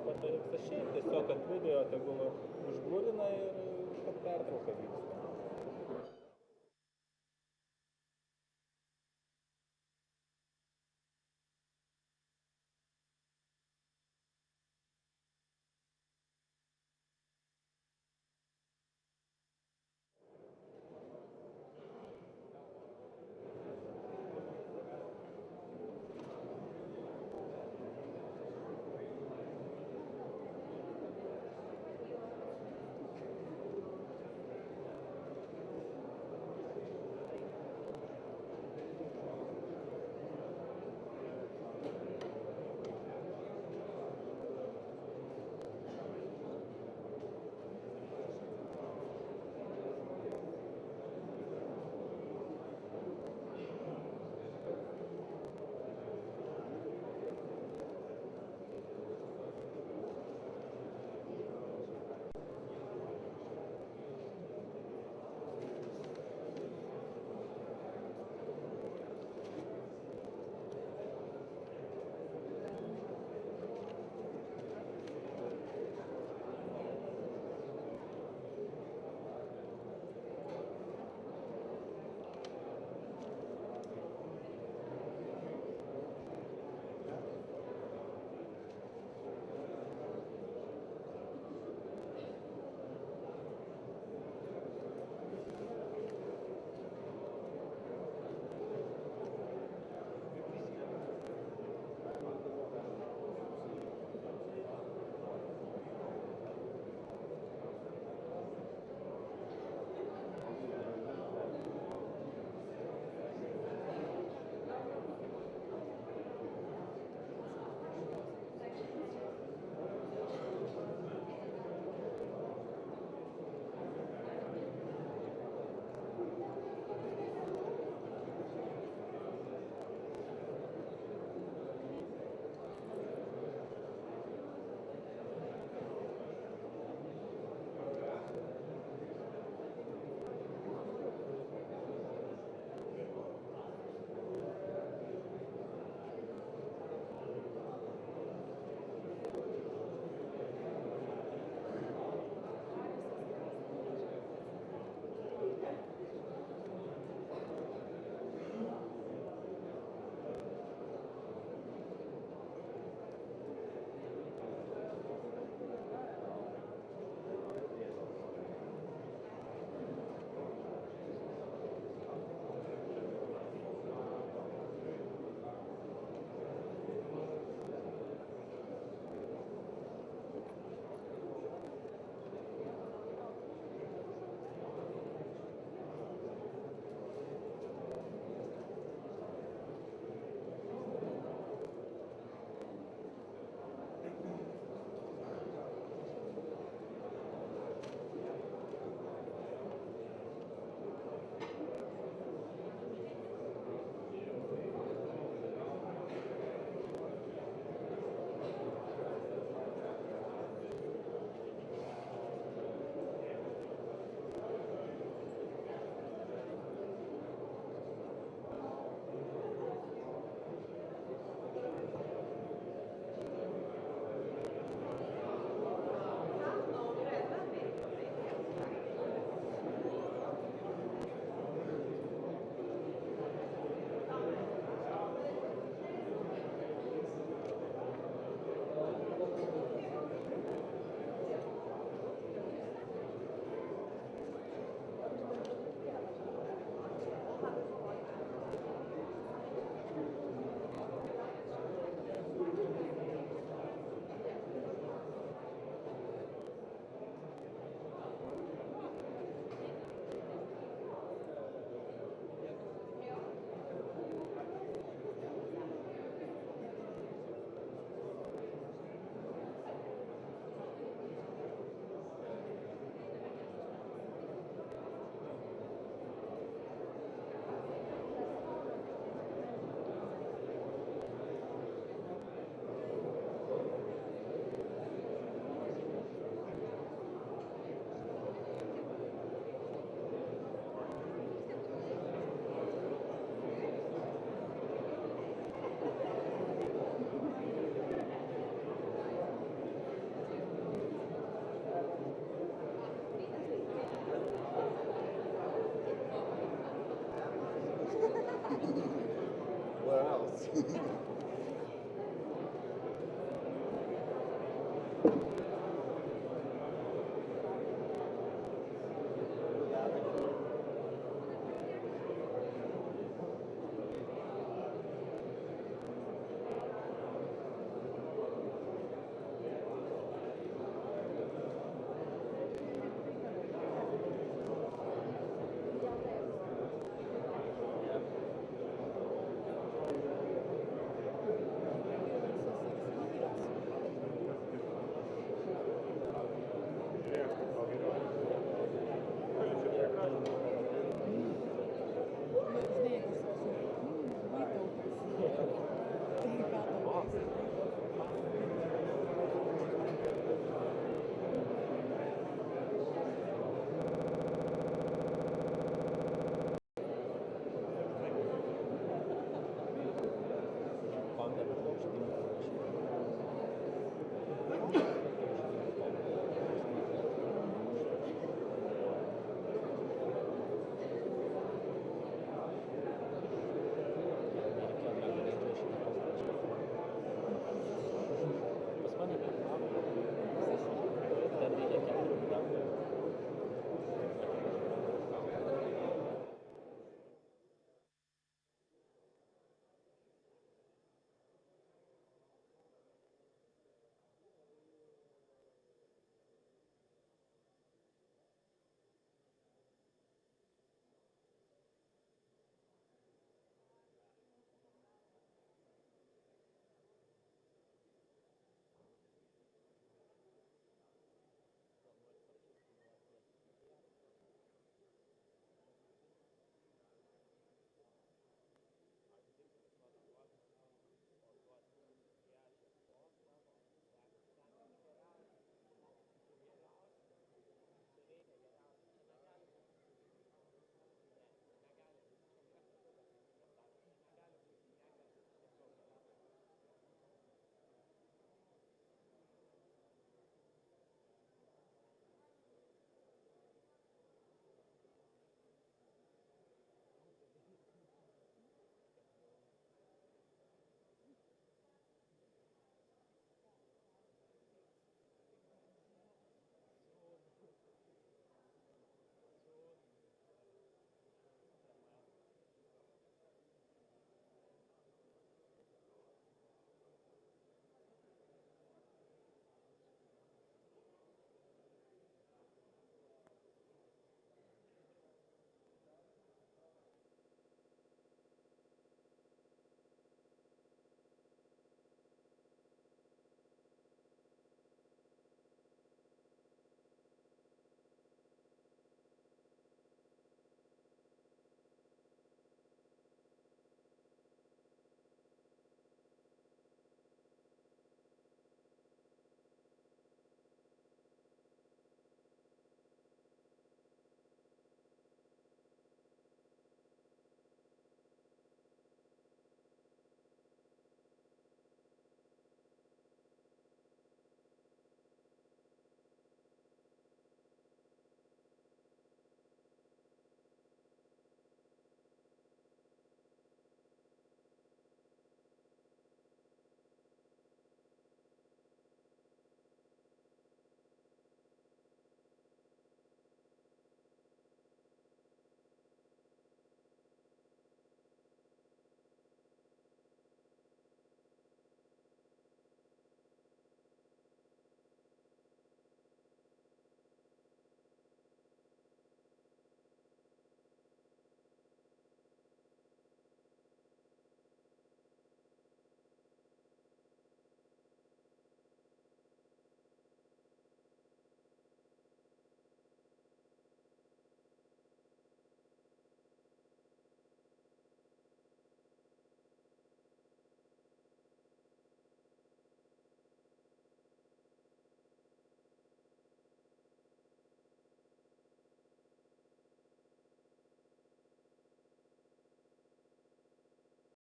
nepavyksta šiaip, tiesiog kad video tegul užgrūdina ir kad pertrauka vyksta.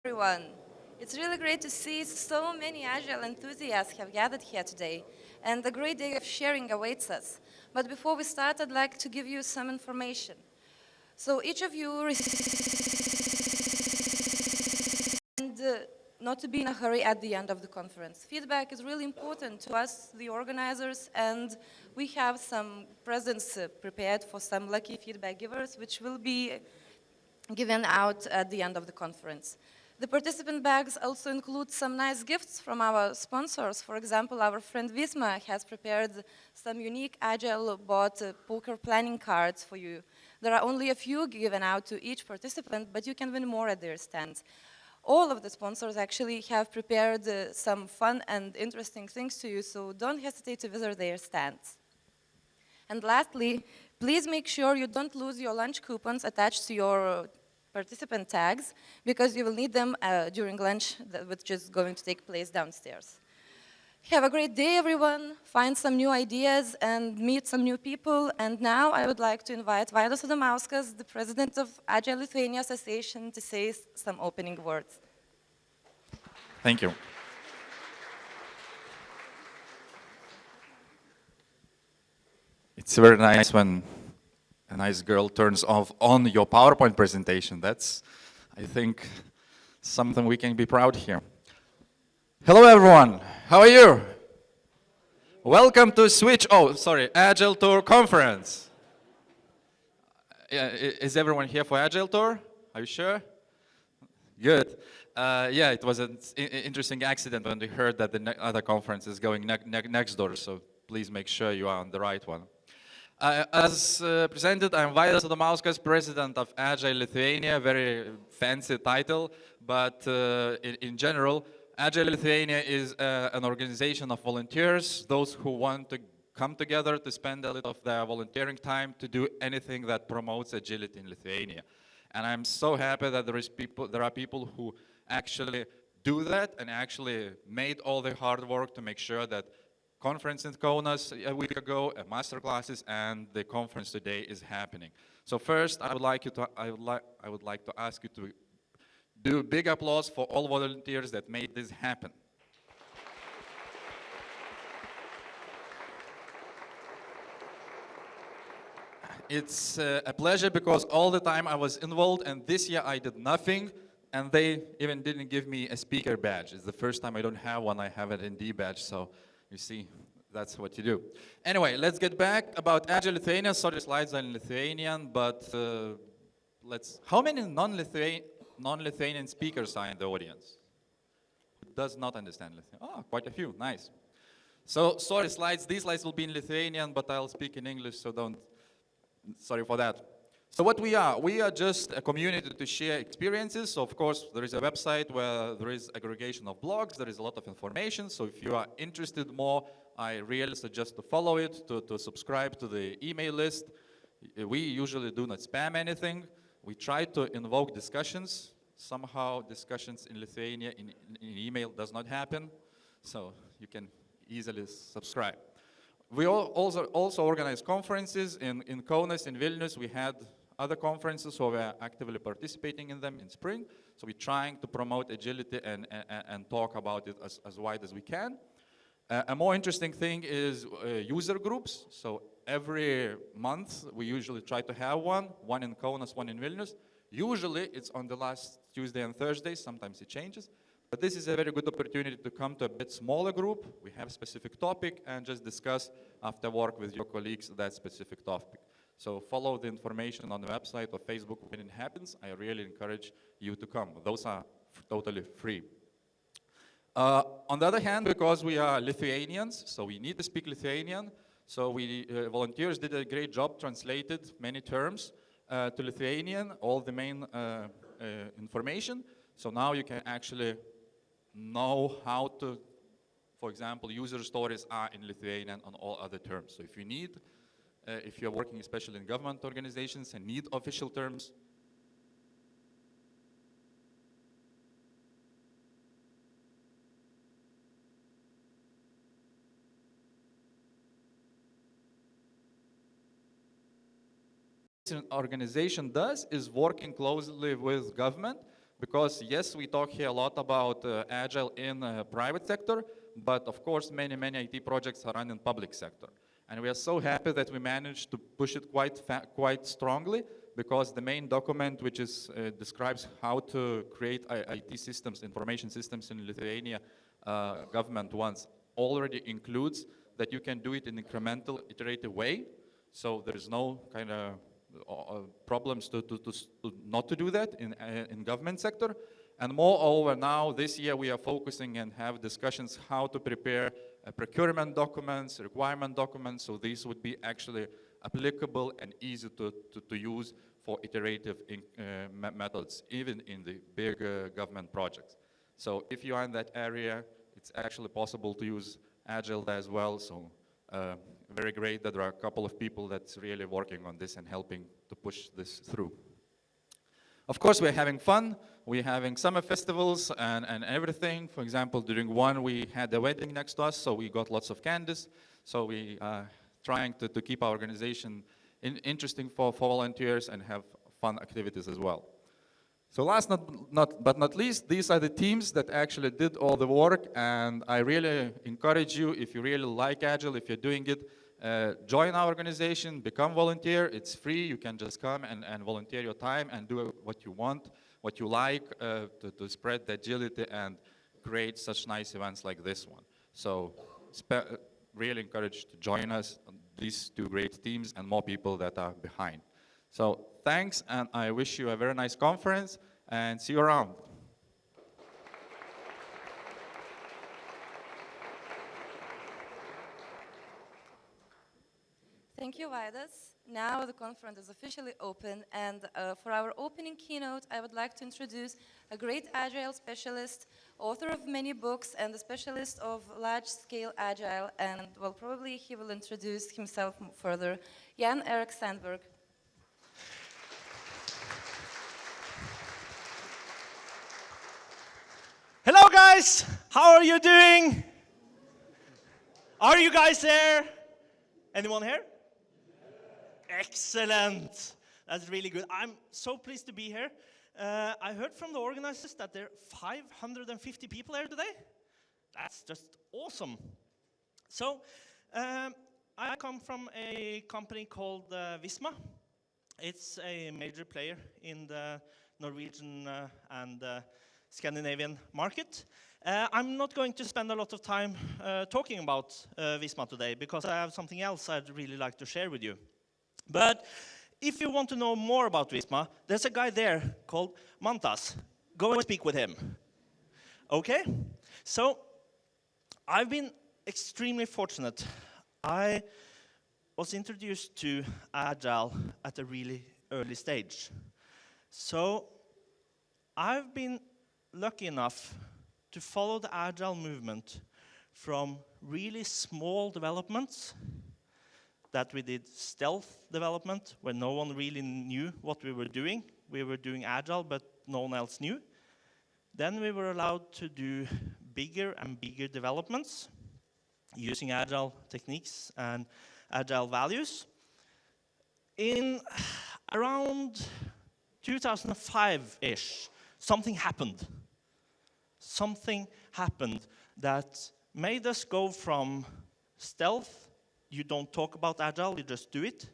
Everyone. It's really great to see so many Agile enthusiasts have gathered here today, and a great day of sharing awaits us. But before we start, I'd like to give you some information. So each of you received, and not to be in a hurry at the end of the conference. Feedback is really important to us, the organizers, and we have some presents prepared for some lucky feedback givers, which will be given out at the end of the conference. The participant bags also include some nice gifts from our sponsors. For example, our friend Visma has prepared some unique Agile bot poker planning cards for you. There are only a few given out to each participant, but you can win more at their stands. All of the sponsors actually have prepared some fun and interesting things to you, so don't hesitate to visit their stands. And lastly, please make sure you don't lose your lunch coupons attached to your participant tags, because you will need them during lunch, which is going to take place downstairs. Have a great day, everyone. Find some new ideas and meet some new people. And now I would like to invite Vaidas Adamauskas, the president of Agile Lithuania Association, to say some opening words. Thank you. It's very nice when a nice girl turns off on your PowerPoint presentation. That's, I think, something we can be proud here. Hello, everyone. How are you? Welcome to Agile Tour Conference. Is everyone here for Agile Tour? Are you sure? Good. Yeah, it was an interesting accident when we heard that the other conference is going next door, so please make sure you are on the right one. As presented, I'm Vaidas Adamauskas, president of Agile Lithuania, very fancy title, but in general, Agile Lithuania is an organization of volunteers, those who want to come together to spend a little of their volunteering time to do anything that promotes agility in Lithuania. And I'm so happy that there are people who actually do that and actually made all the hard work to make sure that conference in Kaunas a week ago, master classes, and the conference today is happening. So first, I would like to ask you to do a big applause for all volunteers that made this happen. It's a pleasure because all the time I was involved, and this year I did nothing, and they even didn't give me a speaker badge. It's the first time I don't have one. I have an ND badge, so you see, that's what you do. Anyway, let's get back about Agile Lithuania. Sorry, slides are in Lithuanian, but how many non-Lithuanian speakers are in the audience? Who does not understand Lithuanian? Oh, quite a few, nice. So, sorry, these slides will be in Lithuanian, but I'll speak in English, so sorry for that. So what we are just a community to share experiences. So of course, there is a website where there is aggregation of blogs, there is a lot of information. So if you are interested more, I really suggest to follow it, to subscribe to the email list. We usually do not spam anything. We try to invoke discussions. Somehow discussions in Lithuania in email does not happen. So you can easily subscribe. We also organize conferences in Kaunas, in Vilnius. We had other conferences, so we're actively participating in them in spring. So we're trying to promote agility and talk about it as wide as we can. A more interesting thing is user groups. So every month, we usually try to have one in Kaunas, one in Vilnius. Usually, it's on the last Tuesday and Thursday. Sometimes it changes. But this is a very good opportunity to come to a bit smaller group. We have a specific topic and just discuss after work with your colleagues that specific topic. So follow the information on the website or Facebook when it happens. I really encourage you to come. Those are totally free. On the other hand, because we are Lithuanians, so we need to speak Lithuanian. So volunteers did a great job, translated many terms to Lithuanian, all the main information. So now you can actually know how to, for example, user stories are in Lithuanian on all other terms. So if you need, if you're working especially in government organizations and need official terms, an organization does is working closely with government, because yes, we talk here a lot about Agile in private sector, but of course many IT projects are run in public sector. And we are so happy that we managed to push it quite strongly because the main document, which is, describes how to create IT systems, information systems in Lithuania, government ones, already includes that you can do it in incremental, iterative way. So there's no kind of problems to not to do that in government sector. And moreover, now this year we are focusing and have discussions how to prepare procurement documents, requirement documents. So these would be actually applicable and easy to use for iterative methods, even in the big government projects. So if you are in that area, it's actually possible to use Agile as well. So very great that there are a couple of people that's really working on this and helping to push this through. Of course, we're having fun. We're having summer festivals and everything. For example, during one, we had a wedding next to us, so we got lots of candies. So we are trying to keep our organization interesting for volunteers and have fun activities as well. So last but not least, these are the teams that actually did all the work, and I really encourage you, if you really like Agile, if you're doing it, join our organization, become volunteer. It's free. You can just come and volunteer your time and do what you want, what you like, to spread the agility and create such nice events like this one. So really encourage to join us on these two great teams and more people that are behind. So thanks, and I wish you a very nice conference, and see you around. Thank you, Vaidas. Now the conference is officially open, and for our opening keynote, I would like to introduce a great Agile specialist, author of many books, and a specialist of large-scale Agile, and well, probably he will introduce himself further, Jan Erik Sandberg. Hello guys, how are you doing? Are you guys there? Anyone here? Excellent. That's really good. I'm so pleased to be here. I heard from the organizers that there are 550 people here today. That's just awesome. So, I come from a company called Visma. It's a major player in the Norwegian and Scandinavian market. I'm not going to spend a lot of time talking about Visma today because I have something else I'd really like to share with you. But if you want to know more about Visma, there's a guy there called Mantas. Go and speak with him. Okay? So, I've been extremely fortunate. I was introduced to Agile at a really early stage. So, I've been lucky enough to follow the Agile movement from really small developments that we did stealth development where no one really knew what we were doing. We were doing Agile, but no one else knew. Then we were allowed to do bigger and bigger developments using Agile techniques and Agile values. In around 2005-ish, something happened. Something happened that made us go from stealth, you don't talk about Agile, you just do it,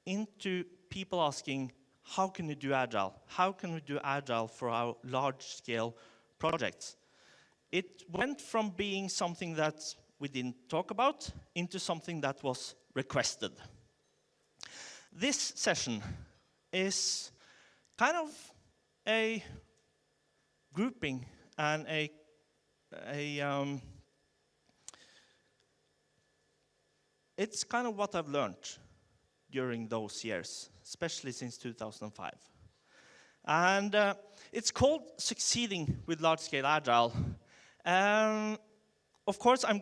into people asking, how can we do Agile? How can we do Agile for our large-scale projects? It went from being something that we didn't talk about into something that was requested. This session is kind of a grouping and it's kind of what I've learned during those years, especially since 2005. And it's called Succeeding with Large-Scale Agile. Of course, I'm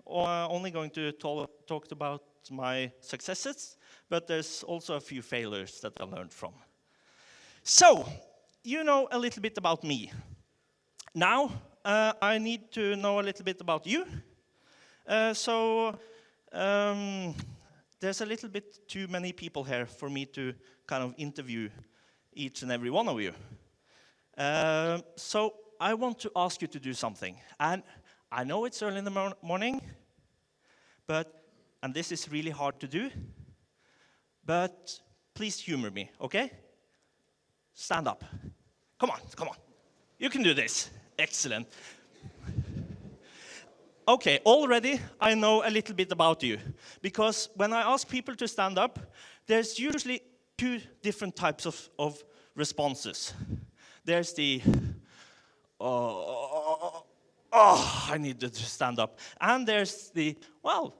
only going to talk about my successes, but there's also a few failures that I learned from. So, you know a little bit about me. Now, I need to know a little bit about you. There's a little bit too many people here for me to kind of interview each and every one of you. So I want to ask you to do something. And I know it's early in the morning, and this is really hard to do, but please humor me, okay? Stand up. Come on, come on. You can do this. Excellent. Okay, already I know a little bit about you. Because when I ask people to stand up, there's usually two different types of responses. There's the, oh, I need to stand up. And there's the, well,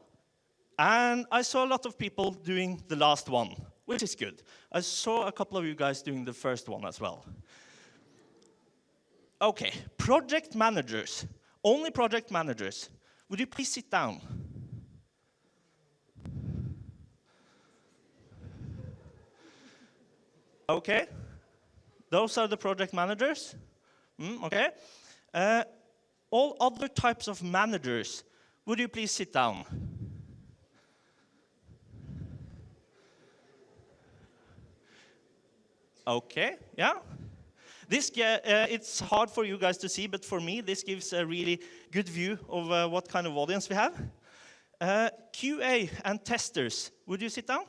and I saw a lot of people doing the last one, which is good. I saw a couple of you guys doing the first one as well. Okay, project managers, only project managers. Would you please sit down? Okay, those are the project managers. Okay. All other types of managers, would you please sit down? Okay, yeah. This, it's hard for you guys to see, but for me, this gives a really good view of what kind of audience we have. QA and testers, would you sit down?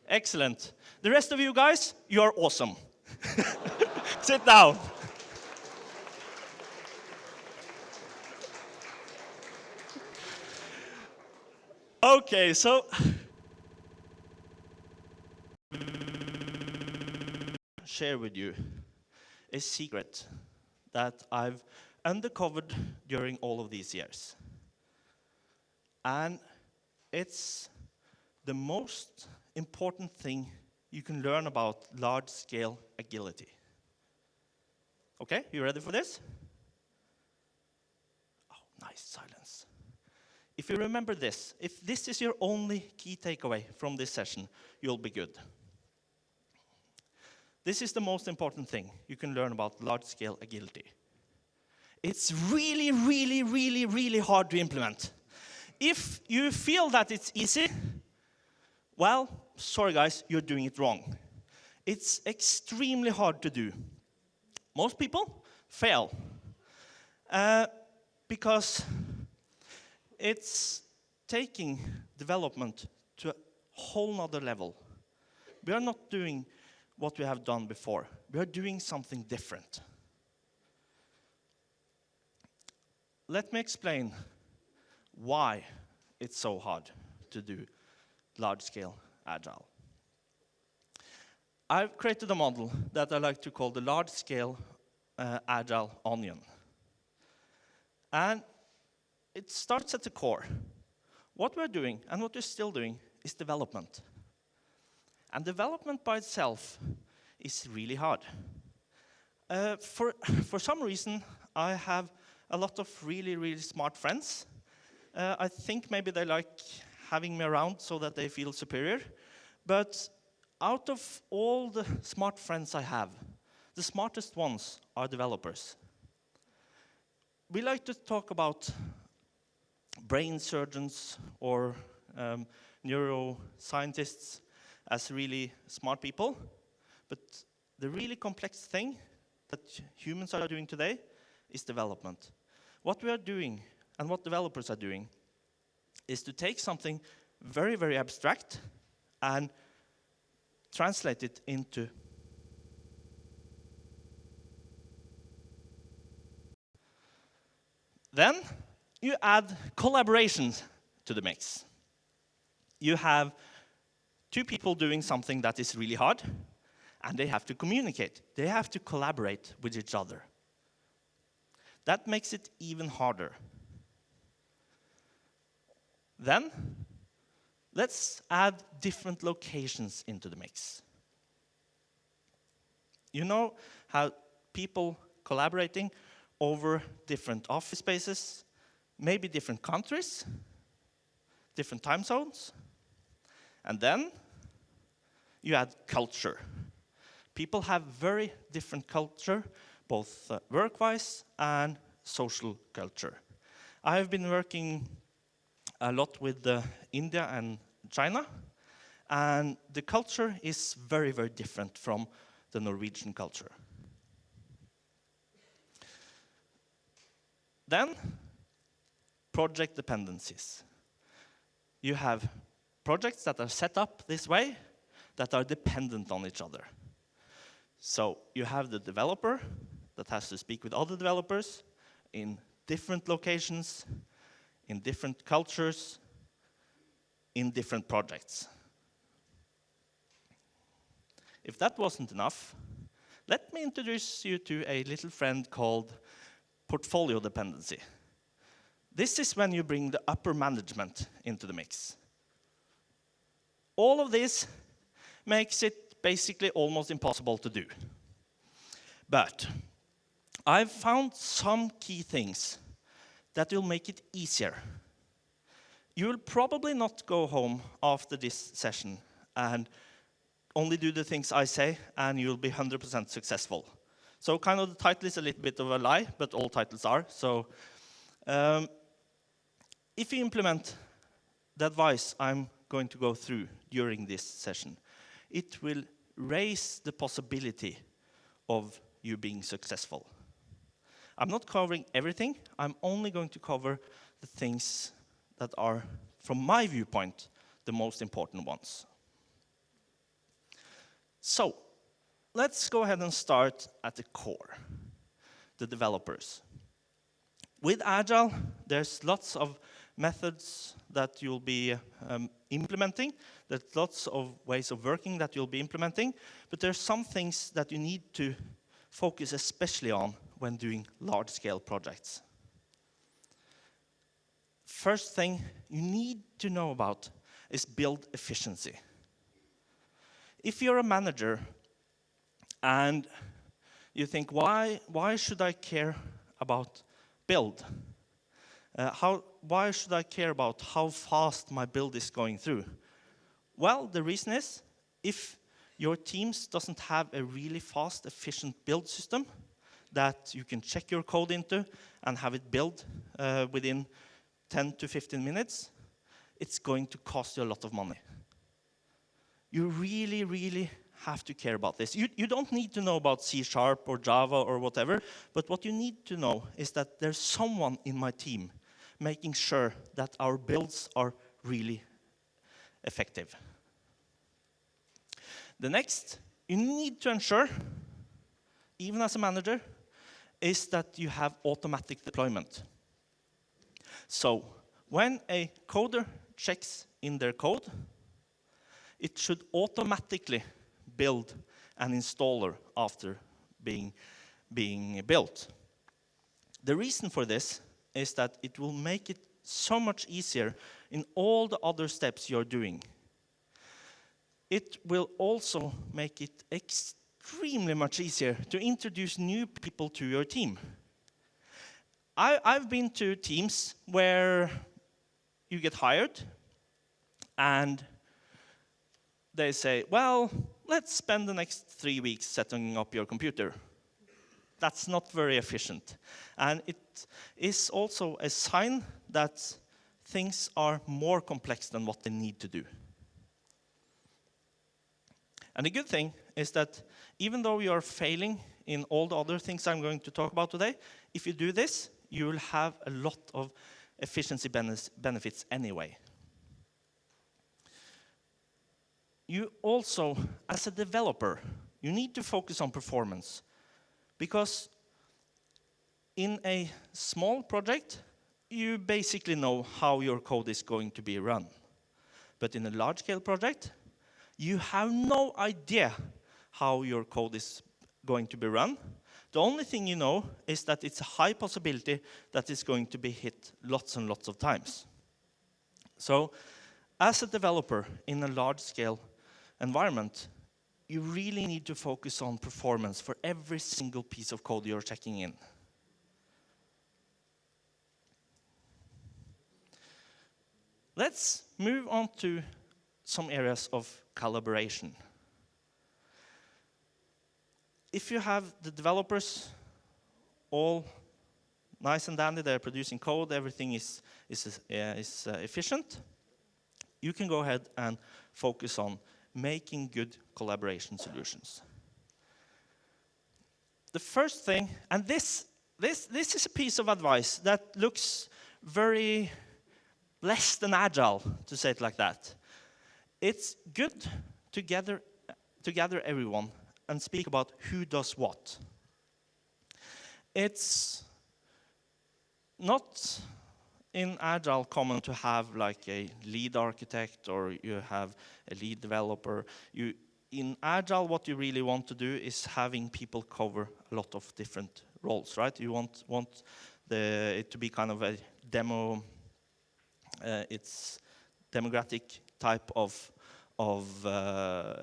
Excellent. The rest of you guys, you are awesome. Sit down. Okay, so share with you a secret that I've uncovered during all of these years. And it's the most important thing you can learn about large-scale agility. Okay, you ready for this? Oh, nice silence. If you remember this, if this is your only key takeaway from this session, you'll be good. This is the most important thing you can learn about large-scale agility. It's really, really, really, really hard to implement. If you feel that it's easy, well, sorry guys, you're doing it wrong. It's extremely hard to do. Most people fail because it's taking development to a whole nother level. We are not doing what we have done before. We are doing something different. Let me explain why it's so hard to do large-scale agile. I've created a model that I like to call the large-scale agile onion. And it starts at the core. What we're doing, and what we're still doing, is development. And development by itself is really hard. For some reason, I have a lot of really, really smart friends. I think maybe they like having me around so that they feel superior. But out of all the smart friends I have, the smartest ones are developers. We like to talk about brain surgeons or neuroscientists as really smart people. But the really complex thing that humans are doing today is development. What we are doing and what developers are doing is to take something very, very abstract and translate it into then you add collaborations to the mix. You have two people doing something that is really hard, and they have to communicate. They have to collaborate with each other. That makes it even harder. Then, let's add different locations into the mix. You know how people collaborating over different office spaces, maybe different countries, different time zones, and then you add culture. People have very different culture, both work-wise and social culture. I have been working a lot with India and China, and the culture is very, very different from the Norwegian culture. Then project dependencies. You have projects that are set up this way that are dependent on each other. So you have the developer that has to speak with other developers in different locations, in different cultures, in different projects. If that wasn't enough, let me introduce you to a little friend called portfolio dependency. This is when you bring the upper management into the mix. All of this makes it basically almost impossible to do. But I've found some key things that will make it easier. You will probably not go home after this session and only do the things I say, and you'll be 100% successful. So kind of the title is a little bit of a lie, but all titles are. So if you implement the advice I'm going to go through during this session, it will raise the possibility of you being successful. I'm not covering everything. I'm only going to cover the things that are, from my viewpoint, the most important ones. So, let's go ahead and start at the core, the developers. With Agile, there's lots of methods that you'll be implementing. There's lots of ways of working that you'll be implementing. But there's some things that you need to focus especially on when doing large-scale projects. First thing you need to know about is build efficiency. If you're a manager and you think, why should I care about build? Why should I care about how fast my build is going through? Well, the reason is, if your teams doesn't have a really fast, efficient build system that you can check your code into and have it build within 10 to 15 minutes, it's going to cost you a lot of money. You really, really have to care about this. You don't need to know about C# or Java or whatever, but what you need to know is that there's someone in my team making sure that our builds are really effective. The next, you need to ensure, even as a manager, is that you have automatic deployment. So, when a coder checks in their code, it should automatically build an installer after being built. The reason for this is that it will make it so much easier in all the other steps you're doing. It will also make it extremely much easier to introduce new people to your team. I've been to teams where you get hired and they say, well, let's spend the next 3 weeks setting up your computer. That's not very efficient. And it is also a sign that things are more complex than what they need to do. And the good thing is that even though you are failing in all the other things I'm going to talk about today, if you do this, you will have a lot of efficiency benefits anyway. You also, as a developer, you need to focus on performance. Because in a small project, you basically know how your code is going to be run. But in a large-scale project, you have no idea how your code is going to be run. The only thing you know is that it's a high possibility that it's going to be hit lots and lots of times. So, as a developer in a large-scale environment, you really need to focus on performance for every single piece of code you're checking in. Let's move on to some areas of collaboration. If you have the developers all nice and dandy, they're producing code, everything is efficient, you can go ahead and focus on making good collaboration solutions. The first thing, and this is a piece of advice that looks very blessed and agile, to say it like that. It's good to gather everyone and speak about who does what. It's not in Agile common to have like a lead architect or you have a lead developer. In Agile, what you really want to do is having people cover a lot of different roles, right? You want it to be kind of a demo, it's democratic type of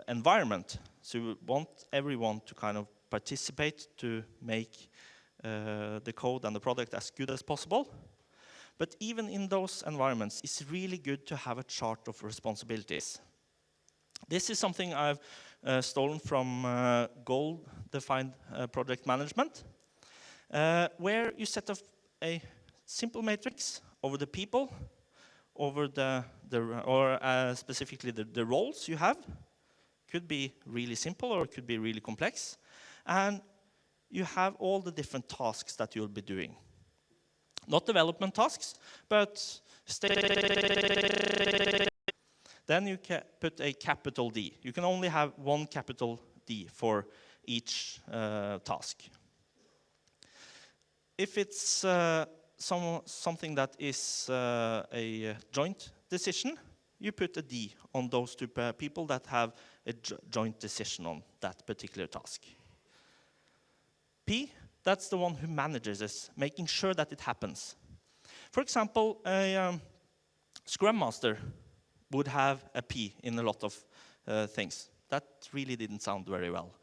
environment. So you want everyone to kind of participate to make the code and the product as good as possible. But even in those environments, it's really good to have a chart of responsibilities. This is something I've stolen from goal-defined project management, where you set up a simple matrix over the people, over specifically the roles you have. Could be really simple or it could be really complex. And you have all the different tasks that you'll be doing. Not development tasks, but then you can put a capital D. You can only have one capital D for each task. If it's something that is a joint decision, you put a D on those two people that have a joint decision on that particular task. P, that's the one who manages this, making sure that it happens. For example, a Scrum Master would have a P in a lot of things. That really didn't sound very well.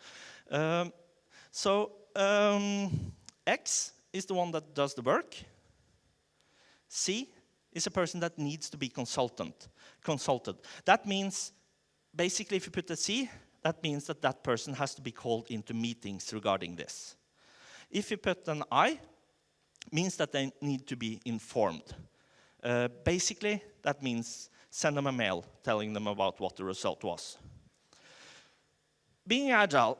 X is the one that does the work. C is a person that needs to be consulted. That means, basically, if you put a C, that means that that person has to be called into meetings regarding this. If you put an I, means that they need to be informed. Basically, that means send them a mail telling them about what the result was. Being agile,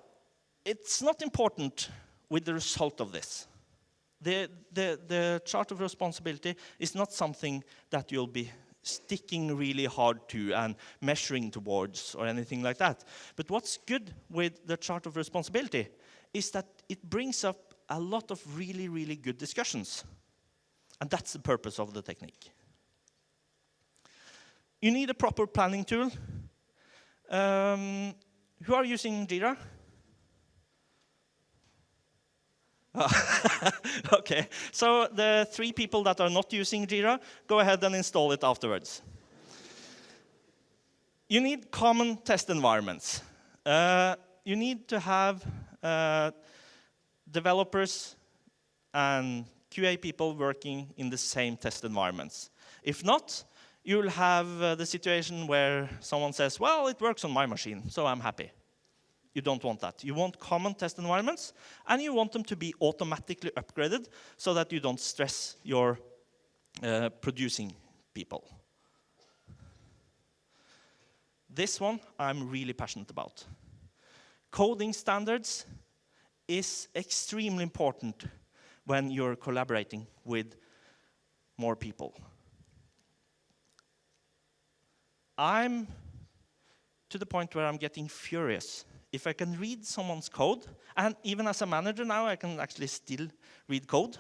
it's not important with the result of this. The chart of responsibility is not something that you'll be sticking really hard to and measuring towards or anything like that. But what's good with the chart of responsibility is that it brings up a lot of really, really good discussions. And that's the purpose of the technique. You need a proper planning tool. Who are using Jira? Okay, so the 3 people that are not using Jira, go ahead and install it afterwards. You need common test environments. You need to have developers and QA people working in the same test environments. If not, you'll have the situation where someone says, well, it works on my machine, so I'm happy. You don't want that. You want common test environments, and you want them to be automatically upgraded so that you don't stress your producing people. This one I'm really passionate about. Coding standards is extremely important when you're collaborating with more people. I'm to the point where I'm getting furious. If I can read someone's code, and even as a manager now, I can actually still read code.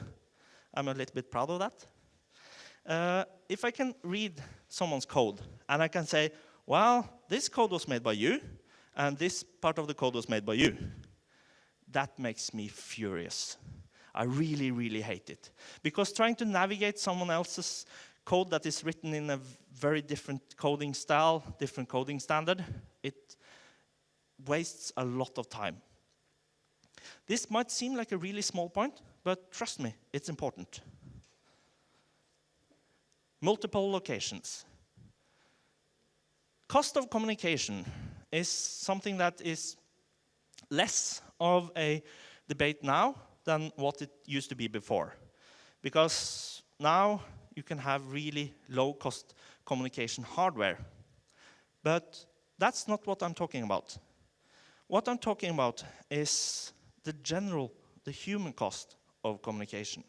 I'm a little bit proud of that. If I can read someone's code, and I can say, well, this code was made by you, and this part of the code was made by you, that makes me furious. I really, really hate it. Because trying to navigate someone else's code that is written in a very different coding style, different coding standard, it wastes a lot of time. This might seem like a really small point, but trust me, it's important. Multiple locations. Cost of communication is something that is less of a debate now than what it used to be before. Because now you can have really low-cost communication hardware. But that's not what I'm talking about. What I'm talking about is the human cost of communication.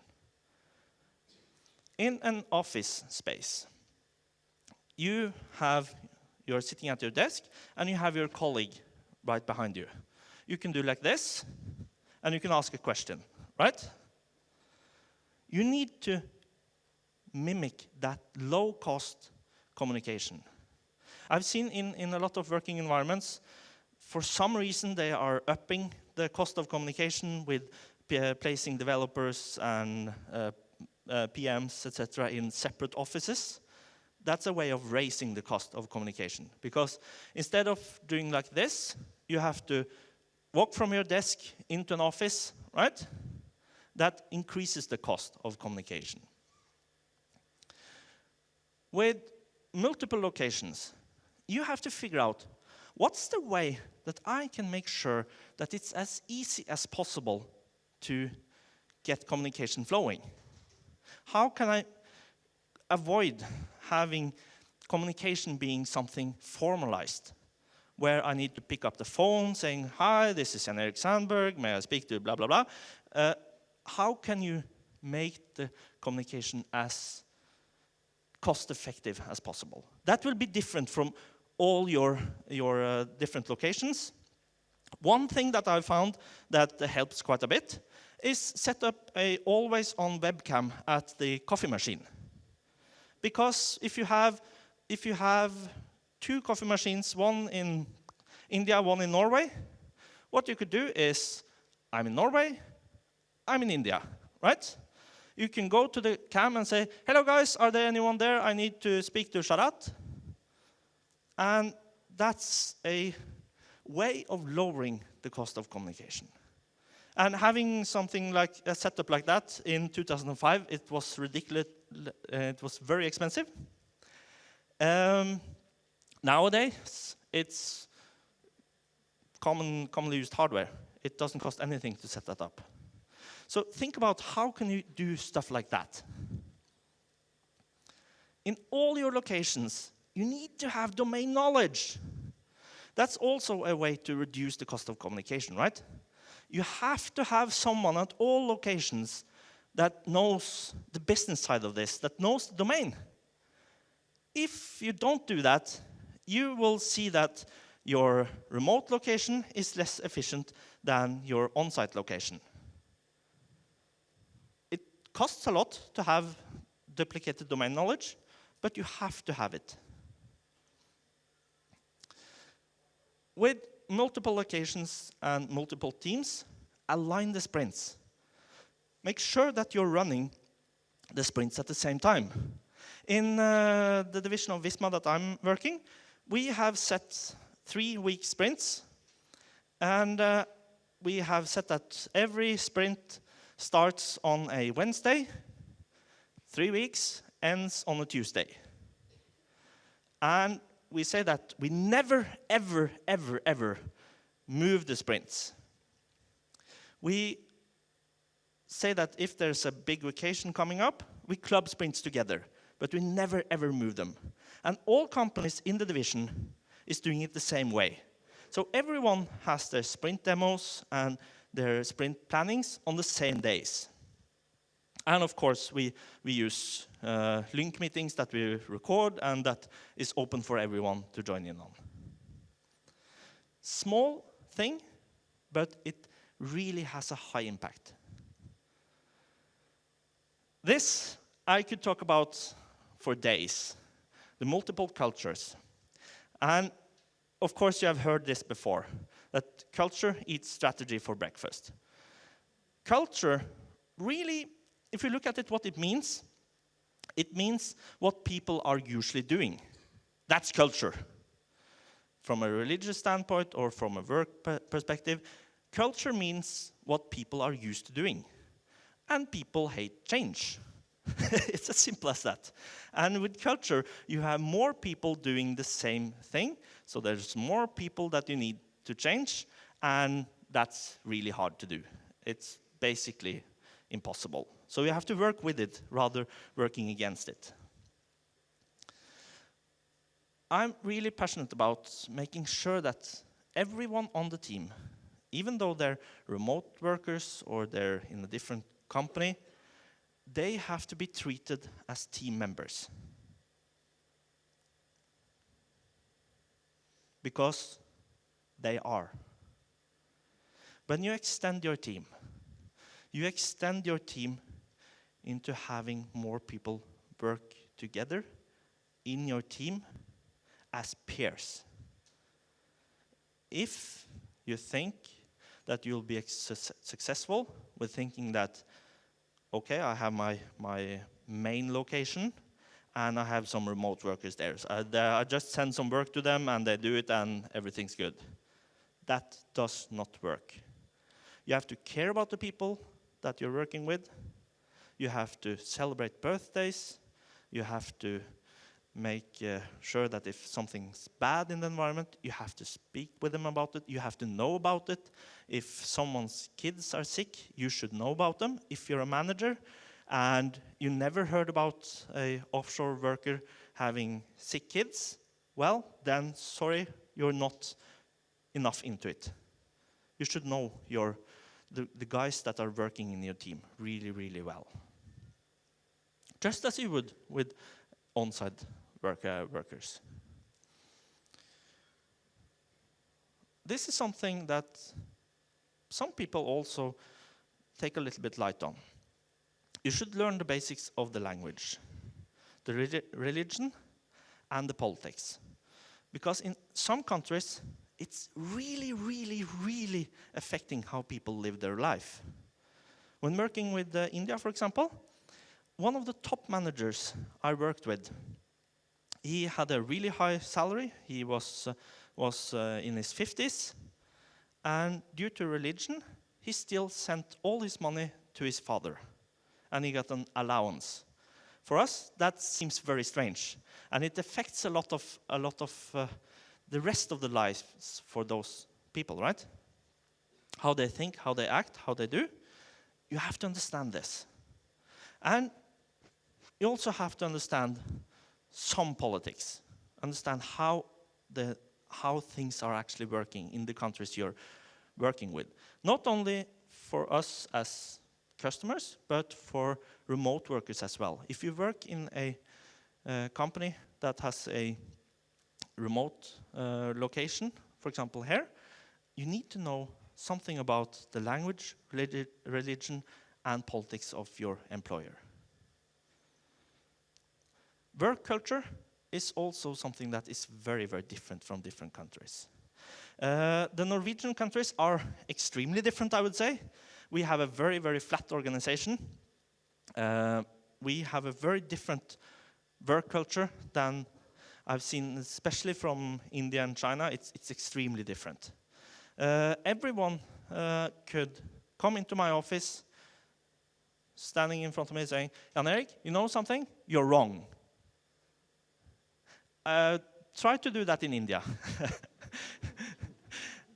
In an office space, you're sitting at your desk, and you have your colleague right behind you. You can do like this, and you can ask a question, right? You need to mimic that low-cost communication. I've seen in a lot of working environments, for some reason they are upping the cost of communication with placing developers and PMs, etc., in separate offices. That's a way of raising the cost of communication. Because instead of doing like this, you have to walk from your desk into an office, right? That increases the cost of communication. With multiple locations, you have to figure out what's the way that I can make sure that it's as easy as possible to get communication flowing. How can I avoid having communication being something formalized, where I need to pick up the phone saying, hi, this is Jan Erik Sandberg, may I speak to blah, blah, blah. How can you make the communication as cost-effective as possible? That will be different from all your different locations. One thing that I found that helps quite a bit is set up a always-on webcam at the coffee machine. Because if you have 2 coffee machines, one in India, one in Norway, what you could do is, I'm in Norway, I'm in India, right? You can go to the cam and say, hello guys, are there anyone there? I need to speak to Sharat. And that's a way of lowering the cost of communication. And having something like a setup like that in 2005, it was ridiculous. It was very expensive. Nowadays, it's commonly used hardware. It doesn't cost anything to set that up. So think about how can you do stuff like that. In all your locations, you need to have domain knowledge. That's also a way to reduce the cost of communication, right? You have to have someone at all locations that knows the business side of this, that knows the domain. If you don't do that, you will see that your remote location is less efficient than your on-site location. It costs a lot to have duplicated domain knowledge, but you have to have it. With multiple locations and multiple teams, align the sprints. Make sure that you're running the sprints at the same time. In the division of Visma that I'm working, we have set 3-week sprints, and we have set that every sprint starts on a Wednesday, 3 weeks, ends on a Tuesday. And we say that we never, ever, ever, ever move the sprints. We say that if there's a big vacation coming up, we club sprints together, but we never, ever move them. And all companies in the division is doing it the same way. So everyone has their sprint demos and their sprint plannings on the same days. And of course, we use link meetings that we record and that is open for everyone to join in on. Small thing, but it really has a high impact. This I could talk about for days, the multiple cultures. And of course, you have heard this before, that culture eats strategy for breakfast. Culture really, if you look at it, what it means what people are usually doing. That's culture. From a religious standpoint or from a work perspective, culture means what people are used to doing. And people hate change. It's as simple as that. And with culture, you have more people doing the same thing, so there's more people that you need to change, and that's really hard to do. It's basically impossible. So you have to work with it rather working against it. I'm really passionate about making sure that everyone on the team, even though they're remote workers or they're in a different company, they have to be treated as team members. Because they are. When you extend your team into having more people work together in your team as peers. If you think that you'll be successful with thinking that, okay, I have my main location and I have some remote workers there. So I just send some work to them and they do it and everything's good. That does not work. You have to care about the people that you're working with. You have to celebrate birthdays. You have to make sure that if something's bad in the environment, you have to speak with them about it. You have to know about it. If someone's kids are sick, you should know about them. If you're a manager and you never heard about an offshore worker having sick kids, well, then sorry, you're not enough into it. You should know the guys that are working in your team really, really well. Just as you would with on-site workers. This is something that some people also take a little bit light on. You should learn the basics of the language, the religion, and the politics. Because in some countries, it's really, really, really affecting how people live their life. When working with India, for example, one of the top managers I worked with, he had a really high salary. He was in his 50s. And due to religion, he still sent all his money to his father. And he got an allowance. For us, that seems very strange. And it affects a lot of the rest of the lives for those people, right? How they think, how they act, how they do. You have to understand this. And you also have to understand some politics. Understand how things are actually working in the countries you're working with. Not only for us as customers, but for remote workers as well. If you work in a company that has a remote location, for example here, you need to know something about the language, religion, and politics of your employer. Work culture is also something that is very, very different from different countries. The Norwegian countries are extremely different, I would say. We have a very, very flat organization. We have a very different work culture than I've seen, especially from India and China. It's extremely different. Everyone could come into my office, standing in front of me saying, Jan Erik, you know something? You're wrong. Try to do that in India.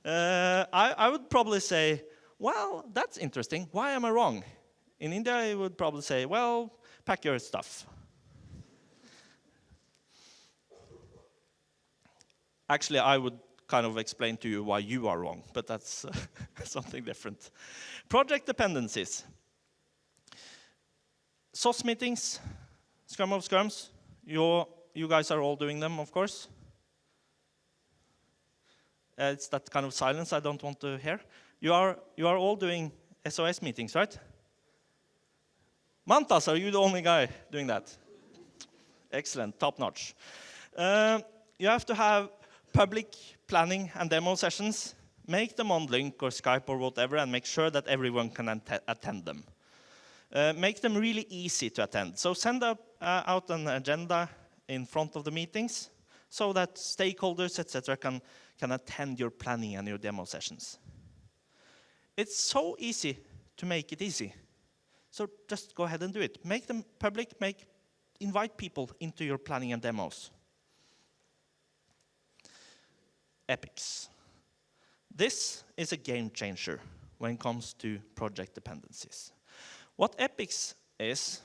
I would probably say, well, that's interesting. Why am I wrong? In India, I would probably say, well, pack your stuff. Actually, I would kind of explain to you why you are wrong, but that's something different. Project dependencies. SOS meetings, Scrum of Scrums. You guys are all doing them, of course. It's that kind of silence I don't want to hear. You are all doing SOS meetings, right? Mantas, are you the only guy doing that? Excellent, top notch. You have to have public planning and demo sessions. Make them on Link or Skype or whatever and make sure that everyone can attend them. Make them really easy to attend. So send out an agenda in front of the meetings so that stakeholders, etc., can attend your planning and your demo sessions. It's so easy to make it easy. So just go ahead and do it. Make them public, invite people into your planning and demos. Epics. This is a game changer when it comes to project dependencies. What epics is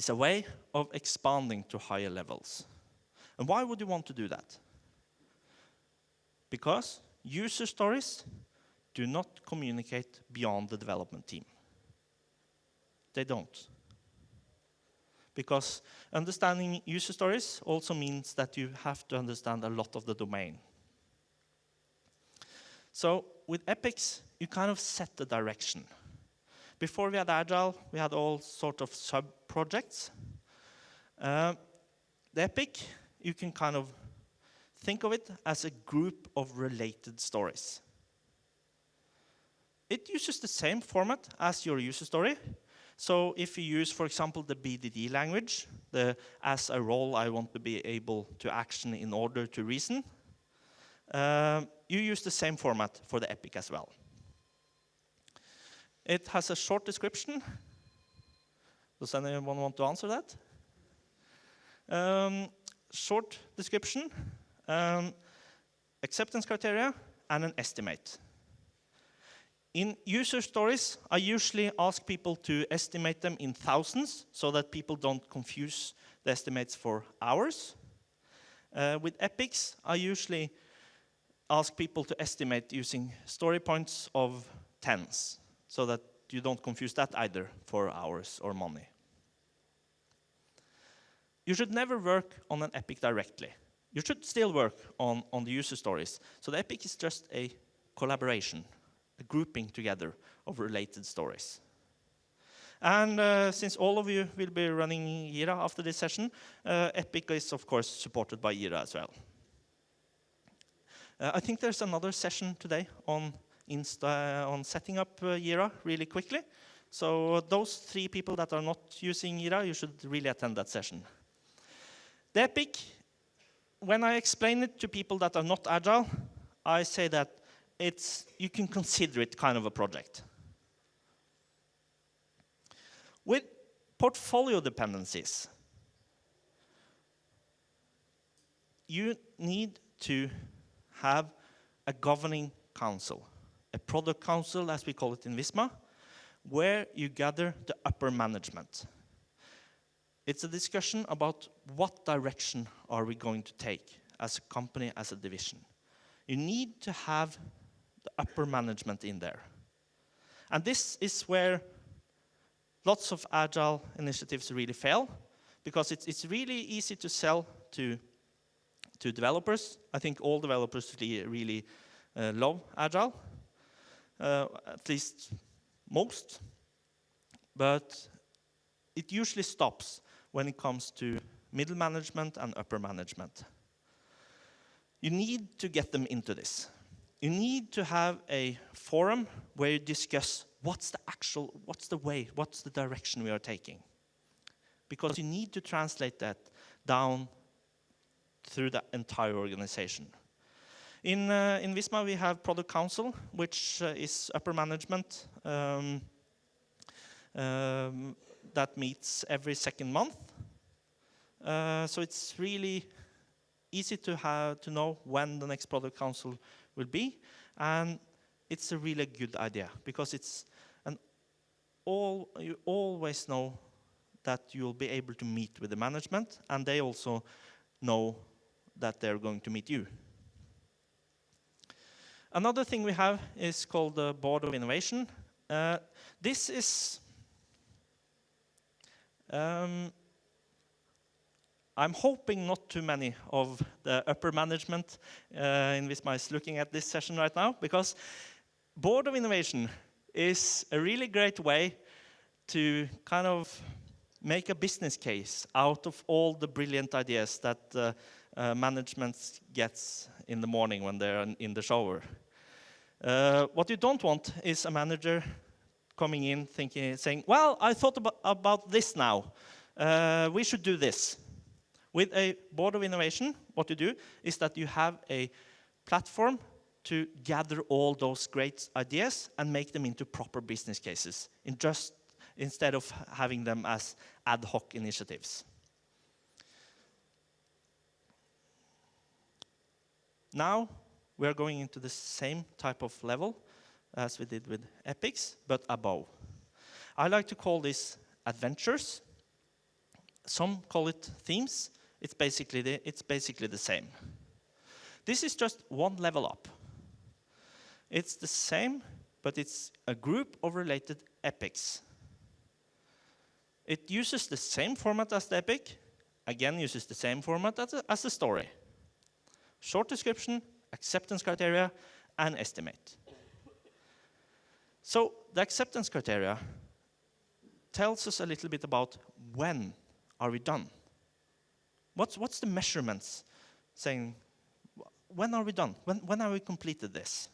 a way of expanding to higher levels. And why would you want to do that? Because user stories do not communicate beyond the development team. They don't. because understanding user stories also means that you have to understand a lot of the domain. So with epics, you kind of set the direction. Before we had Agile, we had all sort of sub-projects. The epic, you can kind of think of it as a group of related stories. It uses the same format as your user story. So if you use, for example, the BDD language, the as a role I want to be able to action in order to reason, you use the same format for the epic as well. It has a short description. Does anyone want to answer that? Short description, acceptance criteria, and an estimate. In user stories, I usually ask people to estimate them in thousands so that people don't confuse the estimates for hours. With epics, I usually ask people to estimate using story points of tens so that you don't confuse that either for hours or money. You should never work on an epic directly. You should still work on the user stories. So the epic is just a collaboration, a grouping together of related stories. And since all of you will be running Jira after this session, epic is of course supported by Jira as well. I think there's another session today on setting up Jira really quickly. So those 3 people that are not using Jira, you should really attend that session. The epic, when I explain it to people that are not agile, I say that you can consider it kind of a project. With portfolio dependencies, you need to have a governing council, a product council as we call it in Visma, where you gather the upper management. It's a discussion about what direction are we going to take as a company, as a division. You need to have the upper management in there. And this is where lots of agile initiatives really fail, because it's really easy to sell to developers. I think all developers really love agile, at least most. But it usually stops when it comes to middle management and upper management. You need to get them into this. You need to have a forum where you discuss what's the way, what's the direction we are taking. Because you need to translate that down through the entire organization. In Visma, we have Product Council, which is upper management that meets every second month. So it's really easy to know when the next Product Council will be, and it's a really good idea because you always know that you'll be able to meet with the management, and they also know that they're going to meet you. Another thing we have is called the Board of Innovation. This is I'm hoping not too many of the upper management in Visma is looking at this session right now, because Board of Innovation is a really great way to kind of make a business case out of all the brilliant ideas that management gets in the morning when they're in the shower. What you don't want is a manager coming in saying, well, I thought about this now. We should do this. With a Board of Innovation, what you do is that you have a platform to gather all those great ideas and make them into proper business cases, instead of having them as ad hoc initiatives. Now, we are going into the same type of level as we did with epics, but above. I like to call this adventures. Some call it themes. It's basically the same. This is just one level up. It's the same, but it's a group of related epics. It uses the same format as the epic, again uses the same format as the story. Short description, acceptance criteria, and estimate. So the acceptance criteria tells us a little bit about when are we done. What's the measurements saying, when are we done? When have we completed this?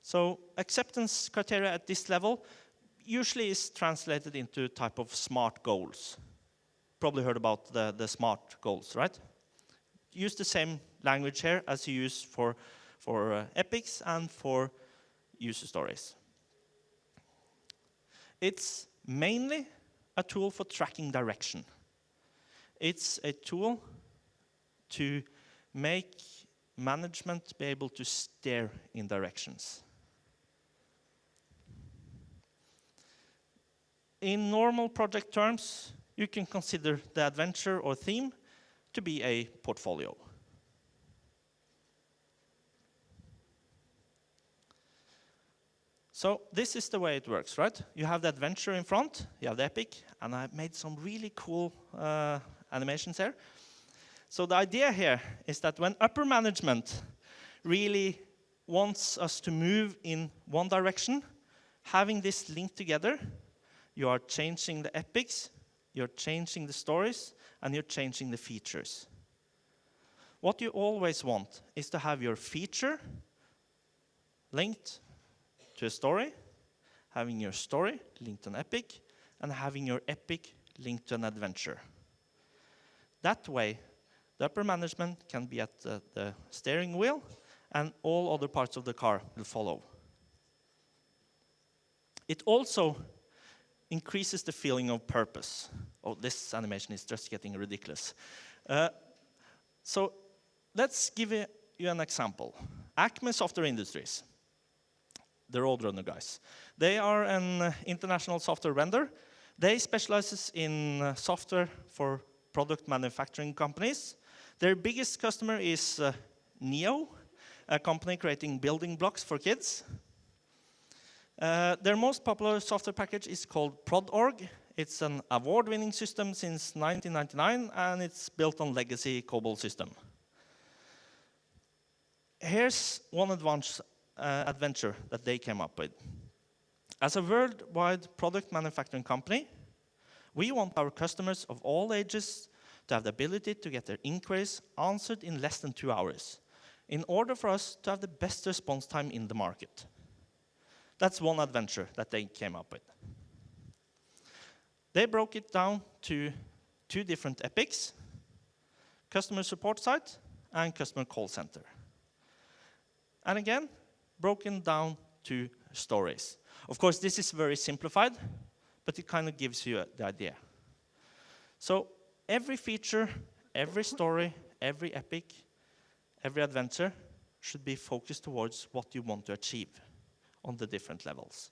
So acceptance criteria at this level usually is translated into type of SMART goals. Probably heard about the SMART goals, right? Use the same language here as you use for epics and for user stories. It's mainly a tool for tracking direction. It's a tool to make management be able to steer in directions. In normal project terms, you can consider the adventure or theme to be a portfolio. So this is the way it works, right? You have the adventure in front, you have the epic, and I've made some really cool animations here. So the idea here is that when upper management really wants us to move in one direction, having this linked together, you are changing the epics, you're changing the stories, and you're changing the features. What you always want is to have your feature linked to a story, having your story linked to an epic, and having your epic linked to an adventure. That way, the upper management can be at the steering wheel, and all other parts of the car will follow. It also increases the feeling of purpose. Oh, this animation is just getting ridiculous. So let's give you an example. Acme Software Industries. The Roadrunner guys. They are an international software vendor. They specialize in software for product manufacturing companies. Their biggest customer is Neo, a company creating building blocks for kids. Their most popular software package is called Prod.org. It's an award-winning system since 1999, and it's built on legacy COBOL system. Here's one adventure that they came up with. As a worldwide product manufacturing company, we want our customers of all ages to have the ability to get their inquiries answered in less than 2 hours, in order for us to have the best response time in the market. That's one adventure that they came up with. They broke it down to 2 different epics, customer support site and customer call center. And again, broken down to stories. Of course, this is very simplified, but it kind of gives you the idea. So every feature, every story, every epic, every adventure should be focused towards what you want to achieve on the different levels.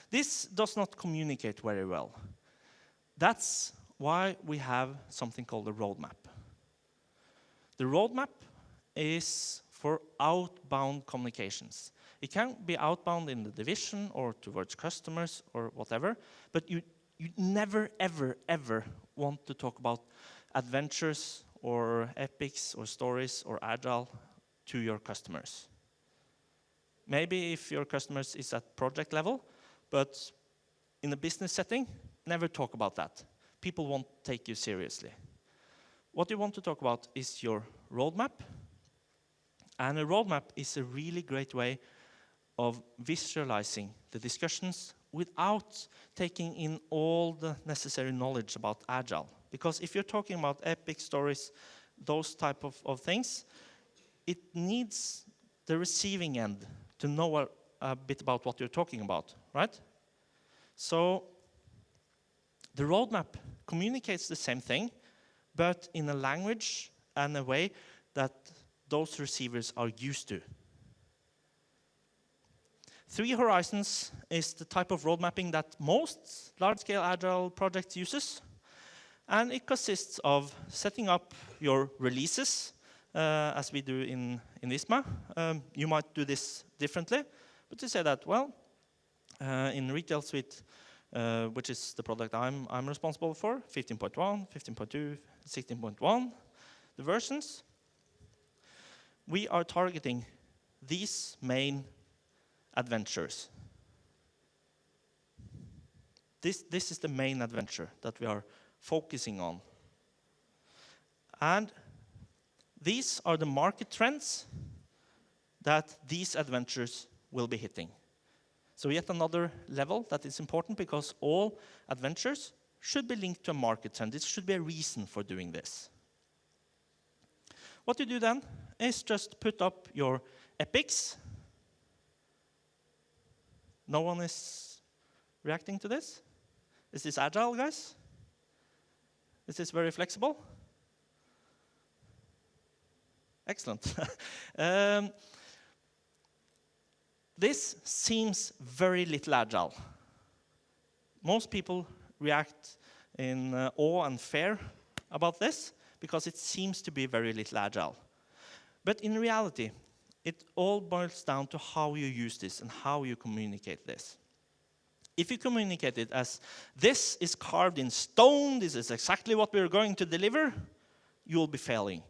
This does not communicate very well. That's why we have something called a roadmap. The roadmap is for outbound communications. It can be outbound in the division or towards customers or whatever, but you never, ever, ever want to talk about adventures or epics or stories or agile to your customers. Maybe if your customers is at project level, but in a business setting, never talk about that. People won't take you seriously. What you want to talk about is your roadmap. And a roadmap is a really great way of visualizing the discussions without taking in all the necessary knowledge about Agile. Because if you're talking about epic stories, those type of things, it needs the receiving end to know a bit about what you're talking about, right? So the roadmap communicates the same thing, but in a language and a way that those receivers are used to. 3 horizons is the type of road mapping that most large-scale Agile projects uses. And it consists of setting up your releases, as we do in ISMA. You might do this differently, but you say that, well, in Retail Suite, which is the product I'm responsible for, 15.1, 15.2, 16.1, the versions, we are targeting these main adventures. This is the main adventure that we are focusing on. And these are the market trends that these adventures will be hitting. So yet another level that is important, because all adventures should be linked to a market trend. This should be a reason for doing this. What you do then is just put up your epics. No one is reacting to this? Is this agile, guys? Is this very flexible? Excellent. This seems very little agile. Most people react in awe and fear about this, because it seems to be very little agile. But in reality, it all boils down to how you use this and how you communicate this. If you communicate it as, this is carved in stone, this is exactly what we're going to deliver, you'll be failing.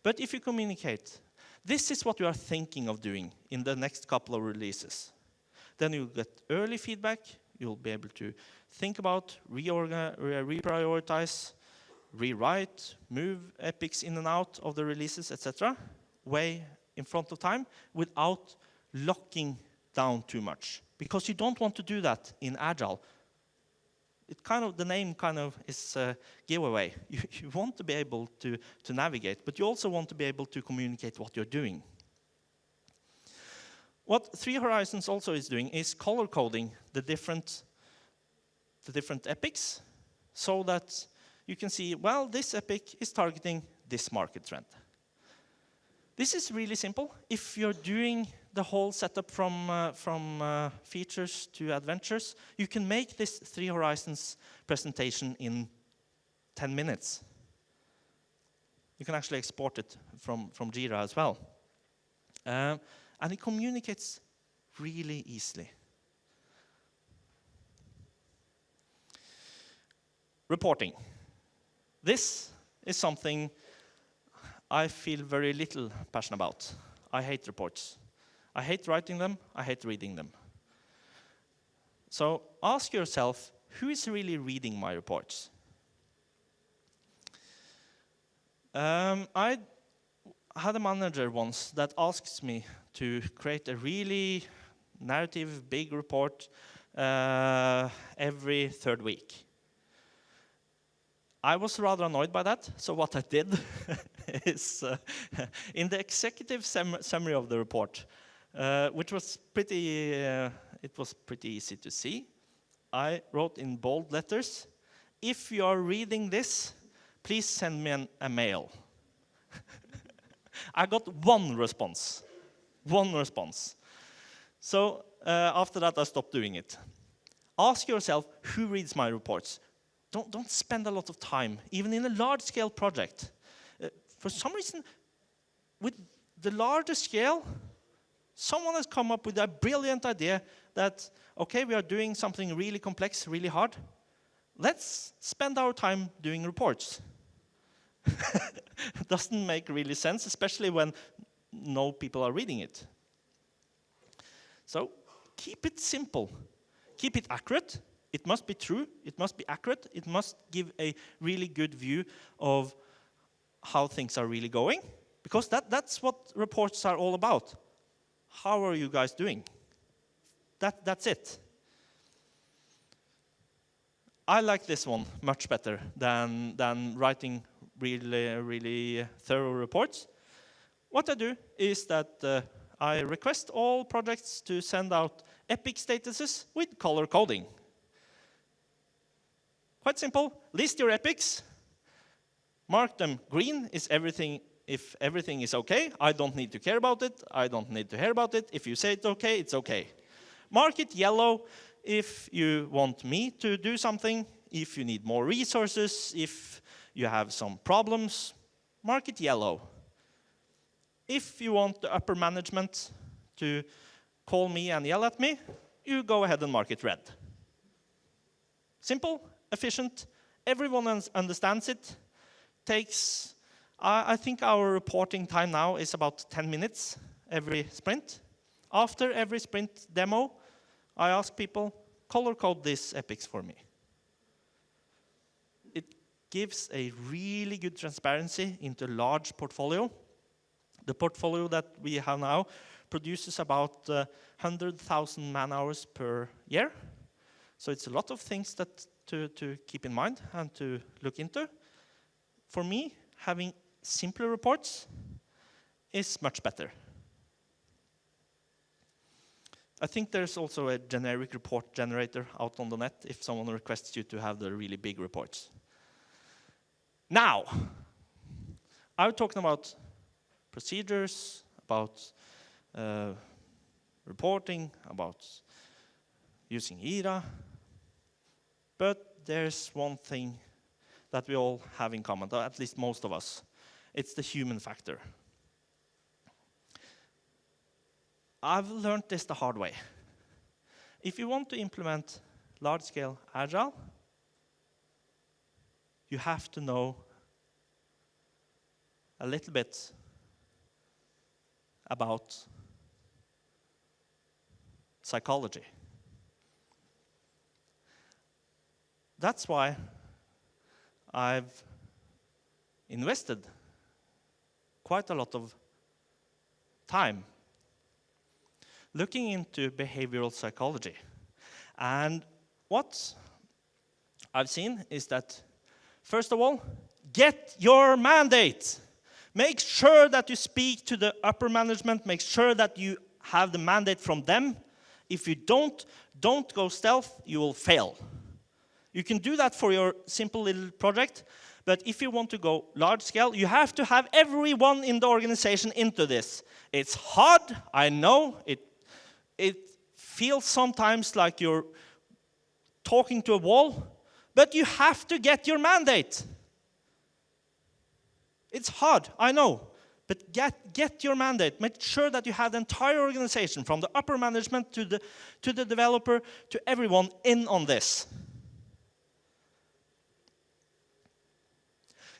But if you communicate, this is what you are thinking of doing in the next couple of releases, then you'll get early feedback, you'll be able to think about, reprioritize, rewrite, move epics in and out of the releases, etc., way in front of time, without locking down too much. Because you don't want to do that in Agile. The name kind of is a giveaway. You want to be able to navigate, but you also want to be able to communicate what you're doing. What Three Horizons also is doing is color coding the different epics, so that you can see, well, this epic is targeting this market trend. This is really simple. If you're doing the whole setup from features to adventures, you can make this Three Horizons presentation in 10 minutes. You can actually export it from Jira as well. And it communicates really easily. Reporting. This is something I feel very little passion about. I hate reports. I hate writing them, I hate reading them. So ask yourself, who is really reading my reports? I had a manager once that asked me to create a really narrative, big report every third week. I was rather annoyed by that, so what I did is, in the executive summary of the report, which was pretty easy to see, I wrote in bold letters, if you are reading this, please send me a mail. I got one response. So after that, I stopped doing it. Ask yourself, who reads my reports? Don't spend a lot of time, even in a large-scale project. For some reason, with the larger scale, someone has come up with a brilliant idea that, okay, we are doing something really complex, really hard. Let's spend our time doing reports. Doesn't make really sense, especially when no people are reading it. So keep it simple. Keep it accurate. It must be true. It must be accurate. It must give a really good view of how things are really going. Because that's what reports are all about. How are you guys doing? That's it. I like this one much better than writing really thorough reports. What I do is that I request all projects to send out epic statuses with color coding. Quite simple. List your epics. Mark them green is everything. If everything is okay, I don't need to care about it. I don't need to hear about it. If you say it's okay, it's okay. Mark it yellow if you want me to do something, if you need more resources, if you have some problems. Mark it yellow. If you want the upper management to call me and yell at me, you go ahead and mark it red. Simple, efficient, everyone understands it. Takes, I think our reporting time now is about 10 minutes every sprint. After every sprint demo, I ask people, color code this epics for me. It gives a really good transparency into a large portfolio. The portfolio that we have now produces about 100,000 man-hours per year. So it's a lot of things that to keep in mind and to look into. For me, having simpler reports is much better. I think there's also a generic report generator out on the net if someone requests you to have the really big reports. Now, I'm talking about procedures, about reporting, about using Jira. But there's one thing that we all have in common, or at least most of us. It's the human factor. I've learned this the hard way. If you want to implement large-scale Agile, you have to know a little bit about psychology. That's why I've invested quite a lot of time looking into behavioral psychology. And what I've seen is that, first of all, get your mandate. Make sure that you speak to the upper management. Make sure that you have the mandate from them. If you don't go stealth, you will fail. You can do that for your simple little project, but if you want to go large scale, you have to have everyone in the organization into this. It's hard, I know. It feels sometimes like you're talking to a wall, but you have to get your mandate. It's hard, I know, but get your mandate. Make sure that you have the entire organization, from the upper management to the developer, to everyone in on this.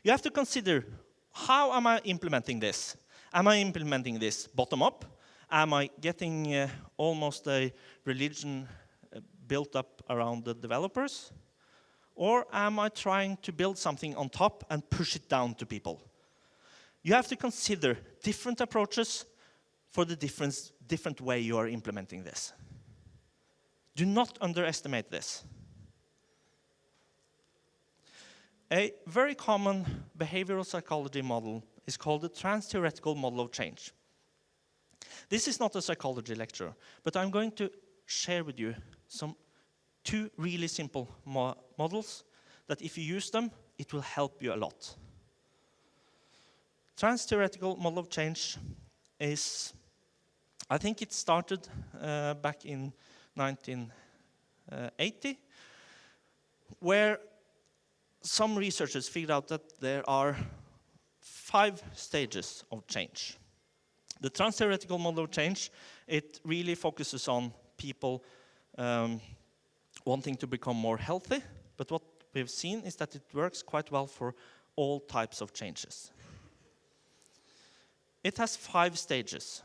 You have to consider, how am I implementing this? Am I implementing this bottom up? Am I getting almost a religion built up around the developers? Or am I trying to build something on top and push it down to people? You have to consider different approaches for the different way you are implementing this. Do not underestimate this. A very common behavioral psychology model is called the trans-theoretical model of change. This is not a psychology lecture, but I'm going to share with you two really simple models that if you use them, it will help you a lot. Trans-theoretical model of change is, I think it started back in 1980, where some researchers figured out that there are 5 stages of change. The trans-theoretical model of change, it really focuses on people wanting to become more healthy, but what we've seen is that it works quite well for all types of changes. It has 5 stages.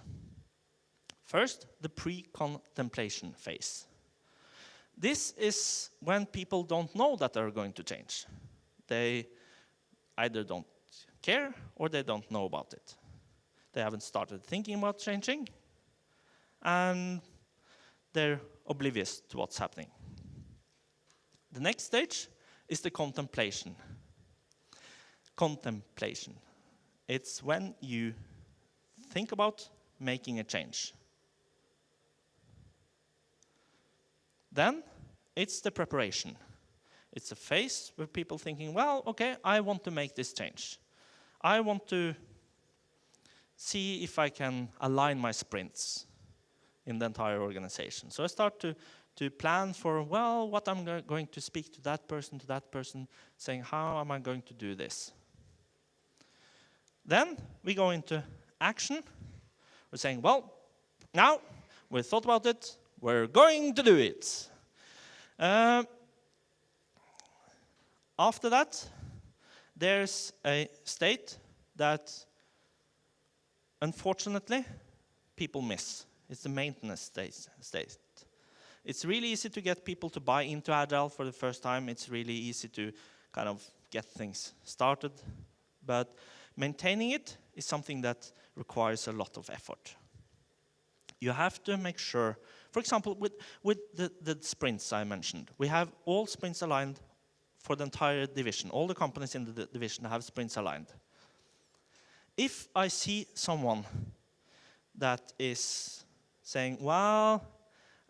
First, the pre-contemplation phase. This is when people don't know that they're going to change. They either don't care or they don't know about it. They haven't started thinking about changing, and they're oblivious to what's happening. The next stage is the contemplation. Contemplation. It's when you think about making a change. Then it's the preparation. It's a phase where people thinking, well, okay, I want to make this change. I want to see if I can align my sprints in the entire organization. So I start to plan for, well, what I'm going to speak to that person, saying, how am I going to do this? Then we go into action. We're saying, well, now we've thought about it, We're going to do it. After that, there's a state that, unfortunately, people miss. It's the maintenance state. It's really easy to get people to buy into Agile for the first time. It's really easy to kind of get things started. But maintaining it is something that requires a lot of effort. You have to make sure, for example, with the sprints I mentioned, we have all sprints aligned for the entire division. All the companies in the division have sprints aligned. If I see someone that is saying, well,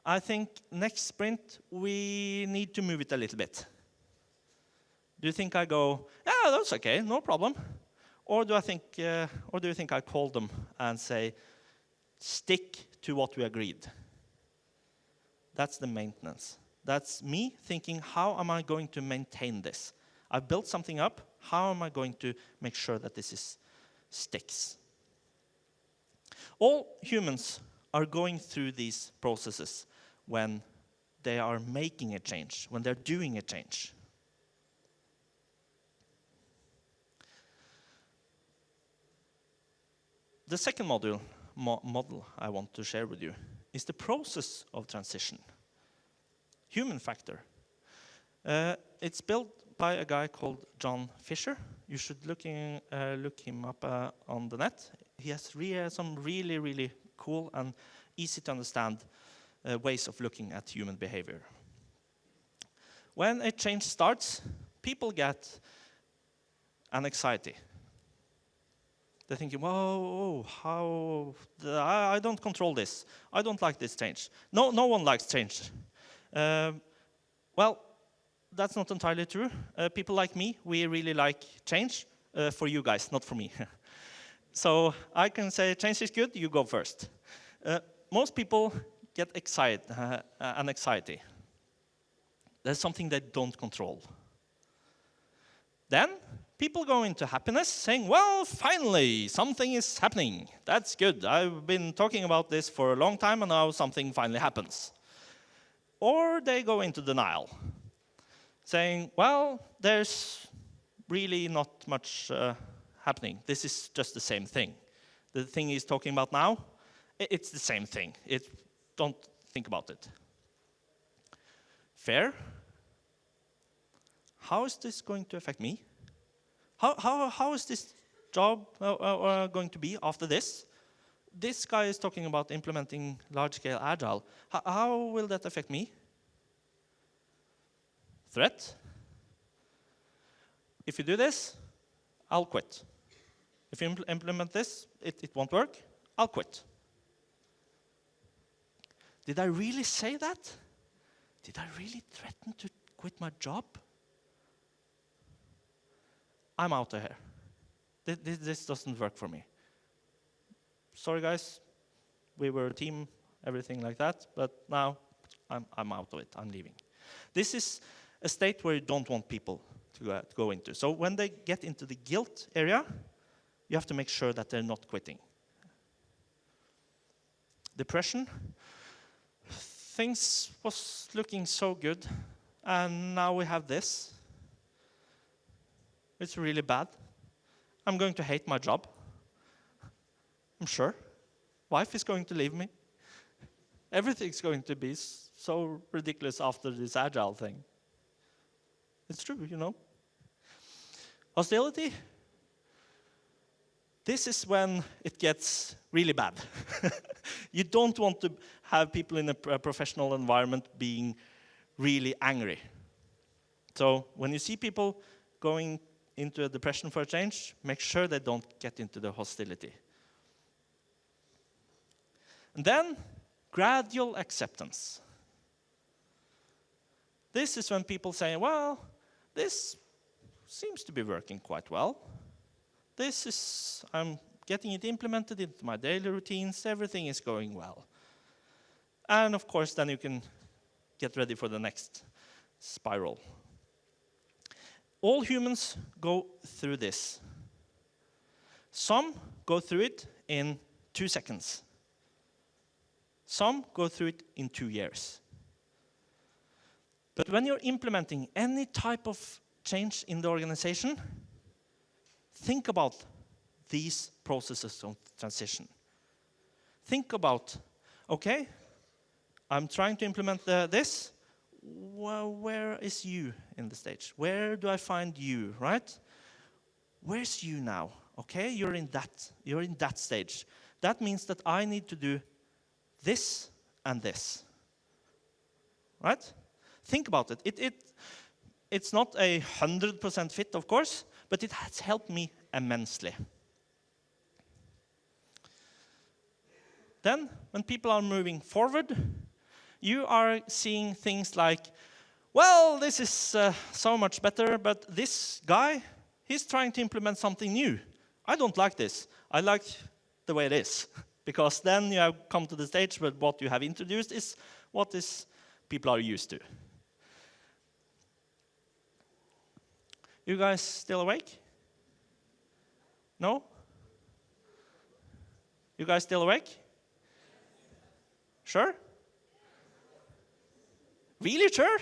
I think next sprint we need to move it a little bit. Do you think I go, yeah, that's okay, no problem? Or do you think I call them and say, stick to what we agreed? That's the maintenance. That's me thinking, how am I going to maintain this? I've built something up, how am I going to make sure that this sticks? All humans are going through these processes when they are making a change, when they're doing a change. The second model I want to share with you is the process of transition. Human factor. It's built by a guy called John Fisher. You should look him up on the net. He has some really, really cool and easy to understand ways of looking at human behavior. When a change starts, people get an anxiety. They're thinking, whoa, I don't control this. I don't like this change. No one likes change. Well, that's not entirely true. People like me, we really like change. For you guys, not for me. So I can say, change is good, you go first. Most people get an anxiety. There's something they don't control. Then people go into happiness saying, well, finally, something is happening. That's good. I've been talking about this for a long time and now something finally happens. Or they go into denial, saying, well, there's really not much happening. This is just the same thing. The thing he's talking about now, it's the same thing. Don't think about it. Fair? How is this going to affect me? How is this job going to be after this? This guy is talking about implementing large-scale Agile. How will that affect me? Threat? If you do this, I'll quit. If you implement this, it won't work, I'll quit. Did I really say that? Did I really threaten to quit my job? I'm out of here. This doesn't work for me. Sorry, guys. We were a team, everything like that, but now I'm out of it. I'm leaving. This is a state where you don't want people to go into. So when they get into the guilt area, you have to make sure that they're not quitting. Depression. Things was looking so good, and now we have this. It's really bad. I'm going to hate my job. I'm sure. Wife is going to leave me. Everything's going to be so ridiculous after this Agile thing. It's true, you know. Hostility. This is when it gets really bad. You don't want to have people in a professional environment being really angry. So when you see people going into a depression for a change, make sure they don't get into the hostility. And then, gradual acceptance. This is when people say, well, this seems to be working quite well. I'm getting it implemented into my daily routines, everything is going well. And of course, then you can get ready for the next spiral. All humans go through this. Some go through it in 2 seconds. Some go through it in 2 years. But when you're implementing any type of change in the organization, think about these processes of transition. Think about, okay, I'm trying to implement this. Well, where is you in the stage? Where do I find you, right? Where's you now? Okay, you're in that stage. That means that I need to do this and this. Right? Think about it. It's not 100% fit, of course, but it has helped me immensely. Then, when people are moving forward, you are seeing things like, well, this is so much better, but this guy, he's trying to implement something new. I don't like this. I like the way it is. Because then you have come to the stage where what you have introduced is what people are used to. You guys still awake? No? You guys still awake? Sure? Really sure?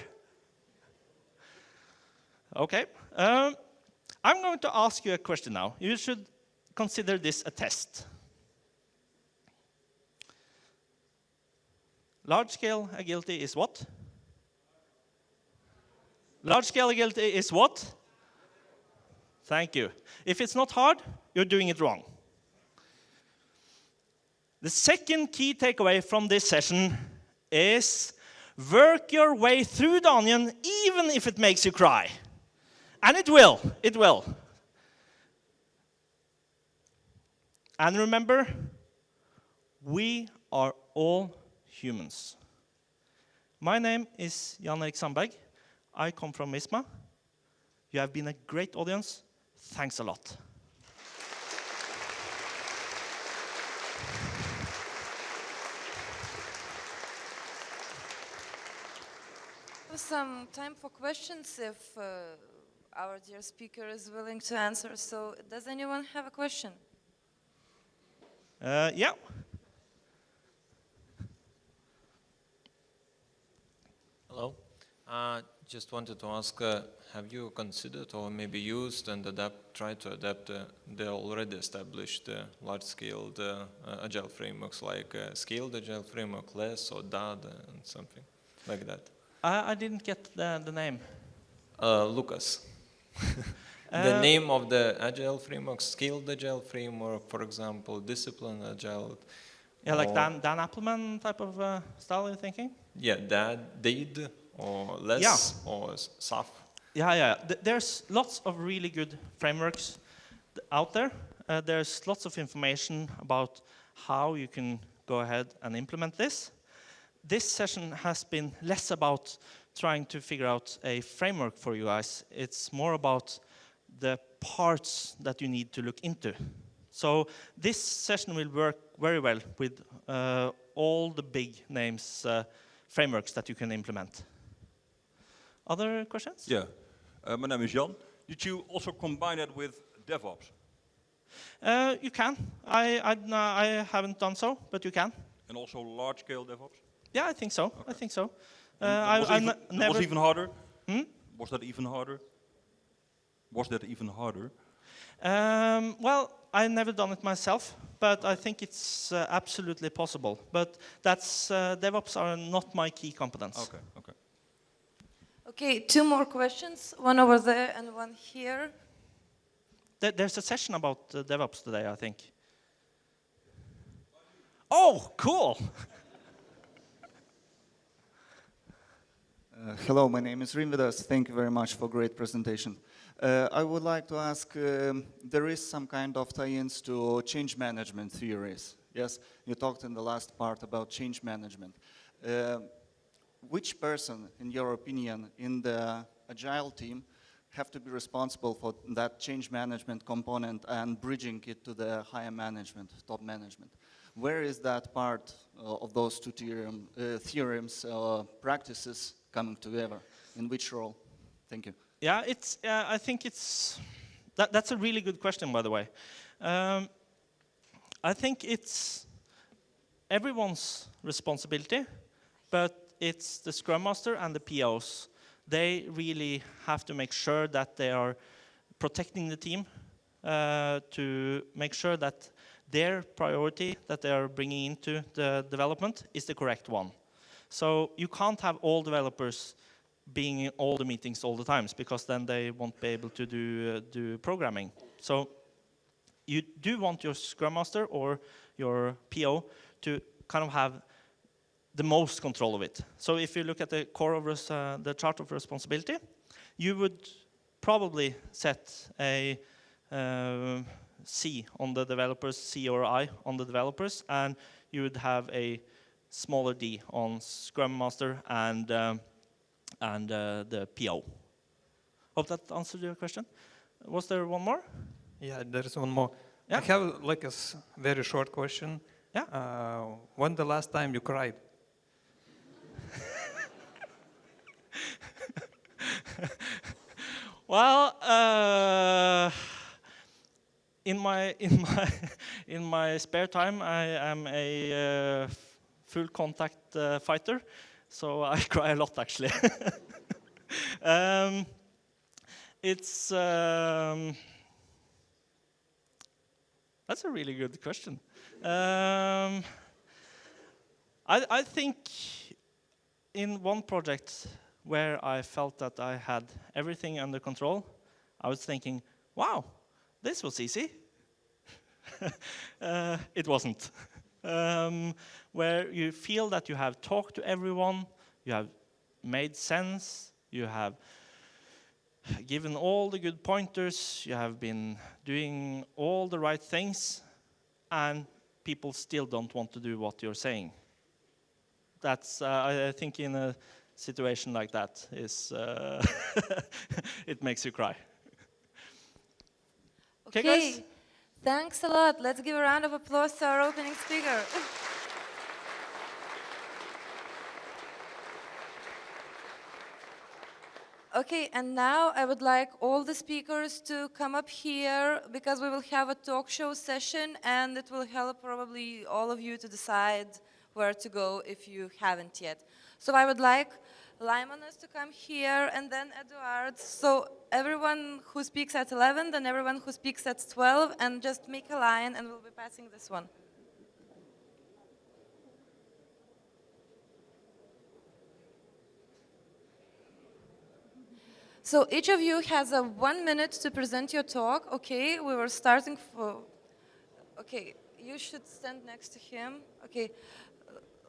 Okay. I'm going to ask you a question now. You should consider this a test. Large-scale agility is what? Large-scale agility is what? Thank you. If it's not hard, you're doing it wrong. The second key takeaway from this session is work your way through the onion, even if it makes you cry. And it will. And remember, we are all humans. My name is Jan-Erik Sandberg. I come from Visma. You have been a great audience. Thanks a lot. Some time for questions if our dear speaker is willing to answer. So does anyone have a question? Yeah. Hello. Just wanted to ask, have you considered or maybe used and tried to adapt the already established large-scale agile frameworks like scaled agile framework, LESS or DAD and something like that? I didn't get the name. Lucas. The name of the agile framework, scaled agile framework, for example, discipline agile. Yeah, like Dan Appleman type of style, you're thinking? Yeah, DAD or LESS or SAF. Yeah. There's lots of really good frameworks out there. There's lots of information about how you can go ahead and implement this. This session has been less about trying to figure out a framework for you guys. It's more about the parts that you need to look into. So this session will work very well with all the big names, frameworks that you can implement. Other questions? Yeah, my name is Jan. Did you also combine it with DevOps? You can. I haven't done so, but you can. And also large-scale DevOps? Yeah, I think so. Okay. I think so. That was even harder? Hmm? Was that even harder? Was that even harder? Well, I've never done it myself, but I think it's absolutely possible. But that's DevOps are not my key competence. Okay. Okay, 2 more questions. One over there and one here. There's a session about DevOps today, I think. Oh, cool! Hello, my name is Rinvidas. Thank you very much for great presentation. I would like to ask, there is some kind of tie-ins to change management theories. Yes, you talked in the last part about change management. Which person, in your opinion, in the Agile team have to be responsible for that change management component and bridging it to the higher management, top management? Where is that part of those two theorems, practices coming together? In which role? Thank you. Yeah, I think that's a really good question, by the way. I think everyone's responsibility, but it's the Scrum Master and the POs. They really have to make sure that they are protecting the team, to make sure that their priority that they are bringing into the development is the correct one. So you can't have all developers being in all the meetings all the times, because then they won't be able to do programming. So you do want your Scrum Master or your PO to kind of have the most control of it. So if you look at the core of the chart of responsibility, you would probably set a C on the developers, C or I on the developers, and you would have a smaller D on Scrum Master and the PO. Hope that answered your question. Was there one more? Yeah, there is one more. Yeah. I have like a very short question. Yeah. When the last time you cried? Well, in my spare time, I am a full contact fighter, so I cry a lot actually. It's that's a really good question. I think in one project where I felt that I had everything under control, I was thinking, wow, this was easy. It wasn't. Where you feel that you have talked to everyone, you have made sense, you have given all the good pointers, you have been doing all the right things, and people still don't want to do what you're saying. That's, I think in a situation like that is, it makes you cry. Okay, guys? Thanks a lot. Let's give a round of applause to our opening speaker. Okay, and now I would like all the speakers to come up here, because we will have a talk show session, and it will help probably all of you to decide where to go if you haven't yet. So I would like Laimonas to come here, and then Eduard. So everyone who speaks at 11, then everyone who speaks at 12, and just make a line, and we'll be passing this one. So each of you has 1 minute to present your talk. Okay, we were starting for. Okay, you should stand next to him. Okay,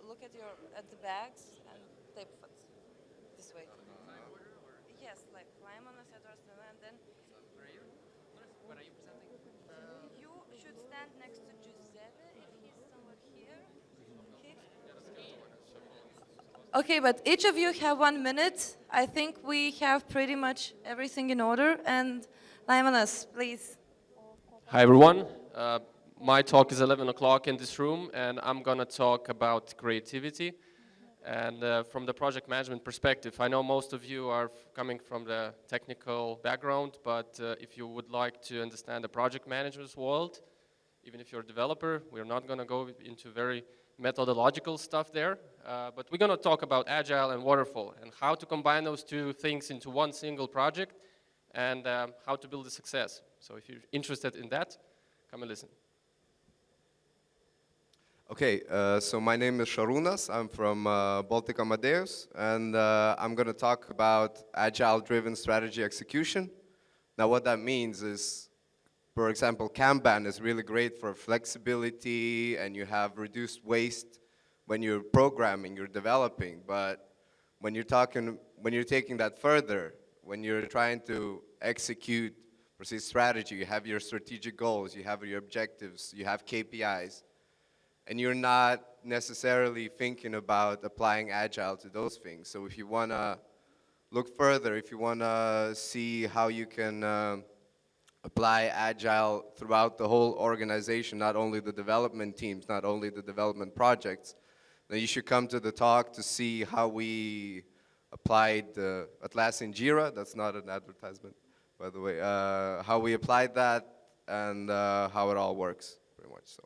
look at the bags and tape it this way. Yes, like Laimonas, Edwards, and then. Where are you? What are you presenting? You should stand next to Giuseppe if he's somewhere here. Okay. Okay, but each of you have 1 minute. I think we have pretty much everything in order. And Laimonas, please. Hi everyone. My talk is 11 o'clock in this room, and I'm going to talk about creativity. And from the project management perspective, I know most of you are coming from the technical background, but if you would like to understand the project management's world, even if you're a developer, we're not going to go into very methodological stuff there, but we're going to talk about Agile and Waterfall and how to combine those two things into one single project, and how to build a success. So if you're interested in that, come and listen. Okay, so my name is Šarūnas. I'm from Baltic Amadeus, and I'm going to talk about Agile-driven strategy execution. Now what that means is, for example, Kanban is really great for flexibility, and you have reduced waste when you're programming, you're developing, but when you're taking that further, when you're trying to execute proceed strategy, you have your strategic goals, you have your objectives, you have KPIs, and you're not necessarily thinking about applying Agile to those things. So if you want to look further, if you want to see how you can apply Agile throughout the whole organization, not only the development teams, not only the development projects, then you should come to the talk to see how we applied Atlassian Jira. That's not an advertisement, by the way. How we applied that and how it all works, pretty much so.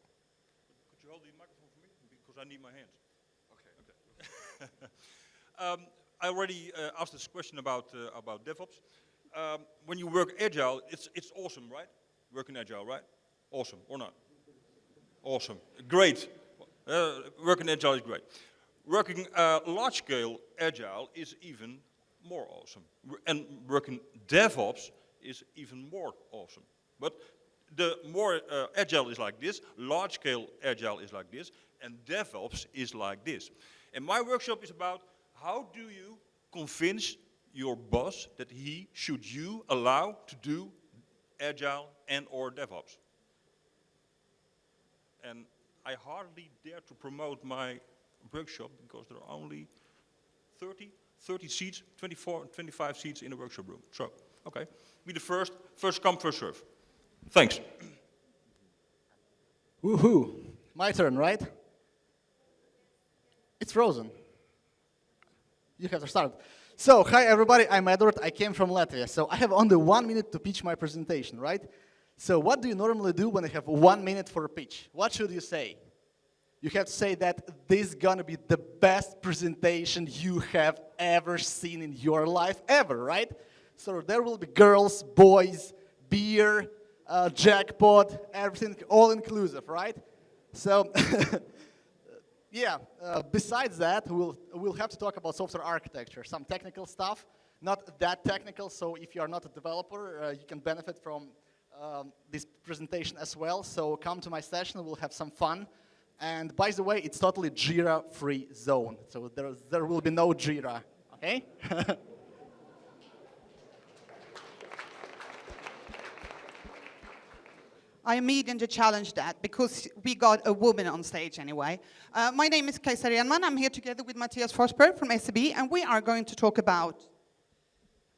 Could you hold the microphone for me? Because I need my hands. Okay. I already asked this question about DevOps. When you work Agile, it's awesome, right? Working Agile, right? Awesome, or not? Awesome, great. Working Agile is great. Working large-scale Agile is even more awesome. And working DevOps is even more awesome. But the more Agile is like this, large-scale Agile is like this, and DevOps is like this. And my workshop is about how do you convince your boss that he should you allow to do Agile and or DevOps. And I hardly dare to promote my workshop because there are only 30 seats, 24, 25 seats in the workshop room. So, okay, be the first come, first serve. Thanks. Woohoo! My turn, right? It's frozen. You have to start. So, hi everybody, I'm Edward, I came from Latvia. So I have only 1 minute to pitch my presentation, right? So what do you normally do when you have 1 minute for a pitch? What should you say? You have to say that this is gonna be the best presentation you have ever seen in your life, ever, right? So there will be girls, boys, beer, jackpot, everything, all inclusive, right? So, yeah, besides that, we'll have to talk about software architecture, some technical stuff, not that technical, so if you are not a developer, you can benefit from this presentation as well. So come to my session, we'll have some fun. And by the way, it's totally Jira-free zone, so there will be no Jira, okay? I immediately challenge that because we got a woman on stage anyway. My name is Kajsa Renman. I'm here together with Matthias Forsberg from SEB, and we are going to talk about...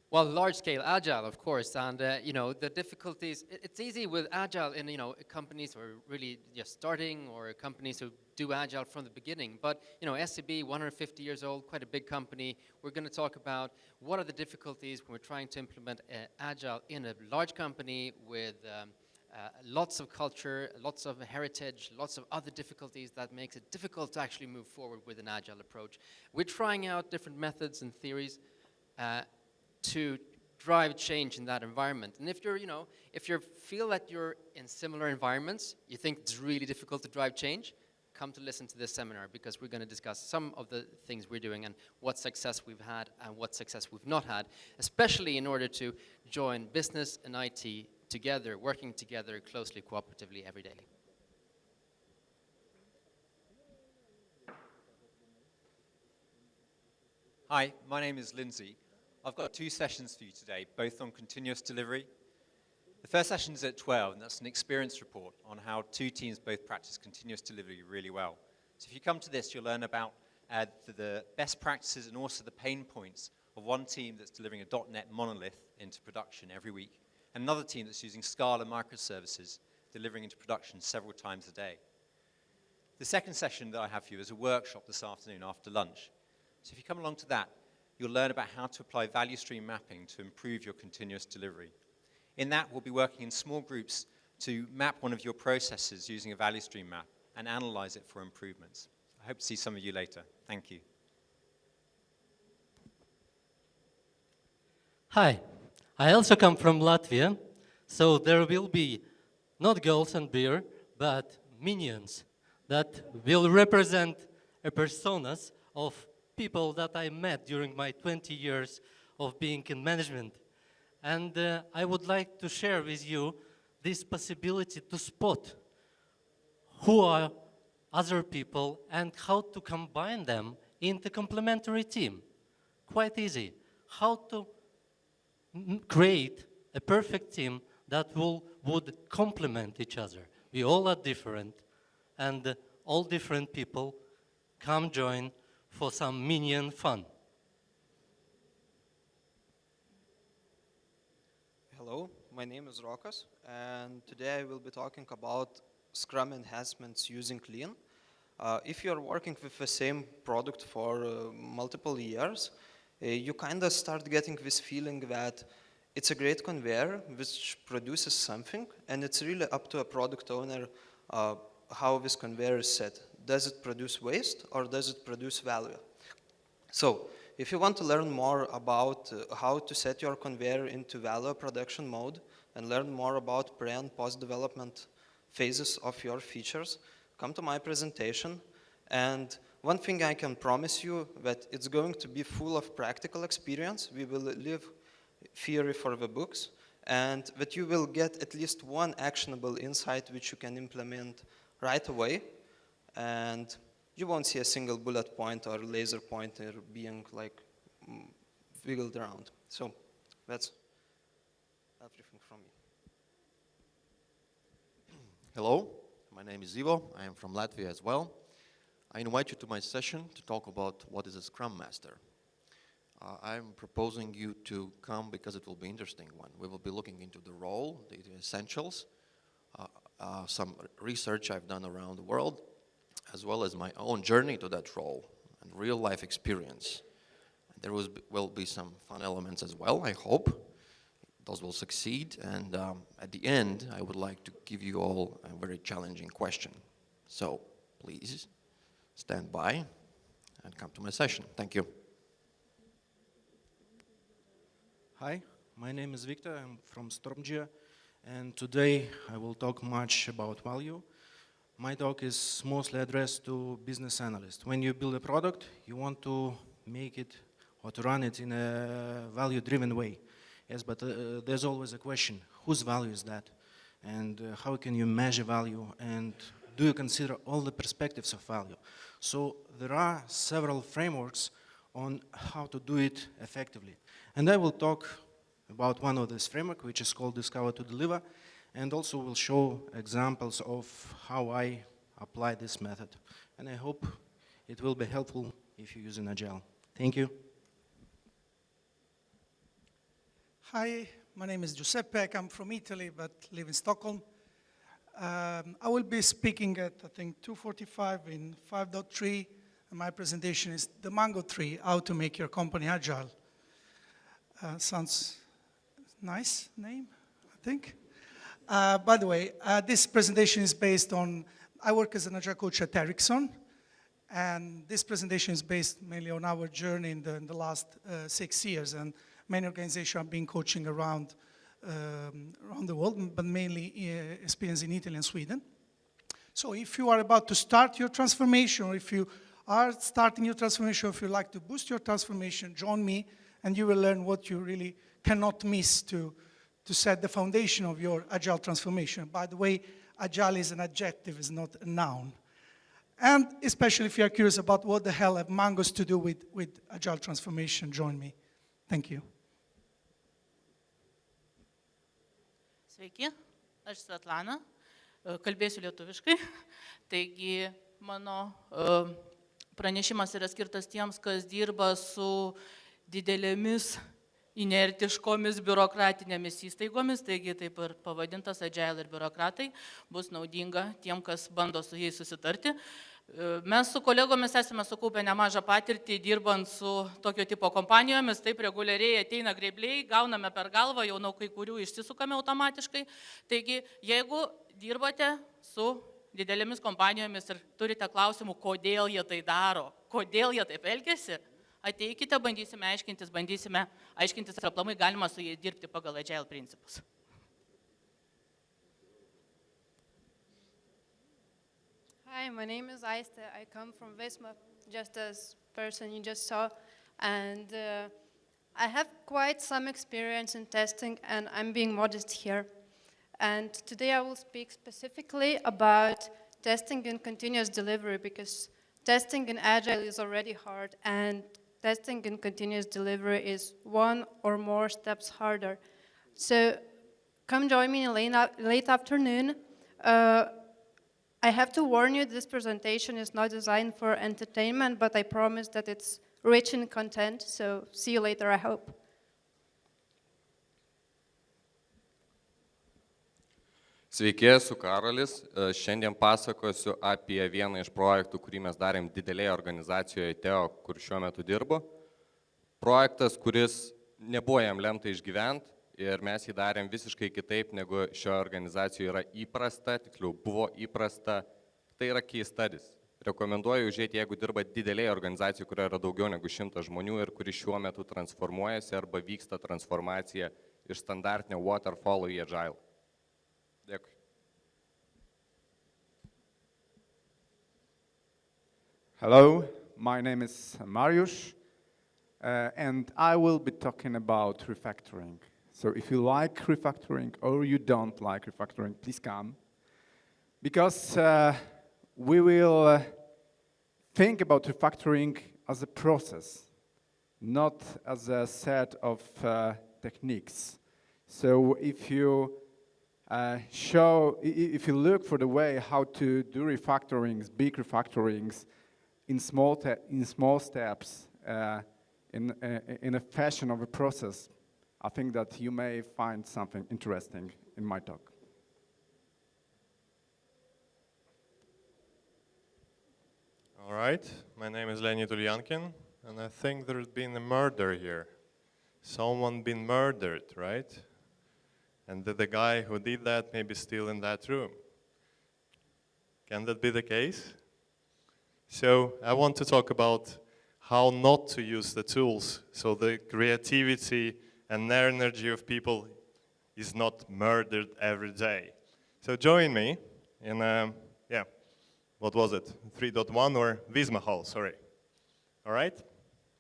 Well, large-scale Agile, of course, and you know, the difficulties, it's easy with Agile in, you know, companies who are really just starting or companies who do Agile from the beginning. But, you know, SEB, 150 years old, quite a big company. We're going to talk about what are the difficulties when we're trying to implement Agile in a large company with lots of culture, lots of heritage, lots of other difficulties that makes it difficult to actually move forward with an Agile approach. We're trying out different methods and theories to drive change in that environment. And if you're, you know, if you feel that you're in similar environments, you think it's really difficult to drive change, come to listen to this seminar because we're going to discuss some of the things we're doing and what success we've had and what success we've not had, especially in order to join business and IT together, working together closely, cooperatively every day. Hi, my name is Lindsay. I've got 2 sessions for you today, both on continuous delivery. The first session is at 12, and that's an experience report on how 2 teams both practice continuous delivery really well. So if you come to this, you'll learn about the best practices and also the pain points of one team that's delivering a .NET monolith into production every week, and another team that's using Scala microservices, delivering into production several times a day. The second session that I have for you is a workshop this afternoon after lunch. So if you come along to that, you'll learn about how to apply value stream mapping to improve your continuous delivery. In that, we'll be working in small groups to map one of your processes using a value stream map and analyze it for improvements. I hope to see some of you later. Thank you. Hi, I also come from Latvia, so there will be not girls and beer, but minions that will represent a personas of people that I met during my 20 years of being in management. And I would like to share with you this possibility to spot who are other people and how to combine them into complementary team. Quite easy. How to create a perfect team that would complement each other. We all are different, and all different people come join for some minion fun. Hello, my name is Rokas, and today I will be talking about Scrum enhancements using Lean. If you are working with the same product for multiple years, you kind of start getting this feeling that it's a great conveyor which produces something, and it's really up to a product owner how this conveyor is set. does it produce waste or does it produce value? So if you want to learn more about how to set your conveyor into value production mode and learn more about pre and post development phases of your features, come to my presentation. And one thing I can promise you, that it's going to be full of practical experience. We will leave theory for the books, and that you will get at least one actionable insight which you can implement right away. And you won't see a single bullet point or laser pointer being like wiggled around. So that's everything from me. Hello, my name is Ivo. I am from Latvia as well. I invite you to my session to talk about what is a Scrum Master. I'm proposing you to come because it will be an interesting one. We will be looking into the role, the essentials, some research I've done around the world, as well as my own journey to that role and real life experience. There will be some fun elements as well, I hope. Those will succeed, and at the end, I would like to give you all a very challenging question. So, please, stand by and come to my session. Thank you. Hi, my name is Victor. I'm from Stormgia, and today I will talk much about value. My talk is mostly addressed to business analysts. When you build a product, you want to make it or to run it in a value-driven way. Yes, but there's always a question, whose value is that? And how can you measure value? And do you consider all the perspectives of value? So there are several frameworks on how to do it effectively. And I will talk about one of these frameworks, which is called Discover to Deliver, and also will show examples of how I apply this method. And I hope it will be helpful if you use an Agile. Thank you. Hi, my name is Giuseppe. I come from Italy, but live in Stockholm. I will be speaking at, I think, 2:45 in 5.3, and my presentation is the Mango Tree, how to make your company agile. Sounds nice name, I think. By the way, this presentation is based on, I work as an Agile coach at Ericsson, and this presentation is based mainly on our journey in the last 6 years, and many organizations have been coaching around the world, but mainly experience in Italy and Sweden. So if you are about to start your transformation, or if you are starting your transformation, or if you like to boost your transformation, join me, and you will learn what you really cannot miss to set the foundation of your Agile transformation. By the way, Agile is an adjective, it's not a noun. And especially if you are curious about what the hell have mangoes to do with Agile transformation, join me. Thank you. Sveiki, aš Svetlana, kalbėsiu lietuviškai. Taigi, mano pranešimas yra skirtas tiems, kas dirba su didelėmis inertiškomis biurokratinėmis įstaigomis, taigi taip ir pavadintas Agile ir biurokratai, bus naudinga tiem, kas bando su jais susitarti. Mes su kolegomis esame sukaupę nemažą patirtį dirbant su tokio tipo kompanijomis, taip reguliariai ateina grėbliai, gauname per galvą, jau nuo kai kurių išsisukame automatiškai. Taigi, jeigu dirbate su didelėmis kompanijomis ir turite klausimų, kodėl jie tai daro, kodėl jie taip elgiasi, ateikite, bandysime aiškintis, ar aplamai galima su jais dirbti pagal Agile principus. Hi, my name is Aiste. I come from Vesma, just as person you just saw, and I have quite some experience in testing, and I'm being modest here. And today I will speak specifically about testing in continuous delivery, because testing in Agile is already hard, and testing in continuous delivery is one or more steps harder. So come join me in late afternoon. I have to warn you, this presentation is not designed for entertainment, but I promise that it's rich in content, so see you later, I hope. Sveiki, esu Karolis. Šiandien pasakosiu apie vieną iš projektų, kurį mes darėm didelėje organizacijoje TEO, kur šiuo metu dirbu. Projektas, kuris nebuvo jam lemta išgyventi ir mes jį darėm visiškai kitaip, negu šioje organizacijoje yra įprasta, tiksliau buvo įprasta. Tai yra case studies. rekomenduoju užėti, jeigu dirba didelėje organizacijoje, kurioje yra daugiau negu 100 žmonių ir kuri šiuo metu transformuojasi arba vyksta transformacija iš standartinio waterfall į Agile. Dėkui. Hello, my name is Mariusz, and I will be talking about refactoring. So if you like refactoring or you don't like refactoring, please come. Because we will think about refactoring as a process, not as a set of techniques. So if you look for the way how to do refactorings, big refactorings, in small steps, in a fashion of a process, I think that you may find something interesting in my talk. All right, my name is Leonid Ulyankin, and I think there's been a murder here. Someone been murdered, right? And the guy who did that may be still in that room. Can that be the case? So I want to talk about how not to use the tools so the creativity and energy of people is not murdered every day. So join me in, what was it? 3.1 or Visma Hall, sorry. All right,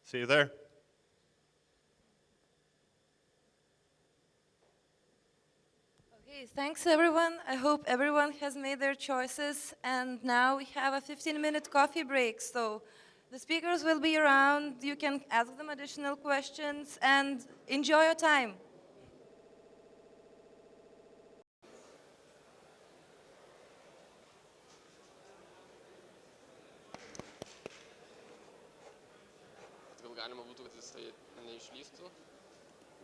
see you there. Okay, thanks everyone. I hope everyone has made their choices. And now we have a 15-minute coffee break. So the speakers will be around. You can ask them additional questions and enjoy your time. Gal galima būtų, kad jisai neišlystų?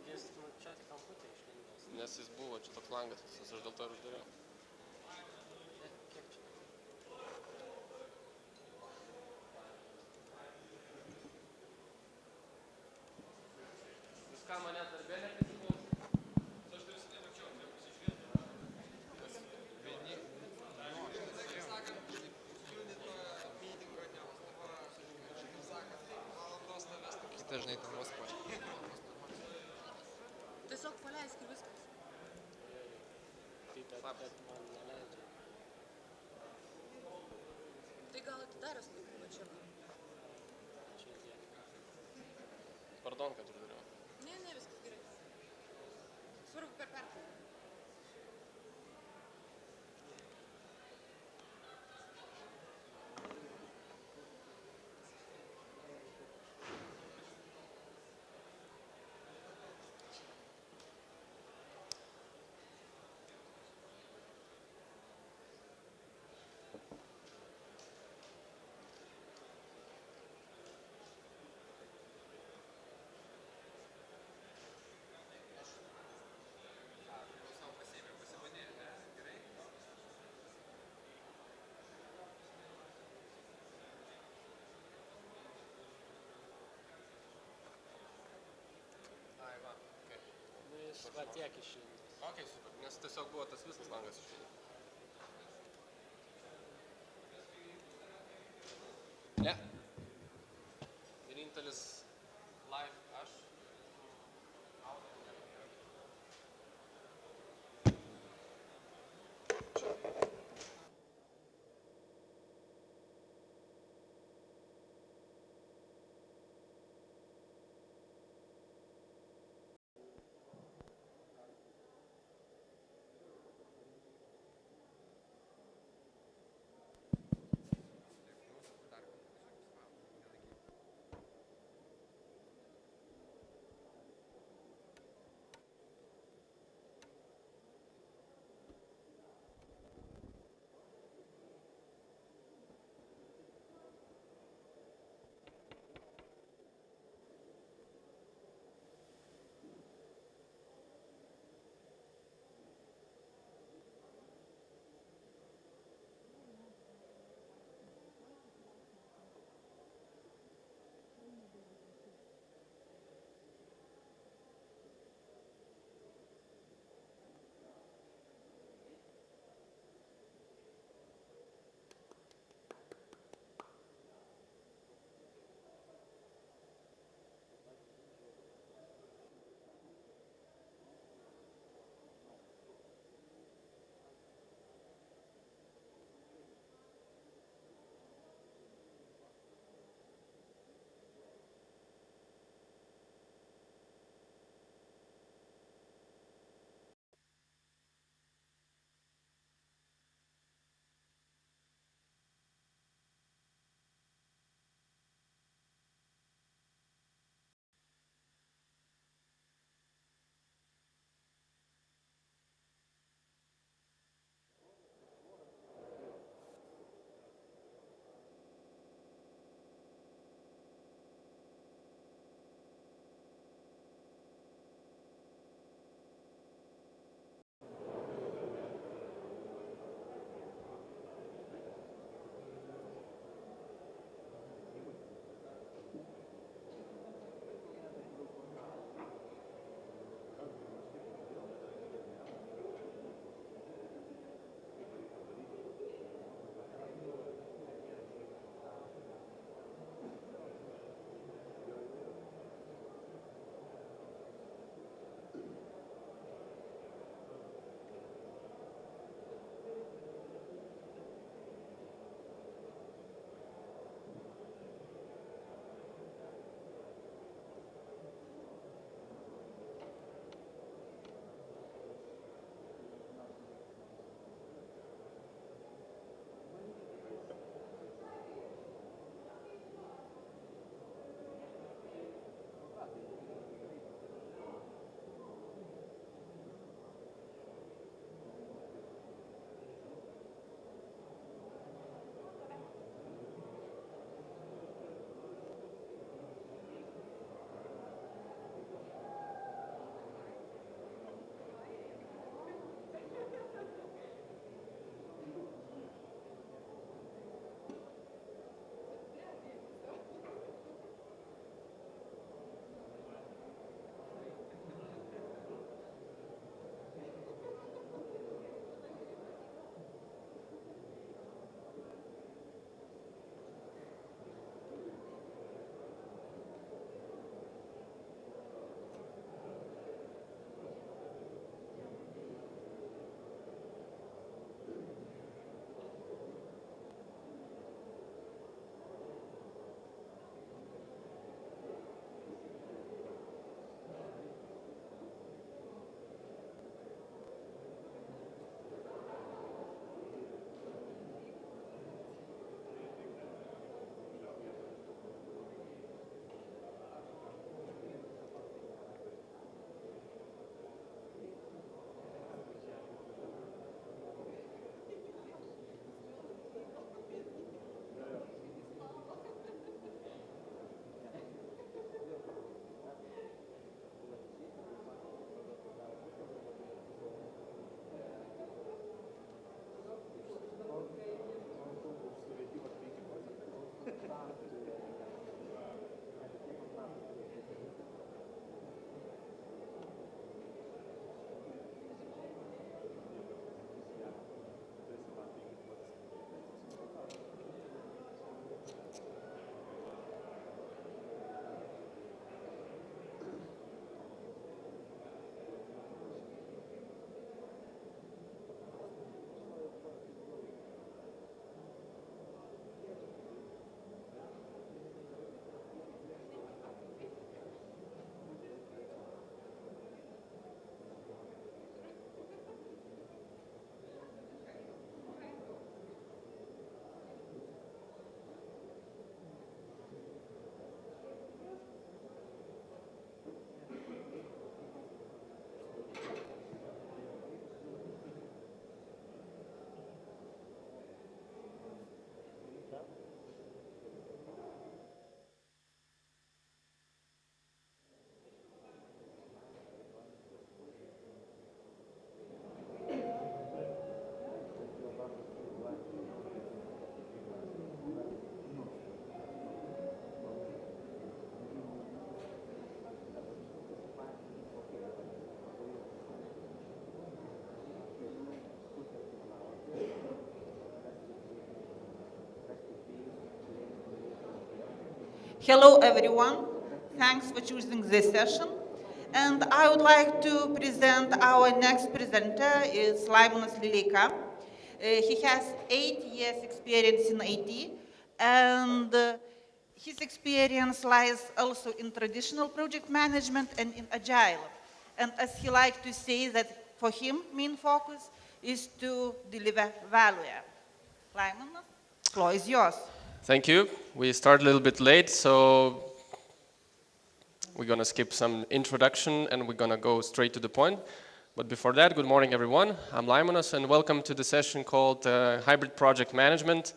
Jis čia kamputė išlyndos. Nes jis buvo, čia toks langas visas, aš dėl to ir uždariau. Kiek čia? Jūs ką mane darbė neprisiklausė? Aš turiu sėdė mačiau, nepasižiūrėti. Vieni. Taip sakant, dažnai ten vos pačiai. Tiesiog paleisk ir viskas. Bet man neleidžia. Tai gal atidaręs laikų mačiau? Pardon, kad uždariau. Ne, viskas gerai. Svarbu per pertrauką. Va tiek išlyndos. Ok, super, nes tiesiog buvo tas visas langas išlyndos. Ne. Vienintelis live aš. Hello, everyone. Thanks for choosing this session. And I would like to present our next presenter, is Laimonas Lileika. He has 8 years experience in IT, and his experience lies also in traditional project management and in Agile. And as he likes to say that for him, main focus is to deliver value. Laimonas, floor is yours. Thank you. We start a little bit late, so we're going to skip some introduction and we're going to go straight to the point. But before that, good morning, everyone. I'm Laimonas, and welcome to the session called Hybrid Project Management.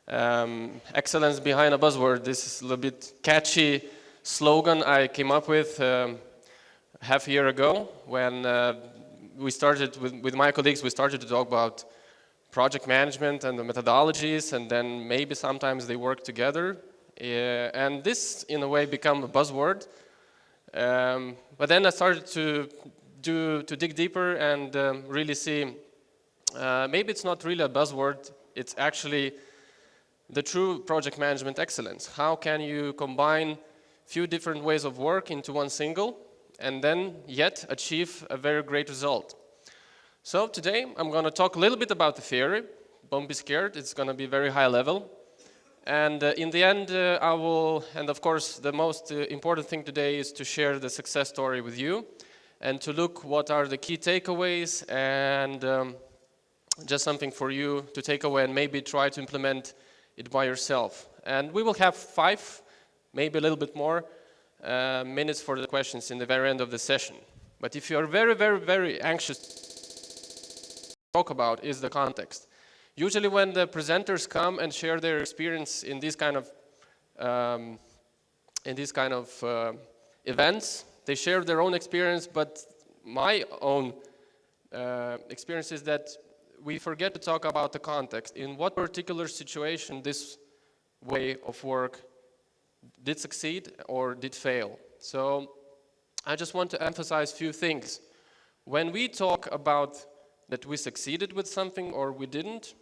Excellence behind a buzzword. This is a little bit catchy slogan I came up with half a year ago when we started with my colleagues. We started to talk about project management and the methodologies, and then maybe sometimes they work together. And this, in a way, became a buzzword. But then I started to dig deeper and really see maybe it's not really a buzzword, it's actually the true project management excellence. How can you combine few different ways of work into one single and then yet achieve a very great result? So today I'm going to talk a little bit about the theory. Don't be scared, it's going to be very high level. And in the end, I will, and of course the most important thing today is to share the success story with you and to look what are the key takeaways and just something for you to take away and maybe try to implement it by yourself. And we will have 5, maybe a little bit more minutes for the questions in the very end of the session. But if you are very, very, very anxious talk about is the context. Usually when the presenters come and share their experience in these kind of events, they share their own experience, but my own experience is that we forget to talk about the context. In what particular situation this way of work did succeed or did fail. So I just want to emphasize a few things. When we talk about that we succeeded with something or we didn't,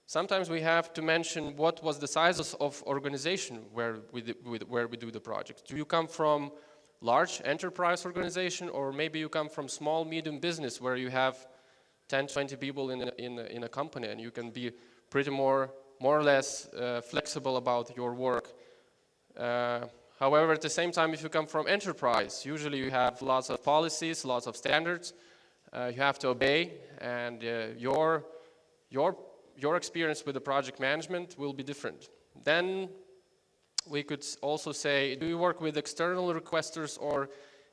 sometimes we have to mention what was the size of organization where we do the project. Do you come from large enterprise organization, or maybe you come from small, medium business where you have 10, 20 people in a company and you can be pretty more or less flexible about your work. However, at the same time, if you come from enterprise, usually you have lots of policies, lots of standards, you have to obey, and your experience with the project management will be different. Then we could also say, do you work with external requesters or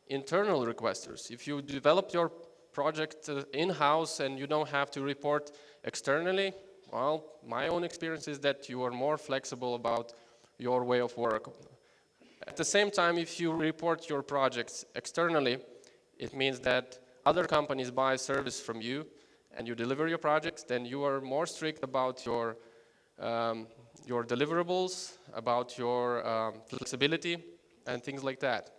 internal requesters? If you develop your project in-house and you don't have to report externally, well, my own experience is that you are more flexible about your way of work. At the same time, if you report your projects externally, it means that other companies buy service from you and you deliver your projects, then you are more strict about your deliverables, about your flexibility and things like that.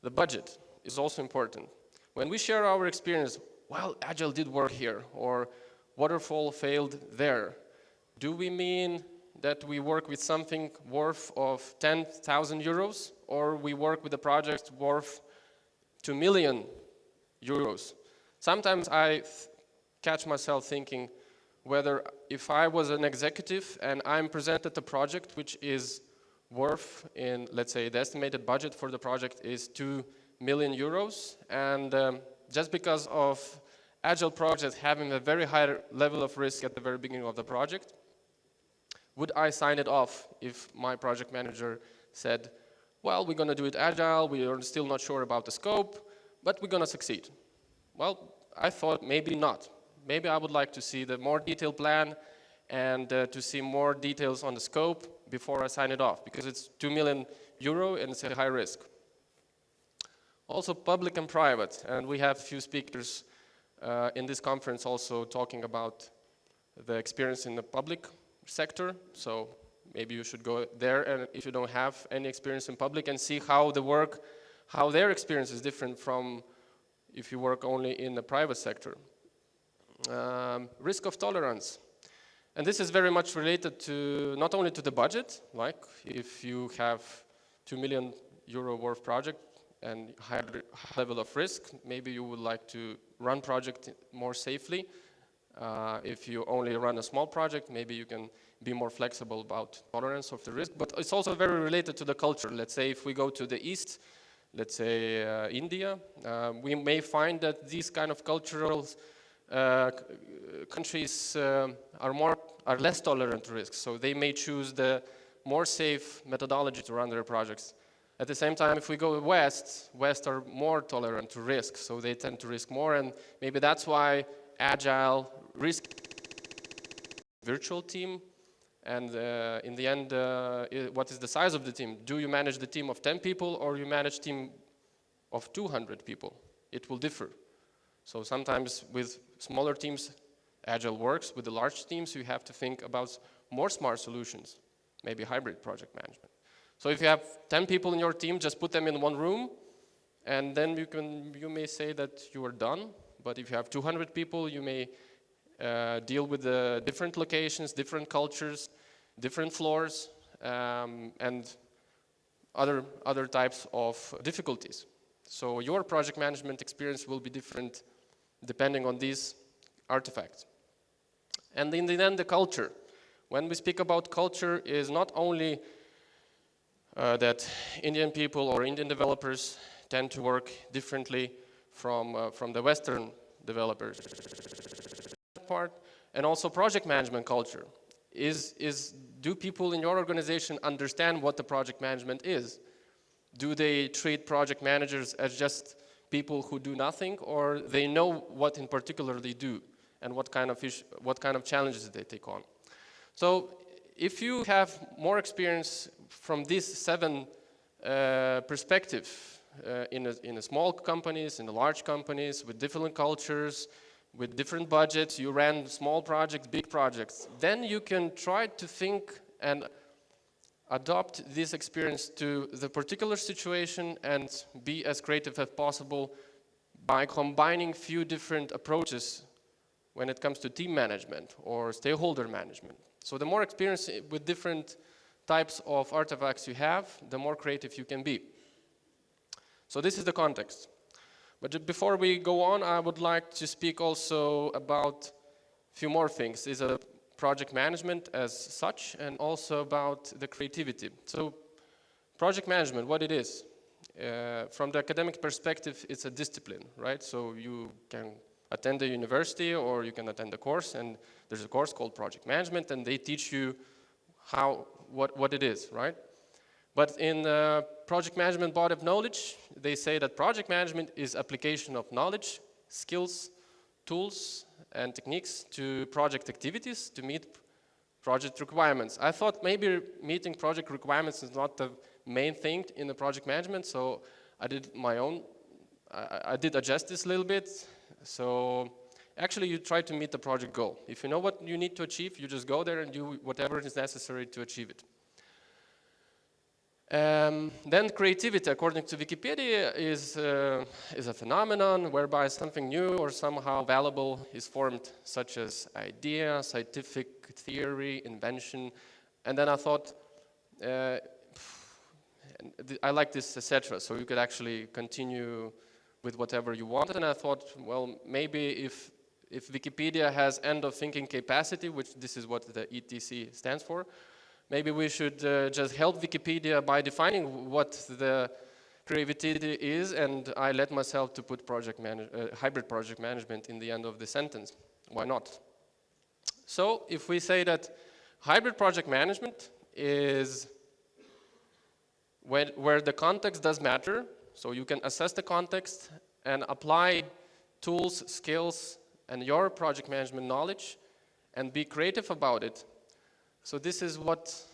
The budget is also important. When we share our experience, well, Agile did work here, or Waterfall failed there, do we mean that we work with something worth of 10,000 euros, or we work with a project worth 2 million euros? Sometimes I catch myself thinking whether if I was an executive and I'm presented a project which is worth in, let's say, the estimated budget for the project is 2 million euros, and just because of Agile projects having a very high level of risk at the very beginning of the project, would I sign it off if my project manager said, well, we're going to do it Agile, we are still not sure about the scope, but we're going to succeed? Well, I thought maybe not. Maybe I would like to see the more detailed plan and to see more details on the scope before I sign it off, because it's 2 million euro and it's a high risk. Also public and private, and we have a few speakers in this conference also talking about the experience in the public sector, so maybe you should go there, and if you don't have any experience in public, and see how their experience is different from if you work only in the private sector. Risk of tolerance. And this is very much related to not only to the budget, like if you have 2 million euro worth project and high level of risk, maybe you would like to run project more safely. If you only run a small project, maybe you can be more flexible about tolerance of the risk. But it's also very related to the culture. Let's say if we go to the east, let's say India, we may find that these kind of cultural countries are less tolerant to risks. So they may choose the more safe methodology to run their projects. At the same time, if we go west are more tolerant to risk, so they tend to risk more, and maybe that's why Agile risk virtual team, and in the end, what is the size of the team? Do you manage the team of 10 people or you manage team of 200 people? It will differ. So sometimes with smaller teams, Agile works. With the large teams, you have to think about more smart solutions, maybe hybrid project management. So if you have 10 people in your team, just put them in one room, and then you may say that you are done. But if you have 200 people, you may deal with the different locations, different cultures, different floors, and other types of difficulties. So your project management experience will be different depending on these artifacts. And in the end, the culture. When we speak about culture, is not only that Indian people or Indian developers tend to work differently from the Western developers part, and also project management culture. Do people in your organization understand what the project management is? Do they treat project managers as just people who do nothing, or they know what in particular they do and what kind of challenges they take on? So if you have more experience from these 7 perspectives in the small companies, in the large companies, with different cultures, with different budgets, you ran small projects, big projects, then you can try to think and adopt this experience to the particular situation and be as creative as possible by combining few different approaches when it comes to team management or stakeholder management. So the more experience with different types of artifacts you have, the more creative you can be. So this is the context. But before we go on, I would like to speak also about a few more things. Is a project management as such, and also about the creativity. So project management, what it is. From the academic perspective, it's a discipline, right? So you can attend a university or you can attend a course, and there's a course called project management, and they teach you what it is, right? But in project management body of knowledge, they say that project management is application of knowledge, skills, tools, and techniques to project activities to meet project requirements. I thought maybe meeting project requirements is not the main thing in the project management, so I did my own. I did adjust this a little bit. So actually you try to meet the project goal. If you know what you need to achieve, you just go there and do whatever is necessary to achieve it. Then creativity, according to Wikipedia, is a phenomenon whereby something new or somehow valuable is formed, such as idea, scientific theory, invention. And then I thought, I like this, etc. So you could actually continue with whatever you want. And I thought, well, maybe if Wikipedia has end of thinking capacity, which this is what the ETC stands for, maybe we should just help Wikipedia by defining what the creativity is, and I let myself to put hybrid project management in the end of the sentence. Why not? So if we say that hybrid project management is where the context does matter, so you can assess the context and apply tools, skills, and your project management knowledge and be creative about it. So this is what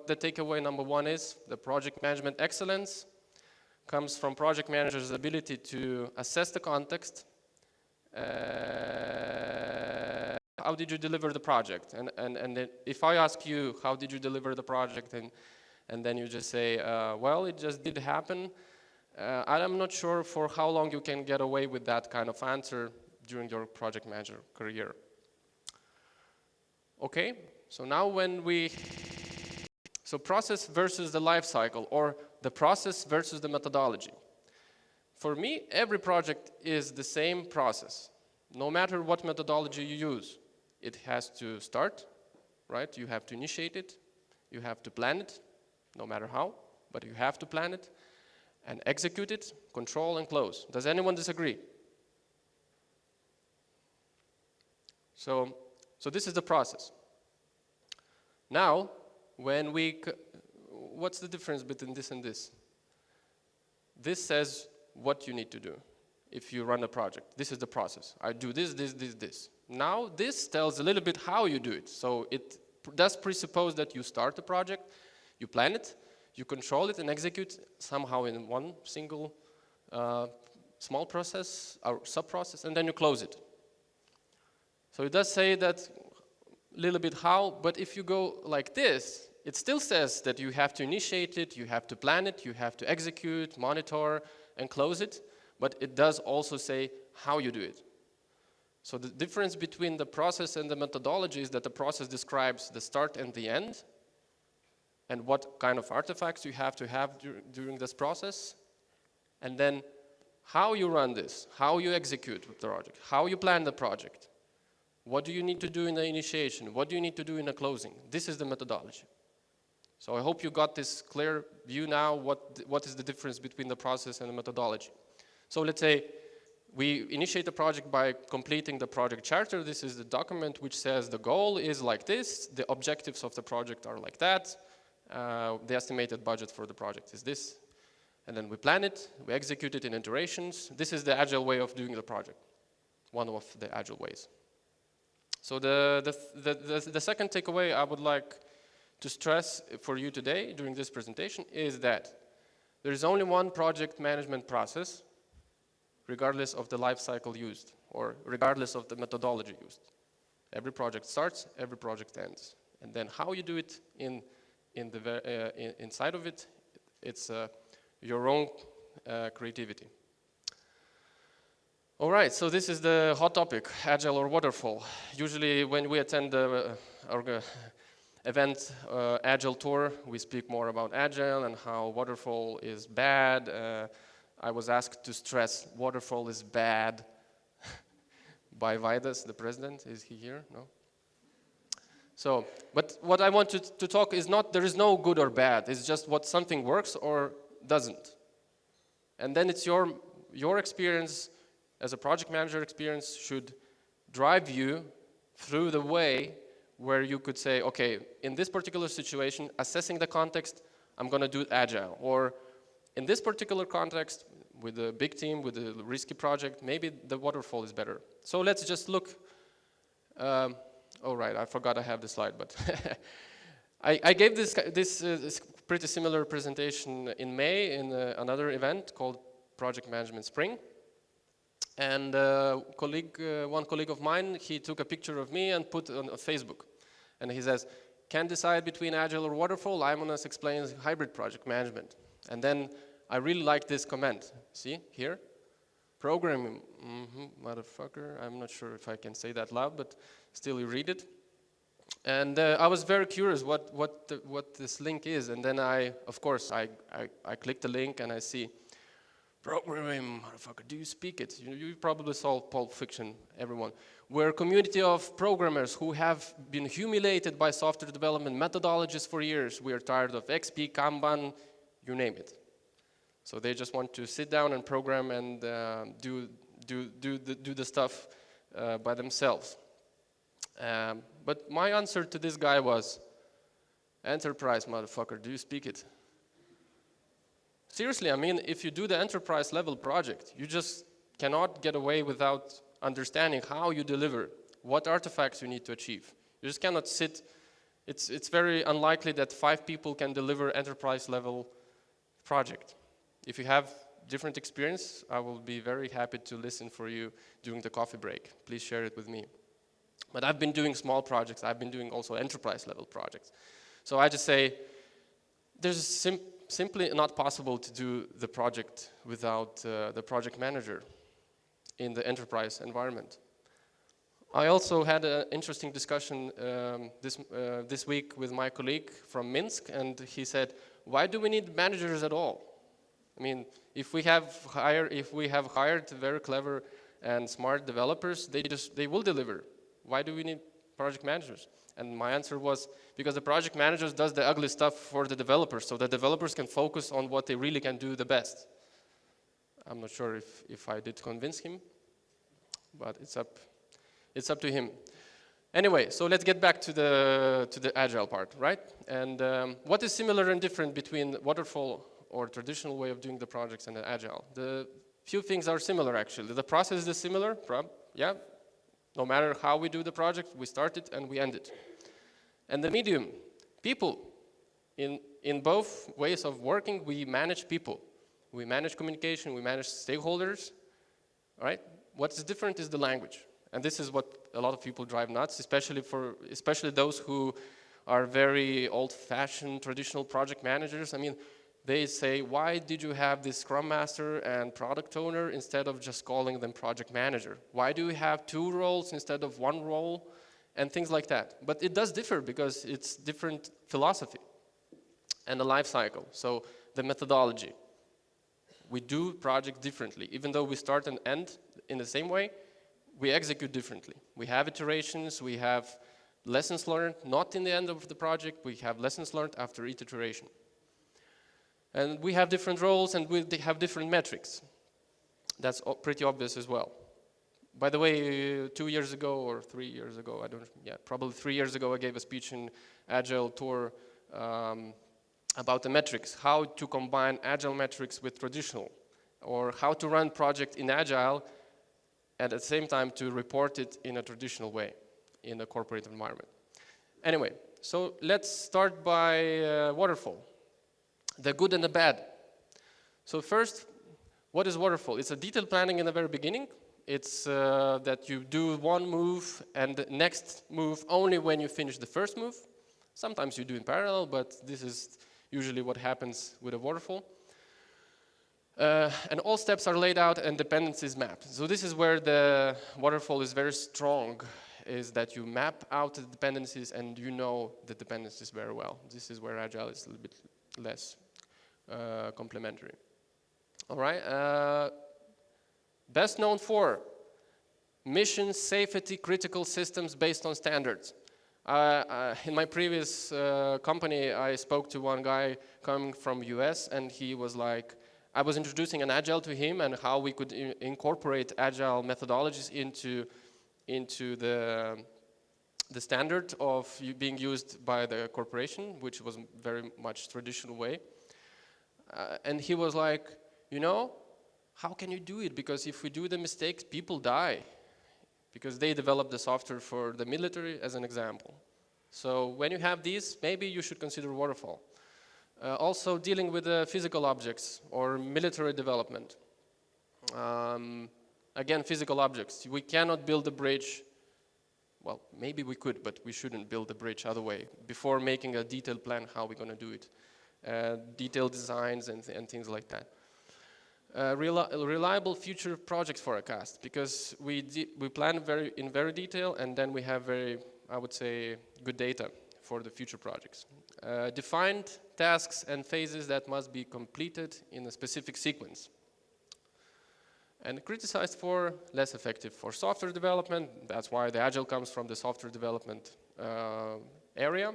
the takeaway number 1 is. The project management excellence comes from project managers' ability to assess the context. How did you deliver the project? And if I ask you, how did you deliver the project? And then you just say, well, it just did happen. I'm not sure for how long you can get away with that kind of answer during your project manager career. Okay, so now so process versus the life cycle, or the process versus the methodology. For me, every project is the same process, no matter what methodology you use. It has to start, right? You have to initiate it, you have to plan it, no matter how, but you have to plan it, and execute it, control, and close. Does anyone disagree? So this is the process. Now, what's the difference between this and this? This says what you need to do if you run a project. This is the process. I do this, this, this, this. Now, this tells a little bit how you do it. So it does presuppose that you start the project, you plan it, you control it and execute somehow in one single small process or sub-process, and then you close it. So it does say that a little bit how, but if you go like this, it still says that you have to initiate it, you have to plan it, you have to execute, monitor, and close it, but it does also say how you do it. So the difference between the process and the methodology is that the process describes the start and the end, and what kind of artifacts you have to have during this process, and then how you run this, how you execute the project, how you plan the project. What do you need to do in the initiation? What do you need to do in the closing? This is the methodology. So I hope you got this clear view now, what is the difference between the process and the methodology. So let's say we initiate the project by completing the project charter. This is the document which says the goal is like this, the objectives of the project are like that, the estimated budget for the project is this. And then we plan it, we execute it in iterations. This is the agile way of doing the project, one of the agile ways. So the second takeaway I would like to stress for you today during this presentation is that there is only one project management process, regardless of the life cycle used, or regardless of the methodology used. Every project starts, every project ends. And then how you do it inside of it, it's your own creativity. All right, so this is the hot topic, Agile or Waterfall. Usually when we attend the event, Agile Tour, we speak more about Agile and how Waterfall is bad. I was asked to stress Waterfall is bad by Vaidas, the president. Is he here? No? So, but what I want to talk is not, there is no good or bad. It's just what something works or doesn't. And then it's your experience as a project manager experience should drive you through the way where you could say, okay, in this particular situation, assessing the context, I'm going to do Agile. Or in this particular context, with a big team, with a risky project, maybe the waterfall is better. So let's just look. Oh, right, I forgot I have the slide, but I gave this pretty similar presentation in May in another event called Project Management Spring. And one colleague of mine, he took a picture of me and put it on Facebook. And he says, can't decide between Agile or Waterfall, Laimonas explains hybrid project management. And then I really like this comment. See, here? Programming, motherfucker. I'm not sure if I can say that loud, but still you read it. And I was very curious what this link is. And then of course, I clicked the link and I see, programming, motherfucker, do you speak it? You probably saw Pulp Fiction, everyone. We're a community of programmers who have been humiliated by software development methodologies for years. We are tired of XP, Kanban, you name it. So they just want to sit down and program and do the stuff by themselves. But my answer to this guy was, enterprise, motherfucker, do you speak it? Seriously, I mean, if you do the enterprise level project, you just cannot get away without understanding how you deliver, what artifacts you need to achieve. You just cannot sit. It's very unlikely that 5 people can deliver enterprise level project. If you have different experience, I will be very happy to listen for you during the coffee break. Please share it with me. But I've been doing small projects. I've been doing also enterprise level projects. So I just say, there's simply not possible to do the project without the project manager in the enterprise environment. I also had an interesting discussion this week with my colleague from Minsk, and he said, why do we need managers at all? I mean, if we have hired very clever and smart developers, they will deliver. Why do we need project managers? And my answer was, because the project managers does the ugly stuff for the developers, so the developers can focus on what they really can do the best. I'm not sure if I did convince him, but it's up to him. Anyway, so let's get back to the agile part, right? And what is similar and different between waterfall or traditional way of doing the projects and the agile? The few things are similar actually. The process is similar, yeah. No matter how we do the project, we start it and we end it. And the medium, people. In both ways of working, we manage people. We manage communication, we manage stakeholders, right? What's different is the language. And this is what a lot of people drive nuts, especially those who are very old-fashioned traditional project managers. I mean, they say, why did you have this Scrum Master and Product Owner instead of just calling them Project Manager? Why do we have two roles instead of one role? And things like that. But it does differ because it's different philosophy and the life cycle. So the methodology. We do projects differently. Even though we start and end in the same way, we execute differently. We have iterations, we have lessons learned, not in the end of the project, we have lessons learned after each iteration. And we have different roles and we have different metrics. That's pretty obvious as well. By the way, 2 years ago or 3 years ago, probably 3 years ago, I gave a speech in Agile Tour about the metrics, how to combine Agile metrics with traditional, or how to run project in Agile and at the same time to report it in a traditional way in a corporate environment. Anyway, so let's start by waterfall. The good and the bad. So first, what is waterfall? It's a detailed planning in the very beginning. It's that you do one move and the next move only when you finish the first move. Sometimes you do in parallel, but this is usually what happens with a waterfall. And all steps are laid out and dependencies mapped. So this is where the waterfall is very strong, is that you map out the dependencies and you know the dependencies very well. This is where Agile is a little bit less complementary. All right. Best known for mission safety critical systems based on standards. In my previous company, I spoke to one guy coming from US, and he was like, I was introducing an Agile to him and how we could incorporate Agile methodologies into the standard of being used by the corporation, which was very much traditional way. And he was like, you know, how can you do it? Because if we do the mistakes, people die. Because they developed the software for the military as an example. So when you have these, maybe you should consider waterfall. Also dealing with physical objects or military development. Again, physical objects. We cannot build a bridge. Well, maybe we could, but we shouldn't build a bridge other way before making a detailed plan how we're going to do it. Detailed designs and things like that. Reliable future project forecast, because we plan in very detail and then we have very, I would say, good data for the future projects. Defined tasks and phases that must be completed in a specific sequence. And criticized for less effective for software development. That's why the Agile comes from the software development area,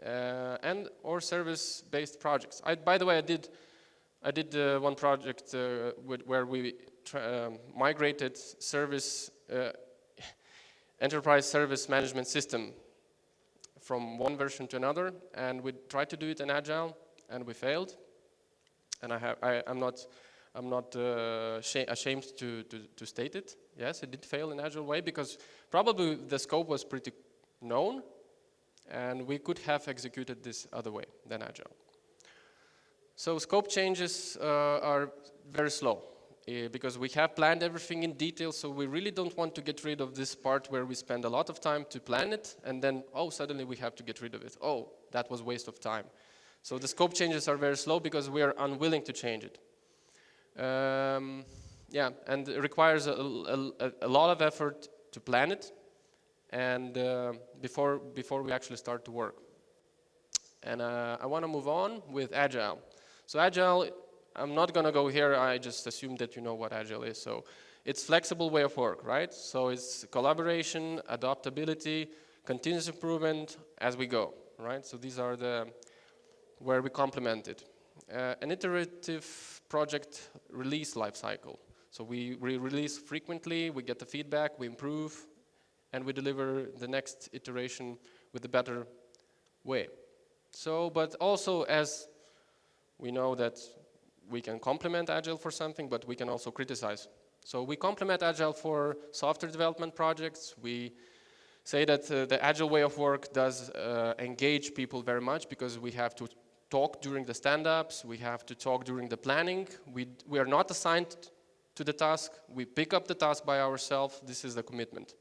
and or service-based projects. By the way, I did one project where we migrated enterprise service management system from one version to another, and we tried to do it in Agile, and we failed. And I'm not ashamed to state it. Yes, it did fail in Agile way because probably the scope was pretty known, and we could have executed this other way than Agile. So scope changes are very slow because we have planned everything in detail, so we really don't want to get rid of this part where we spend a lot of time to plan it, and then, oh, suddenly we have to get rid of it. Oh, that was waste of time. So the scope changes are very slow because we are unwilling to change it. Yeah, and it requires a lot of effort to plan it, and before we actually start to work. And I want to move on with Agile. So Agile, I'm not going to go here. I just assume that you know what Agile is. So it's flexible way of work, right? So it's collaboration, adaptability, continuous improvement as we go, right? So these are the where we complement it. An iterative project release lifecycle. So we release frequently, we get the feedback, we improve, and we deliver the next iteration with a better way. So, but also as we know that we can complement Agile for something, but we can also criticize. So we complement Agile for software development projects. We say that the Agile way of work does engage people very much because we have to talk during the stand-ups, we have to talk during the planning. We are not assigned to the task, we pick up the task by ourselves. This is the commitment.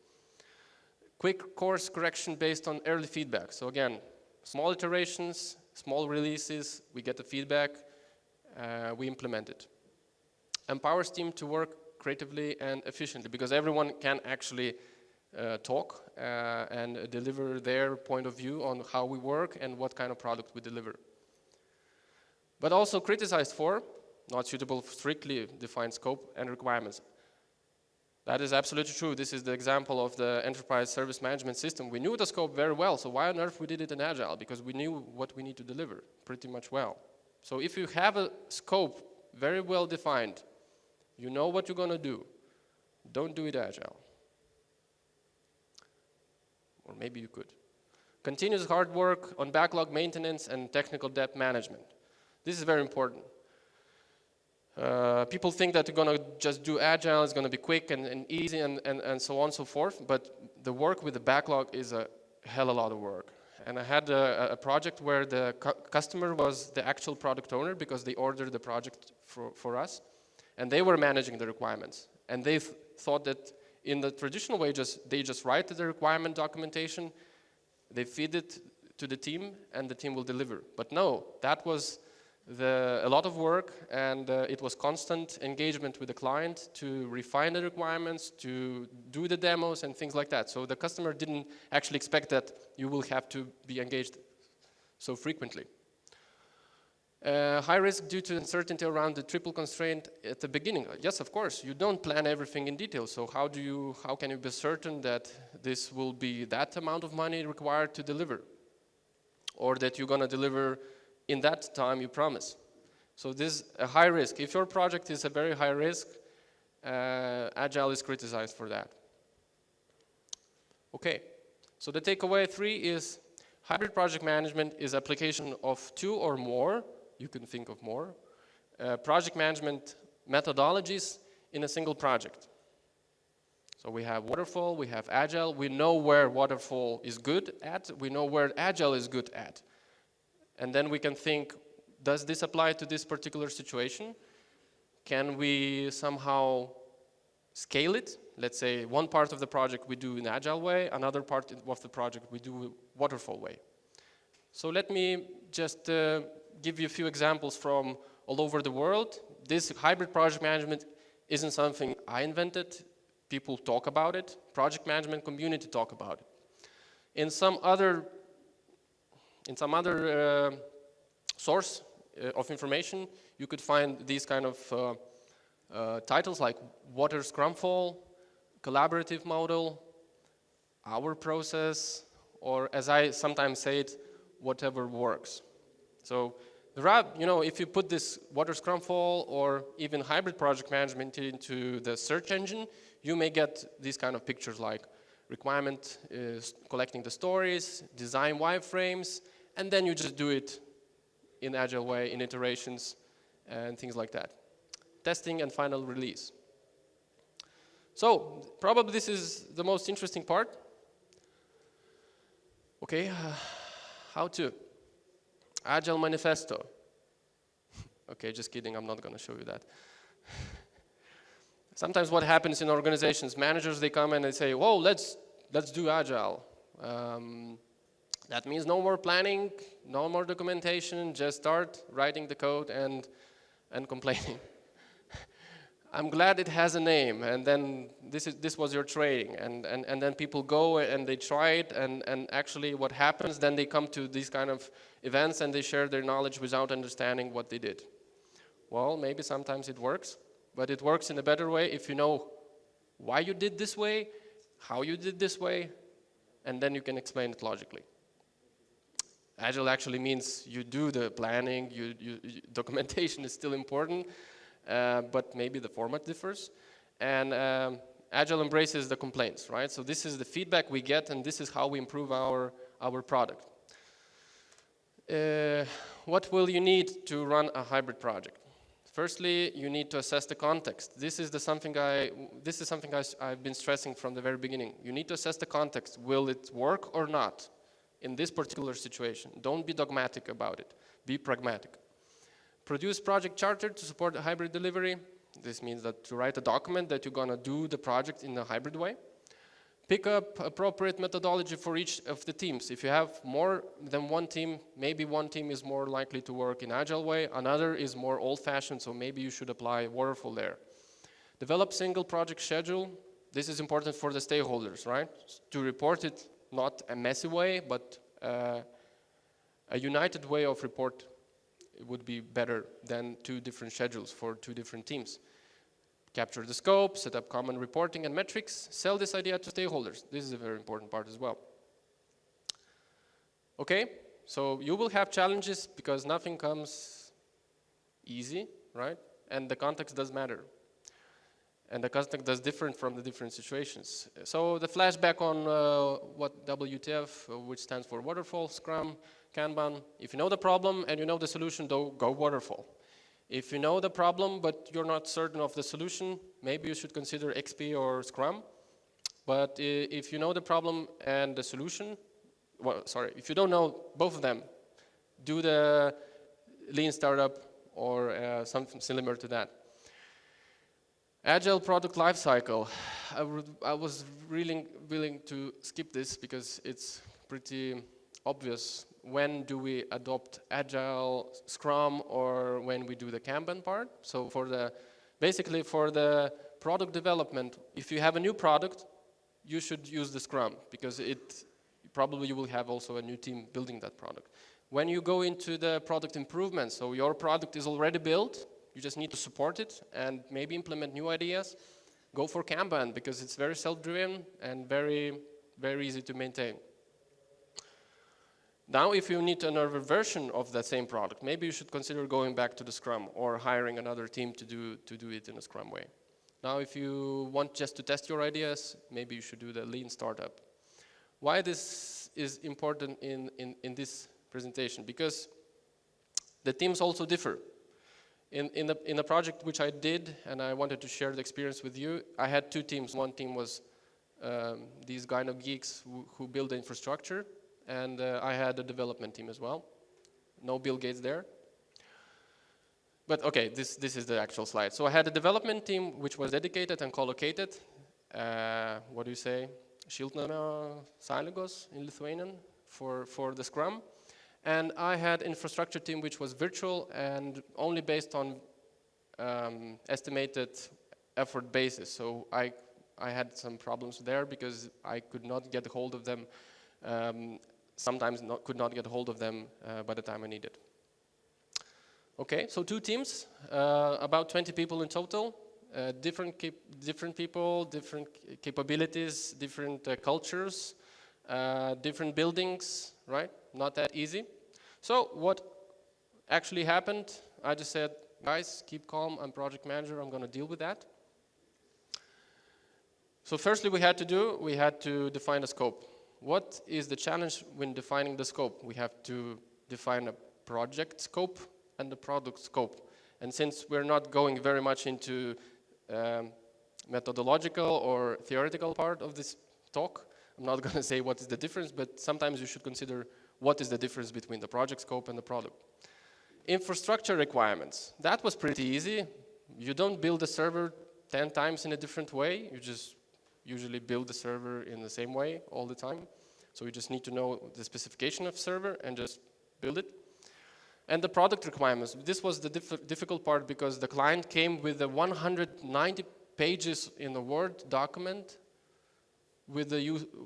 Quick course correction based on early feedback. So again, small iterations, small releases, we get the feedback, we implement it. Empowers team to work creatively and efficiently because everyone can actually talk and deliver their point of view on how we work and what kind of product we deliver. But also criticized for not suitable for strictly defined scope and requirements. That is absolutely true. This is the example of the enterprise service management system. We knew the scope very well, so why on earth we did it in Agile? Because we knew what we need to deliver pretty much well. So if you have a scope very well defined, you know what you're going to do, don't do it Agile. Or maybe you could. Continuous hard work on backlog maintenance and technical debt management. This is very important. People think that they're going to just do Agile, it's going to be quick and easy and so on and so forth, but the work with the backlog is a hell of a lot of work. And I had a project where the customer was the actual product owner because they ordered the project for us, and they were managing the requirements. And they thought that in the traditional way, they just write the requirement documentation, they feed it to the team, and the team will deliver. But no, that was a lot of work, and it was constant engagement with the client to refine the requirements, to do the demos and things like that. So the customer didn't actually expect that you will have to be engaged so frequently. High risk due to uncertainty around the triple constraint at the beginning. Yes, of course, you don't plan everything in detail, so how can you be certain that this will be that amount of money required to deliver? Or that you're going to deliver in that time you promise. So this is a high risk. If your project is a very high risk, Agile is criticized for that. Okay, so the takeaway 3 is hybrid project management is application of 2 or more, you can think of more, project management methodologies in a single project. So we have waterfall, we have Agile, we know where waterfall is good at, we know where Agile is good at. And then we can think, does this apply to this particular situation? Can we somehow scale it? Let's say one part of the project we do in Agile way, another part of the project we do waterfall way. So let me just give you a few examples from all over the world. This hybrid project management isn't something I invented. People talk about it. Project management community talk about it. In some other source of information, you could find these kind of titles like Water Scrumfall, Collaborative Model, Our Process, or as I sometimes say it, whatever works. So if you put this Water Scrumfall or even hybrid project management into the search engine, you may get these kind of pictures like requirement is collecting the stories, design wireframes, and then you just do it in Agile way, in iterations, and things like that. Testing and final release. So, probably this is the most interesting part. Okay, how to? Agile Manifesto. Okay, just kidding, I'm not going to show you that. Sometimes what happens in organizations, managers, they come and they say, whoa, let's do Agile. That means no more planning, no more documentation, just start writing the code and complaining. I'm glad it has a name, and then this was your training, and then people go and they try it, and actually what happens, then they come to these kind of events and they share their knowledge without understanding what they did. Well, maybe sometimes it works, but it works in a better way if you know why you did this way, how you did this way, and then you can explain it logically. Agile actually means you do the planning, documentation is still important, but maybe the format differs. And Agile embraces the complaints, right? So this is the feedback we get, and this is how we improve our product. What will you need to run a hybrid project? Firstly, you need to assess the context. This is something I've been stressing from the very beginning. You need to assess the context. Will it work or not in this particular situation? Don't be dogmatic about it. Be pragmatic. Produce project charter to support the hybrid delivery. This means that to write a document that you're going to do the project in a hybrid way. Pick up appropriate methodology for each of the teams. If you have more than one team, maybe one team is more likely to work in Agile way, another is more old-fashioned, so maybe you should apply waterfall there. Develop single project schedule. This is important for the stakeholders, right? To report it not a messy way, but a united way of report would be better than two different schedules for two different teams. Capture the scope, set up common reporting and metrics, sell this idea to stakeholders. This is a very important part as well. Okay, so you will have challenges because nothing comes easy, right? And the context does matter. And the context does different from the different situations. So the flashback on what WTF, which stands for Waterfall, Scrum, Kanban. If you know the problem and you know the solution, go Waterfall. If you know the problem, but you're not certain of the solution, maybe you should consider XP or Scrum. But if you know the problem and the solution, if you don't know both of them, do the lean startup or something similar to that. Agile product lifecycle. I was really willing to skip this because it's pretty obvious. When do we adopt Agile, Scrum, or when we do the Kanban part? So basically for the product development, if you have a new product, you should use the Scrum because probably you will have also a new team building that product. When you go into the product improvement, so your product is already built, you just need to support it and maybe implement new ideas, go for Kanban because it's very self-driven and very, very easy to maintain. Now, if you need another version of the same product, maybe you should consider going back to the Scrum or hiring another team to do it in a Scrum way. Now, if you want just to test your ideas, maybe you should do the lean startup. Why this is important in this presentation? Because the teams also differ. In the project which I did, and I wanted to share the experience with you, I had two teams. One team was these kind of geeks who build the infrastructure, and I had a development team as well. No Bill Gates there. But okay, this is the actual slide. So I had a development team which was dedicated and collocated. What do you say? Šiltnamio sąlygos in Lithuanian for the Scrum. And I had infrastructure team which was virtual and only based on estimated effort basis. So I had some problems there because I could not get a hold of them. Sometimes could not get a hold of them by the time I needed. Okay, so two teams, about 20 people in total, different people, different capabilities, different cultures, different buildings, right? Not that easy. So what actually happened, I just said, guys, keep calm, I'm project manager, I'm going to deal with that. So firstly we had to define a scope. What is the challenge when defining the scope? We have to define a project scope and the product scope. And since we're not going very much into methodological or theoretical part of this talk, I'm not going to say what is the difference, but sometimes you should consider what is the difference between the project scope and the product. Infrastructure requirements. That was pretty easy. You don't build a server 10 times in a different way. You just usually build the server in the same way all the time. So you just need to know the specification of server and just build it. And the product requirements. This was the difficult part because the client came with the 190 pages in a Word document with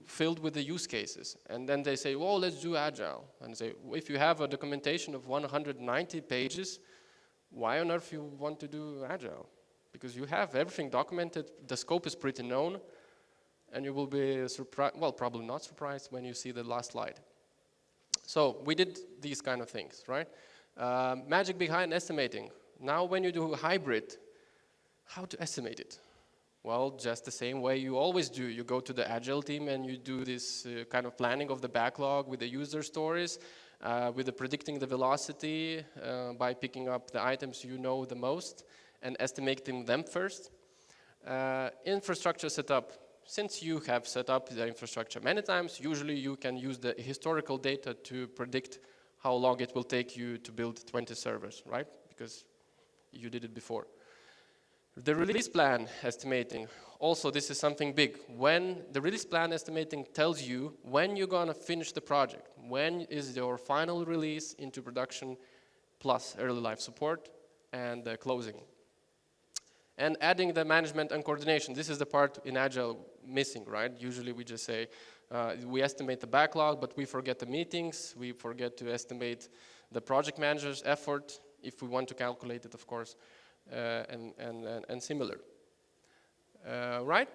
filled with the use cases. And then they say, well, let's do Agile. And I say, if you have a documentation of 190 pages, why on earth you want to do Agile? Because you have everything documented, the scope is pretty known, and you will be surprised, well, probably not surprised when you see the last slide. So we did these kind of things, right? Magic behind estimating. Now when you do a hybrid, how to estimate it? Well, just the same way you always do. You go to the Agile team and you do this kind of planning of the backlog with the user stories, with the predicting the velocity by picking up the items you know the most and estimating them first. Infrastructure setup. Since you have set up the infrastructure many times, usually you can use the historical data to predict how long it will take you to build 20 servers, right? Because you did it before. The release plan estimating, also this is something big. When the release plan estimating tells you when you're gonna finish the project, when is your final release into production plus early life support and closing. And adding the management and coordination. This is the part in Agile missing, right? Usually we just say, we estimate the backlog, but we forget the meetings, we forget to estimate the project manager's effort, if we want to calculate it, of course. And similar. Right?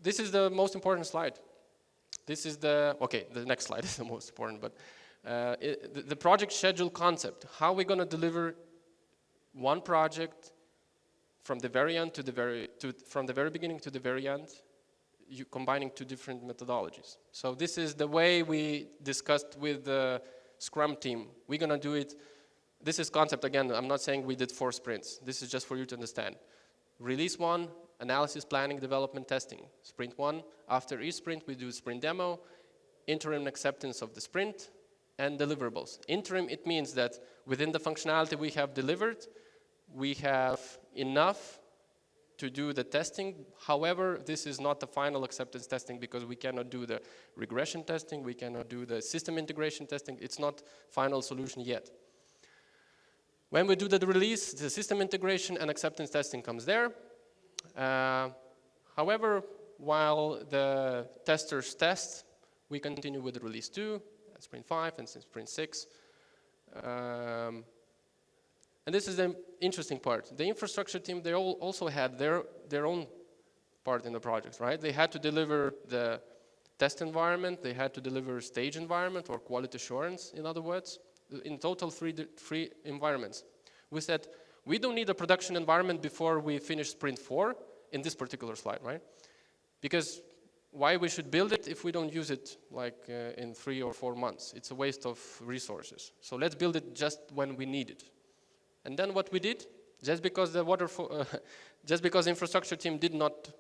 This is the most important slide. This is the next slide is the most important, but the project schedule concept. How are we going to deliver one project from the very end from the very beginning to the very end, combining two different methodologies. So this is the way we discussed with the Scrum team. We're going to do it. This is concept, again, I'm not saying we did 4 sprints. This is just for you to understand. Release 1, analysis, planning, development, testing. Sprint 1, after each sprint, we do sprint demo, interim acceptance of the sprint, and deliverables. Interim, it means that within the functionality we have delivered, we have enough to do the testing. However, this is not the final acceptance testing because we cannot do the regression testing, we cannot do the system integration testing. It's not final solution yet. When we do the release, the system integration and acceptance testing comes there. However, while the testers test, we continue with the release 2, and sprint 5, and sprint 6. And this is the interesting part. The infrastructure team, they also had their own part in the project, right? They had to deliver the test environment, they had to deliver stage environment or quality assurance, in other words. In total, three environments. We said, we don't need a production environment before we finish sprint 4 in this particular slide, right? Because why we should build it if we don't use it like in 3 or 4 months? It's a waste of resources. So let's build it just when we need it. And then what we did, just because just because infrastructure team did not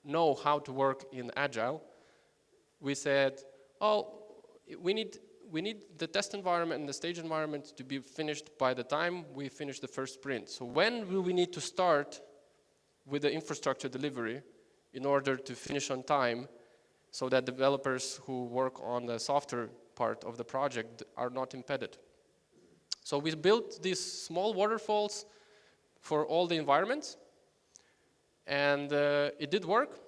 know how to work in Agile, we said, oh, we need the test environment and the stage environment to be finished by the time we finish the first sprint. So when will we need to start with the infrastructure delivery in order to finish on time so that developers who work on the software part of the project are not impeded? So we built these small waterfalls for all the environments, and it did work.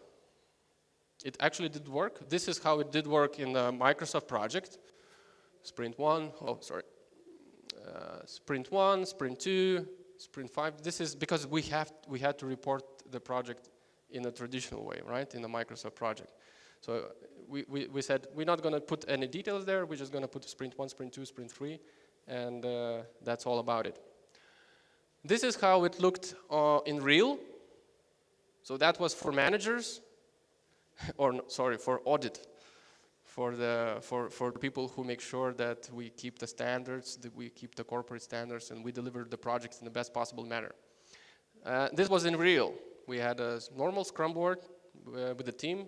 It actually did work. This is how it did work in the Microsoft project. Sprint 1, sprint 1, sprint 2, sprint 5. This is because we had to report the project in a traditional way, right, in the Microsoft project. So we said, we're not going to put any details there, we're just going to put sprint 1, sprint 2, sprint 3, and that's all about it. This is how it looked in real. So that was for managers, or sorry, for audit. For the people who make sure that we keep the standards, that we keep the corporate standards, and we deliver the projects in the best possible manner. This was in real. We had a normal Scrum board with the team.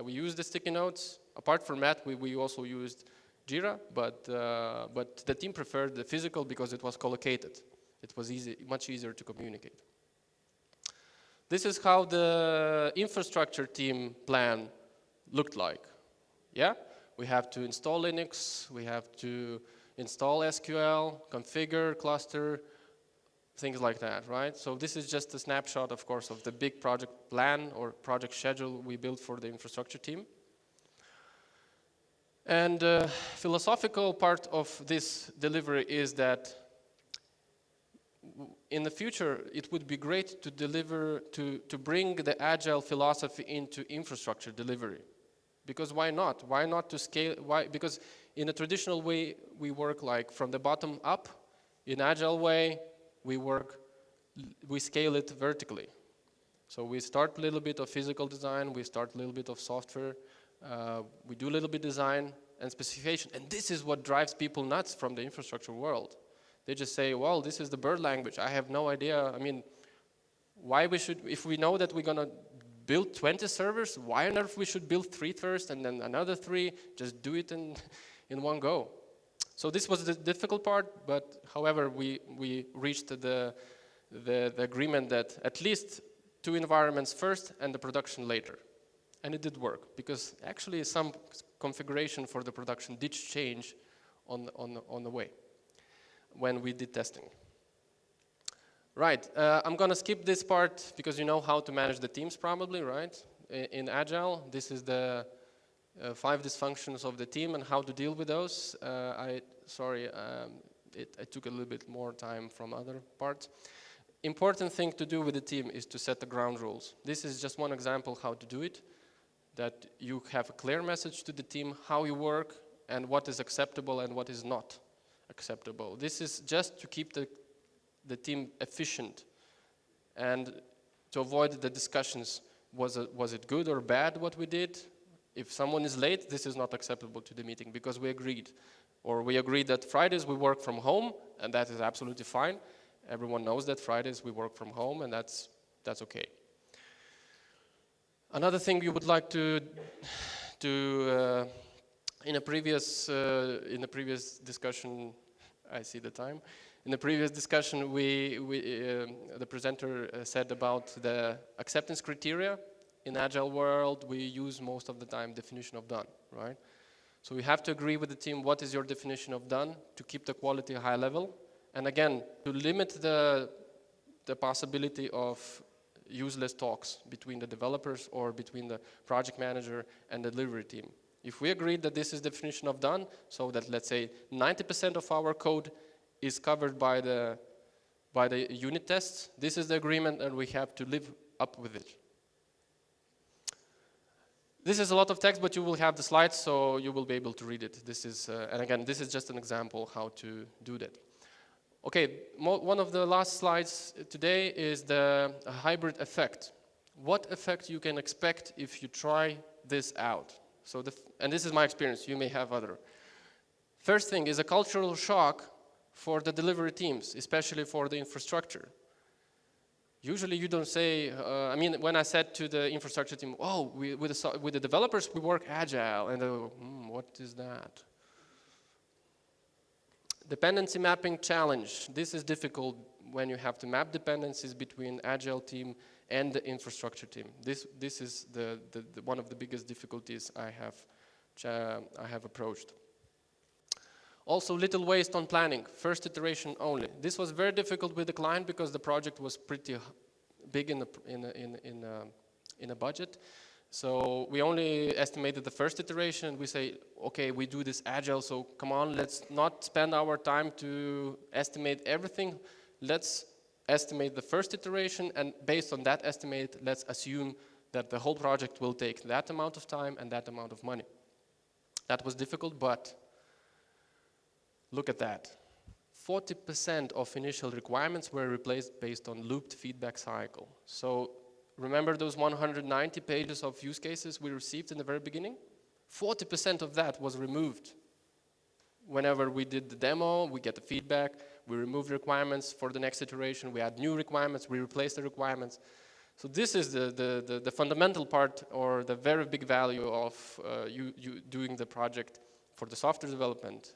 We used the sticky notes. Apart from that, we also used Jira, but the team preferred the physical because it was collocated. It was much easier to communicate. This is how the infrastructure team plan looked like. Yeah? We have to install Linux, we have to install SQL, configure, cluster, things like that, right? So this is just a snapshot, of course, of the big project plan or project schedule we built for the infrastructure team. And philosophical part of this delivery is that in the future, it would be great to deliver, to bring the agile philosophy into infrastructure delivery. Because why not? Why not to scale? Why? Because in a traditional way, we work like from the bottom up. In agile way, we scale it vertically. So we start a little bit of physical design, we start a little bit of software, we do a little bit design and specification, and this is what drives people nuts from the infrastructure world. They just say, well, this is the bird language, I have no idea. I mean, why we should, if we know that we're gonna build 20 servers, why on earth we should build 3 first and then another 3, just do it in one go. So this was the difficult part, but however, we reached the agreement that at least 2 environments first and the production later. And it did work, because actually some configuration for the production did change on the way when we did testing. Right, I'm gonna skip this part because you know how to manage the teams probably, right? In Agile, this is the 5 dysfunctions of the team and how to deal with those. I took a little bit more time from other parts. Important thing to do with the team is to set the ground rules. This is just one example how to do it, that you have a clear message to the team how you work and what is acceptable and what is not acceptable. This is just to keep the team efficient and to avoid the discussions, was it good or bad what we did? If someone is late, this is not acceptable to the meeting because we agreed. Or we agreed that Fridays we work from home, and that is absolutely fine. Everyone knows that Fridays we work from home, and that's okay. Another thing you would like to in a previous discussion, I see the time. In the previous discussion, the presenter said about the acceptance criteria. In Agile world, we use most of the time definition of done, right? So we have to agree with the team, what is your definition of done to keep the quality high level? And again, to limit the possibility of useless talks between the developers or between the project manager and the delivery team. If we agree that this is definition of done, so that let's say 90% of our code is covered by the unit tests, this is the agreement and we have to live up with it. This is a lot of text, but you will have the slides, so you will be able to read it. This is, and again, this is just an example how to do that. Okay, one of the last slides today is the hybrid effect. What effect you can expect if you try this out? So, and this is my experience, you may have other. First thing is a cultural shock for the delivery teams, especially for the infrastructure. Usually you don't say, I mean, when I said to the infrastructure team, oh, with the developers we work agile, and they go, what is that? Dependency mapping challenge. This is difficult when you have to map dependencies between agile team and the infrastructure team. This is one of the biggest difficulties I have approached. Also, little waste on planning, first iteration only. This was very difficult with the client because the project was pretty big in a budget. So we only estimated the first iteration. We say, okay, we do this agile, so come on, let's not spend our time to estimate everything. Let's estimate the first iteration, and based on that estimate, let's assume that the whole project will take that amount of time and that amount of money. That was difficult, but look at that. 40% of initial requirements were replaced based on looped feedback cycle. So remember those 190 pages of use cases we received in the very beginning? 40% of that was removed. Whenever we did the demo, we get the feedback, we remove requirements for the next iteration, we add new requirements, we replace the requirements. So this is the fundamental part, or the very big value of you doing the project for the software development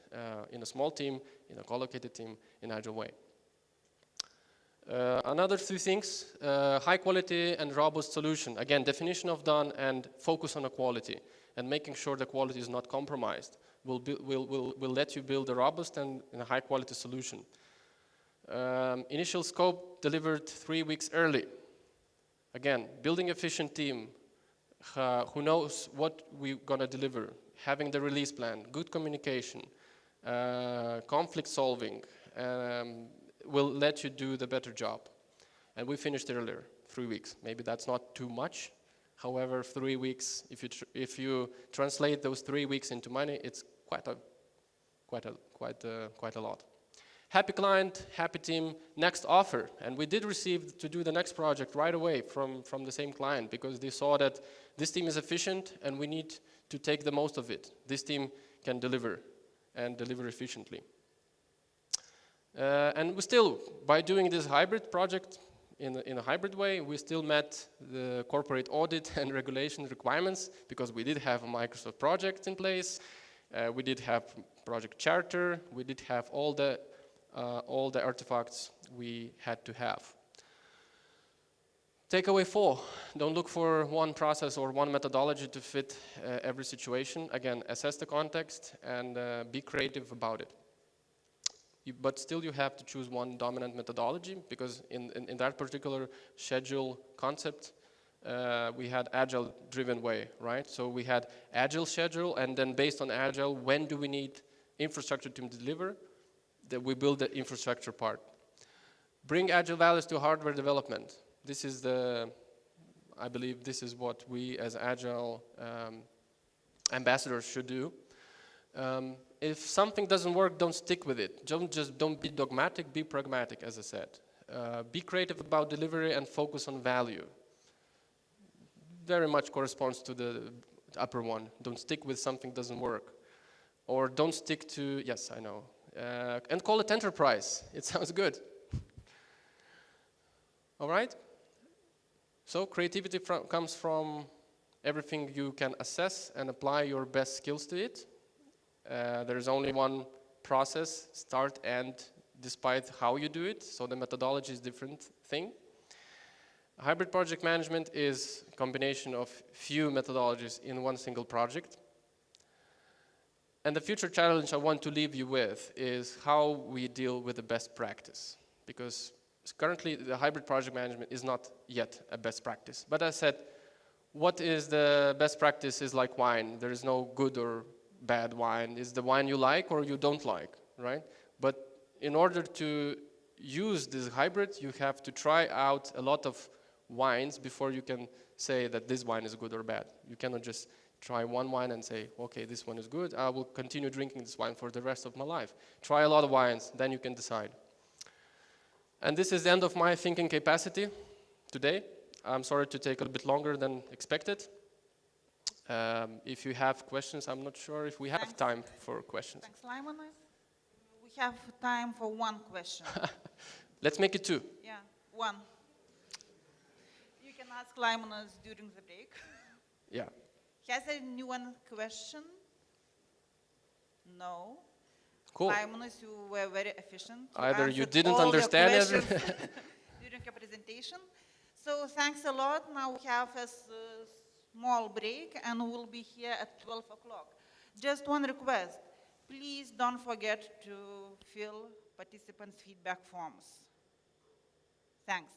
in a small team, in a collocated team, in Agile way. Another 2 things, high quality and robust solution. Again, definition of done and focus on the quality and making sure the quality is not compromised. will let you build a robust and a high quality solution. Initial scope delivered 3 weeks early. Again, building efficient team who knows what we're gonna deliver, having the release plan, good communication, conflict solving, will let you do the better job. And we finished earlier, 3 weeks. Maybe that's not too much. However, 3 weeks, if you translate those 3 weeks into money, it's quite a lot. Happy client, happy team, next offer. And we did receive to do the next project right away from the same client because they saw that this team is efficient and we need to take the most of it. This team can deliver and deliver efficiently. And we still, by doing this hybrid project in a hybrid way, we still met the corporate audit and regulation requirements because we did have a Microsoft project in place. We did have project charter. We did have all the artifacts we had to have. Takeaway 4, don't look for one process or one methodology to fit every situation. Again, assess the context and be creative about it. But still you have to choose one dominant methodology because in that particular schedule concept, we had agile driven way, right? So we had agile schedule and then based on agile, when do we need infrastructure to deliver? That we build the infrastructure part. Bring agile values to hardware development. This is I believe this is what we as agile ambassadors should do. If something doesn't work, don't stick with it. Don't be dogmatic, be pragmatic, as I said. Be creative about delivery and focus on value. Very much corresponds to the upper one. Don't stick with something doesn't work. Or don't stick to, yes, I know. And call it enterprise. It sounds good. All right? So creativity comes from everything you can assess and apply your best skills to it. There is only one process, start, end, despite how you do it. So the methodology is a different thing. Hybrid project management is a combination of few methodologies in one single project. And the future challenge I want to leave you with is how we deal with the best practice. Because currently the hybrid project management is not yet a best practice. But as I said, what is the best practice is like wine. There is no good or bad wine. It's the wine you like or you don't like, right? But in order to use this hybrid, you have to try out a lot of wines before you can say that this wine is good or bad. You cannot just try one wine and say, okay, this one is good. I will continue drinking this wine for the rest of my life. Try a lot of wines, then you can decide. And this is the end of my thinking capacity today. I'm sorry to take a little bit longer than expected. If you have questions, I'm not sure if we have time for questions. Thanks, Lyman. We have time for one question. Let's make it 2. Yeah, one. You can ask Lyman during the break. Yeah. Has anyone question? No. Cool. Lyman, you were very efficient. Either you answered didn't all the understand questions everything. during your presentation. So thanks a lot. Now we have a small break and we'll be here at 12 o'clock. Just one request. Please don't forget to fill participants' feedback forms. Thanks.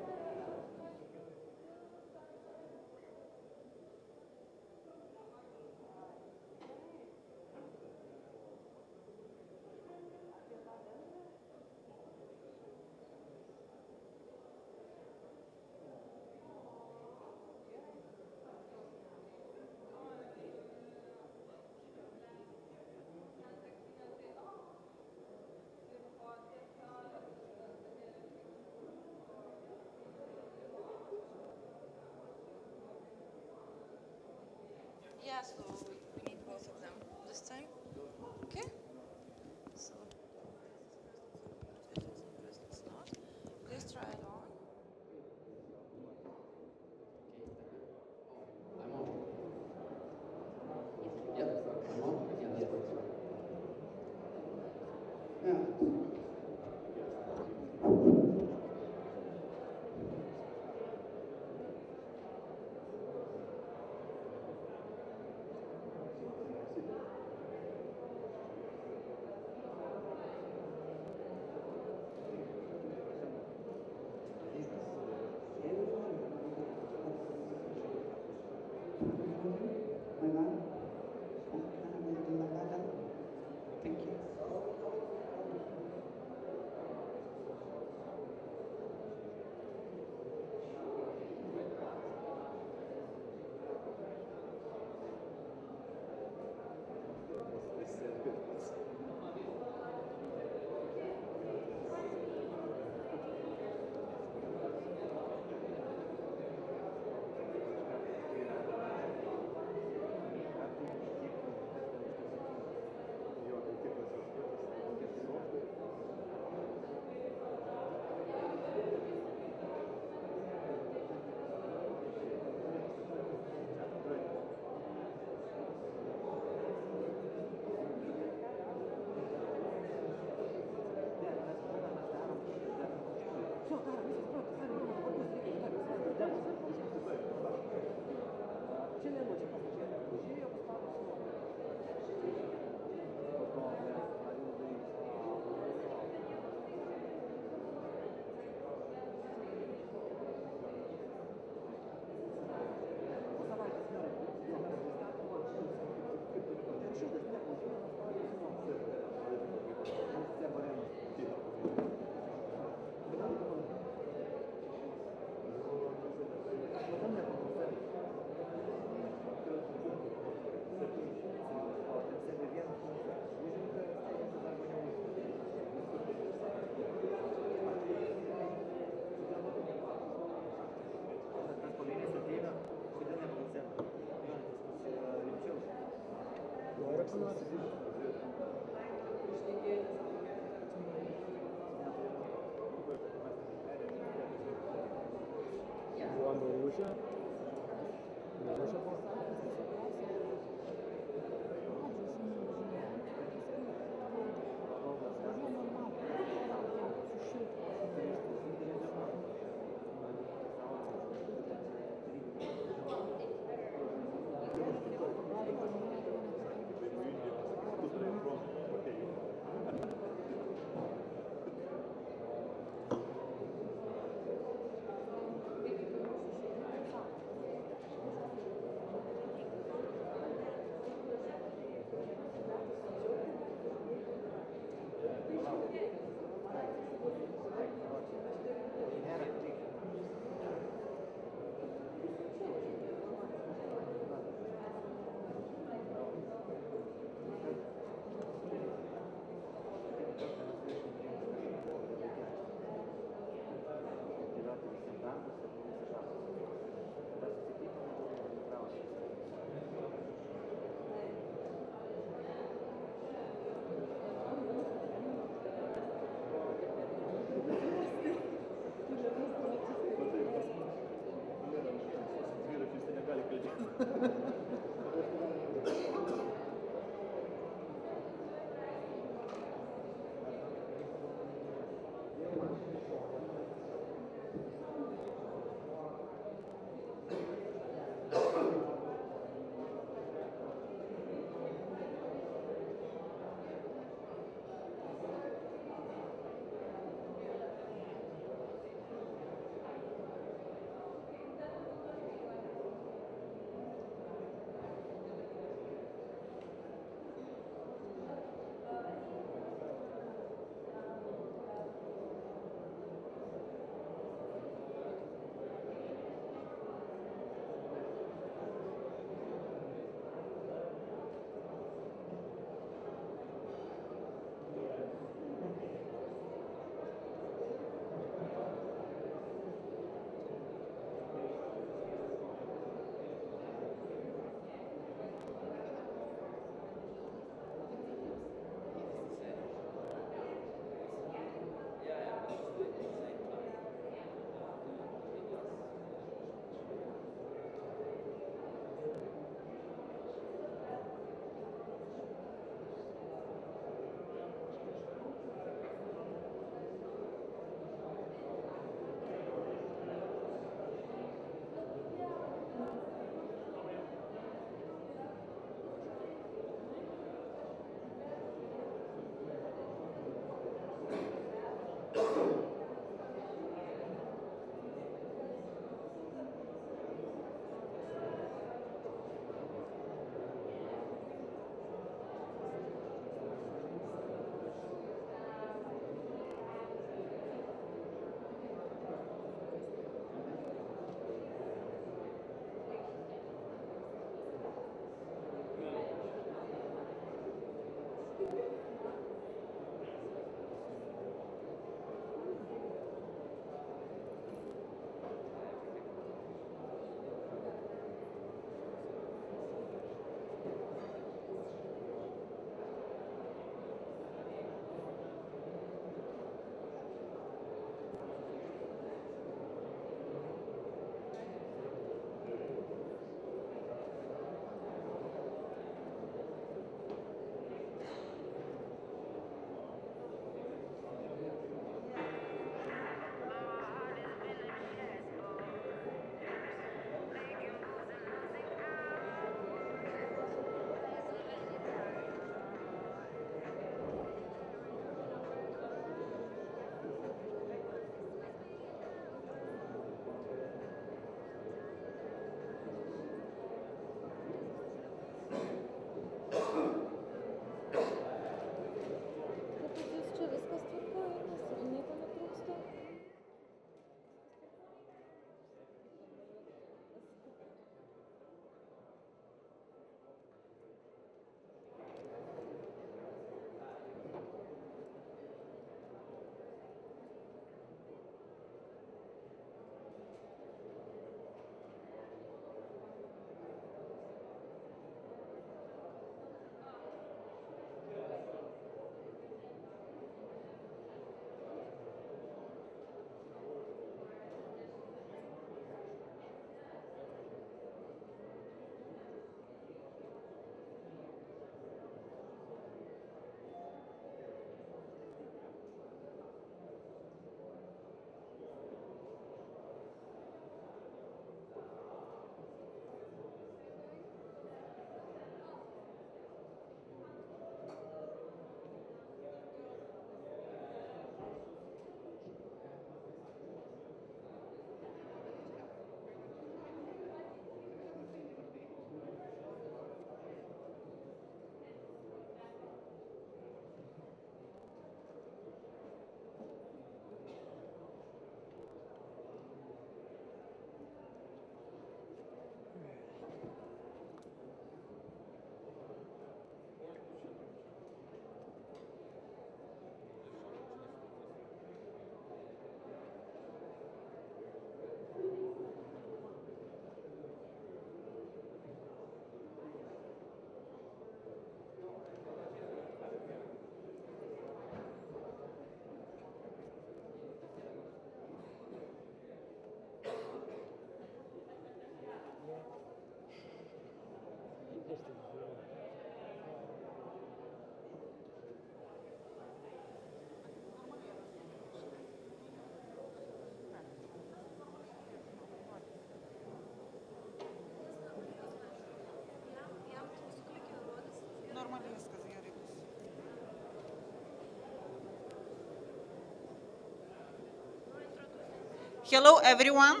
Hello, everyone.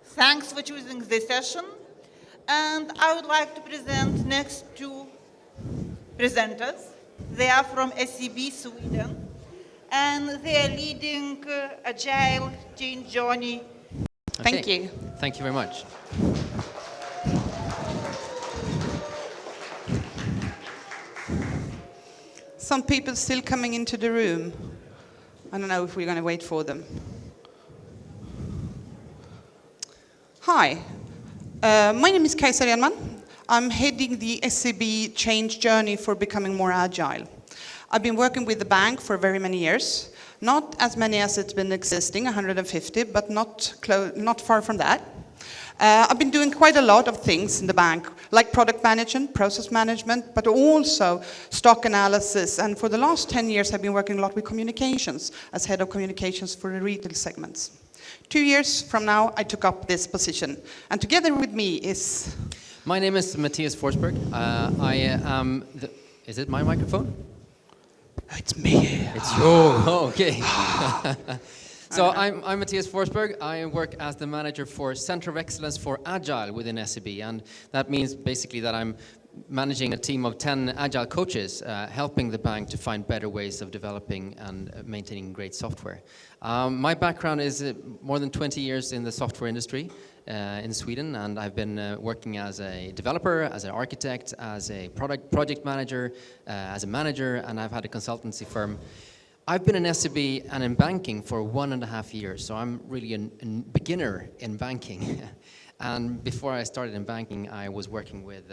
Thanks for choosing this session. And I would like to present next two presenters. They are from SEB Sweden, and they are leading Agile change journey. Thank you. Thank you very much. Some people still coming into the room. I don't know if we're going to wait for them. Hi, my name is Kajsa Renman. I'm heading the SEB change journey for becoming more agile. I've been working with the bank for very many years. Not as many as it's been existing, 150, but not far from that. I've been doing quite a lot of things in the bank, like product management, process management, but also stock analysis. And for the last 10 years, I've been working a lot with communications as head of communications for the retail segments. 2 years from now, I took up this position. And together with me is... My name is Matthias Forsberg. I am the... Is it my microphone? It's me. It's oh, okay. So I'm Matthias Forsberg. I work as the manager for Center of Excellence for Agile within SEB, and that means basically that I'm managing a team of 10 Agile coaches, helping the bank to find better ways of developing and maintaining great software. My background is more than 20 years in the software industry in Sweden, and I've been working as a developer, as an architect, as a project manager, as a manager, and I've had a consultancy firm. I've been in SEB and in banking for 1.5 years, so I'm really a beginner in banking. And before I started in banking, I was working with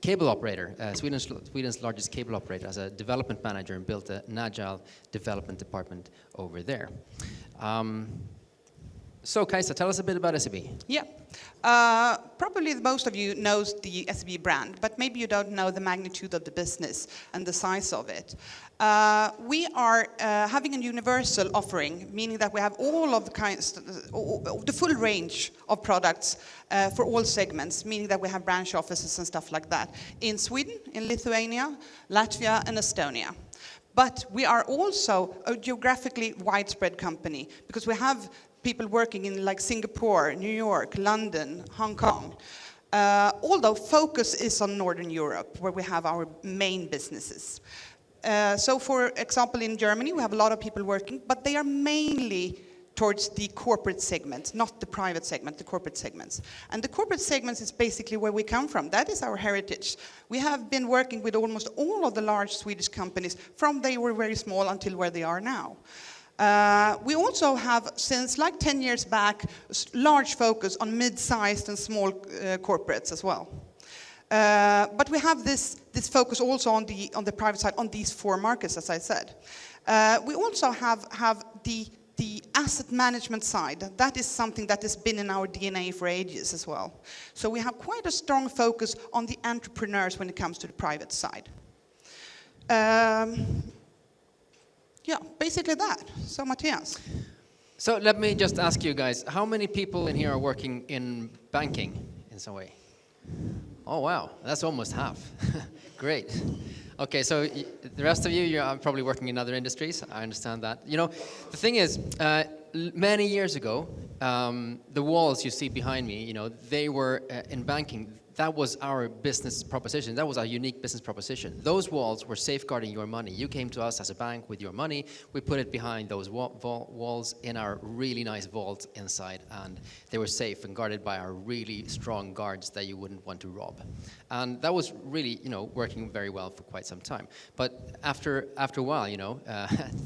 cable operator, Sweden's largest cable operator, as a development manager, and built an agile development department over there. So Kajsa, tell us a bit about SEB. Yeah. Probably most of you knows the SEB brand, but maybe you don't know the magnitude of the business and the size of it. We are having a universal offering, meaning that we have all of the kinds, the full range of products for all segments, meaning that we have branch offices and stuff like that in Sweden, in Lithuania, Latvia, and Estonia. But we are also a geographically widespread company because we have people working in like Singapore, New York, London, Hong Kong. Although focus is on Northern Europe, where we have our main businesses. So for example, in Germany, we have a lot of people working, but they are mainly towards the corporate segment, not the private segment, the corporate segments. And the corporate segments is basically where we come from. That is our heritage. We have been working with almost all of the large Swedish companies from they were very small until where they are now. We also have, since like 10 years back, large focus on mid-sized and small corporates as well. But we have this focus also on the private side, on these 4 markets, as I said. We also have the asset management side. That is something that has been in our DNA for ages as well. So we have quite a strong focus on the entrepreneurs when it comes to the private side. Yeah, basically that. So Matthias. So let me just ask you guys, how many people in here are working in banking in some way? Oh wow, that's almost half. Great. Okay, so the rest of you, you're probably working in other industries. I understand that. You know, the thing is, many years ago, the walls you see behind me, you know, they were in banking. That was our business proposition. That was our unique business proposition. Those walls were safeguarding your money. You came to us as a bank with your money. We put it behind those walls in our really nice vault inside, and they were safe and guarded by our really strong guards that you wouldn't want to rob. And that was really, you know, working very well for quite some time. But after a while, you know,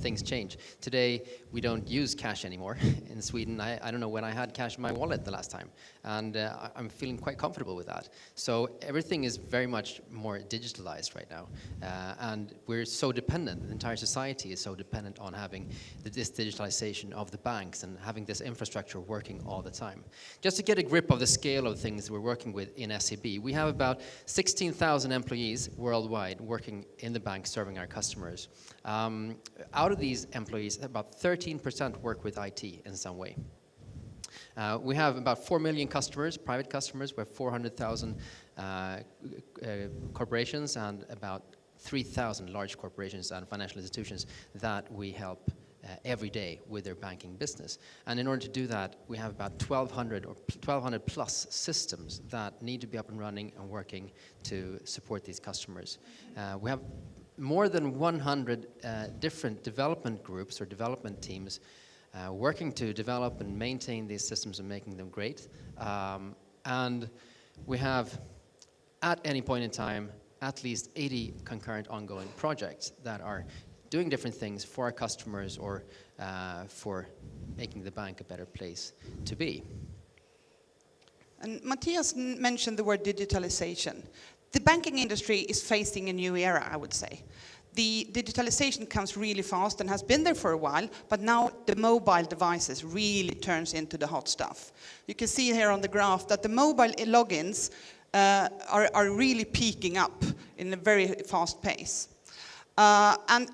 things change. Today, we don't use cash anymore in Sweden. I don't know when I had cash in my wallet the last time, and I'm feeling quite comfortable with that. So everything is very much more digitalized right now, and we're so dependent, the entire society is so dependent on having this digitalization of the banks and having this infrastructure working all the time. Just to get a grip of the scale of things we're working with in SEB, we have about 16,000 employees worldwide working in the bank serving our customers. Out of these employees, about 13% work with IT in some way. We have about 4 million customers, private customers. We have 400,000 corporations and about 3,000 large corporations and financial institutions that we help every day with their banking business. And in order to do that, we have about 1,200 or 1,200 plus systems that need to be up and running and working to support these customers. We have more than 100 different development groups or development teams working to develop and maintain these systems and making them great. And we have, at any point in time, at least 80 concurrent ongoing projects that are doing different things for our customers or for making the bank a better place to be. And Matthias mentioned the word digitalization. The banking industry is facing a new era, I would say. The digitalization comes really fast and has been there for a while, but now the mobile devices really turns into the hot stuff. You can see here on the graph that the mobile logins are really peaking up in a very fast pace. And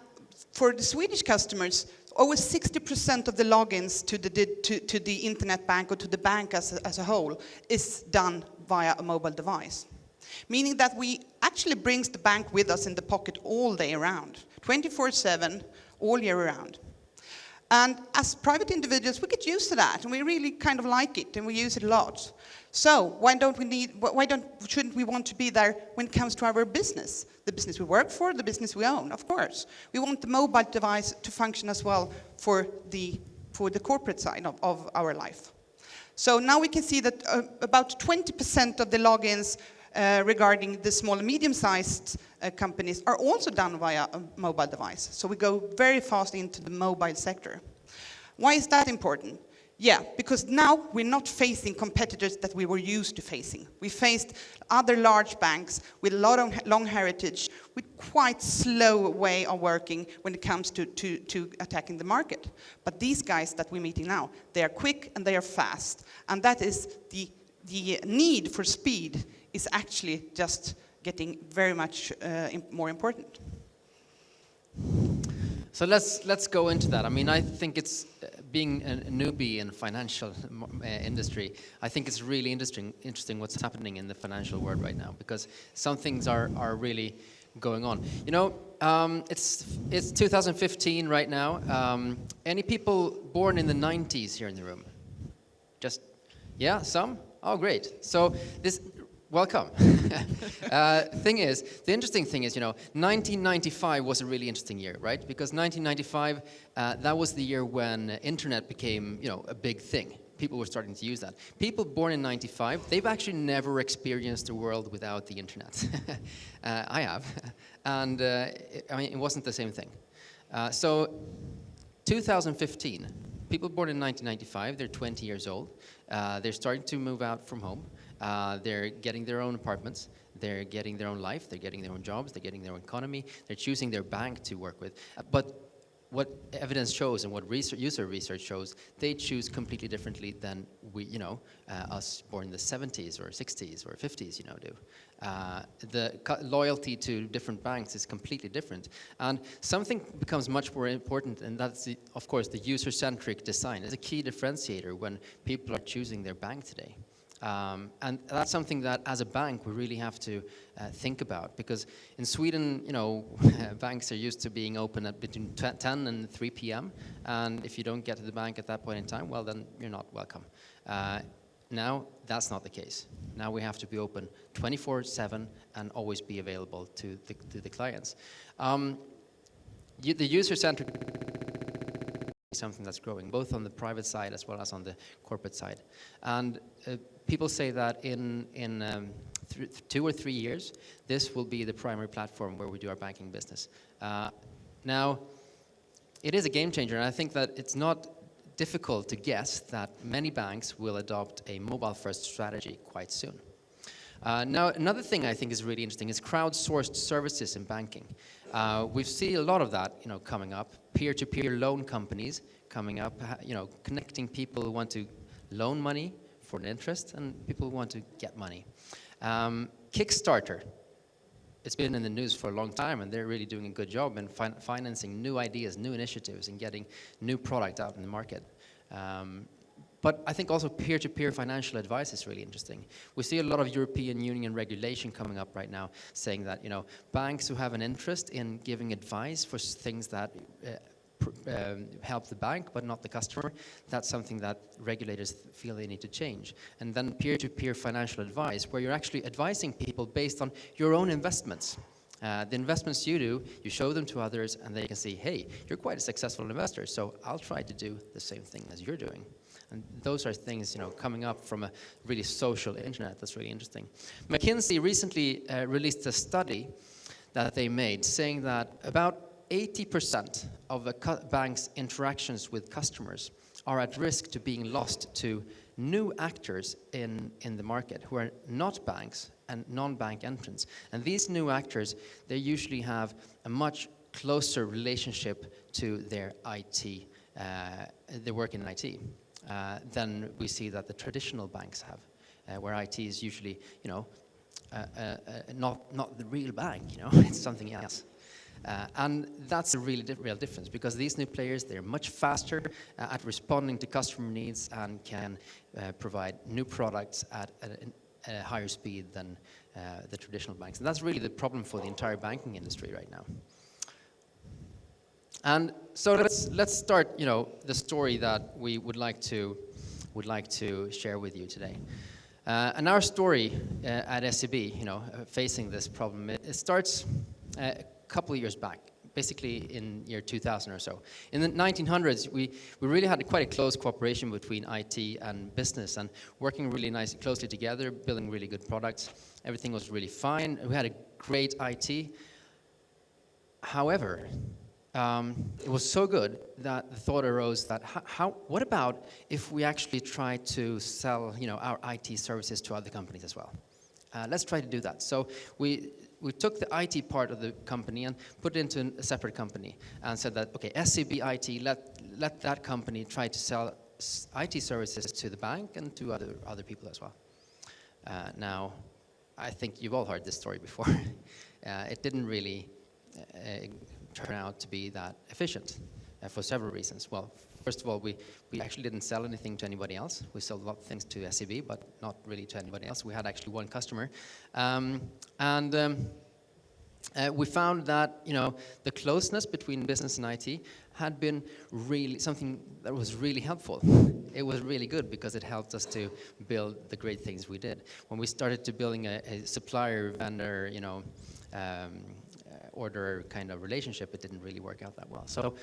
for the Swedish customers, over 60% of the logins to the internet bank or to the bank as a whole is done via a mobile device. Meaning that we actually brings the bank with us in the pocket all day around, 24/7, all year round. And as private individuals, we get used to that, and we really kind of like it, and we use it a lot. So shouldn't we want to be there when it comes to our business? The business we work for, the business we own, of course. We want the mobile device to function as well for the corporate side of our life. So now we can see that about 20% of the logins regarding the small and medium-sized companies are also done via a mobile device. So we go very fast into the mobile sector. Why is that important? Yeah, because now we're not facing competitors that we were used to facing. We faced other large banks with a lot of long heritage, with quite slow way of working when it comes to attacking the market. But these guys that we're meeting now, they are quick and they are fast. And that is the need for speed is actually just getting very much more important. So let's go into that. I mean, I think it's being a newbie in financial industry. I think it's really interesting what's happening in the financial world right now, because some things are really going on. You know, it's 2015 right now. Any people born in the 90s here in the room? Just, yeah, some? Oh, great. So this. Welcome. The interesting thing is, you know, 1995 was a really interesting year, right? Because 1995, that was the year when internet became, you know, a big thing. People were starting to use that. People born in 95, they've actually never experienced a world without the internet. I have. And, I mean, it wasn't the same thing. So, 2015, people born in 1995, they're 20 years old. They're starting to move out from home. They're getting their own apartments, they're getting their own life, they're getting their own jobs, they're getting their own economy, they're choosing their bank to work with. But what evidence shows and what user research shows, they choose completely differently than we, you know, us born in the 70s or 60s or 50s, you know, do. The loyalty to different banks is completely different. And something becomes much more important, and that's, of course, the user-centric design. It's a key differentiator when people are choosing their bank today. And that's something that, as a bank, we really have to think about, because in Sweden, you know, banks are used to being open at between 10 and 3 p.m. And if you don't get to the bank at that point in time, well, then you're not welcome. Now, that's not the case. Now we have to be open 24/7 and always be available to the clients. The user-centric is something that's growing, both on the private side as well as on the corporate side. And people say that in 2 or 3 years, this will be the primary platform where we do our banking business. Now, it is a game changer, and I think that it's not difficult to guess that many banks will adopt a mobile-first strategy quite soon. Now, another thing I think is really interesting is crowdsourced services in banking. We've seen a lot of that, you know, coming up. Peer-to-peer loan companies coming up, you know, connecting people who want to loan money for an interest and people who want to get money. Kickstarter, it's been in the news for a long time, and they're really doing a good job in financing new ideas, new initiatives, and getting new product out in the market. But I think also peer-to-peer financial advice is really interesting. We see a lot of European Union regulation coming up right now saying that, you know, banks who have an interest in giving advice for things that help the bank but not the customer. That's something that regulators feel they need to change. And then peer-to-peer financial advice, where you're actually advising people based on your own investments. The investments you do, you show them to others, and they can see, hey, you're quite a successful investor, so I'll try to do the same thing as you're doing. And those are things, coming up from a really social internet that's really interesting. McKinsey recently released a study that they made saying that about 80% of a bank's interactions with customers are at risk to being lost to new actors in the market who are not banks and non-bank entrants. And these new actors, they usually have a much closer relationship to their IT, their work in IT, than we see that the traditional banks have, where IT is usually, not the real bank, it's something else. And that's a really real difference, because these new players, they're much faster at responding to customer needs and can provide new products at a higher speed than the traditional banks. And that's really the problem for the entire banking industry right now. And so let's start, the story that we would like to share with you today. And our story at SEB, facing this problem, it starts a couple of years back, basically in year 2000 or so. In the 1900s, we really had quite a close cooperation between IT and business, and working really closely together, building really good products. Everything was really fine. We had a great IT. However, it was so good that the thought arose that what about if we actually try to sell, our IT services to other companies as well? Let's try to do that. So we took the IT part of the company and put it into a separate company and said that, okay, SEB IT, let that company try to sell IT services to the bank and to other people as well. Now, I think you've all heard this story before. It didn't really turn out to be that efficient for several reasons. Well, first of all, we actually didn't sell anything to anybody else. We sold a lot of things to SEB, but not really to anybody else. We had actually one customer. We found that, the closeness between business and IT had been really something that was really helpful. It was really good because it helped us to build the great things we did. When we started to building a supplier-vendor, order kind of relationship, it didn't really work out that well. So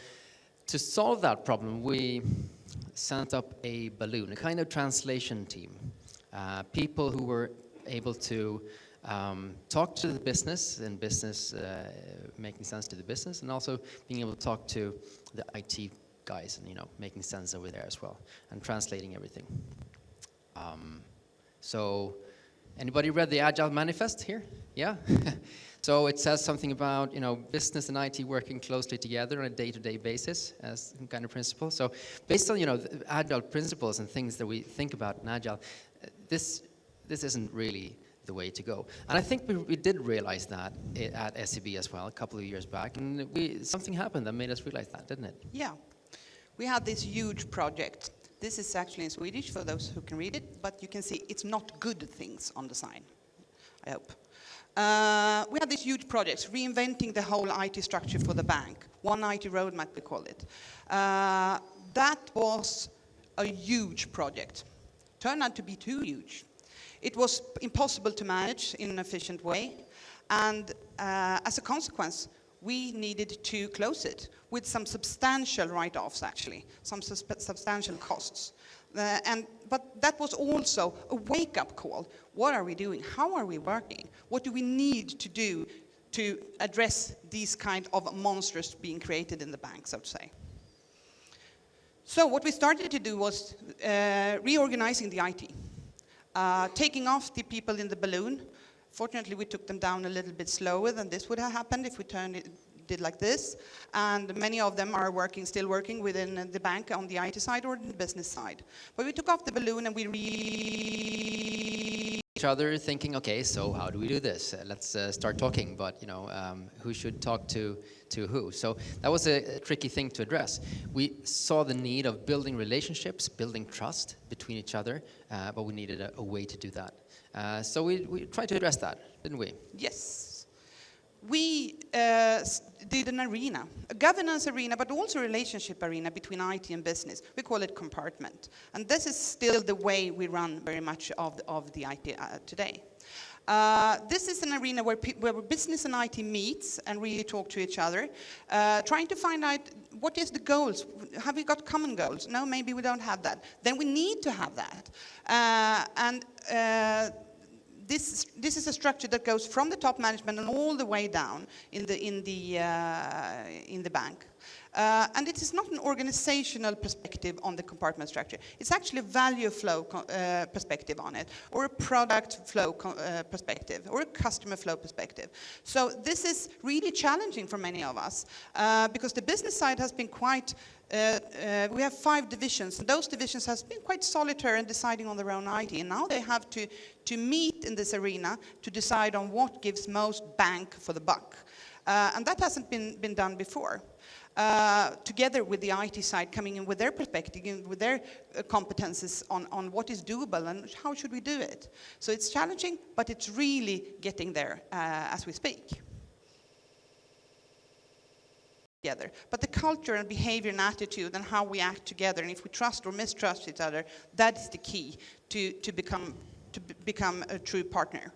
to solve that problem, we sent up a balloon, a kind of translation team. People who were able to talk to the business, and business making sense to the business, and also being able to talk to the IT guys and, making sense over there as well, and translating everything. So anybody read the Agile Manifest here? Yeah? So it says something about, business and IT working closely together on a day-to-day basis as some kind of principle. So based on, the Agile principles and things that we think about in Agile, this isn't really the way to go. And I think we did realize that at SEB as well a couple of years back, and something happened that made us realize that, didn't it? Yeah. We had this huge project. This is actually in Swedish for those who can read it, but you can see it's not good things on the sign, I hope. We had these huge projects, reinventing the whole IT structure for the bank. One IT roadmap, we call it. That was a huge project. Turned out to be too huge. It was impossible to manage in an efficient way. And as a consequence, we needed to close it with some substantial write-offs, actually, some substantial costs. But that was also a wake-up call. What are we doing? How are we working? What do we need to do to address these kind of monsters being created in the bank, so to say? So what we started to do was reorganizing the IT, taking off the people in the balloon. Fortunately, we took them down a little bit slower than this would have happened if we did like this. And many of them are still working within the bank on the IT side or the business side. But we took off the balloon and we each other thinking, okay, so how do we do this? Let's start talking, but who should talk to who? So that was a tricky thing to address. We saw the need of building relationships, building trust between each other, but we needed a way to do that. So we tried to address that, didn't we? Yes. we did an arena, a governance arena, but also a relationship arena between IT and business. We call it compartment. And this is still the way we run very much of the IT today. This is an arena where business and IT meets and really talk to each other, trying to find out what is the goals. Have we got common goals? No, maybe we don't have that. Then we need to have that. This is a structure that goes from the top management and all the way down in the bank. And it is not an organizational perspective on the compartment structure. It's actually a value flow perspective on it, or a product flow perspective, or a customer flow perspective. So this is really challenging for many of us, because the business side has been quite, we have 5 divisions, and those divisions has been quite solitary in deciding on their own IT, and now they have to meet in this arena to decide on what gives most bang for the buck. And that hasn't been done before. Together with the IT side coming in with their perspective, with their competences on what is doable and how should we do it. So it's challenging, but it's really getting there as we speak. Together. But the culture and behavior and attitude and how we act together, and if we trust or mistrust each other, that is the key to become a true partner.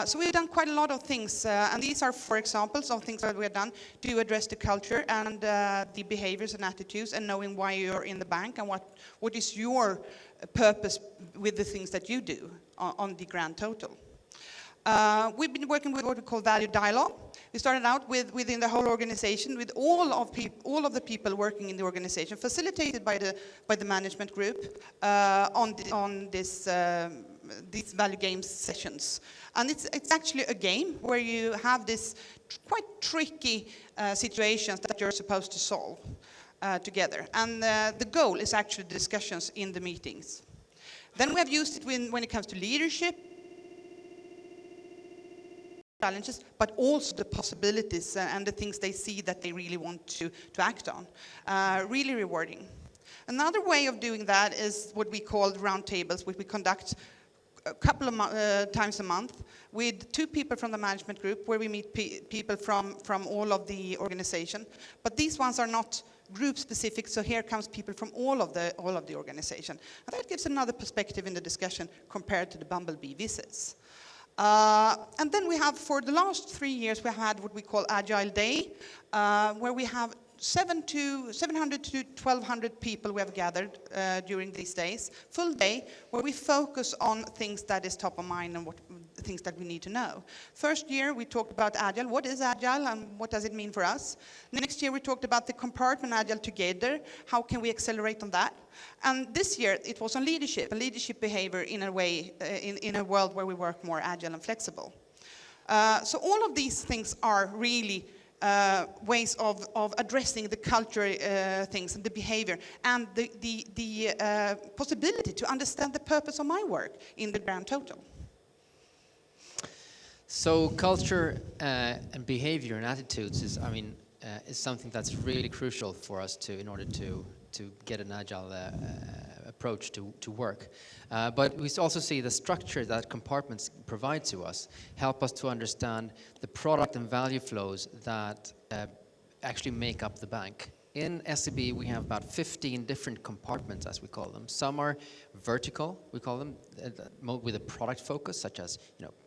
So we've done quite a lot of things, and these are 4 examples of things that we have done to address the culture and the behaviors and attitudes, and knowing why you're in the bank and what is your purpose with the things that you do on the grand total. We've been working with what we call value dialogue. We started out within the whole organization with all of the people working in the organization, facilitated by the management group on these value games sessions. And it's actually a game where you have this quite tricky situations that you're supposed to solve together. And the goal is actually discussions in the meetings. Then we have used it when it comes to leadership, challenges, but also the possibilities and the things they see that they really want to act on. Really rewarding. Another way of doing that is what we call roundtables, which we conduct a couple of times a month with 2 people from the management group, where we meet people from all of the organization. But these ones are not group specific, so here comes people from all of the organization. And that gives another perspective in the discussion compared to the Bumblebee visits. And then we have, for the last 3 years, we had what we call Agile Day, where we have 700 to 1,200 people we have gathered during these days, full day, where we focus on things that is top of mind and things that we need to know. First year, we talked about Agile. What is Agile and what does it mean for us? Next year, we talked about the compartment Agile together. How can we accelerate on that? And this year, it was on leadership and leadership behavior in a way, in a world where we work more agile and flexible. So all of these things are really ways of addressing the culture things and the behavior and the possibility to understand the purpose of my work in the grand total. So culture and behavior and attitudes is something that's really crucial for us in order to get an agile approach to work. But we also see the structure that compartments provide to us help us to understand the product and value flows that actually make up the bank. In SEB, we have about 15 different compartments, as we call them. Some are vertical, we call them, with a product focus, such as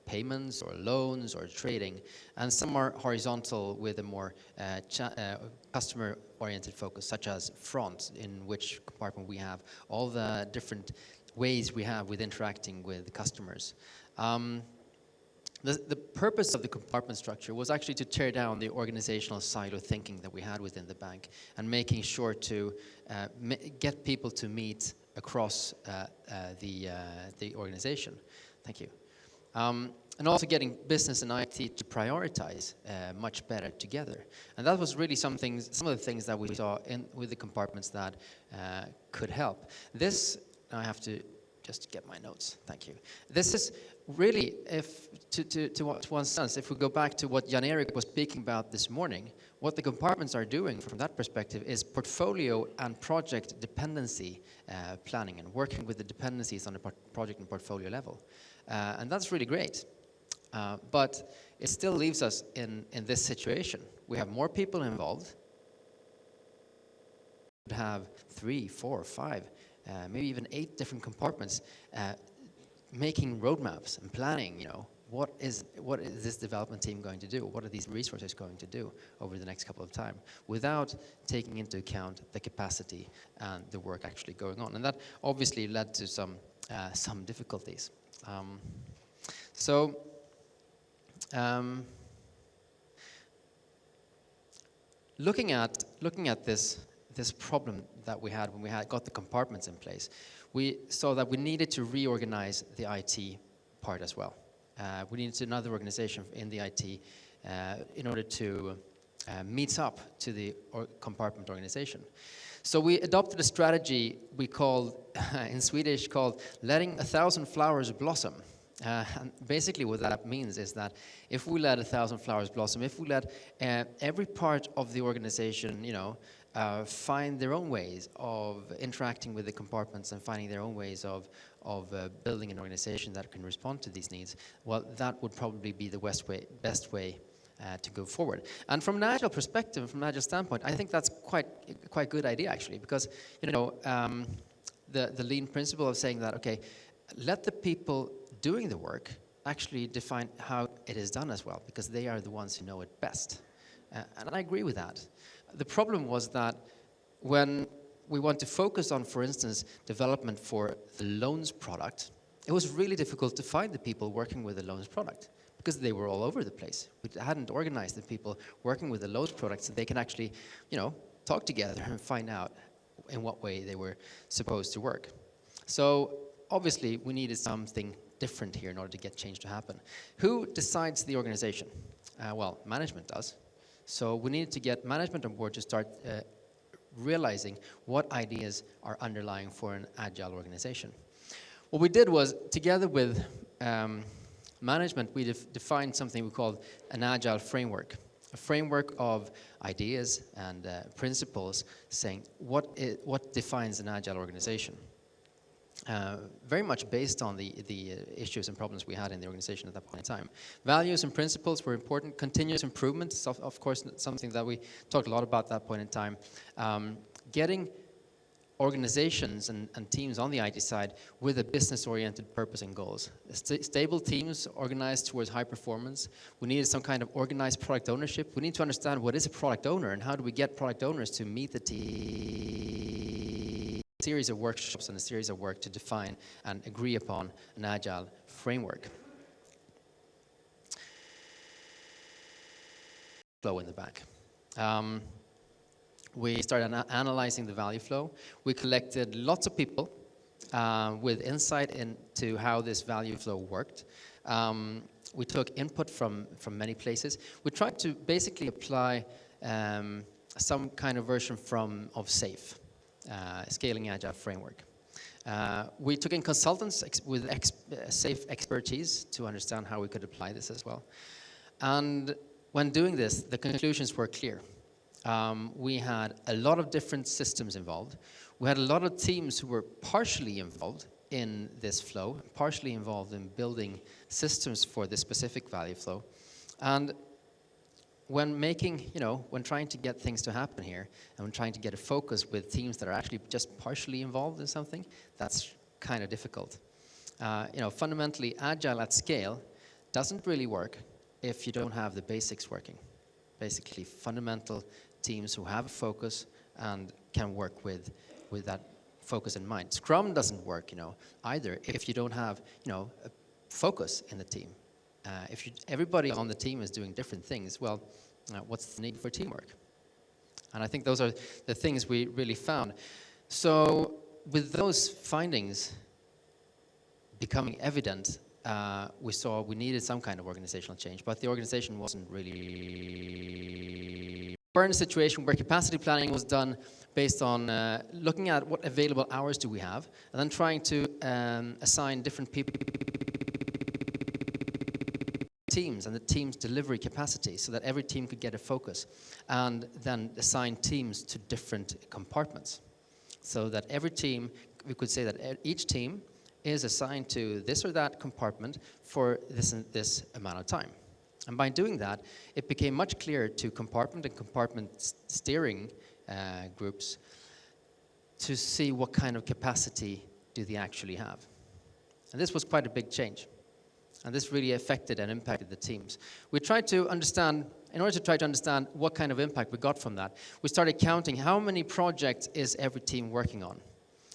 payments or loans or trading. And some are horizontal with a more customer-oriented focus, such as front, in which compartment we have all the different ways we have with interacting with customers. The purpose of the compartment structure was actually to tear down the organizational silo thinking that we had within the bank and making sure to get people to meet across the organization. Thank you. And also getting business and IT to prioritize much better together. And that was really some of the things that we saw with the compartments that could help. This, I have to just get my notes, thank you. This is really, to one sense, if we go back to what Jan-Erik was speaking about this morning, what the compartments are doing from that perspective is portfolio and project dependency planning and working with the dependencies on a project and portfolio level. And that's really great. But it still leaves us in this situation. We have more people involved. We have 3, 4, 5, maybe even 8 different compartments making roadmaps and planning, what is this development team going to do? What are these resources going to do over the next couple of time, without taking into account the capacity and the work actually going on? And that obviously led to some difficulties. Looking at this problem that we had when we got the compartments in place, we saw that we needed to reorganize the IT part as well. We needed another organization in the IT in order to meet up to the compartment organization. So we adopted a strategy we called, in Swedish, called letting 1,000 flowers blossom. And basically what that means is that if we let 1,000 flowers blossom, if we let every part of the organization, find their own ways of interacting with the compartments and finding their own ways of building an organization that can respond to these needs, well, that would probably be the best way to go forward. And from an Agile perspective, from an Agile standpoint, I think that's quite good idea, actually, because the lean principle of saying that, okay, let the people doing the work actually define how it is done as well, because they are the ones who know it best. And I agree with that. The problem was that when we want to focus on, for instance, development for the loans product, it was really difficult to find the people working with the loans product, because they were all over the place. We hadn't organized the people working with the loans product so they can actually, talk together and find out in what way they were supposed to work. So obviously we needed something different here in order to get change to happen. Who decides the organization? Well, management does. So we needed to get management on board to start realizing what ideas are underlying for an agile organization. What we did was, together with management, we defined something we called an agile framework. A framework of ideas and principles saying what defines an agile organization. Very much based on the issues and problems we had in the organization at that point in time. Values and principles were important. Continuous improvement is, of course, something that we talked a lot about at that point in time. Getting organizations and teams on the IT side with a business-oriented purpose and goals. Stable teams organized towards high performance. We needed some kind of organized product ownership. We need to understand what is a product owner and how do we get product owners to meet the team. A series of workshops and a series of work to define and agree upon an agile framework. Flow in the back. We started analyzing the value flow. We collected lots of people with insight into how this value flow worked. We took input from many places. We tried to basically apply some kind of version of SAFe. Scaling Agile framework. We took in consultants with SAFe expertise to understand how we could apply this as well. And when doing this, the conclusions were clear. We had a lot of different systems involved. We had a lot of teams who were partially involved in this flow, partially involved in building systems for this specific value flow. And when when trying to get things to happen here, and when trying to get a focus with teams that are actually just partially involved in something, that's kind of difficult. Fundamentally, Agile at scale doesn't really work if you don't have the basics working. Basically, fundamental teams who have a focus and can work with that focus in mind. Scrum doesn't work, either if you don't have, a focus in the team. If everybody on the team is doing different things, well, what's the need for teamwork? And I think those are the things we really found. So with those findings becoming evident, we saw we needed some kind of organizational change, but the organization wasn't really. We're in a situation where capacity planning was done based on looking at what available hours do we have, and then trying to assign different people teams and the team's delivery capacity so that every team could get a focus, and then assign teams to different compartments. So that every team, we could say that each team is assigned to this or that compartment for this and this amount of time. And by doing that, it became much clearer to compartment and compartment steering groups to see what kind of capacity do they actually have. And this was quite a big change. And this really affected and impacted the teams. We tried to understand, in order to try to understand what kind of impact we got from that, we started counting how many projects is every team working on.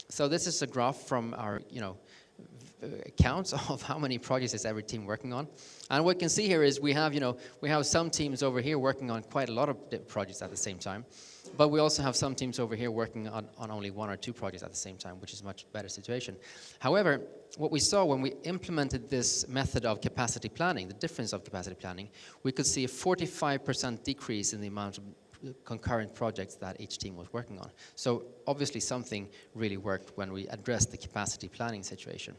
So this is a graph from our, counts of how many projects is every team working on. And what you can see here is we have some teams over here working on quite a lot of projects at the same time. But we also have some teams over here working on only 1 or 2 projects at the same time, which is a much better situation. However, what we saw when we implemented this method of capacity planning, the difference of capacity planning, we could see a 45% decrease in the amount of concurrent projects that each team was working on. So obviously something really worked when we addressed the capacity planning situation.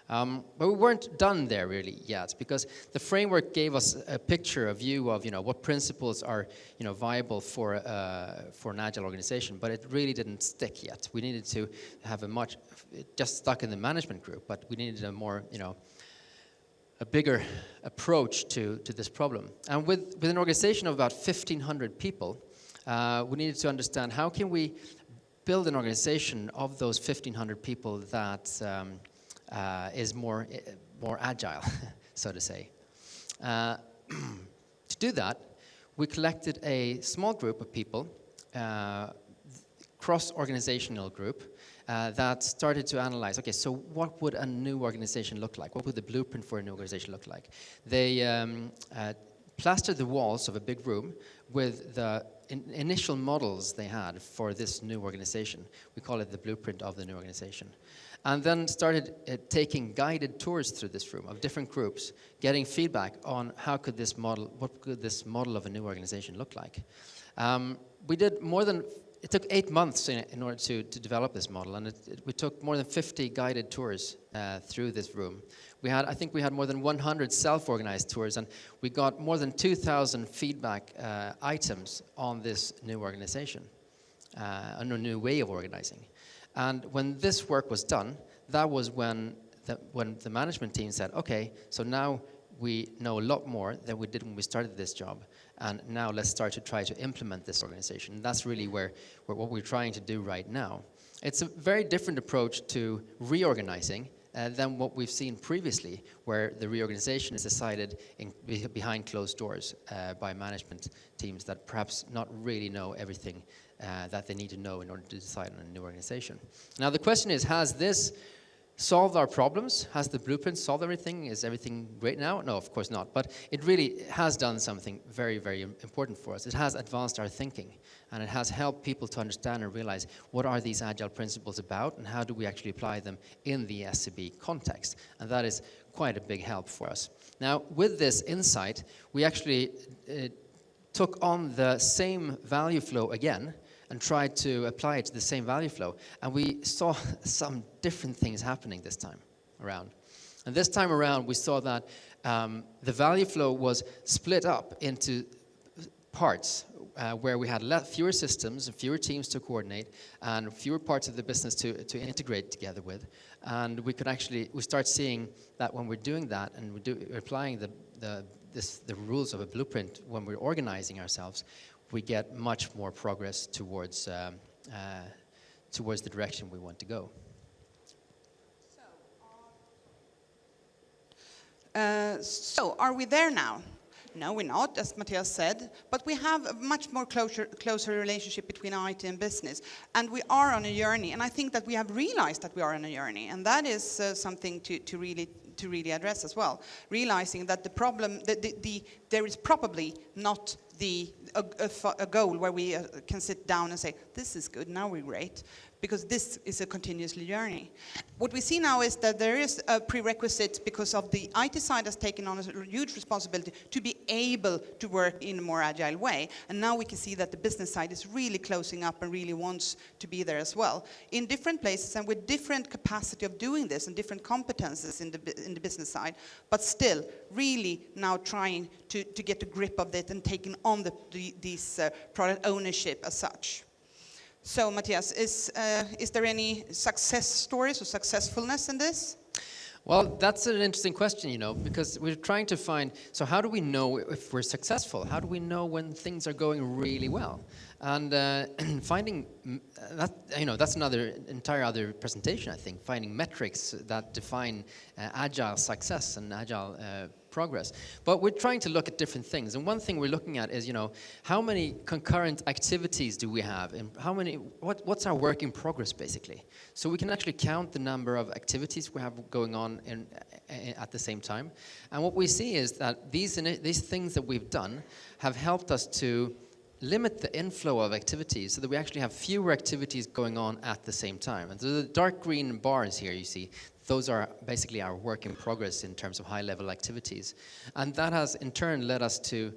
But we weren't done there really yet, because the framework gave us a picture, a view of what principles are viable for an agile organization, but it really didn't stick yet. We needed to have it just stuck in the management group, but we needed a more a bigger approach to this problem. And with an organization of about 1,500 people, we needed to understand how can we build an organization of those 1,500 people that is more agile, so to say. To do that, we collected a small group of people, cross-organizational group, that started to analyze, okay, so what would a new organization look like? What would the blueprint for a new organization look like? They plastered the walls of a big room with the initial models they had for this new organization. We call it the blueprint of the new organization. And then started taking guided tours through this room of different groups, getting feedback on what could this model of a new organization look like. We did it took 8 months in order to develop this model, and we took more than 50 guided tours through this room. I think we had more than 100 self-organized tours, and we got more than 2,000 feedback items on this new organization, a new way of organizing. And when this work was done, that was when the management team said, okay, so now we know a lot more than we did when we started this job, and now let's start to try to implement this organization. And that's really what we're trying to do right now. It's a very different approach to reorganizing than what we've seen previously, where the reorganization is decided behind closed doors by management teams that perhaps not really know everything that they need to know in order to decide on a new organization. Now the question is, has this solved our problems? Has the blueprint solved everything? Is everything great now? No, of course not. But it really has done something very, very important for us. It has advanced our thinking, and it has helped people to understand and realize what are these agile principles about, and how do we actually apply them in the SCB context. And that is quite a big help for us. Now, with this insight, we actually took on the same value flow again, and tried to apply it to the same value flow. And we saw some different things happening this time around. And this time around, we saw that the value flow was split up into parts where we had fewer systems and fewer teams to coordinate and fewer parts of the business to integrate together with. And we start seeing that when we're doing that and we're applying the rules of a blueprint when we're organizing ourselves, we get much more progress towards the direction we want to go. So are we there now? No, we're not, as Matthias said, but we have a much more closer relationship between IT and business, and we are on a journey, and I think that we have realized that we are on a journey, and that is something to really address as well, realizing that the problem, there is probably not a goal where we can sit down and say, this is good, now we're great, because this is a continuous journey. What we see now is that there is a prerequisite because of the IT side has taken on a huge responsibility to be able to work in a more agile way. And now we can see that the business side is really closing up and really wants to be there as well. In different places and with different capacity of doing this and different competences in the business side, but still really now trying to get a grip of it and taking on these product ownership as such. So, Matthias, is there any success stories or successfulness in this? Well, that's an interesting question, because we're trying to find, so how do we know if we're successful? How do we know when things are going really well? And finding, that's another entire other presentation, I think, finding metrics that define agile success and agile progress. But we're trying to look at different things. And one thing we're looking at is, how many concurrent activities do we have? And what's our work in progress, basically? So we can actually count the number of activities we have going on at the same time. And what we see is that these things that we've done have helped us to limit the inflow of activities so that we actually have fewer activities going on at the same time. And so the dark green bars here you see, those are basically our work in progress in terms of high-level activities. And that has in turn led us to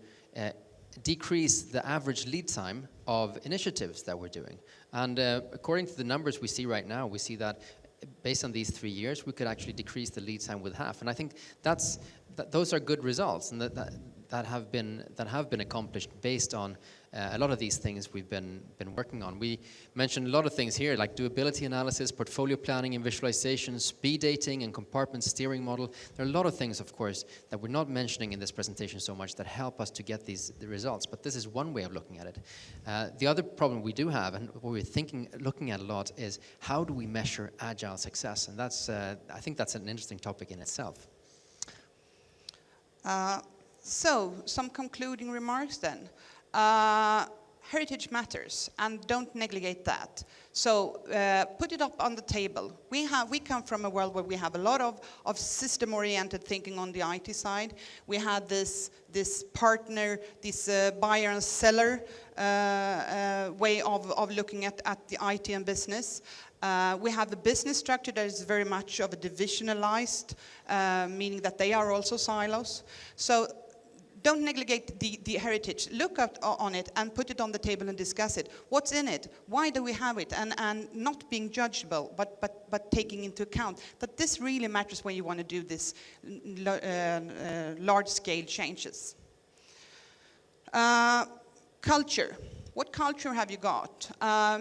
decrease the average lead time of initiatives that we're doing. And according to the numbers we see right now, we see that based on these 3 years, we could actually decrease the lead time with half. And I think those are good results, and that have been accomplished based on a lot of these things we've been working on. We mentioned a lot of things here, like doability analysis, portfolio planning and visualization, speed dating and compartment steering model. There are a lot of things, of course, that we're not mentioning in this presentation so much that help us to get the results, but this is one way of looking at it. The other problem we do have, and what we're looking at a lot, is how do we measure agile success? And that's, I think that's an interesting topic in itself. So, some concluding remarks then. Heritage matters, and don't neglect that. So put it up on the table. We come from a world where we have a lot of system-oriented thinking on the IT side. We had this partner, this buyer and seller way of looking at the IT and business. We have the business structure that is very much of a divisionalized, meaning that they are also silos. So don't neglect the heritage. Look on it and put it on the table and discuss it. What's in it? Why do we have it? And not being judgeable, but taking into account that this really matters when you want to do this large-scale changes. Culture. What culture have you got?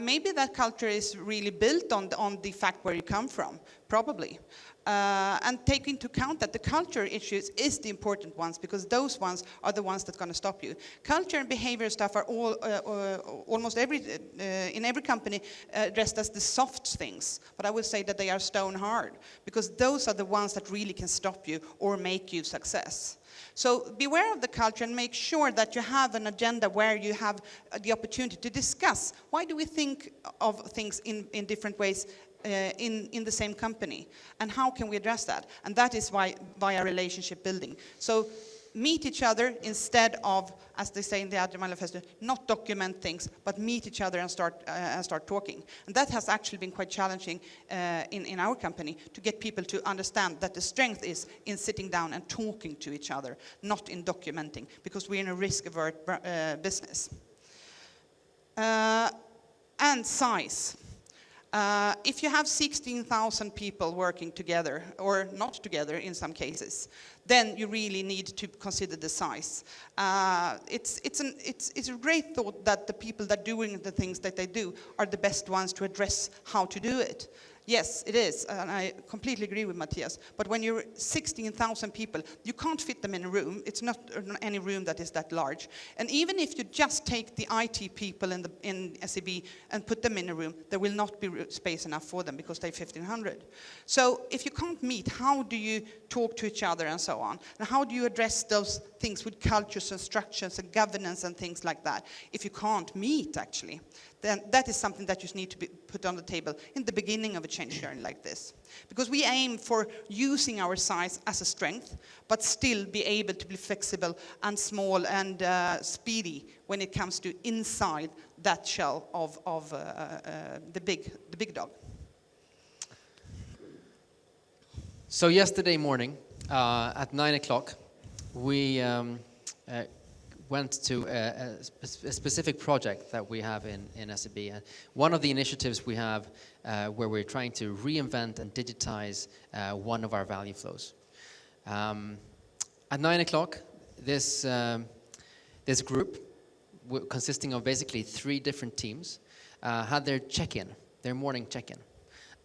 Maybe that culture is really built on the fact where you come from, probably. And take into account that the culture issues is the important ones, because those ones are the ones that's going to stop you. Culture and behavior stuff are almost in every company addressed as the soft things, but I would say that they are stone hard, because those are the ones that really can stop you or make you success. So beware of the culture and make sure that you have an agenda where you have the opportunity to discuss why do we think of things in different ways in the same company, and how can we address that? And that is via relationship building. So meet each other instead of, as they say in the Agile Manifesto, not document things, but meet each other and start talking. And that has actually been quite challenging in our company, to get people to understand that the strength is in sitting down and talking to each other, not in documenting, because we're in a risk-avert business. And size. If you have 16,000 people working together, or not together in some cases, then you really need to consider the size. It's a great thought that the people that are doing the things that they do are the best ones to address how to do it. Yes, it is, and I completely agree with Matthias. But when you're 16,000 people, you can't fit them in a room. It's not any room that is that large. And even if you just take the IT people in SEB and put them in a room, there will not be space enough for them, because they're 1,500. So if you can't meet, how do you talk to each other and so on? And how do you address those things with cultures and structures and governance and things like that, if you can't meet, actually? Then that is something that you need to be put on the table in the beginning of a change journey like this. Because we aim for using our size as a strength, but still be able to be flexible and small and speedy when it comes to inside that shell of the big dog. So yesterday morning, at 9 o'clock, we went to a specific project that we have in SEB. One of the initiatives we have where we're trying to reinvent and digitize one of our value flows. At 9 o'clock, this group, consisting of basically 3 different teams, had their check-in, their morning check-in.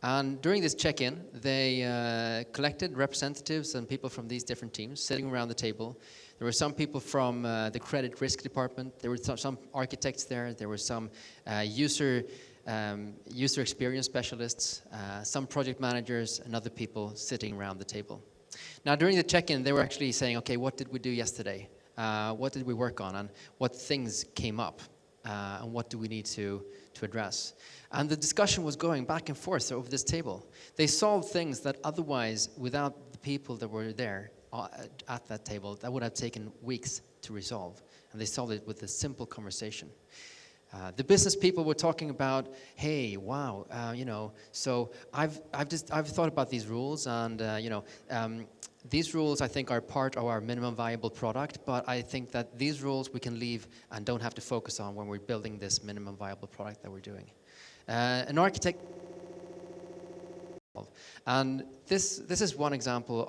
And during this check-in, they collected representatives and people from these different teams sitting around the table. There were some people from the credit risk department. There were some architects there. There were some user experience specialists, some project managers, and other people sitting around the table. Now, during the check-in, they were actually saying, okay, what did we do yesterday? What did we work on? And what things came up? And what do we need to address? And the discussion was going back and forth over this table. They solved things that otherwise, without the people that were there at that table, that would have taken weeks to resolve. And they solved it with a simple conversation. The business people were talking about, hey, wow, so I've thought about these rules, and these rules I think are part of our minimum viable product, but I think that these rules we can leave and don't have to focus on when we're building this minimum viable product that we're doing. An architect, and this is one example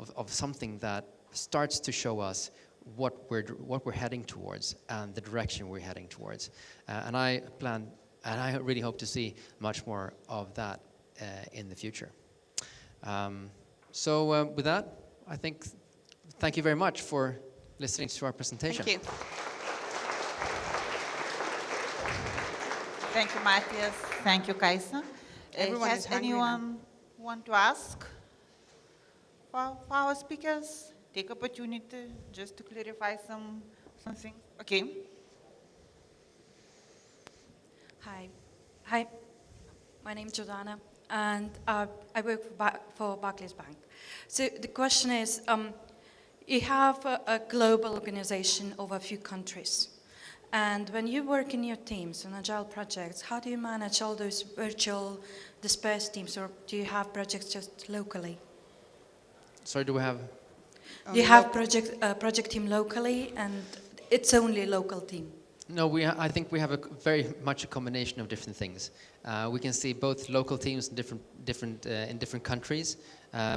of something that starts to show us what we're heading towards and the direction we're heading towards. And I really hope to see much more of that in the future. With that, I think, thank you very much for listening to our presentation. Thank you. Thank you, Matthias. Thank you, Kaisa. Has anyone want to ask for our speakers? Take opportunity just to clarify something. Okay. Hi. My name is Jordana, and I work for Barclays Bank. So the question is, you have a global organization over a few countries. And when you work in your teams on agile projects, how do you manage all those virtual dispersed teams, or do you have projects just locally? Sorry, do we have? Do you have project team locally, and it's only a local team? No, I think we have very much a combination of different things. We can see both local teams in different countries.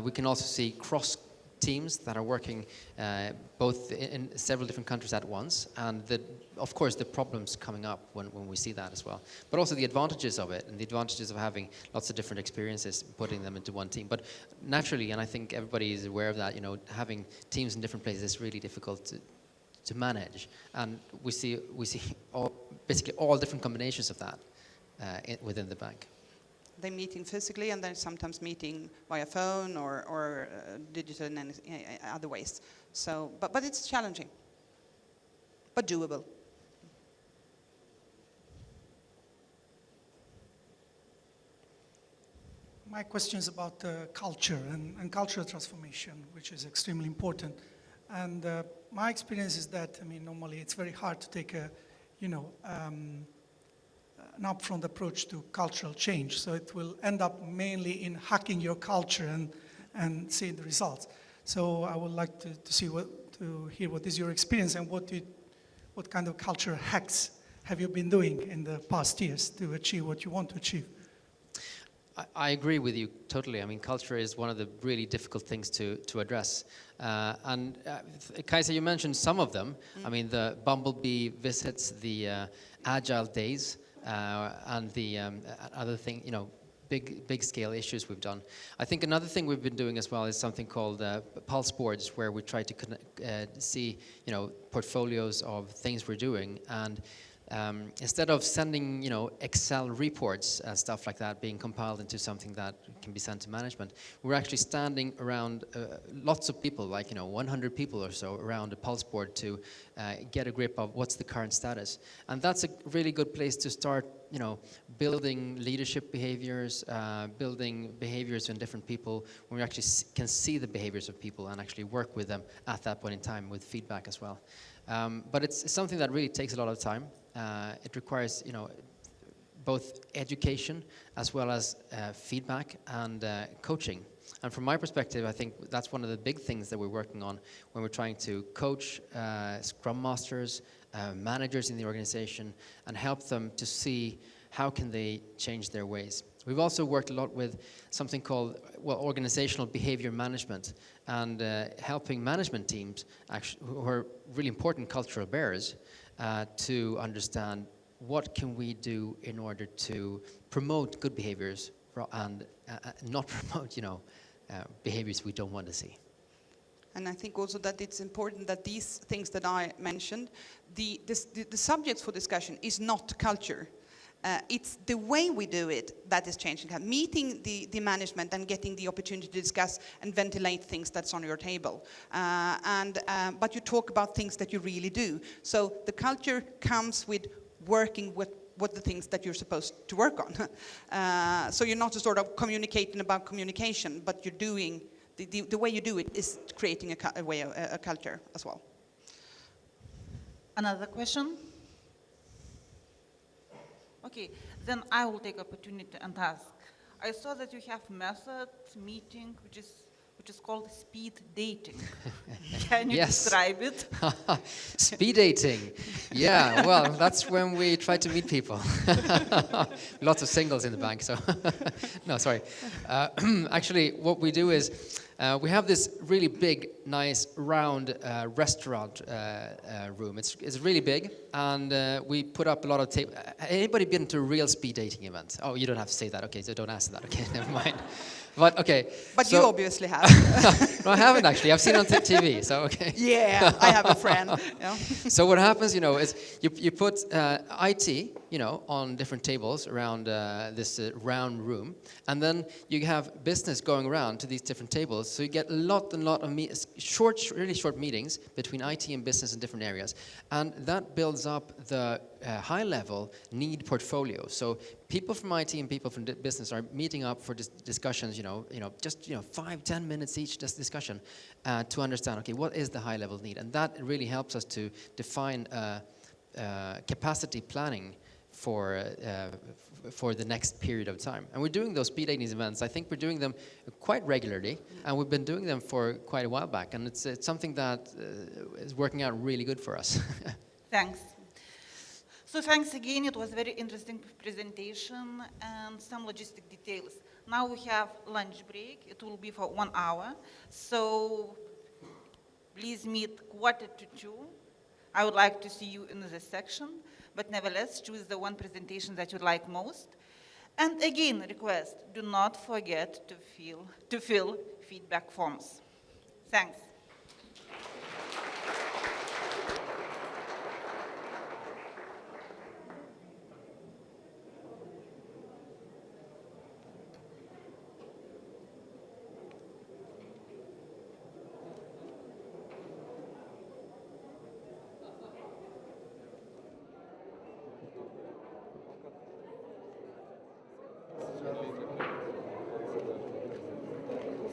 We can also see cross teams that are working both in several different countries at once, and of course the problems coming up when we see that as well. But also the advantages of it, and the advantages of having lots of different experiences, putting them into one team. But naturally, and I think everybody is aware of that, having teams in different places is really difficult to manage, and we see basically all different combinations of that within the bank. They're meeting physically, and they're sometimes meeting via phone or digital and other ways. So, but it's challenging, but doable. My question is about culture and cultural transformation, which is extremely important. And my experience is that, normally it's very hard to take an upfront approach to cultural change. So it will end up mainly in hacking your culture and seeing the results. So I would like to hear what is your experience, and what kind of culture hacks have you been doing in the past years to achieve what you want to achieve? I agree with you totally. Culture is one of the really difficult things to address. Kaisa, you mentioned some of them. The Bumblebee visits, the Agile days, and the other thing, big scale issues we've done. I think another thing we've been doing as well is something called pulse boards, where we try to see portfolios of things we're doing, and instead of sending Excel reports and stuff like that being compiled into something that can be sent to management, we're actually standing around lots of people, like 100 people or so, around a pulse board to get a grip of what's the current status. And that's a really good place to start building leadership behaviors, building behaviors in different people, when we actually can see the behaviors of people and actually work with them at that point in time with feedback as well. But it's something that really takes a lot of time. It requires, both education as well as feedback and coaching. And from my perspective, I think that's one of the big things that we're working on when we're trying to coach Scrum Masters, managers in the organization, and help them to see how can they change their ways. We've also worked a lot with something called, organizational behavior management, and helping management teams, who are really important cultural bearers, to understand what can we do in order to promote good behaviors and not promote, behaviors we don't want to see. And I think also that it's important that these things that I mentioned, the subject for discussion is not culture. It's the way we do it that is changing. Meeting the management and getting the opportunity to discuss and ventilate things that's on your table. But you talk about things that you really do. So the culture comes with working with what the things that you're supposed to work on. So you're not just sort of communicating about communication, but you're doing, the way you do it is creating a culture as well. Another question? Okay, then I will take opportunity and ask. I saw that you have method meeting, which is called speed dating. Can you describe it? Speed dating. Yeah, well, that's when we try to meet people. Lots of singles in the bank, so. No, sorry. Actually, what we do is we have this really big, nice, round restaurant room. It's really big, and we put up a lot of tables. Anybody been to a real speed dating event? Oh, you don't have to say that. Okay, so don't answer that. Okay, never mind. But okay. But so, you obviously have. No, I haven't actually. I've seen it on TV, so okay. Yeah, I have a friend. Yeah. So what happens, is you put IT, on different tables around this round room, and then you have business going around to these different tables. So you get a lot of really short meetings between IT and business in different areas, and that builds up the high-level need portfolio. So people from IT and people from business are meeting up for discussions. Just 5-10 minutes each, just discussion, to understand. Okay, what is the high-level need, and that really helps us to define capacity planning for the next period of time. And we're doing those speed dating events. I think we're doing them quite regularly, and we've been doing them for quite a while back. And it's something that is working out really good for us. Thanks. So thanks again. It was a very interesting presentation and some logistic details. Now we have lunch break. It will be for 1 hour. So please meet 1:45. I would like to see you in this section, but nevertheless, choose the one presentation that you like most. And again, request, do not forget to fill feedback forms. Thanks.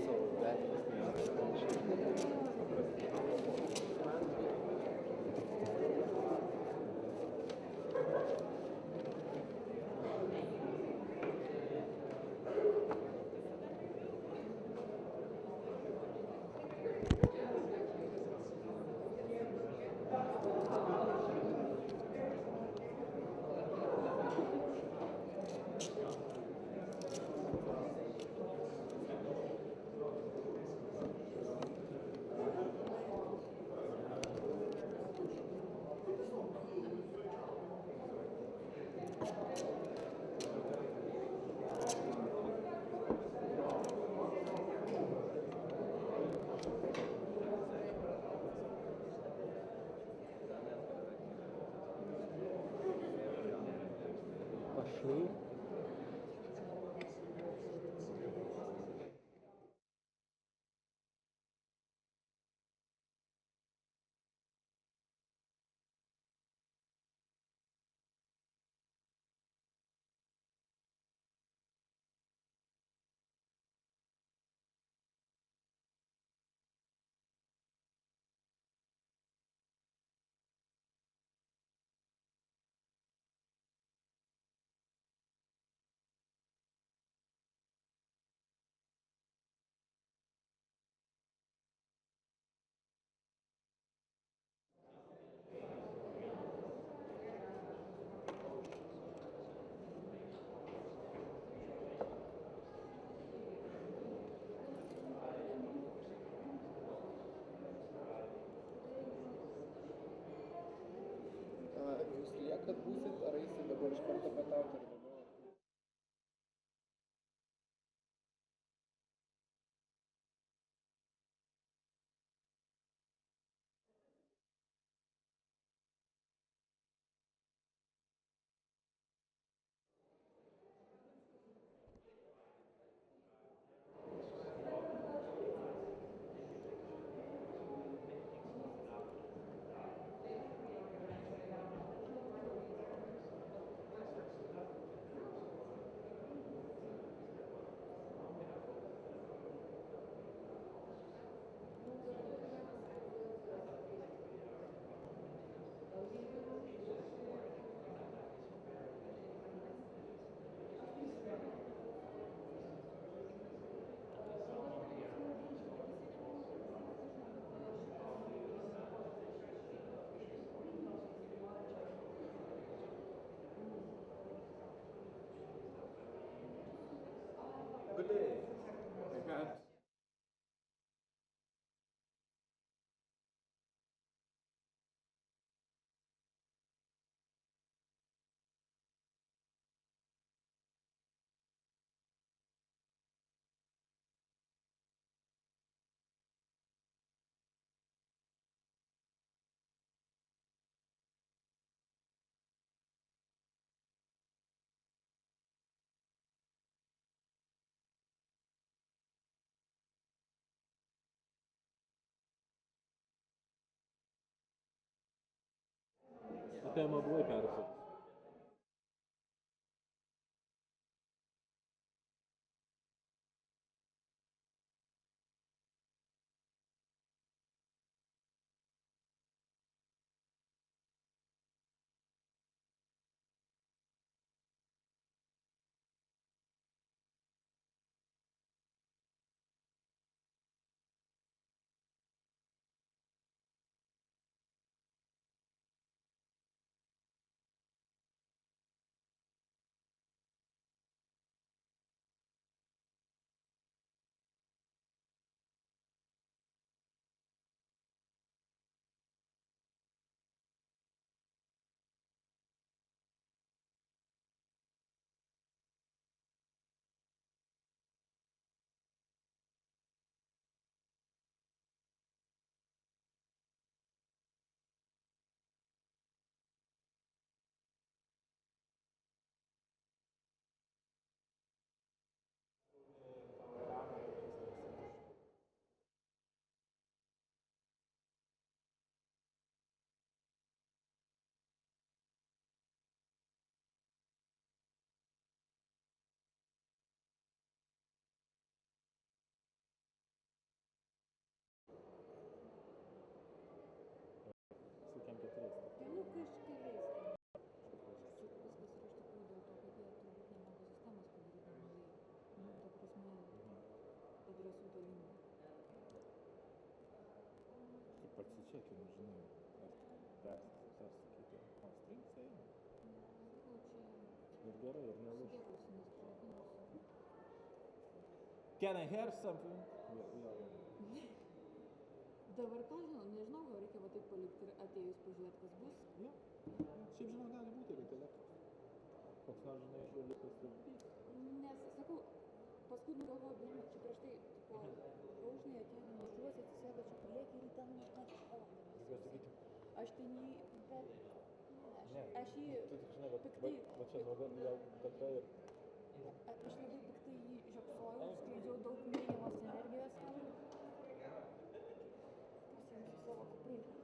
So that Good day. Tema buvo persiūtas. Pasičekime, žinai, persakyti. O, strings eina. Ir gerai, ir nelūž. Can I hear something? Dabar ką žinau, nežinau, gal reikia va taip palikti ir atėjus pažiūrėti, kas bus. Jo, šiaip žinau, gali būti ir intelektas. Koks nors, žinai, žulikas ir pyks. Nes, sakau, paskui nugalvoju, blin, čia prieš tai, tipo, žinai, atėjo nešuos, atsisėdo čia paliekį ir ten užmatė, o, sakyti. aš tai nei, bet, aš jį piktai... Va čia nuo gal gatve ir... Aš labai piktai jį žiopsojau, skleidžiau daug neigiamos energijos ten. Pasiimsiu savo kuprinę.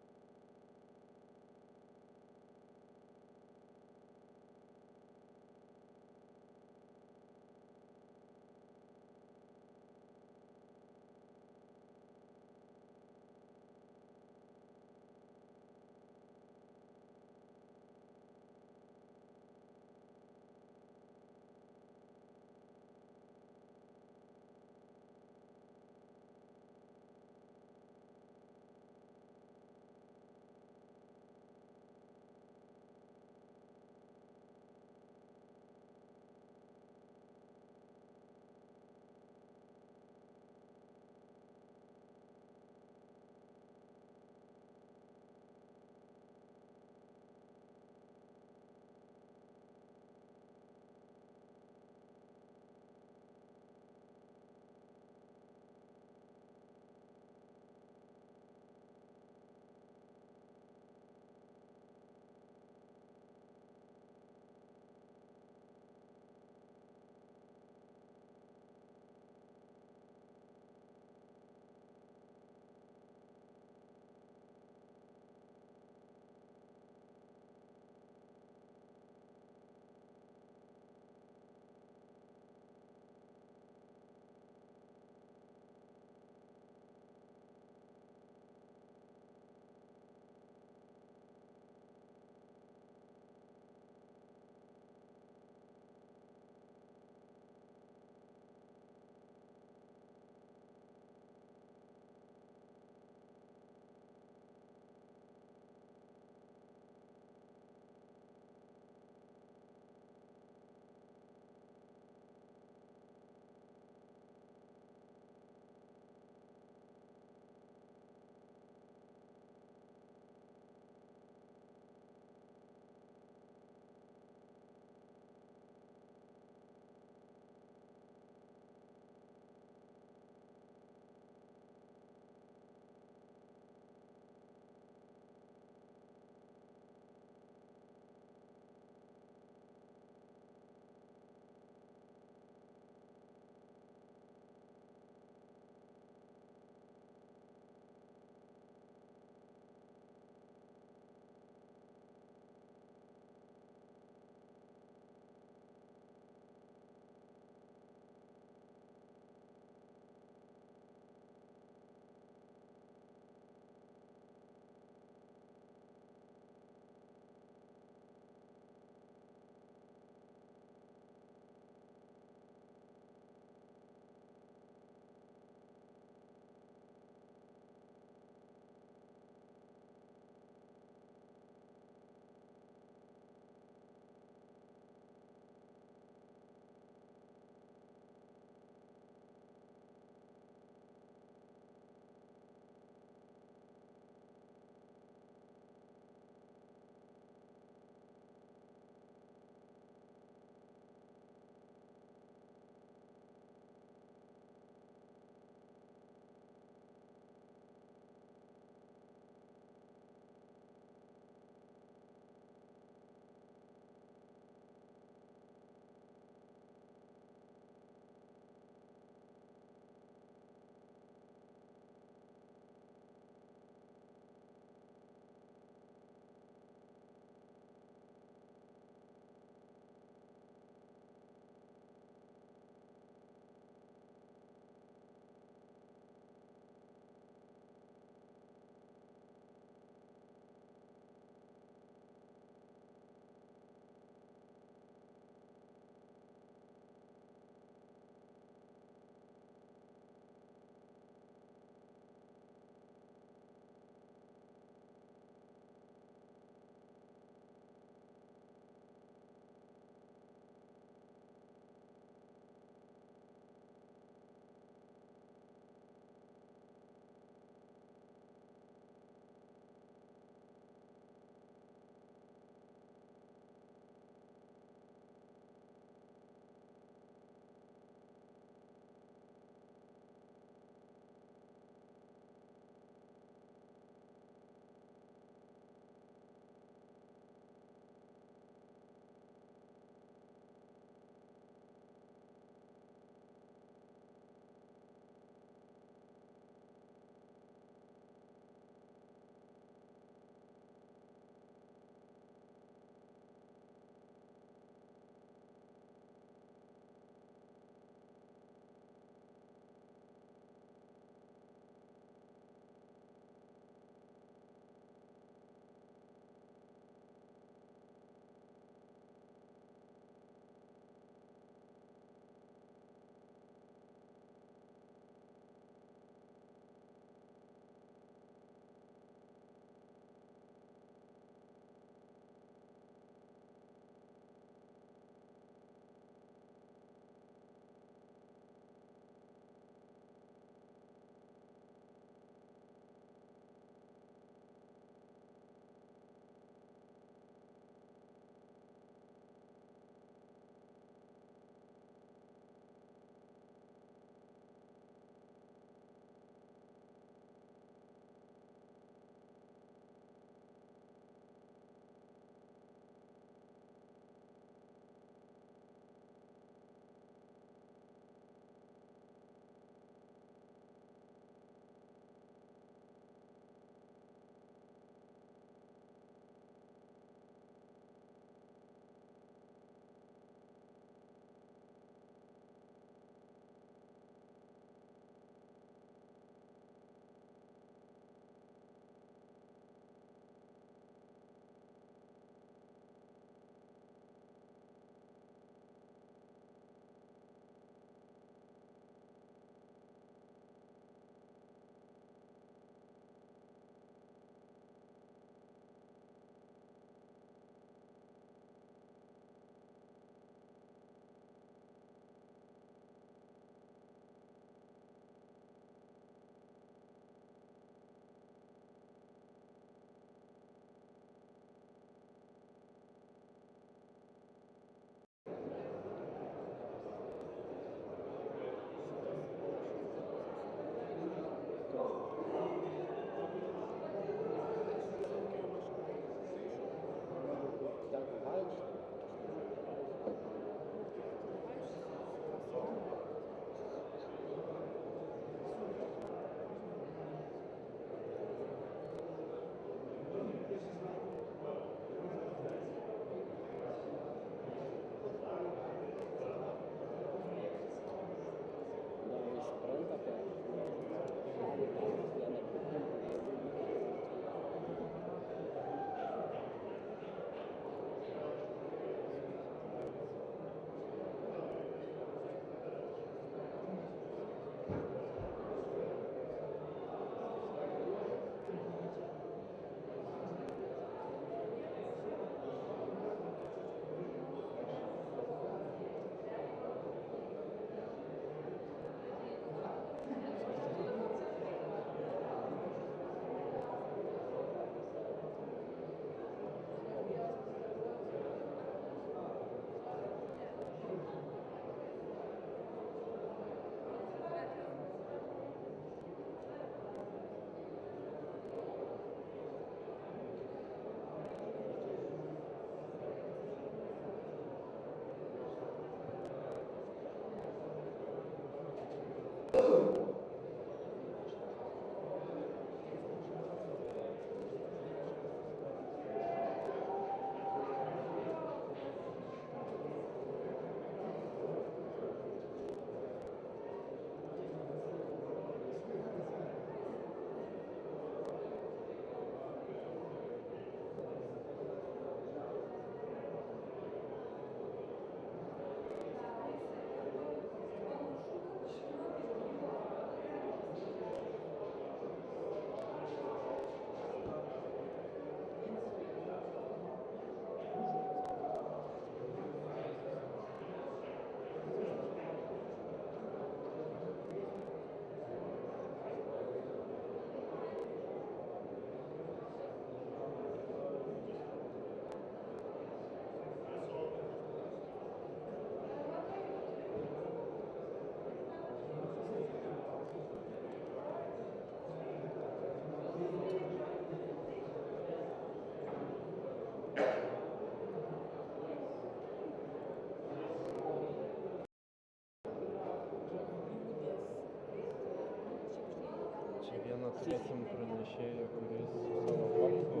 Čia vieną turėsim pranešėją, kuris su savo kompu.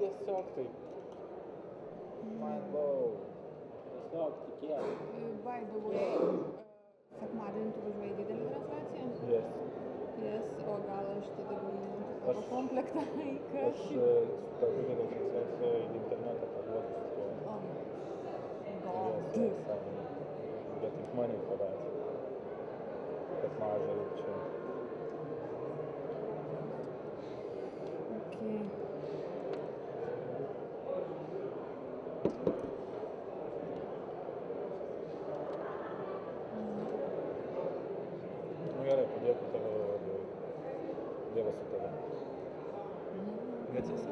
Tiesiog taip. Man low. Tiesiog tikėjau. By the way, sekmadienį tu važiuoji didelį transliaciją? Yes. Yes, o gal aš tada galiu tavo komplektą į Aš tą didelę transliaciją į internetą parduodu su tuo. God. Yes, I'm getting money for that. Bet mažai čia. Okay. Gerai, padėkui tave, Dievas su tave. Garsas?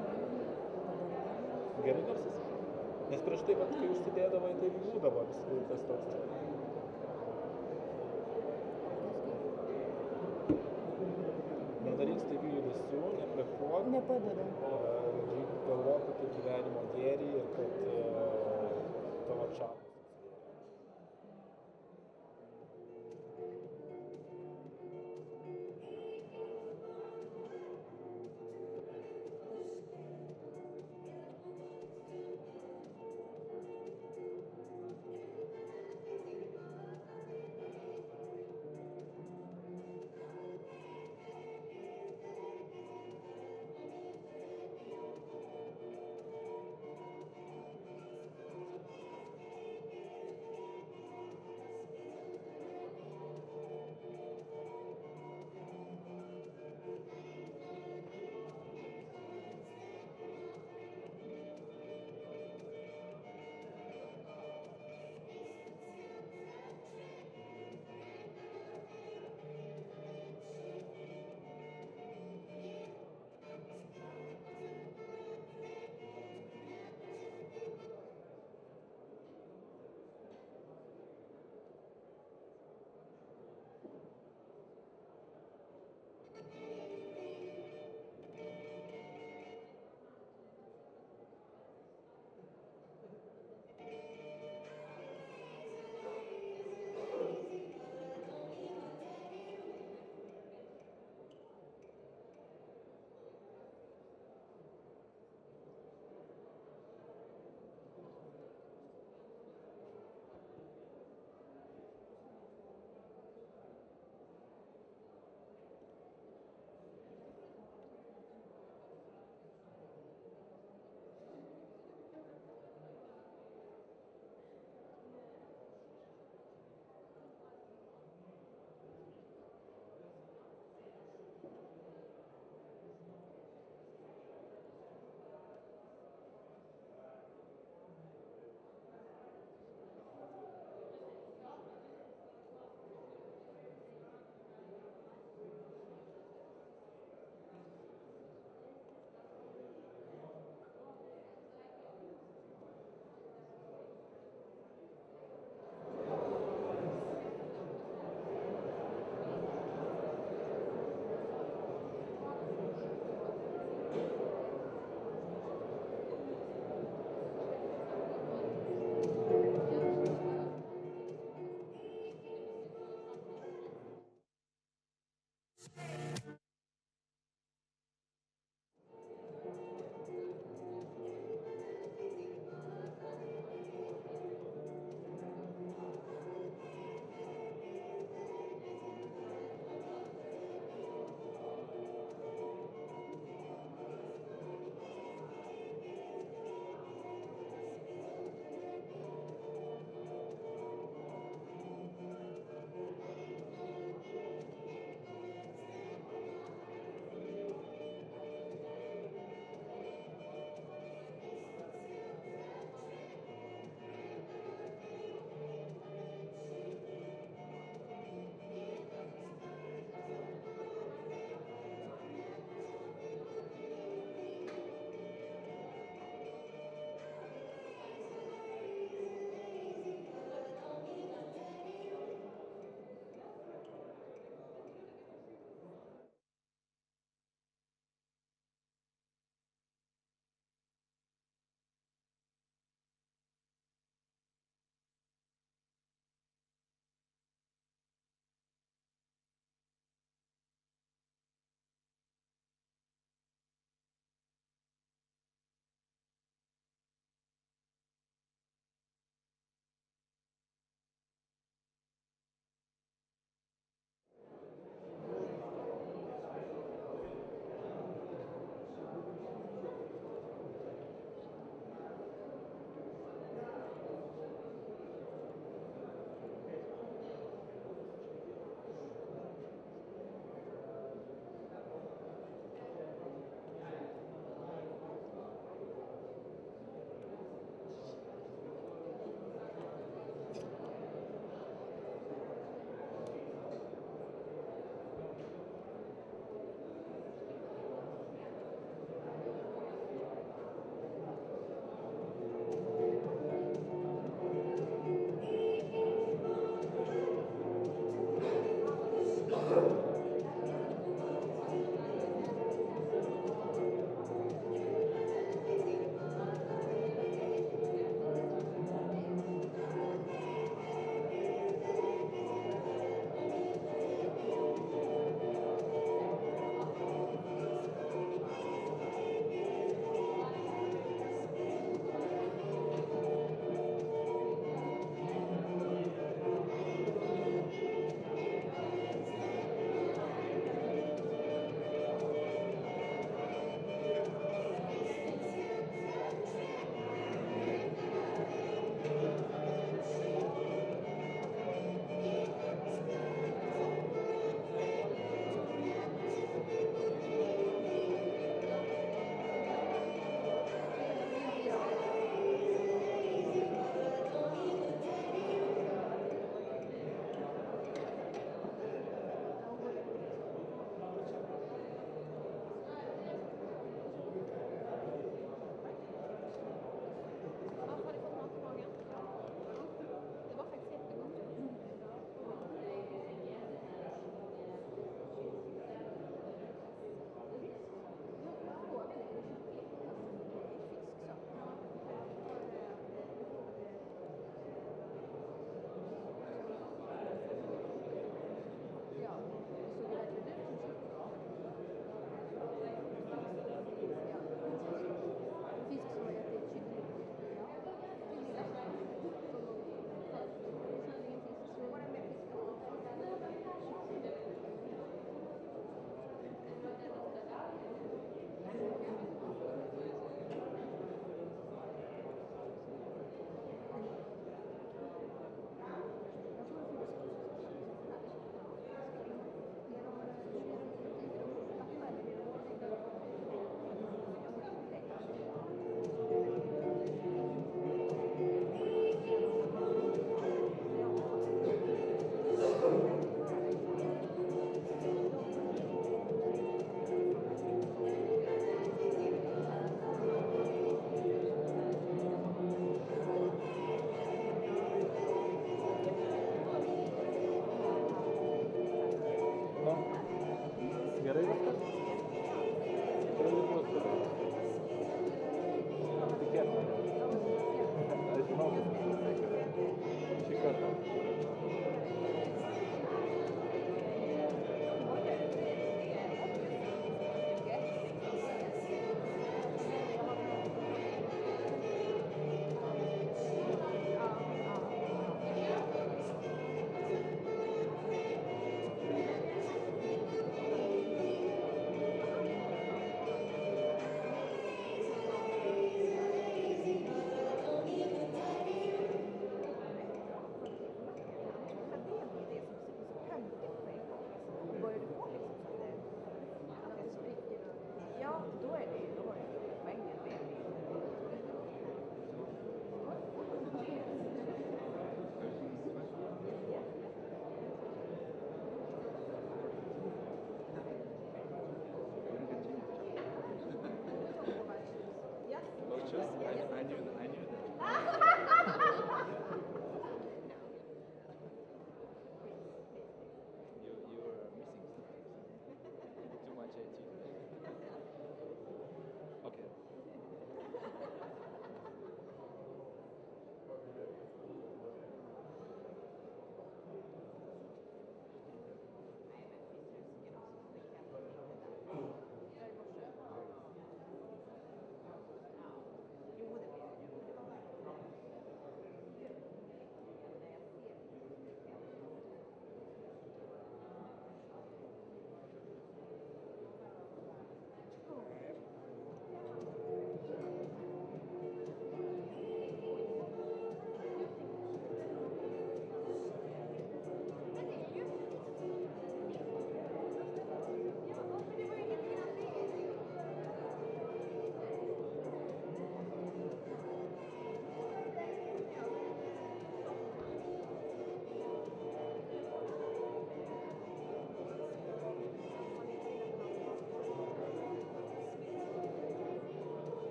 Gerai garsas? Nes prieš tai, kai užsidėdavai, tai būdavo tas toks. Nedaryk staigių judesių, neprepuok. Nepadeda. Galvok apie gyvenimo gėrį ir kad tavo čapas.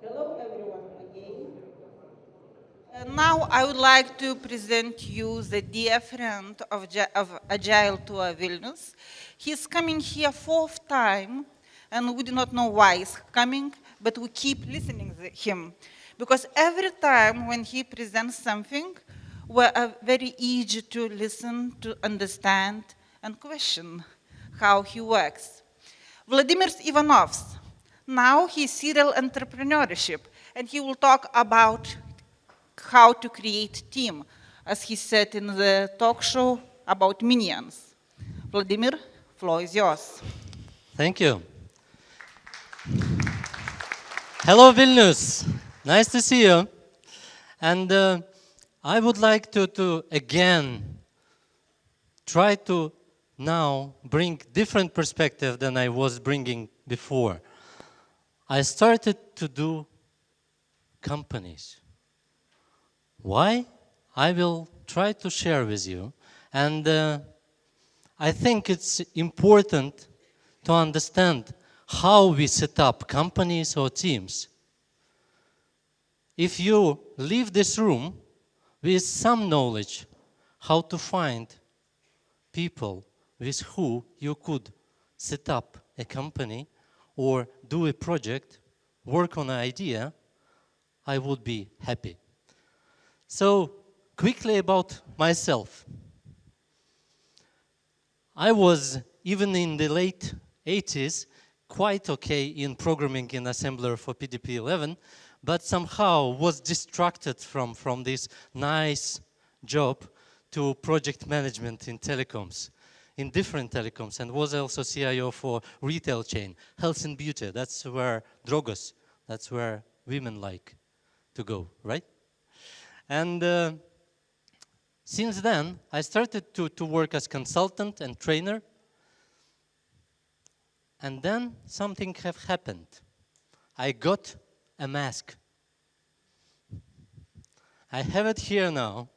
Hello, everyone, again. Now I would like to present you the dear friend of Agile Tour Vilnius. He's coming here fourth time, and we do not know why he's coming, but we keep listening to him. Because every time when he presents something, we're very eager to listen, to understand, and question how he works. Vladimir Ivanovs. Now he's serial entrepreneurship, and he will talk about how to create team, as he said in the talk show about minions. Vladimir, floor is yours. Thank you. Hello, Vilnius. Nice to see you. And I would like to again try to now bring different perspective than I was bringing before. I started to do companies. Why? I will try to share with you. And I think it's important to understand how we set up companies or teams. If you leave this room with some knowledge how to find people with who you could set up a company or do a project, work on an idea, I would be happy. So, quickly about myself. I was even in the late 80s, quite okay in programming in assembler for PDP-11, but somehow was distracted from this nice job to project management in telecoms, in different telecoms, and was also CIO for retail chain, health and beauty. That's where Drogos, that's where women like to go, right? And since then, I started to work as consultant and trainer. And then something have happened. I got a mask. I have it here now.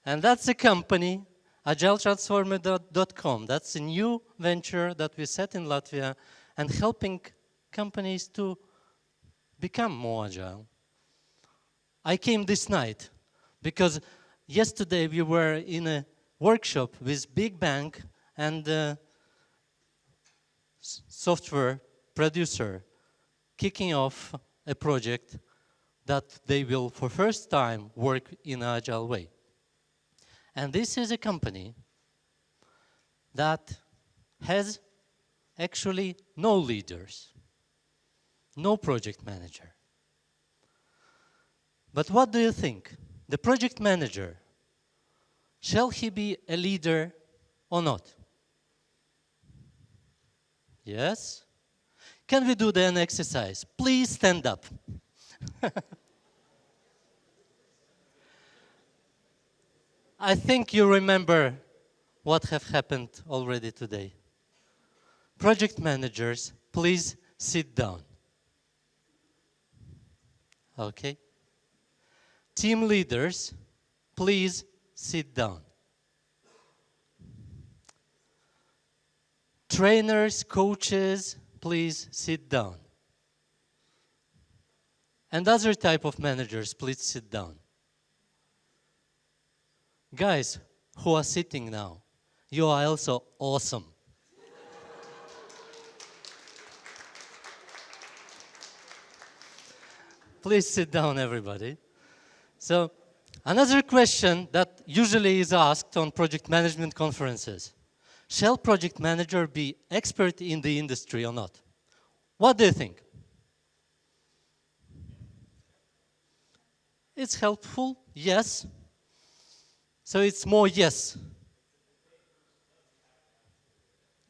And that's a company, agiletransformer.com. That's a new venture that we set in Latvia and helping companies to become more agile. I came this night because yesterday we were in a workshop with big bank and software producer kicking off a project that they will for first time work in an agile way. And this is a company that has actually no leaders, no project manager. But what do you think? The project manager, shall he be a leader or not? Yes? Can we do an exercise? Please stand up. I think you remember what have happened already today. Project managers, please sit down. Okay? Team leaders, please sit down. Trainers, coaches, please sit down. And other type of managers, please sit down. Guys who are sitting now, you are also awesome. Please sit down, everybody. So, another question that usually is asked on project management conferences. Shall project manager be expert in the industry or not? What do you think? It's helpful, yes. So it's more yes.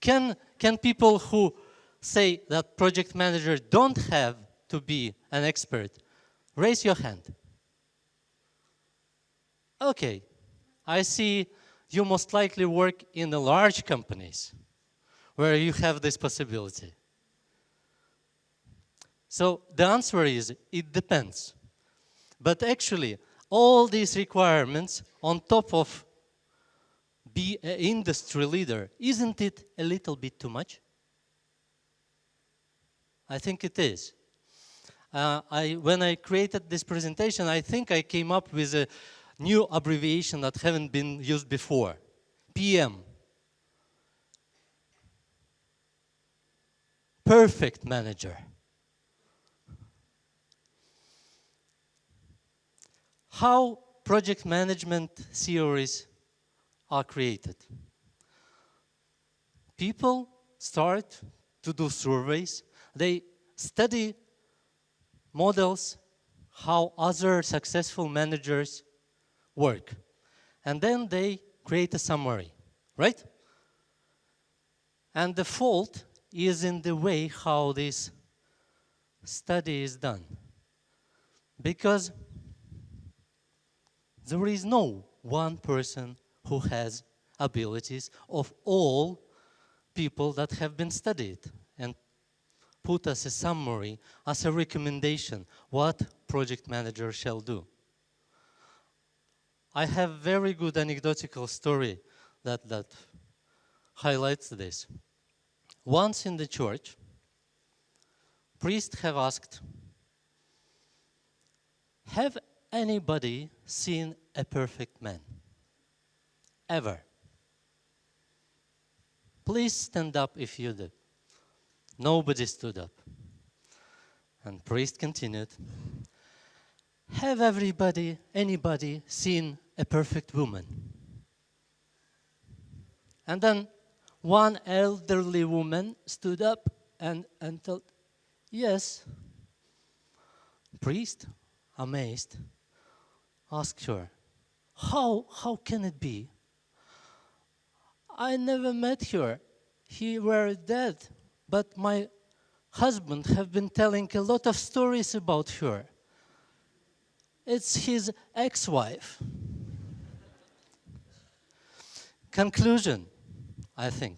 Can people who say that project manager don't have to be an expert, raise your hand. Okay, I see you most likely work in the large companies where you have this possibility. So the answer is, it depends. But actually, all these requirements on top of be an industry leader, isn't it a little bit too much? I think it is. When I created this presentation, I think I came up with a new abbreviation that haven't been used before. PM. Perfect manager. How project management theories are created? People start to do surveys. They study models, how other successful managers work. And then they create a summary, right? And the fault is in the way how this study is done. Because there is no one person who has abilities of all people that have been studied and put as a summary, as a recommendation, what project manager shall do. I have very good anecdotal story that highlights this. Once in the church, priests have asked, have anybody seen a perfect man? Ever? Please stand up if you did. Nobody stood up. And priest continued. Have anybody seen a perfect woman? And then one elderly woman stood up and told, yes. Priest, amazed, asked her, how can it be? I never met her. He were dead, but my husband have been telling a lot of stories about her. It's his ex-wife. Conclusion, I think,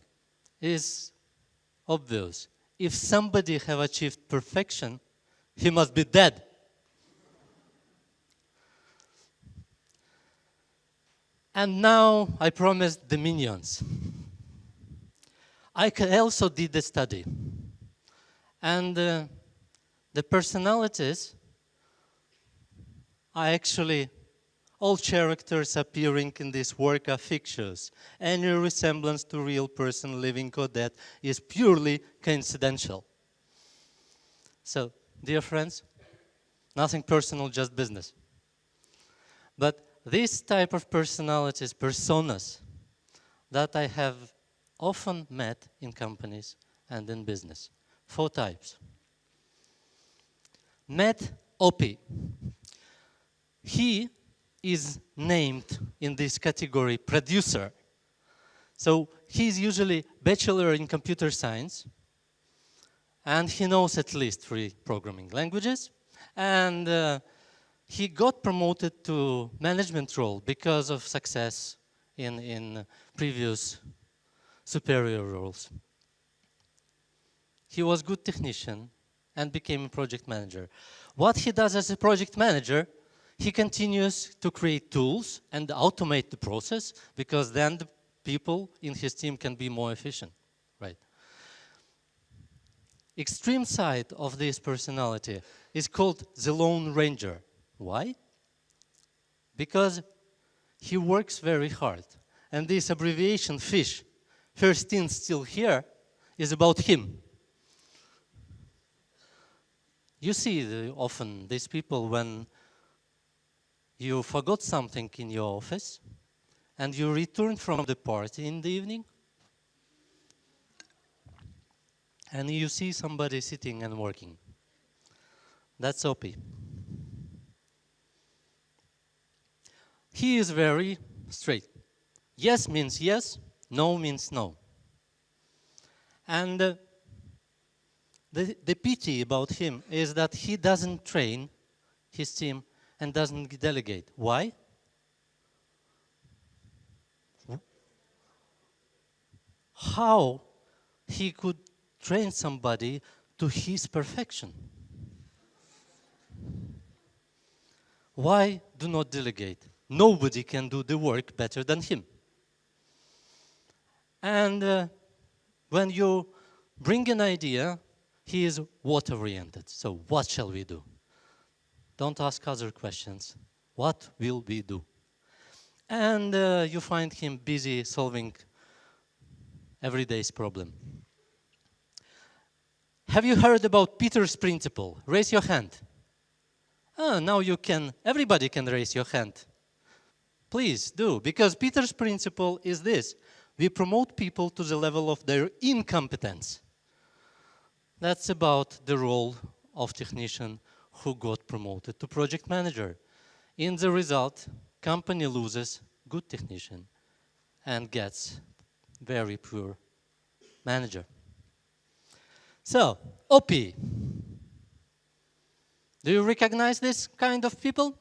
is obvious. If somebody have achieved perfection, he must be dead. And now I promised the minions. I also did the study. And the personalities are actually all characters appearing in this work are fictitious. Any resemblance to real person living or dead is purely coincidental. So, dear friends, nothing personal, just business. But this type of personalities, personas, that I have often met in companies and in business. 4 types. Met OP. He is named in this category producer. So he's usually bachelor in computer science, and he knows at least 3 programming languages, and he got promoted to management role because of success in previous superior roles. He was a good technician and became a project manager. What he does as a project manager, he continues to create tools and automate the process, because then the people in his team can be more efficient, right? Extreme side of this personality is called the Lone Ranger. Why? Because he works very hard. And this abbreviation, FISH, first in, still here, is about him. You see often these people when you forgot something in your office and you return from the party in the evening and you see somebody sitting and working. That's OP. He is very straight. Yes means yes, no means no. And the pity about him is that he doesn't train his team and doesn't delegate. Why? How he could train somebody to his perfection? Why do not delegate? Nobody can do the work better than him. And when you bring an idea, he is what-oriented. So what shall we do? Don't ask other questions. What will we do? And you find him busy solving everyday's problem. Have you heard about Peter's principle? Raise your hand. Now you can, everybody can raise your hand. Please do, because Peter's principle is this. We promote people to the level of their incompetence. That's about the role of technician who got promoted to project manager. In the result, company loses good technician and gets very poor manager. So, OP. Do you recognize this kind of people?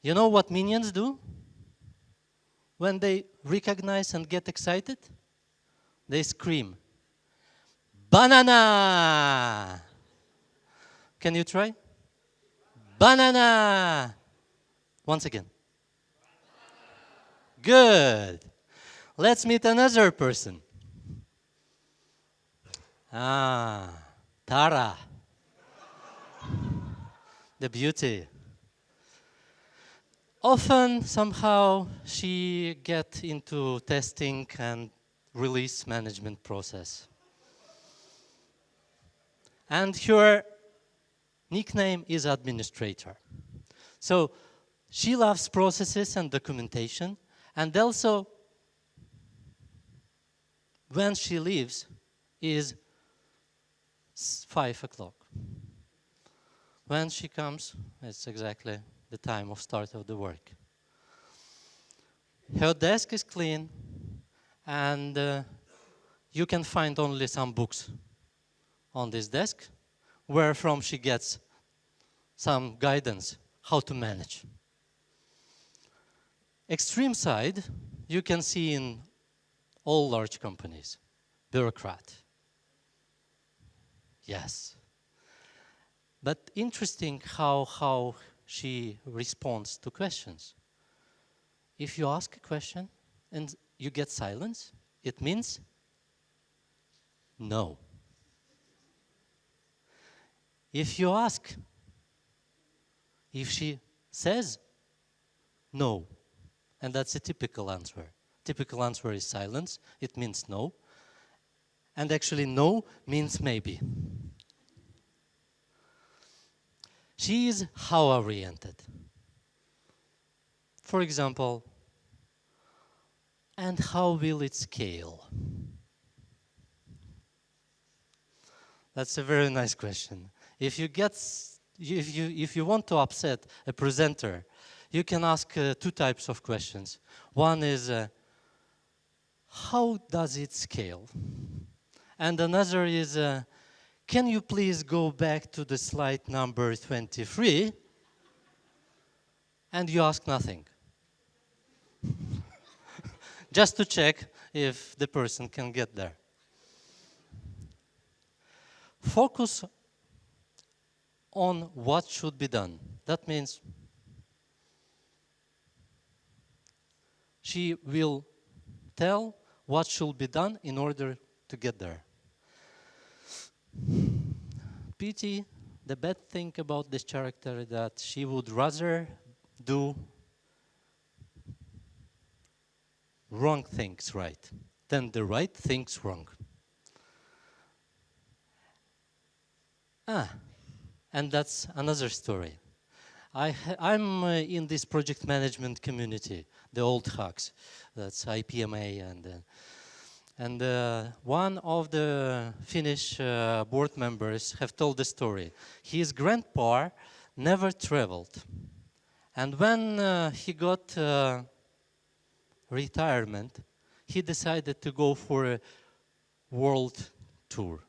You know what minions do? When they recognize and get excited, they scream, "Banana!" Can you try? Banana! Once again. Good. Let's meet another person. Tara. The beauty. Often, somehow, she gets into testing and release management process. And her nickname is administrator. So she loves processes and documentation, and also when she leaves is 5 o'clock. When she comes, it's exactly the time of start of the work. Her desk is clean, and you can find only some books on this desk, where from she gets some guidance how to manage. Extreme side, you can see in all large companies. Bureaucrat. Yes. But interesting how she responds to questions. If you ask a question and you get silence, it means no. If you ask, if she says no, and that's a typical answer. Typical answer is silence, it means no. And actually no means maybe. She is how-oriented. For example, and how will it scale? That's a very nice question. If you want to upset a presenter, you can ask 2 types of questions. One is, how does it scale? And another is, can you please go back to the slide number 23? And you ask nothing. Just to check if the person can get there. Focus on what should be done. That means she will tell what should be done in order to get there. Pity, the bad thing about this character is that she would rather do wrong things right than the right things wrong. And that's another story. I'm in this project management community, the old hacks. That's IPMA, and one of the Finnish board members have told the story. His grandpa never traveled, and when he got retirement, he decided to go for a world tour.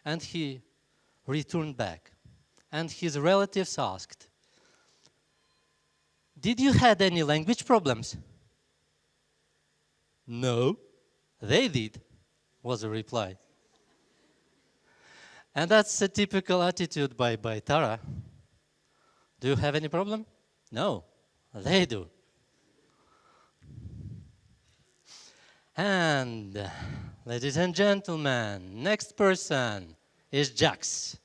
And he returned back. And his relatives asked, "Did you had any language problems?" "No, they did," was the reply. And that's a typical attitude by Tara. Do you have any problem? No, they do. And ladies and gentlemen, next person is Jax.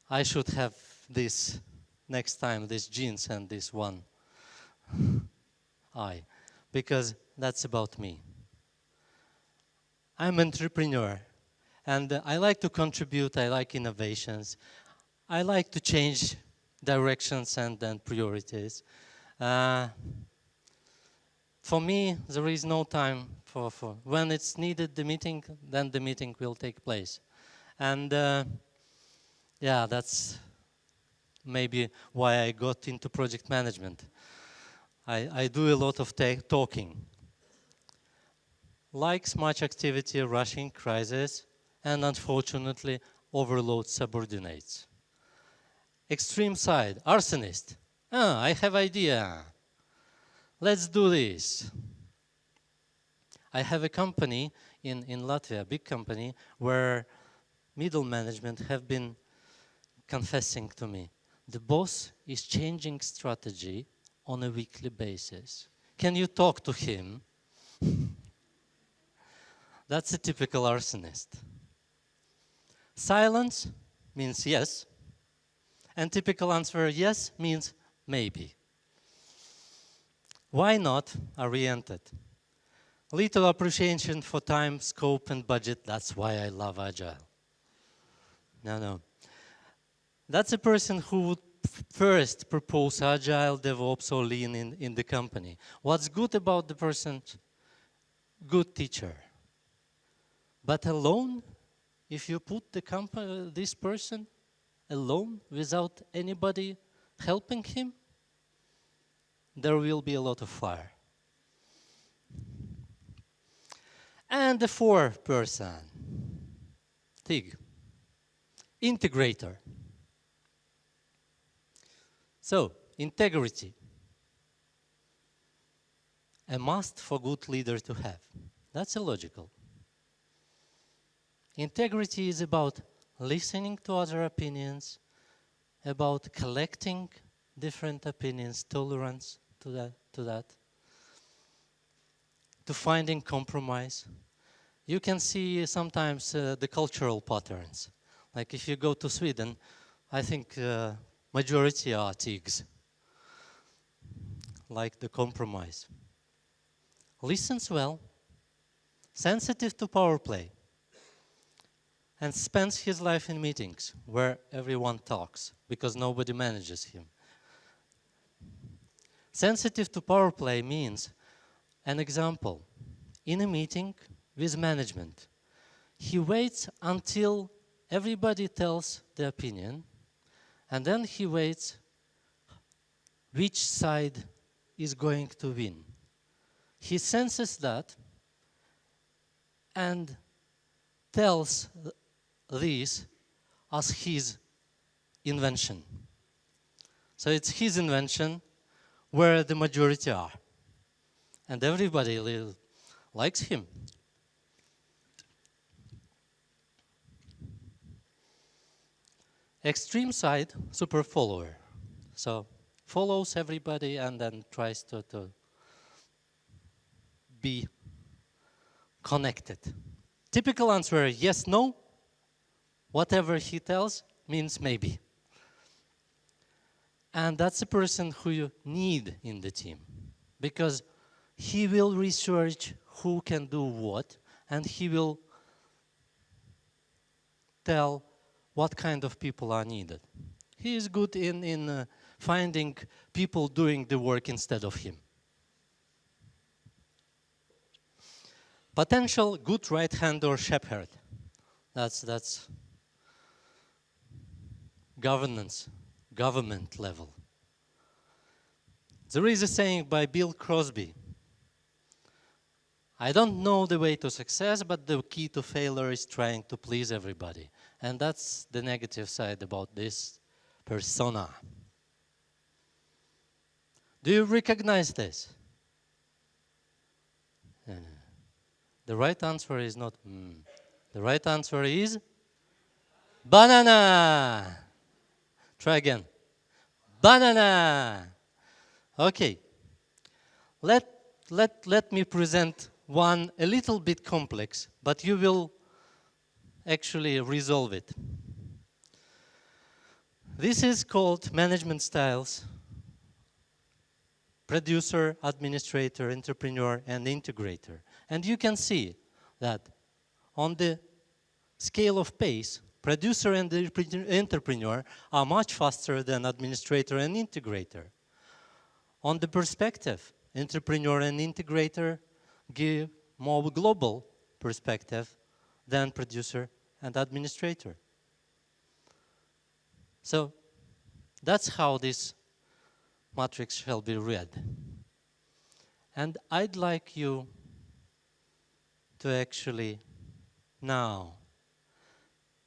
I should have this next time, these jeans and this one eye, because that's about me. I'm an entrepreneur, and I like to contribute, I like innovations. I like to change directions and priorities. For me, there is no time for when it's needed, the meeting, then the meeting will take place. And yeah, that's maybe why I got into project management. I do a lot of talking. Likes much activity, rushing crisis, and unfortunately overload subordinates. Extreme side, arsonist. I have idea. Let's do this. I have a company in Latvia, a big company, where middle management have been confessing to me, the boss is changing strategy on a weekly basis. Can you talk to him? That's a typical arsonist. Silence means yes, and typical answer yes means maybe. Why not oriented? Little appreciation for time, scope, and budget. That's why I love Agile. No. That's a person who would first propose Agile, DevOps, or Lean in the company. What's good about the person? good teacher. But alone, if you put this person alone without anybody helping him, there will be a lot of fire. And the fourth person, TIG, integrator. So, integrity, a must for good leader to have. That's illogical. Integrity is about listening to other opinions, about collecting different opinions, tolerance to that, to finding compromise. You can see sometimes the cultural patterns. Like if you go to Sweden, I think majority are TIGs, like the compromise. Listens well, sensitive to power play, and spends his life in meetings where everyone talks because nobody manages him. Sensitive to power play means, an example, in a meeting with management, he waits until everybody tells the opinion, and then he waits which side is going to win. He senses that and tells this as his invention. So it's his invention where the majority are. And everybody likes him. Extreme side, super follower. So follows everybody and then tries to be connected. Typical answer, yes, no. Whatever he tells means maybe. And that's a person who you need in the team, because he will research who can do what, and he will tell what kind of people are needed. He is good in finding people doing the work instead of him. Potential good right hand or shepherd. That's governance, government level. There is a saying by Bill Crosby: I don't know the way to success, but the key to failure is trying to please everybody. And that's the negative side about this persona. Do you recognize this? The right answer is not The right answer is banana. Try again. Banana. Okay. Let me present one a little bit complex, but you will actually resolve it. This is called management styles: producer, administrator, entrepreneur, and integrator. And you can see that on the scale of pace, producer and entrepreneur are much faster than administrator and integrator. On the perspective, entrepreneur and integrator give more global perspective than producer and administrator. So that's how this matrix shall be read. And I'd like you to actually now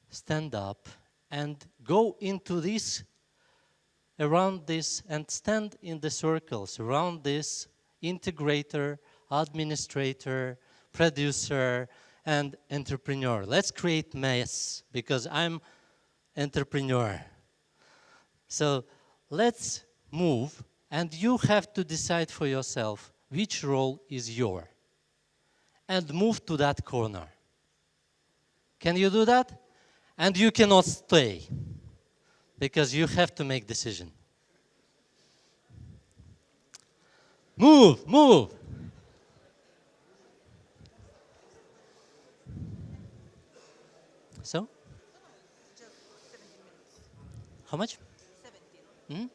stand up and go into this, around this, and stand in the circles around this integrator, administrator, producer, and entrepreneur. Let's create mess, because I'm entrepreneur. So let's move, and you have to decide for yourself which role is yours, and move to that corner. Can you do that? And you cannot stay, because you have to make decision. Move, move. So? How much? 17.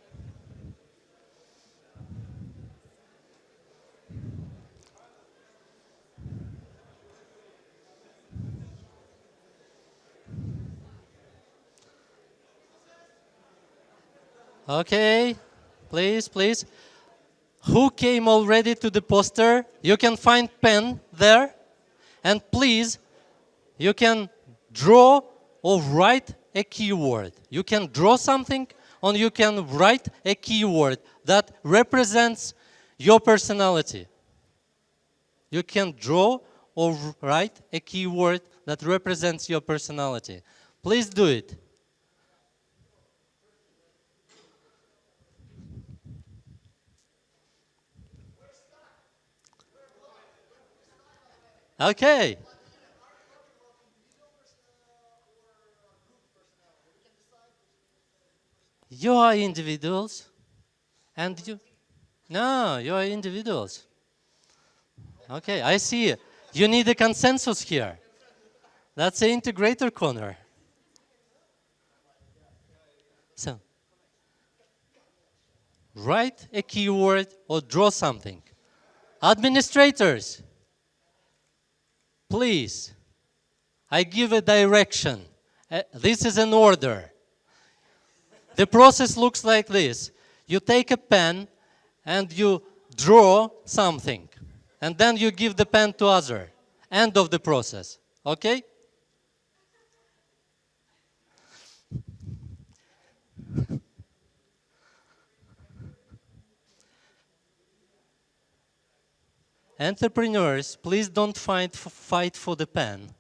Okay, please, please. Who came already to the poster? You can find pen there. And please, you can draw or write a keyword. You can draw something or you can write a keyword that represents your personality. You can draw or write a keyword that represents your personality. Please do it. Okay. You are individuals, and you... No, you are individuals. Okay, I see. You need a consensus here. That's the integrator corner. So, write a keyword or draw something. Administrators, please, I give a direction. This is an order. The process looks like this. You take a pen and you draw something. And then you give the pen to other. End of the process. Okay? Entrepreneurs, please don't fight for the pen.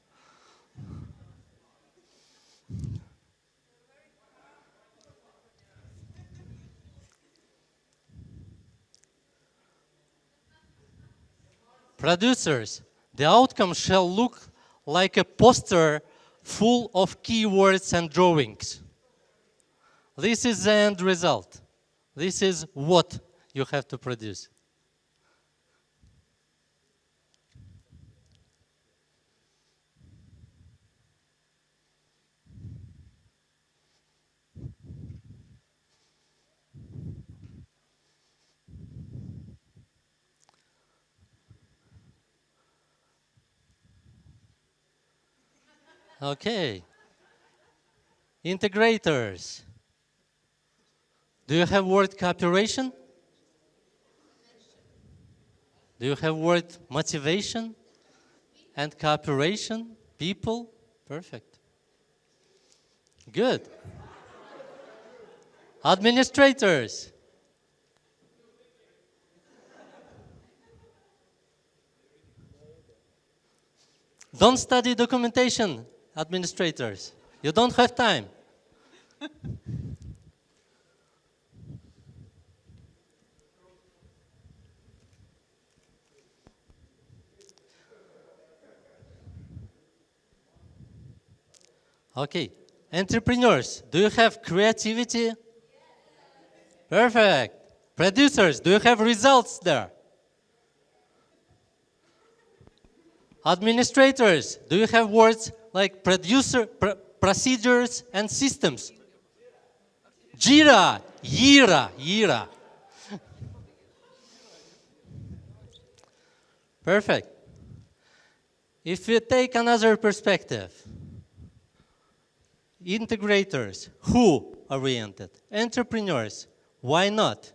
Producers, the outcome shall look like a poster full of keywords and drawings. This is the end result. This is what you have to produce. Okay. Integrators. Do you have word cooperation? Do you have word motivation and cooperation? People? Perfect. Good. Administrators. Don't study documentation, administrators. You don't have time. Okay. Entrepreneurs, do you have creativity? Perfect. Producers, do you have results there? Administrators, do you have words like procedures and systems? Jira, Jira. Perfect. If we take another perspective, integrators, who-oriented. Entrepreneurs, why not?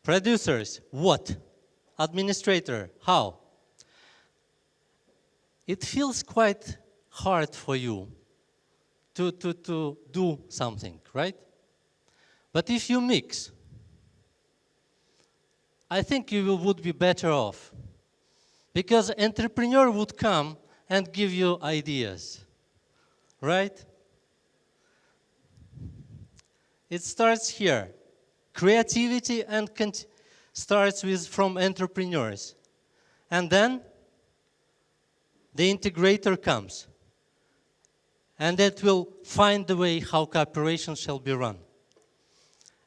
Producers, what? Administrator, how? It feels quite hard for you to do something, right? But if you mix, I think you would be better off. Because entrepreneur would come and give you ideas, right? It starts here. Creativity and starts from entrepreneurs. And then the integrator comes. And it will find the way how cooperation shall be run.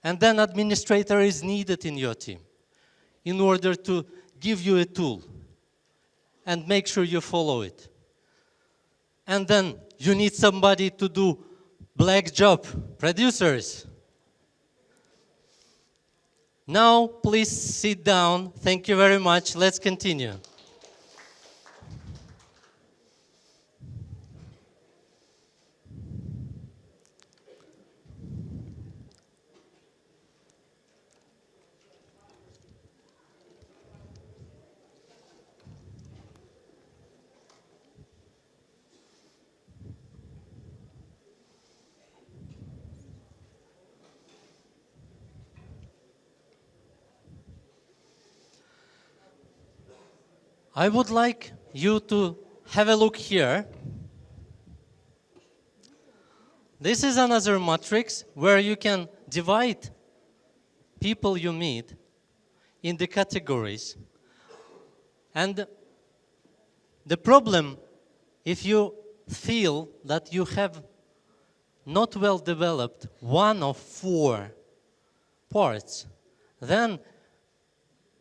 And then administrator is needed in your team in order to give you a tool and make sure you follow it. And then you need somebody to do black job. Producers. Now, please sit down. Thank you very much. Let's continue. I would like you to have a look here. This is another matrix where you can divide people you meet in the categories. And the problem, if you feel that you have not well developed one of 4 parts, then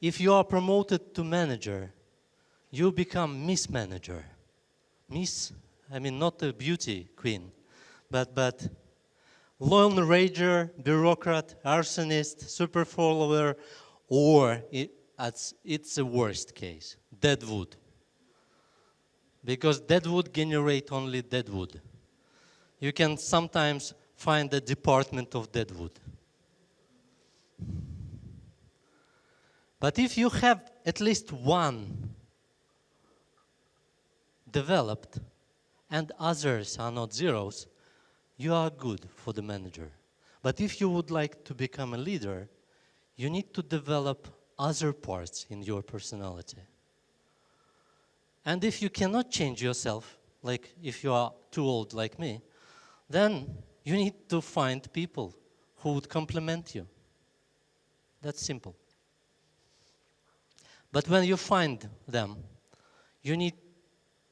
if you are promoted to manager, you become Miss Manager. Miss, I mean not a beauty queen, but lone rager, bureaucrat, arsonist, super follower, or it's the worst case, deadwood. Because deadwood generate only deadwood. You can sometimes find the department of deadwood. But if you have at least one developed and others are not zeros, you are good for the manager. But if you would like to become a leader, you need to develop other parts in your personality. And if you cannot change yourself, like if you are too old like me, then you need to find people who would complement you. That's simple. But when you find them, you need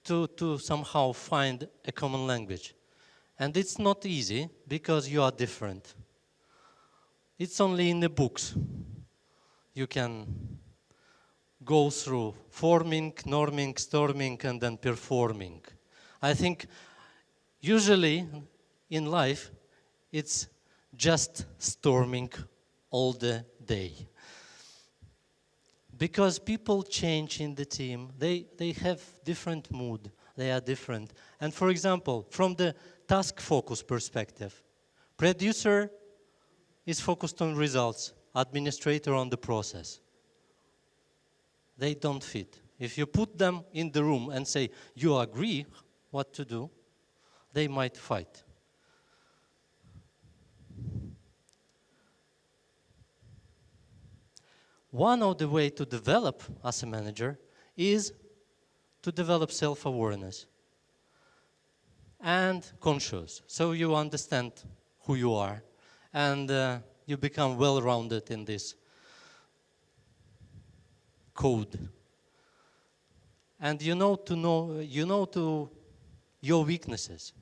to somehow find a common language. And it's not easy because you are different. It's only in the books. You can go through forming, norming, storming, and then performing. I think usually in life, it's just storming all the day. Because people change in the team, they have different mood, they are different. And for example, from the task focus perspective, producer is focused on results, administrator on the process. They don't fit. If you put them in the room and say, you agree what to do, they might fight. One of the ways to develop as a manager is to develop self-awareness and conscious. So you understand who you are and you become well-rounded in this code. And you know your weaknesses.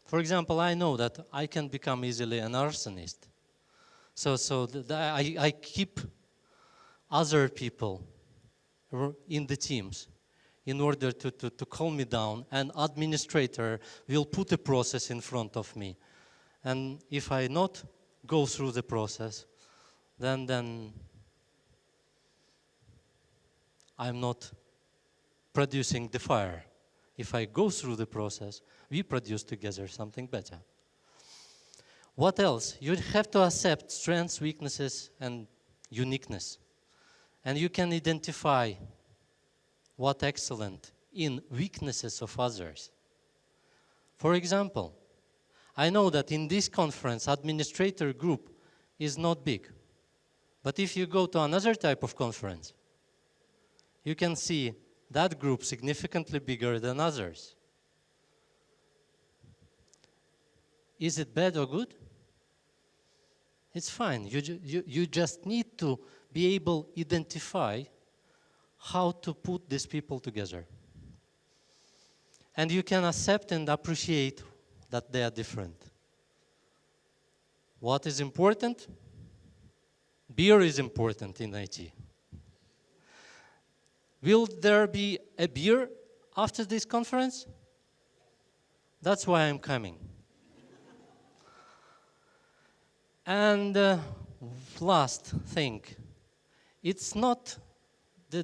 For example, I know that I can become easily an arsonist. So I keep other people in the teams in order to calm me down, and administrator will put a process in front of me. And if I not go through the process, then I'm not producing the fire. If I go through the process, we produce together something better. What else? You have to accept strengths, weaknesses, and uniqueness. And you can identify what's excellent in weaknesses of others. For example, I know that in this conference, administrator group is not big. But if you go to another type of conference, you can see that group significantly bigger than others. Is it bad or good? It's fine. You just need to be able to identify how to put these people together. And you can accept and appreciate that they are different. What is important? Beer is important in IT. Will there be a beer after this conference? That's why I'm coming. And last thing, it's not the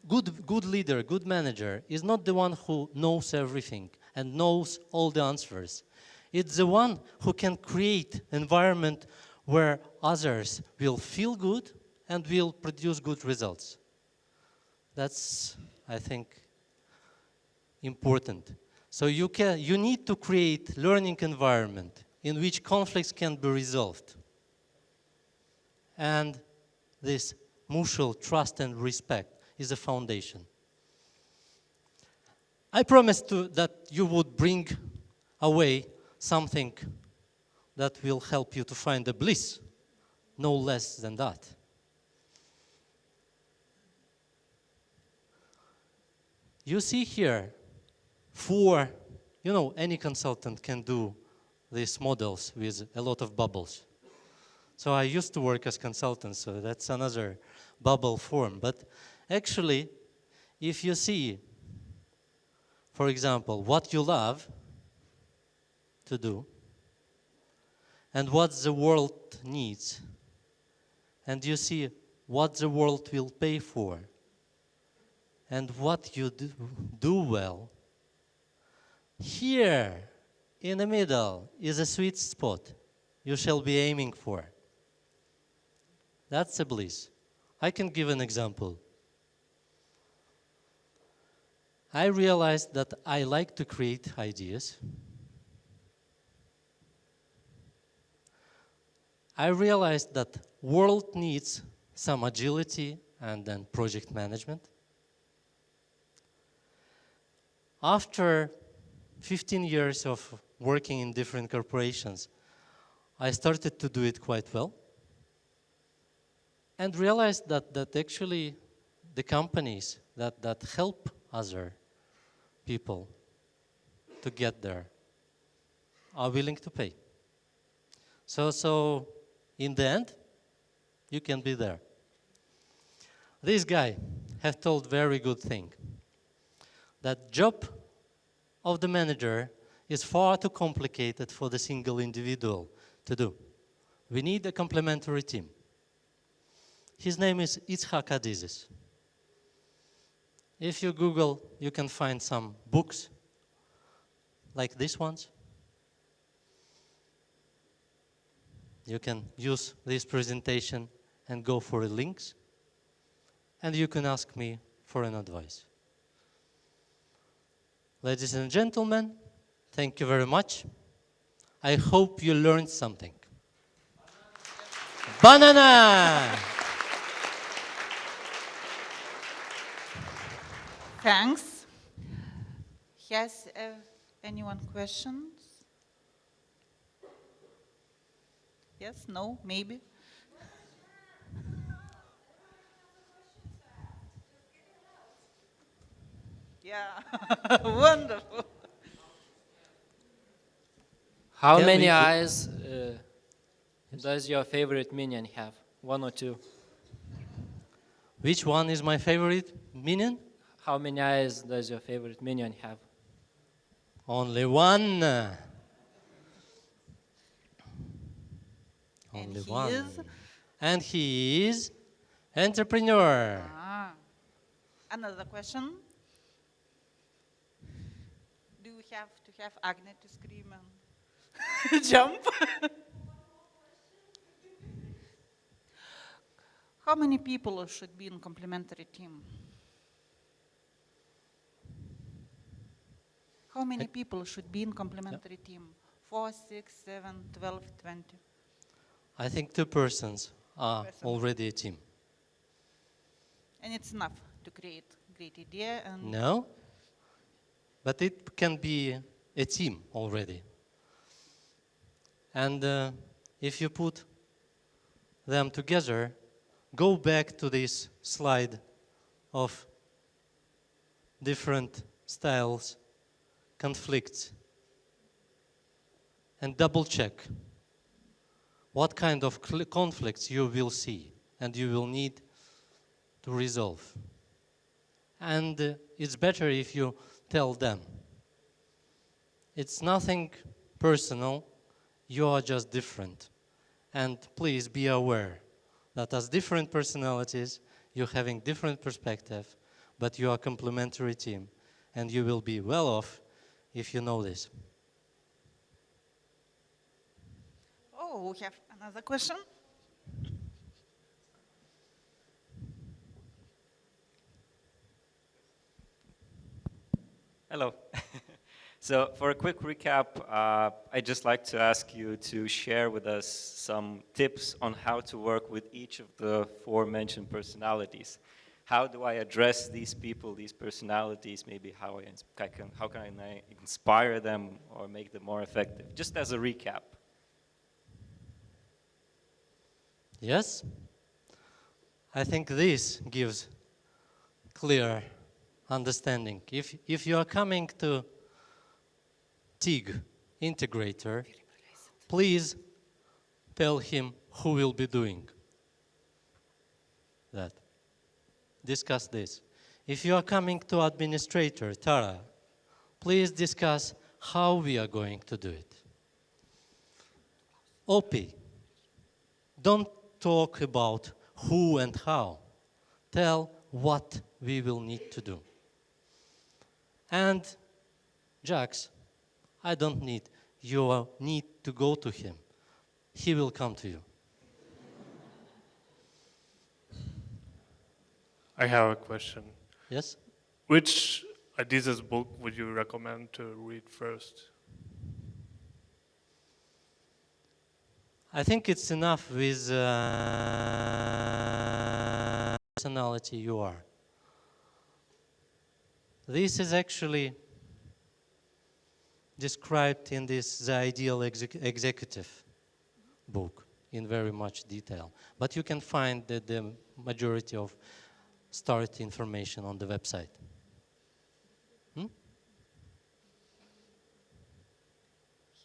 good leader, good manager is not the one who knows everything and knows all the answers. It's the one who can create an environment where others will feel good and will produce good results. That's, I think, important. So you need to create learning environment in which conflicts can be resolved. And this mutual trust and respect is a foundation. I promised that you would bring away something that will help you to find the bliss, no less than that. You see here, any consultant can do these models with a lot of bubbles. So I used to work as consultant, so that's another bubble form. But actually, if you see, for example, what you love to do, and what the world needs, and you see what the world will pay for, and what you do well, here in the middle is a sweet spot you shall be aiming for. That's a bliss. I can give an example. I realized that I like to create ideas. I realized that world needs some agility and then project management. After 15 years of working in different corporations, I started to do it quite well and realized that actually the companies that help other people to get there are willing to pay. So in the end, you can be there. This guy has told very good thing, that job of the manager is far too complicated for the single individual to do. We need a complementary team. His name is Itzhak Adizes. If you Google, you can find some books like these ones. You can use this presentation and go for the links, and you can ask me for an advice. Ladies and gentlemen, thank you very much. I hope you learned something. Banana! Thanks. Has anyone questions? Yes, no, maybe? Yeah, wonderful. How Can many we- eyes does your favorite minion have? 1 or 2? Which one is my favorite minion? How many eyes does your favorite minion have? Only one. Only he one. is? And he is entrepreneur. Another question. Do we have to have Agnes to scream and jump? How many people should be in complementary team? How many people should be in complementary team? 4, 6, 7, 12, 20? I think 2 persons are already a team. And it's enough to create great idea and... No, but it can be a team already. And if you put them together, go back to this slide of different styles, conflicts, and double check what kind of conflicts you will see and you will need to resolve. And it's better if you tell them. It's nothing personal, you are just different. And please be aware that as different personalities, you're having different perspective, but you are a complementary team, and you will be well off if you know this. Oh, we have another question. Hello. So for a quick recap, I'd just like to ask you to share with us some tips on how to work with each of the 4 mentioned personalities. how do I address these people, these personalities, maybe how can I inspire them or make them more effective? Just as a recap. Yes? I think this gives clear understanding. If you are coming to TIG integrator, please tell him who will be doing that. Discuss this. If you are coming to administrator, Tara, please discuss how we are going to do it. OP, don't talk about who and how. Tell what we will need to do. And Jax, I don't need. You need to go to him. He will come to you. I have a question. Yes? Which Adiz's book would you recommend to read first? I think it's enough with personality you are. This is actually described in this The Ideal Executive book in very much detail. But you can find the majority of start information on the website.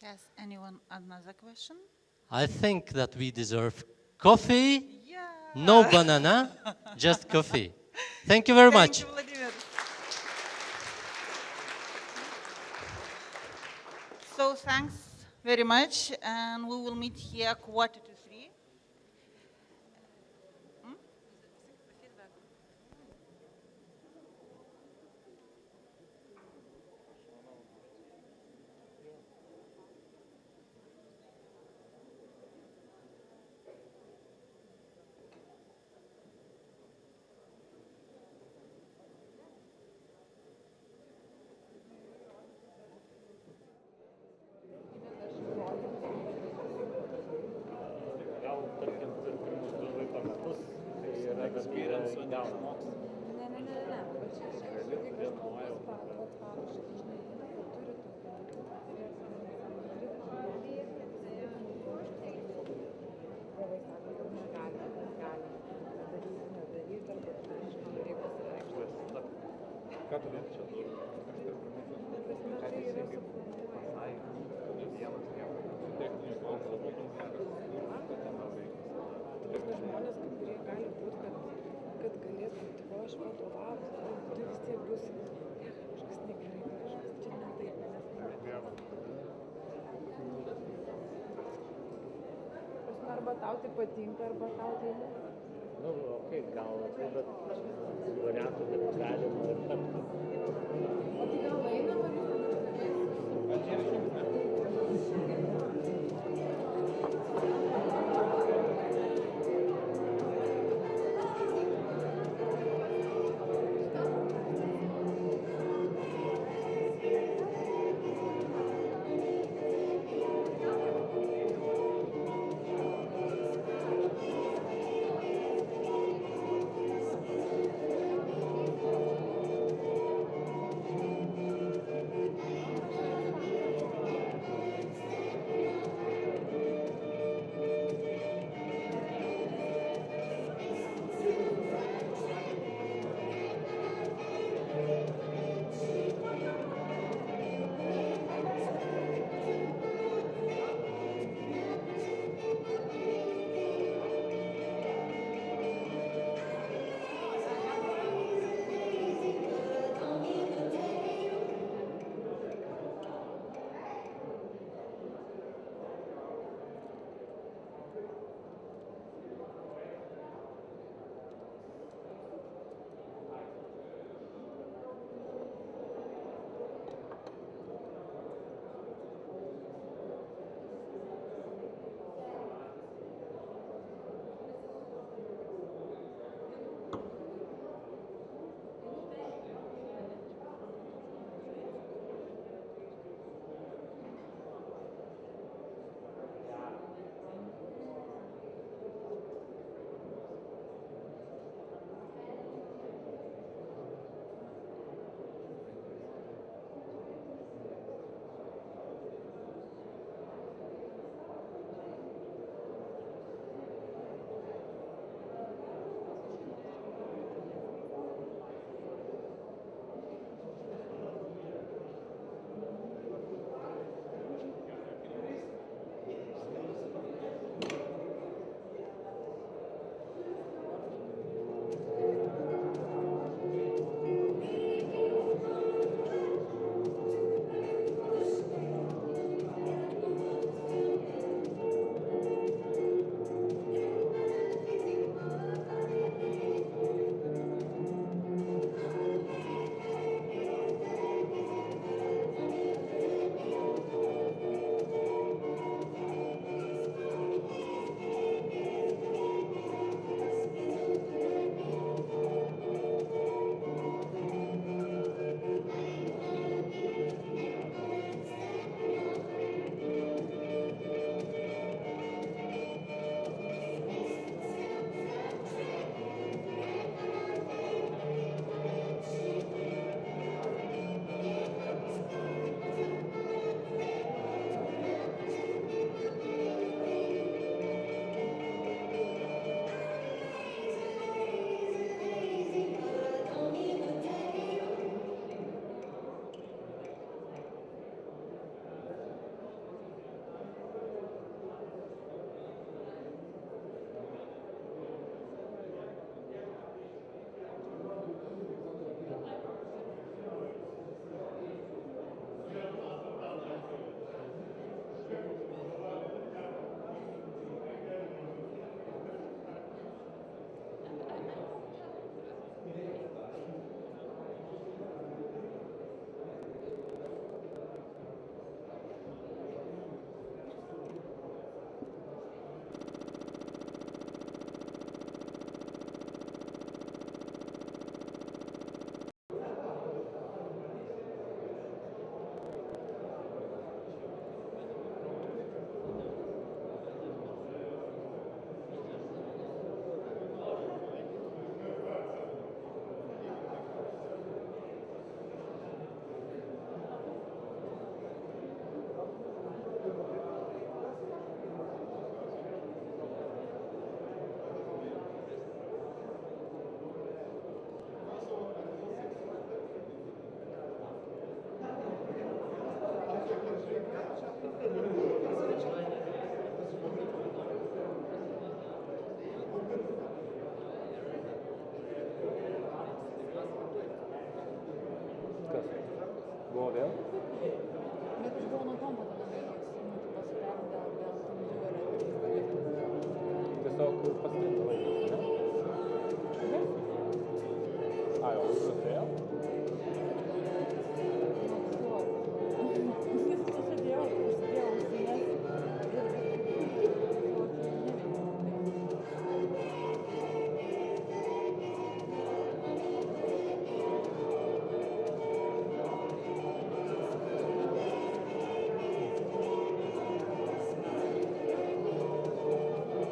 Has anyone another question? I think that we deserve coffee, no banana, just coffee. Thank you very much. Thank you, Vladimir. So thanks very much, and we will meet here 2:45. Arba tau tai patinka, arba tau tai ne. Nu, okei, gal, bet variantų, kad galima ir tapti. O tai gal einam, ar tiesiog pastringa laikas, ne? Ai, o laikas ėjo?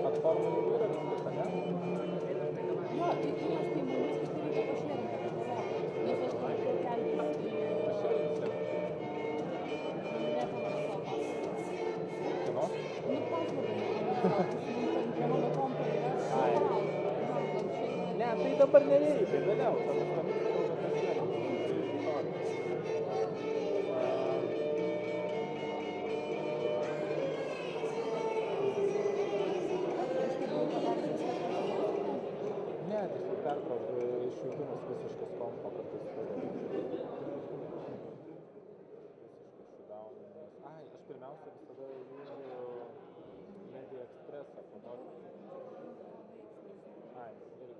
Platformų jau yra viskas, ane? Jo, tai mes tai mumis tik reikia pašėrinti apie save. Nes aš turiu keltis į... Pašėrinsi? Nepavarau savo pasvardą. Kino? Nu, pasvardą nepavarau. Prie mano kompo yra. Ai. Ne, tai dabar nereikia, vėliau. Ta prasme, mes kalbame pašėrinti. Ne, tiesiog pertrauk išjungimas visiškas kompo, kad jis visiškas šudaunas. Ai, aš pirmiausia visada įjungiu Media Expressą, po to... Ai, irgi.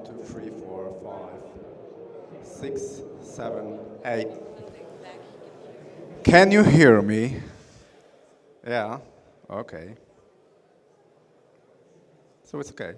2, 3, 4, 5, 6, 7, 8. Can you hear me? Yeah, okay. So it's okay.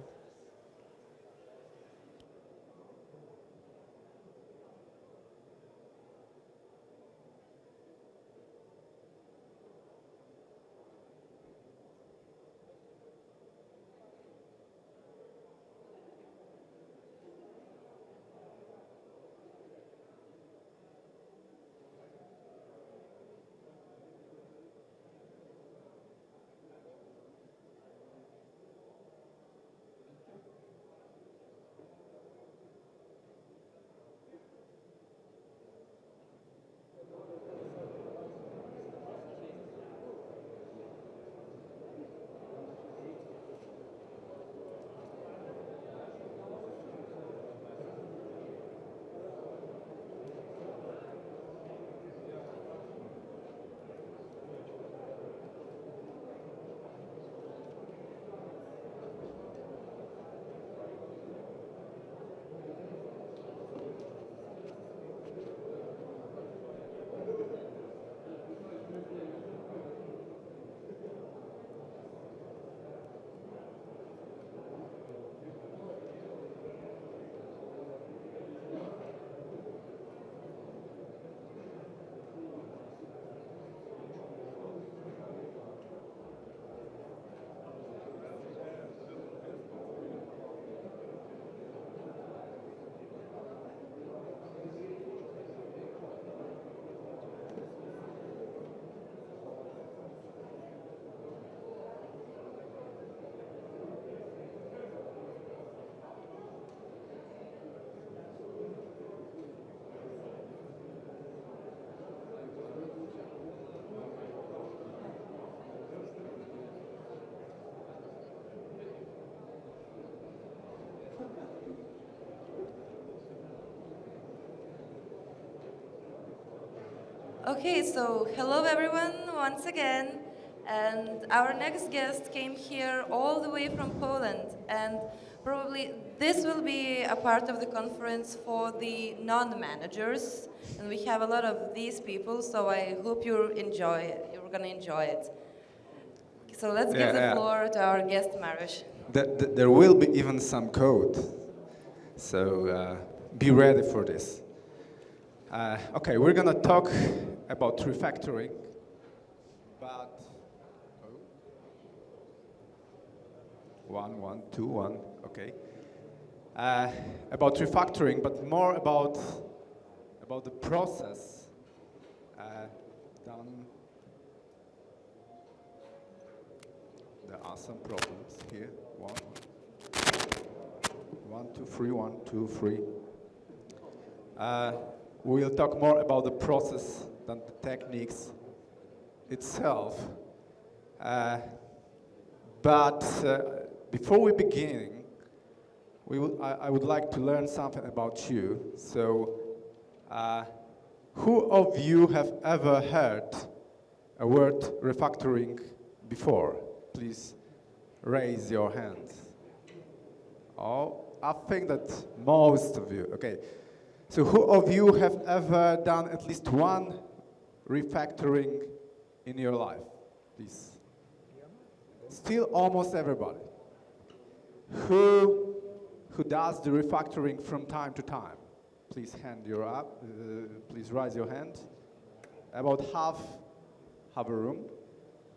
Okay, so hello everyone once again. And our next guest came here all the way from Poland. And probably this will be a part of the conference for the non-managers. And we have a lot of these people, so I hope you enjoy it. You're going to enjoy it. So let's give the floor to our guest, Mariusz. There will be even some code. So be ready for this. Okay, we're going to talk about refactoring, but 1, 1, 2, 1, okay. About refactoring, but more about the process done. There are some problems here. 1, 2, 3, 1, 2, 3. We'll talk more about the process than the techniques itself. But before we begin, I would like to learn something about you. So, who of you have ever heard a word refactoring before? Please raise your hands. Oh, I think that most of you. Okay. So who of you have ever done at least one refactoring in your life? Please. Still almost everybody. Who does the refactoring from time to time? Please please raise your hand. About half a room.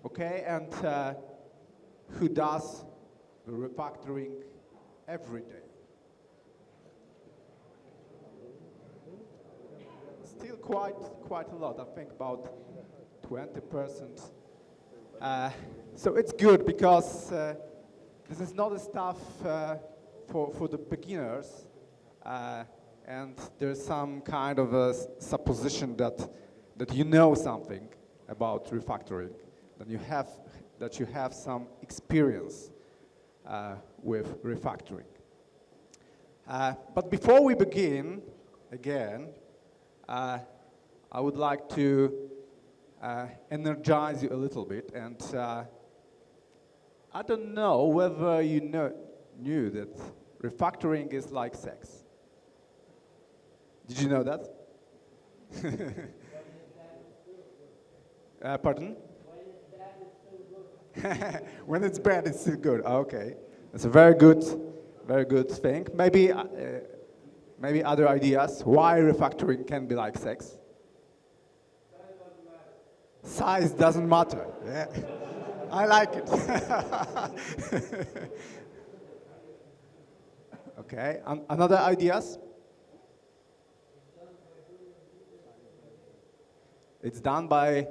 Okay, and who does the refactoring every day? Still quite a lot. I think about 20%. So it's good because this is not a stuff for the beginners, and there's some kind of a supposition that you know something about refactoring, that you have some experience with refactoring. But before we begin, again, I would like to energize you a little bit, and I don't know whether you knew that refactoring is like sex. Did you know that? Pardon? When it's bad, it's still good. Okay, that's a very good thing. Maybe other ideas why refactoring can be like sex. Size doesn't matter. Yeah. I like it. Okay, another ideas? It's done by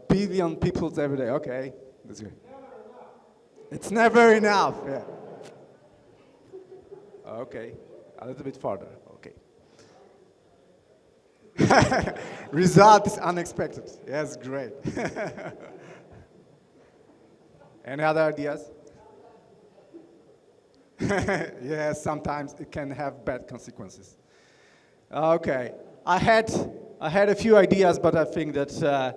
billion people every day. Okay, that's good. It's never enough. Yeah. Okay, a little bit further. Okay. Result is unexpected. Yes, great. Any other ideas? Yes, sometimes it can have bad consequences. Okay, I had a few ideas, but I think that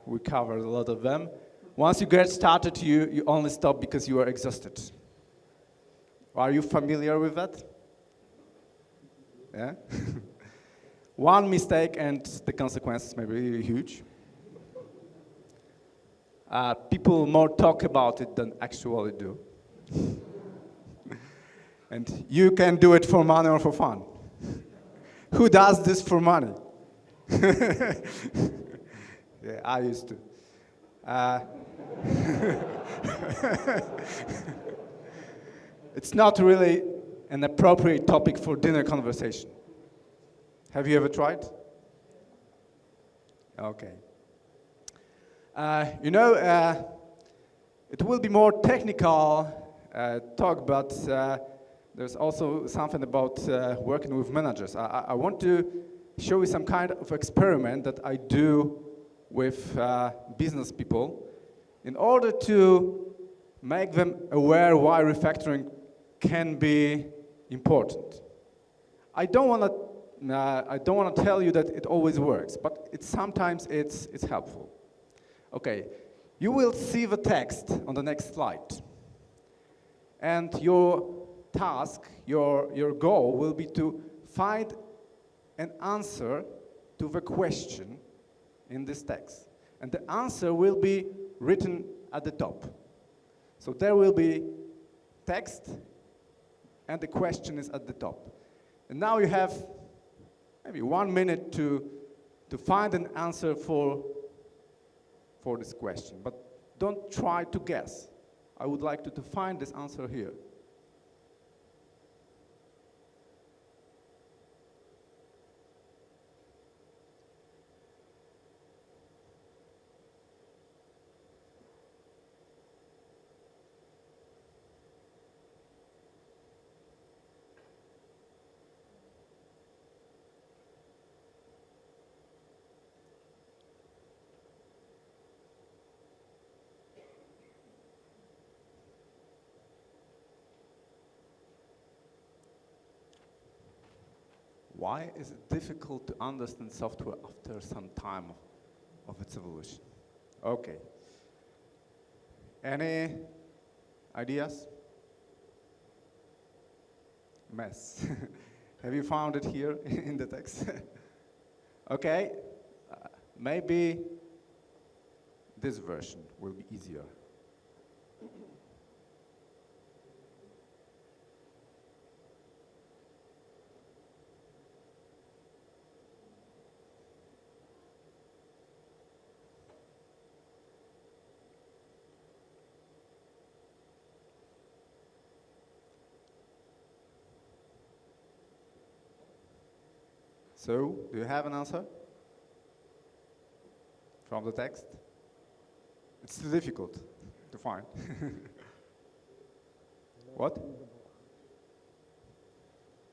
we covered a lot of them. Once you get started, you only stop because you are exhausted. Are you familiar with that? Yeah? One mistake and the consequences may be really huge. People more talk about it than actually do. And you can do it for money or for fun. Who does this for money? Yeah, I used to. It's not really an appropriate topic for dinner conversation. Have you ever tried? Okay. It will be more technical talk, but there's also something about working with managers. I want to show you some kind of experiment that I do with business people in order to make them aware why refactoring can be important. I don't want to tell you that it always works, but sometimes it's helpful. Okay, you will see the text on the next slide. And your task, your goal will be to find an answer to the question in this text. And the answer will be written at the top. So there will be text, and the question is at the top. And now you have maybe 1 minute to find an answer for this question. But don't try to guess. I would like to find this answer here. Why is it difficult to understand software after some time of its evolution? Okay. Any ideas? Mess. Have you found it here in the text? Okay. Maybe this version will be easier. So, do you have an answer from the text? It's too difficult to find. What?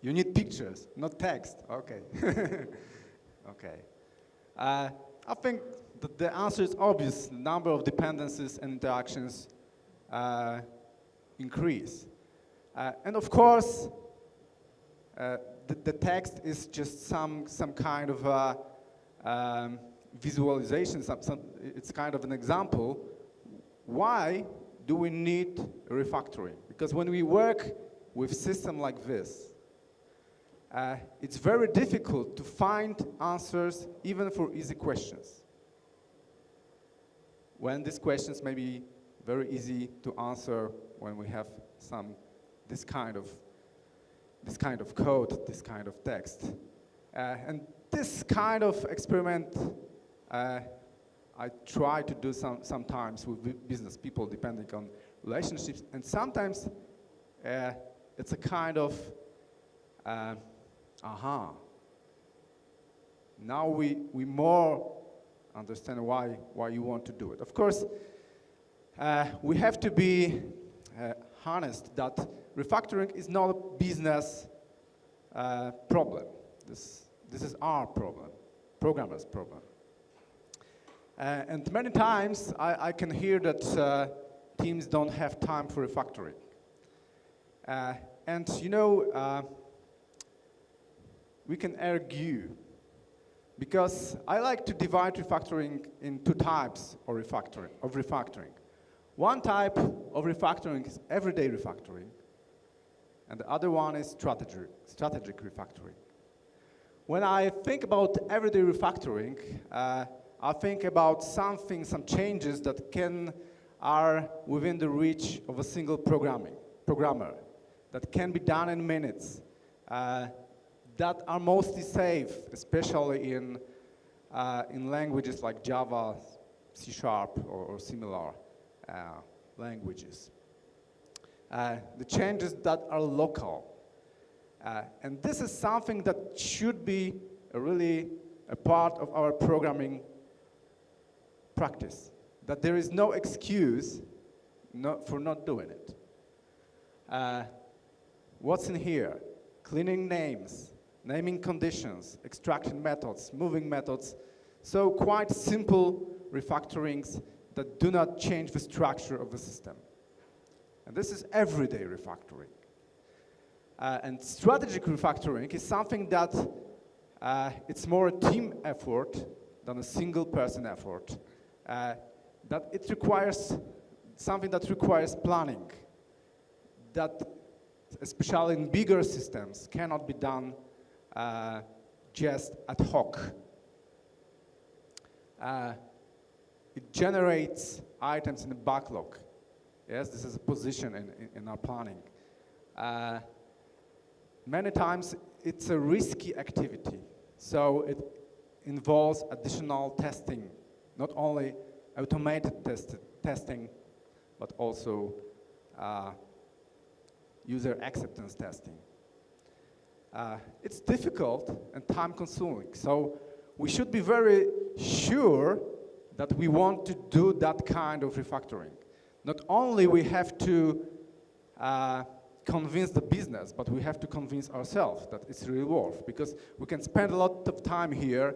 You need pictures, not text. Okay. Okay. I think that the answer is obvious. The number of dependencies and interactions increase. And of course, the text is just some kind of visualization. It's kind of an example. Why do we need refactoring? Because when we work with system like this, it's very difficult to find answers even for easy questions. When these questions may be very easy to answer when we have this kind of code, this kind of text. And this kind of experiment I try to do sometimes with business people, depending on relationships, and sometimes it's a kind of aha. Now we more understand why you want to do it. Of course, we have to be honest that refactoring is not a business problem. This is our problem, programmers' problem. And many times I can hear that teams don't have time for refactoring. And you know, we can argue, because I like to divide refactoring in two types of refactoring. One type of refactoring is everyday refactoring, and the other one is strategic refactoring. When I think about everyday refactoring, I think about some changes that are within the reach of a single programmer, that can be done in minutes, that are mostly safe, especially in languages like Java, C# or similar languages. The changes that are local. And this is something that should be really a part of our programming practice, that there is no excuse for not doing it. What's in here? Cleaning names, naming conditions, extraction methods, moving methods. So quite simple refactorings that do not change the structure of the system. And this is everyday refactoring. And strategic refactoring is something that it's more a team effort than a single person effort. That it requires something that requires planning, that especially in bigger systems cannot be done just ad hoc. It generates items in the backlog. Yes, this is a position in our planning. Many times it's a risky activity, so it involves additional testing, not only automated testing, but also user acceptance testing. It's difficult and time-consuming, so we should be very sure that we want to do that kind of refactoring. Not only we have to convince the business, but we have to convince ourselves that it's really worth, because we can spend a lot of time here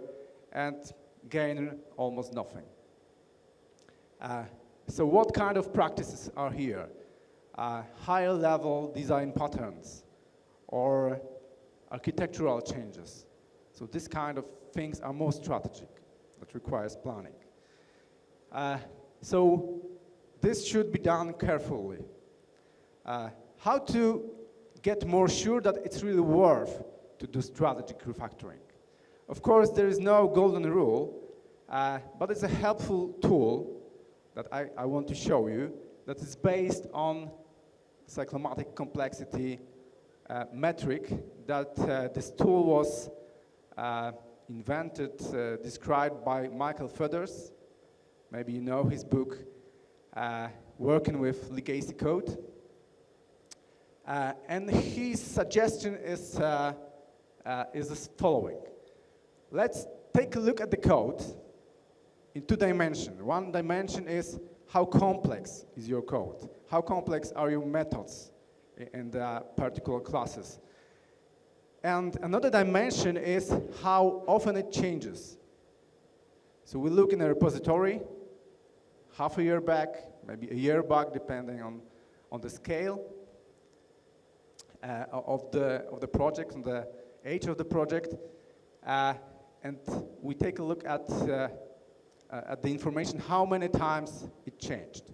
and gain almost nothing. So what kind of practices are here? Higher level design patterns or architectural changes. So this kind of things are more strategic, that requires planning. So this should be done carefully. How to get more sure that it's really worth to do strategic refactoring? Of course, there is no golden rule, but it's a helpful tool that I want to show you that is based on cyclomatic complexity metric. That this tool was invented, described by Michael Feathers. Maybe you know his book, Working with Legacy Code. And his suggestion is as following. Let's take a look at the code in two dimensions. One dimension is how complex is your code? How complex are your methods in the particular classes? And another dimension is how often it changes. So we look in a repository, half a year back, maybe a year back, depending on the scale of the project and the age of the project. And we take a look at the information, how many times it changed.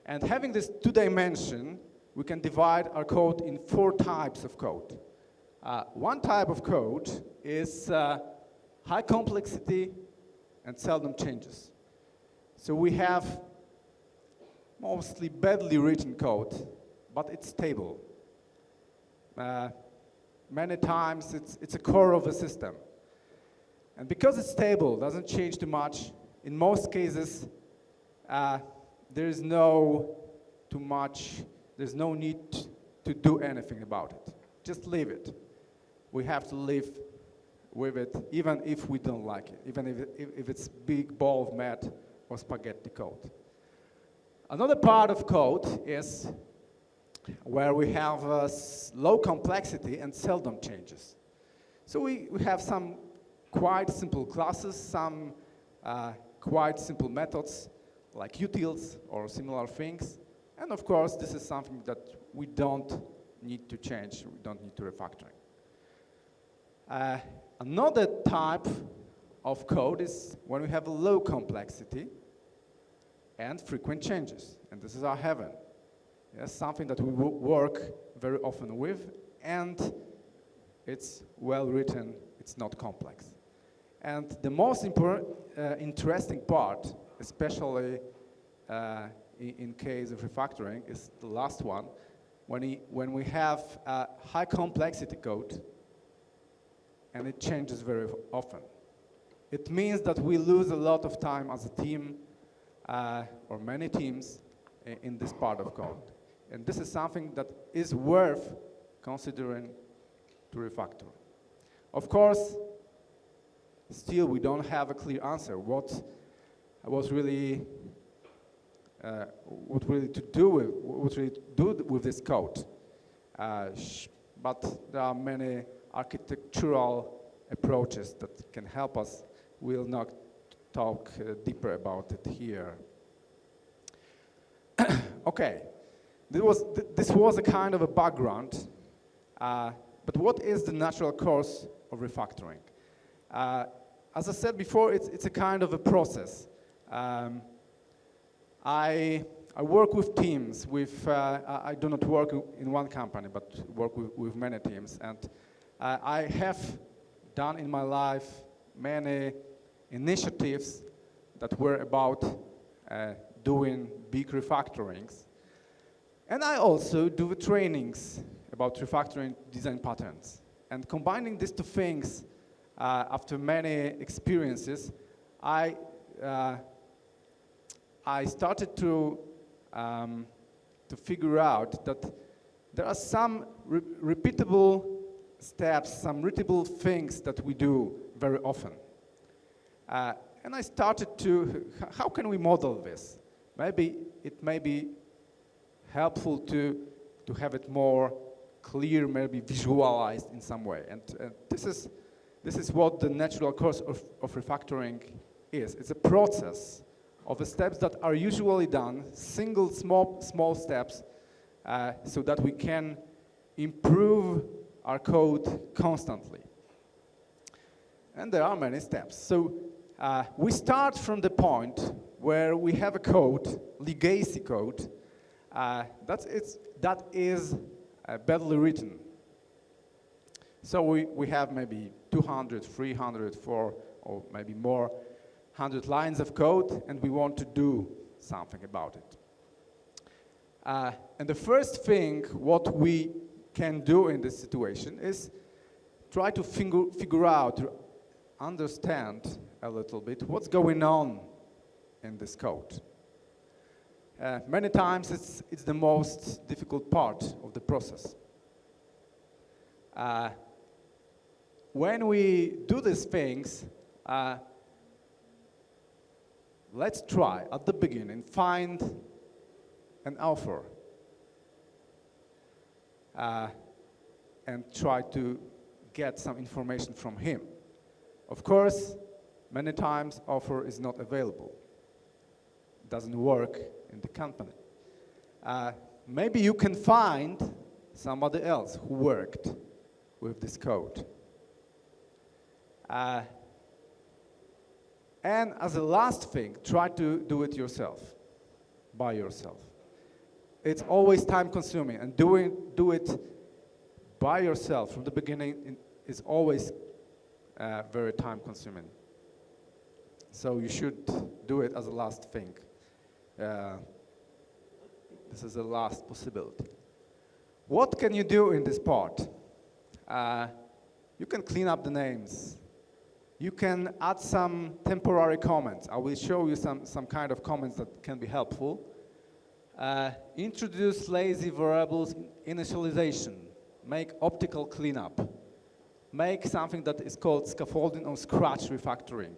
And having this 2 dimension, we can divide our code in 4 types of code. One type of code is high complexity and seldom changes. So we have mostly badly written code, but it's stable. Many times it's a core of a system. And because it's stable, doesn't change too much, in most cases, there's no need to do anything about it. Just leave it. We have to live with it, even if we don't like it, even if it's big ball of math or spaghetti code. Another part of code is where we have low complexity and seldom changes. So we have some quite simple classes, some quite simple methods like utils or similar things. And of course, this is something that we don't need to change, we don't need to refactoring. Another type of code is when we have a low complexity and frequent changes. And this is our heaven. Yes, something that we work very often with, and it's well written, it's not complex. And the most interesting part, especially in case of refactoring, is the last one, when we have a high complexity code and it changes very often. It means that we lose a lot of time as a team or many teams in this part of code. And this is something that is worth considering to refactor. Of course, still we don't have a clear answer what really to do with this code. But there are many architectural approaches that can help us. We'll not talk deeper about it here. Okay, this was a kind of a background, but what is the natural course of refactoring? As I said before, it's a kind of a process. I work with teams. I do not work in one company, but work with many teams. And I have done in my life many initiatives that were about doing big refactorings. And I also do trainings about refactoring design patterns. And combining these 2 things, after many experiences, I started to figure out that there are some repeatable steps, some repeatable things that we do very often. And I started to, how can we model this? Maybe it may be helpful to have it more clear, maybe visualized in some way. And this is what the natural course of refactoring is. It's a process of the steps that are usually done, single small steps, so that we can improve our code constantly. And there are many steps. So we start from the point where we have a code, legacy code, that is badly written. So we have maybe 200, 300, 400, or maybe more 100 lines of code, and we want to do something about it. And the first thing what we can do in this situation is try to figure out, to understand a little bit what's going on in this code. Many times it's the most difficult part of the process. When we do these things, let's try at the beginning find an author and try to get some information from him. Of course, many times author is not available. Doesn't work in the company. Maybe you can find somebody else who worked with this code. And as a last thing, try to do it yourself, by yourself. it's always time consuming, and do it by yourself from the beginning is always very time consuming. So you should do it as a last thing. This is the last possibility. What can you do in this part? You can clean up the names. You can add some temporary comments. I will show you some kind of comments that can be helpful. Introduce lazy variables initialization. Make optical cleanup. Make something that is called scaffolding or scratch refactoring.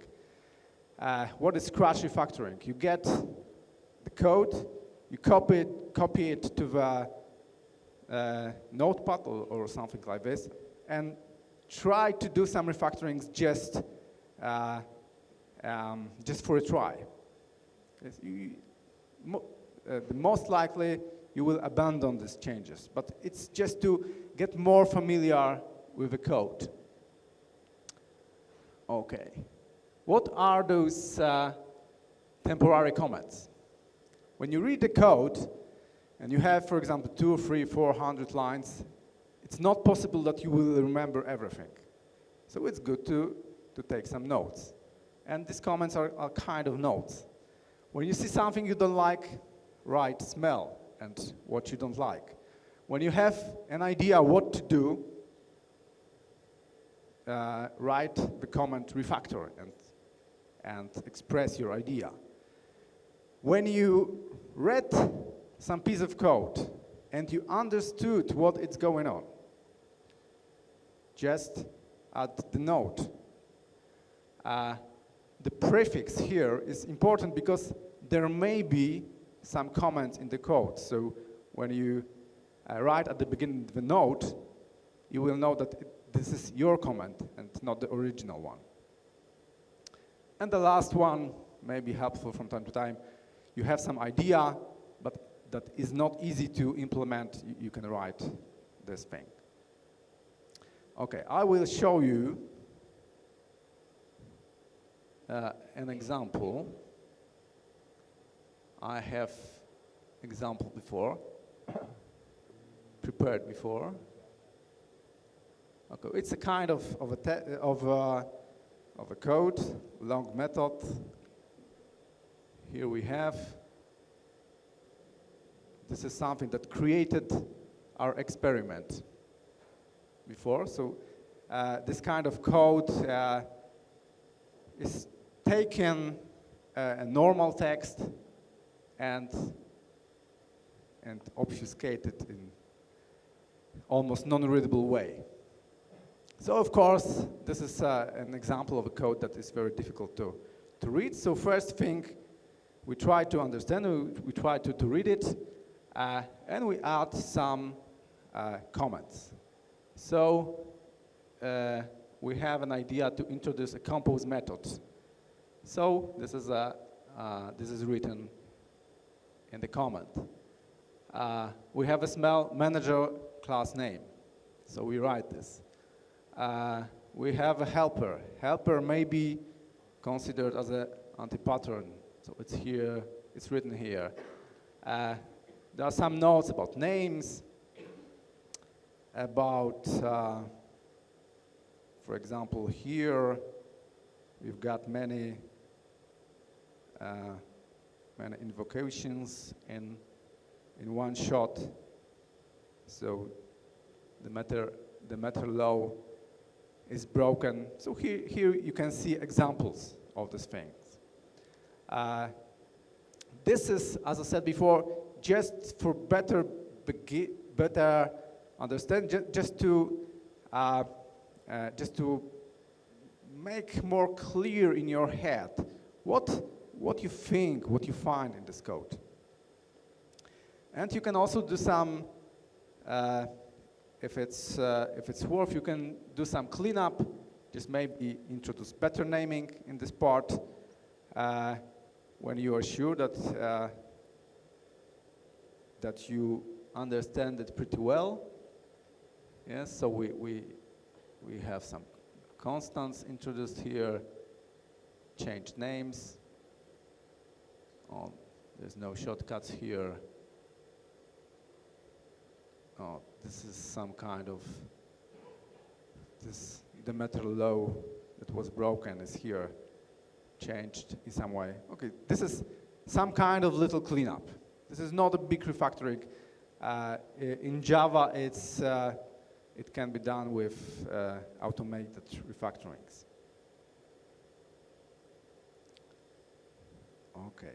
What is scratch refactoring? You get the code, you copy it to the notepad or something like this, and try to do some refactorings just for a try. Most likely you will abandon these changes, but it's just to get more familiar with the code. Okay. What are those temporary comments? When you read the code and you have, for example, 200, 300, 400 lines, it's not possible that you will remember everything. So it's good to take some notes. And these comments are kind of notes. When you see something you don't like, write smell and what you don't like. When you have an idea what to do, write the comment refactor and express your idea. When you read some piece of code and you understood what is going on, just add the note. The prefix here is important because there may be some comments in the code. So when you write at the beginning of the note, you will know that this is your comment and not the original one. And the last one may be helpful from time to time. You have some idea, but that is not easy to implement. You can write this thing. Okay, I will show you an example. I have example before, prepared before. Okay, it's a kind of a code, long method. Here we have. This is something that created our experiment before. So this kind of code is taken a normal text and obfuscated in almost non-readable way. So of course, this is an example of a code that is very difficult to read. So first thing, we try to understand, we try to read it, and we add some comments. So we have an idea to introduce a compose method. So this is written in the comment. We have a smell manager class name. So we write this. We have a helper. Helper may be considered as an anti-pattern. So it's here, it's written here. There are some notes about names, about, for example, here we've got many invocations in one shot. So the matter law is broken. So here you can see examples of these things. This is, as I said before, just for better understand, just to make more clear in your head what you think, what you find in this code. And you can also do some, if it's worth, you can do some cleanup, just maybe introduce better naming in this part when you are sure that that you understand it pretty well. Yes, so we have some constants introduced here, changed names. Oh, there's no shortcuts here. Oh, this is some kind of, the metal law that was broken is here, changed in some way. Okay, this is some kind of little cleanup. This is not a big refactoring. In Java, it can be done with automated refactorings. Okay.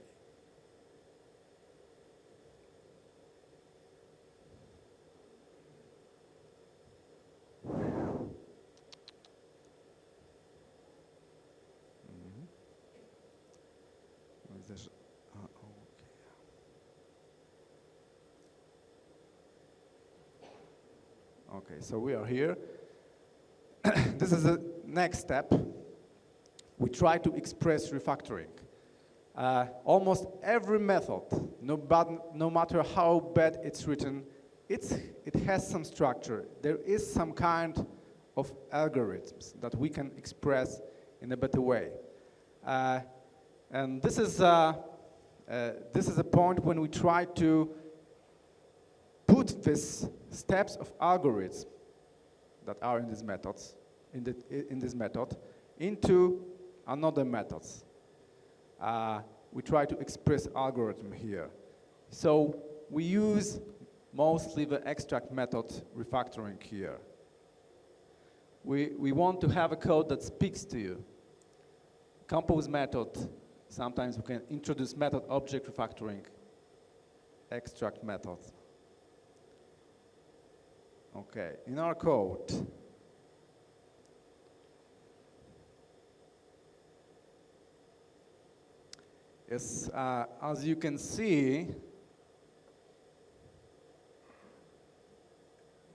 There's, okay, so we are here. This is the next step. We try to express refactoring. Almost every method, no matter how bad it's written, it has some structure. There is some kind of algorithms that we can express in a better way. And this is a point when we try to put these steps of algorithms that are in these methods, in this method, into another methods. We try to express algorithm here. So we use mostly the extract method refactoring here. We want to have a code that speaks to you. Compose method, sometimes we can introduce method object refactoring, extract method. Okay, in our code, yes, as you can see,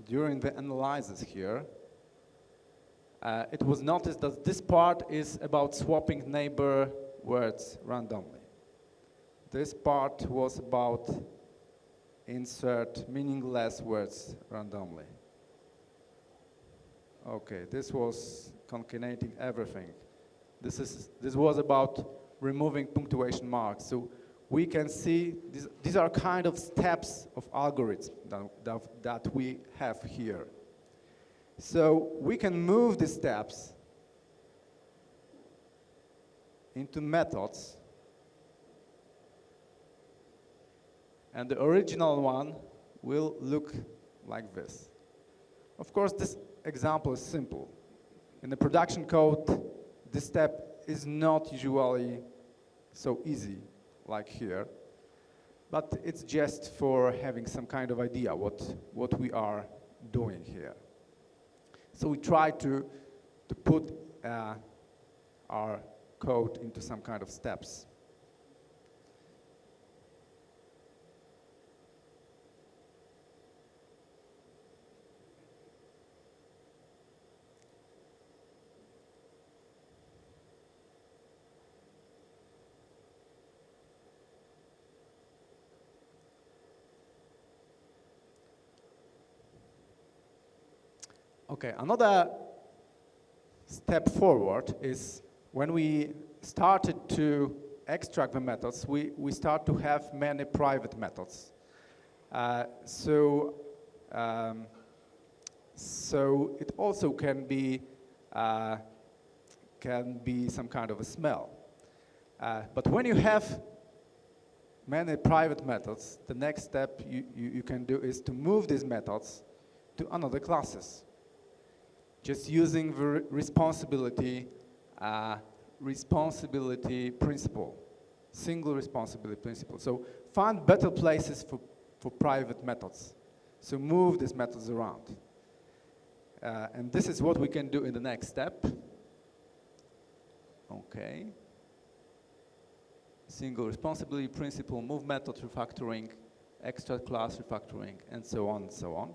during the analysis here, it was noticed that this part is about swapping neighbor words randomly. This part was about insert meaningless words randomly. Okay, this was concatenating everything. This was about removing punctuation marks. So we can see these are kind of steps of algorithms that we have here. So we can move the steps into methods, and the original one will look like this. Of course, this example is simple. In the production code, this step is not usually so easy like here, but it's just for having some kind of idea what we are doing here. So we try to put our code into some kind of steps. Okay, another step forward is when we started to extract the methods, we start to have many private methods. So it also can be some kind of a smell. But when you have many private methods, the next step you can do is to move these methods to another classes. Just using the responsibility principle, single responsibility principle. So find better places for private methods. So move these methods around. And this is what we can do in the next step. Okay. Single responsibility principle, move method refactoring, extra class refactoring, and so on and so on.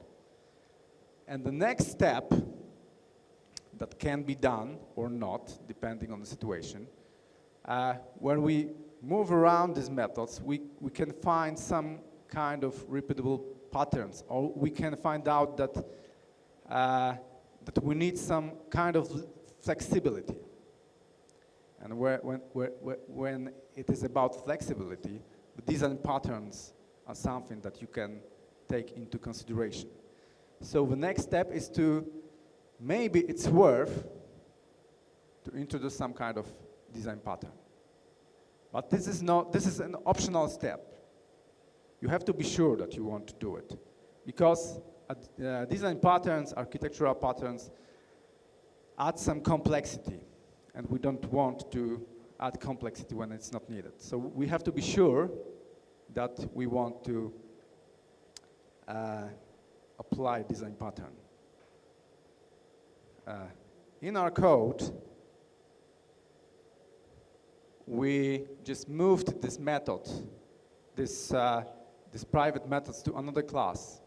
And the next step that can be done or not, depending on the situation. When we move around these methods, we can find some kind of repeatable patterns, or we can find out that, that we need some kind of flexibility. And when it is about flexibility, the design patterns are something that you can take into consideration. So the next step is to, maybe it's worth to introduce some kind of design pattern. But this is an optional step. You have to be sure that you want to do it. Because design patterns, architectural patterns, add some complexity. And we don't want to add complexity when it's not needed. So we have to be sure that we want to apply design pattern. In our code, we just moved this method, this private methods to another class.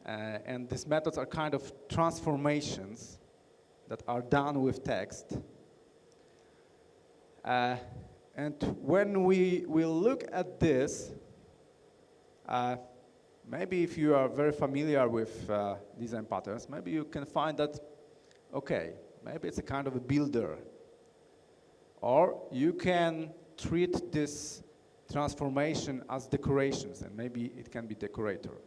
And these methods are kind of transformations that are done with text. And when we look at this, maybe if you are very familiar with design patterns, maybe you can find that, okay, maybe it's a kind of a builder. Or you can treat this transformation as decorations, and maybe it can be decorator.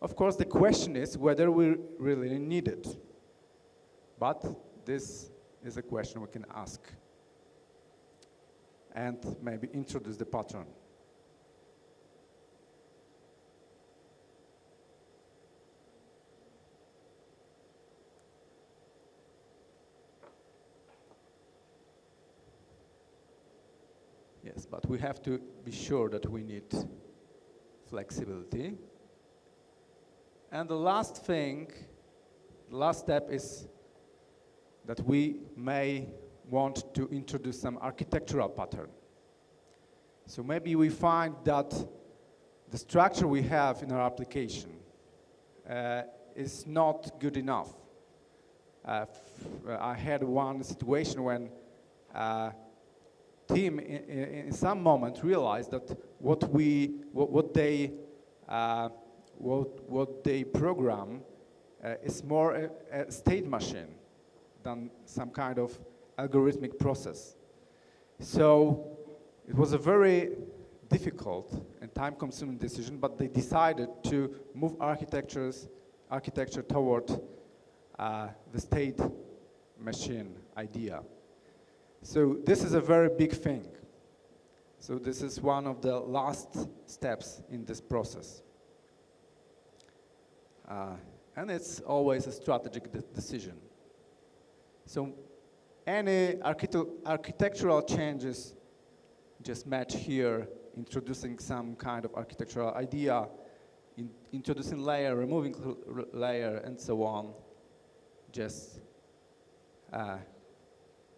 Of course, the question is whether we really need it. But this is a question we can ask and maybe introduce the pattern. Yes, but we have to be sure that we need flexibility. And the last thing, the last step is that we may want to introduce some architectural pattern. So maybe we find that the structure we have in our application is not good enough. I had one situation when team in some moment realized that what they program is more a state machine than some kind of algorithmic process. So it was a very difficult and time-consuming decision, but they decided to move architecture toward the state machine idea. So this is a very big thing. So this is one of the last steps in this process. And it's always a strategic decision. So any architectural changes just match here, introducing some kind of architectural idea, introducing layer, removing layer, and so on, just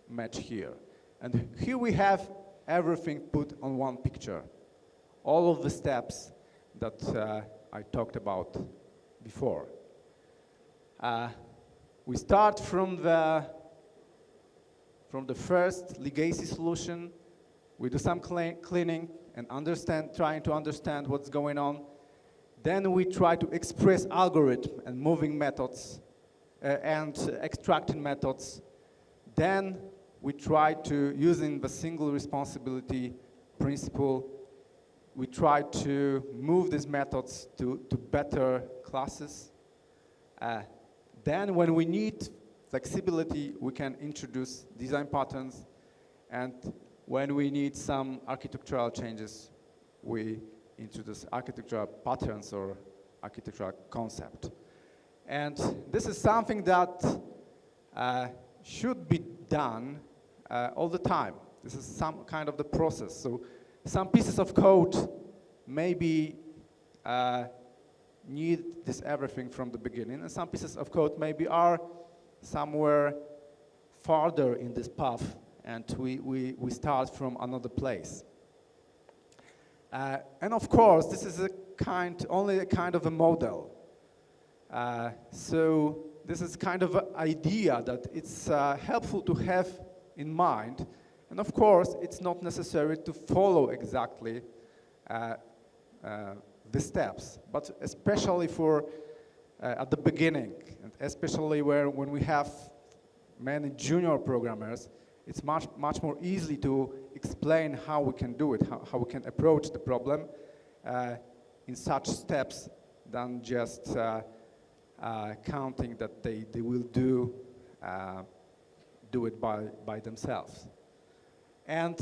match here. And here we have everything put on one picture. All of the steps that I talked about before. We start from the first legacy solution. We do some cleaning and trying to understand what's going on. Then we try to express algorithm and moving methods and extracting methods. Then we try to, using the single responsibility principle, we try to move these methods to better classes. Then when we need flexibility, we can introduce design patterns. And when we need some architectural changes, we introduce architectural patterns or architectural concept. And this is something that should be done all the time. This is some kind of the process. So some pieces of code maybe need this everything from the beginning, and some pieces of code maybe are somewhere farther in this path, and we start from another place. And of course, this is only a kind of a model. So this is kind of an idea that it's helpful to have in mind. And of course, it's not necessary to follow exactly the steps, but especially for at the beginning, and especially when we have many junior programmers, it's much more easy to explain how we can do it, how we can approach the problem in such steps than just counting that they will do it by themselves. And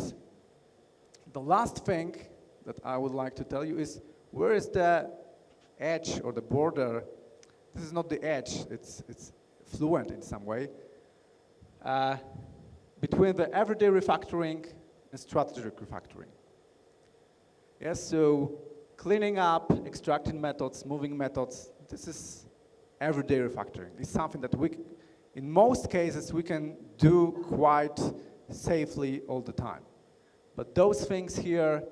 the last thing that I would like to tell you is, where is the edge or the border? This is not the edge, it's fluent in some way, between the everyday refactoring and strategic refactoring. Yes, so cleaning up, extracting methods, moving methods, this is everyday refactoring. It's something that in most cases, we can do quite safely all the time. But those things here,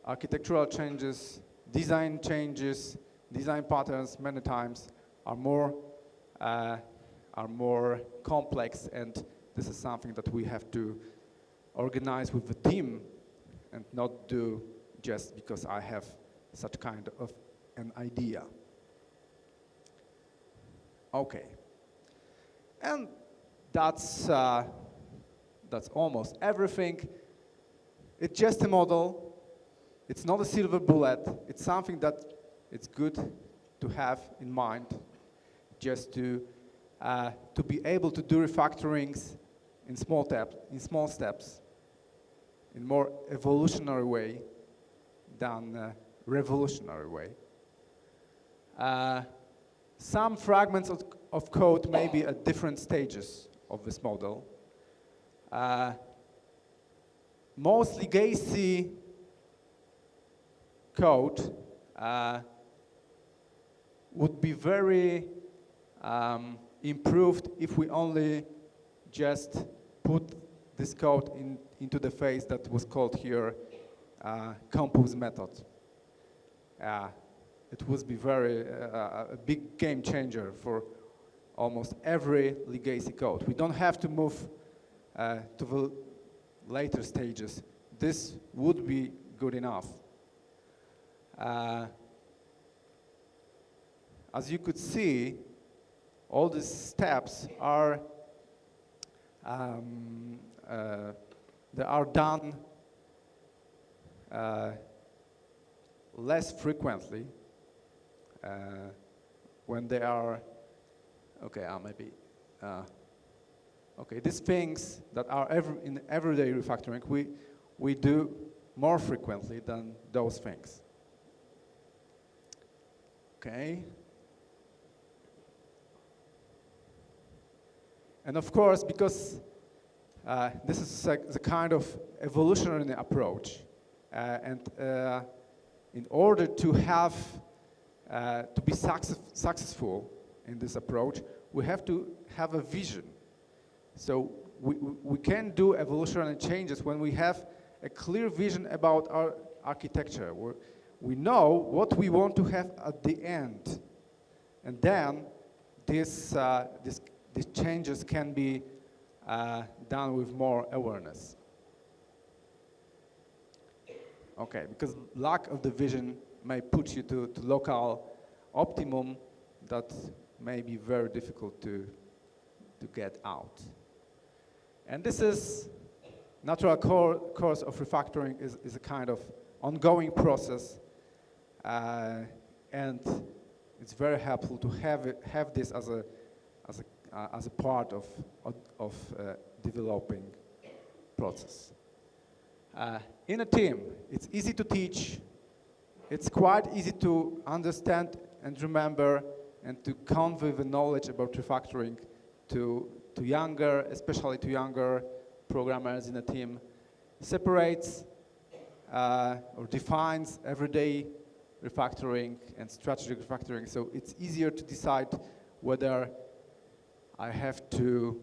architectural changes, design changes, design patterns many times are more complex, and this is something that we have to organize with the team and not do just because I have such kind of an idea. Okay, and that's almost everything. It's just a model. It's not a silver bullet. It's something that it's good to have in mind, just to be able to do refactorings in small steps, in more evolutionary way than revolutionary way. Some fragments of code may be at different stages of this model. Most legacy code would be very improved if we only just put this code into the phase that was called here compose method. It would be a big game changer for almost every legacy code. We don't have to move to the later stages. This would be good enough. As you could see, all these steps are they are done less frequently when they are these things that are in everyday refactoring we do more frequently than those things. Okay. And of course, because this is the kind of evolutionary approach, and in order to be successful in this approach, we have to have a vision. So we can do evolutionary changes when we have a clear vision about our architecture. We know what we want to have at the end, and then these changes can be done with more awareness. Okay, because lack of the vision may put you to local optimum that may be very difficult to get out. And this is natural course of refactoring is a kind of ongoing process, and it's very helpful to have this as a part of developing process. In a team, it's easy to teach. It's quite easy to understand and remember and to convey the knowledge about refactoring to younger, especially to younger programmers in a team. Separates or defines everyday refactoring and strategic refactoring, so it's easier to decide whether I have to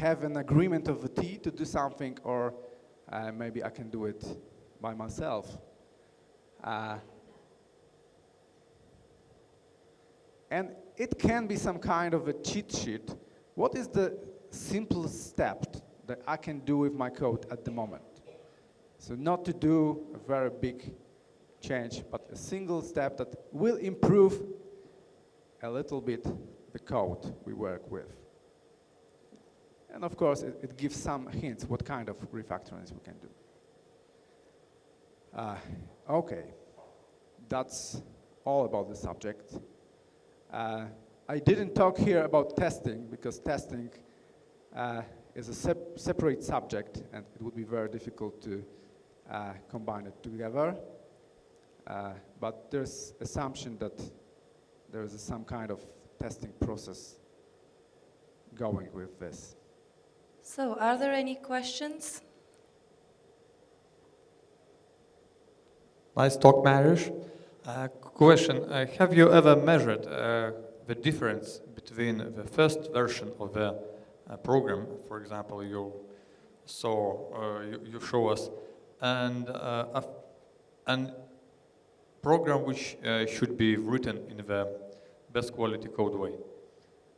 have an agreement of the T to do something, or maybe I can do it by myself. And it can be some kind of a cheat sheet. What is the simplest step that I can do with my code at the moment? So not to do a very big change, but a single step that will improve a little bit the code we work with. And of course, it gives some hints what kind of refactorings we can do. Okay, that's all about the subject. I didn't talk here about testing because testing is a separate subject and it would be very difficult to combine it together. But there's assumption that there is some kind of testing process going with this. So, are there any questions? Nice talk, Mariusz. Question, have you ever measured the difference between the first version of the program, for example, you show us, and a program which should be written in the best quality code way?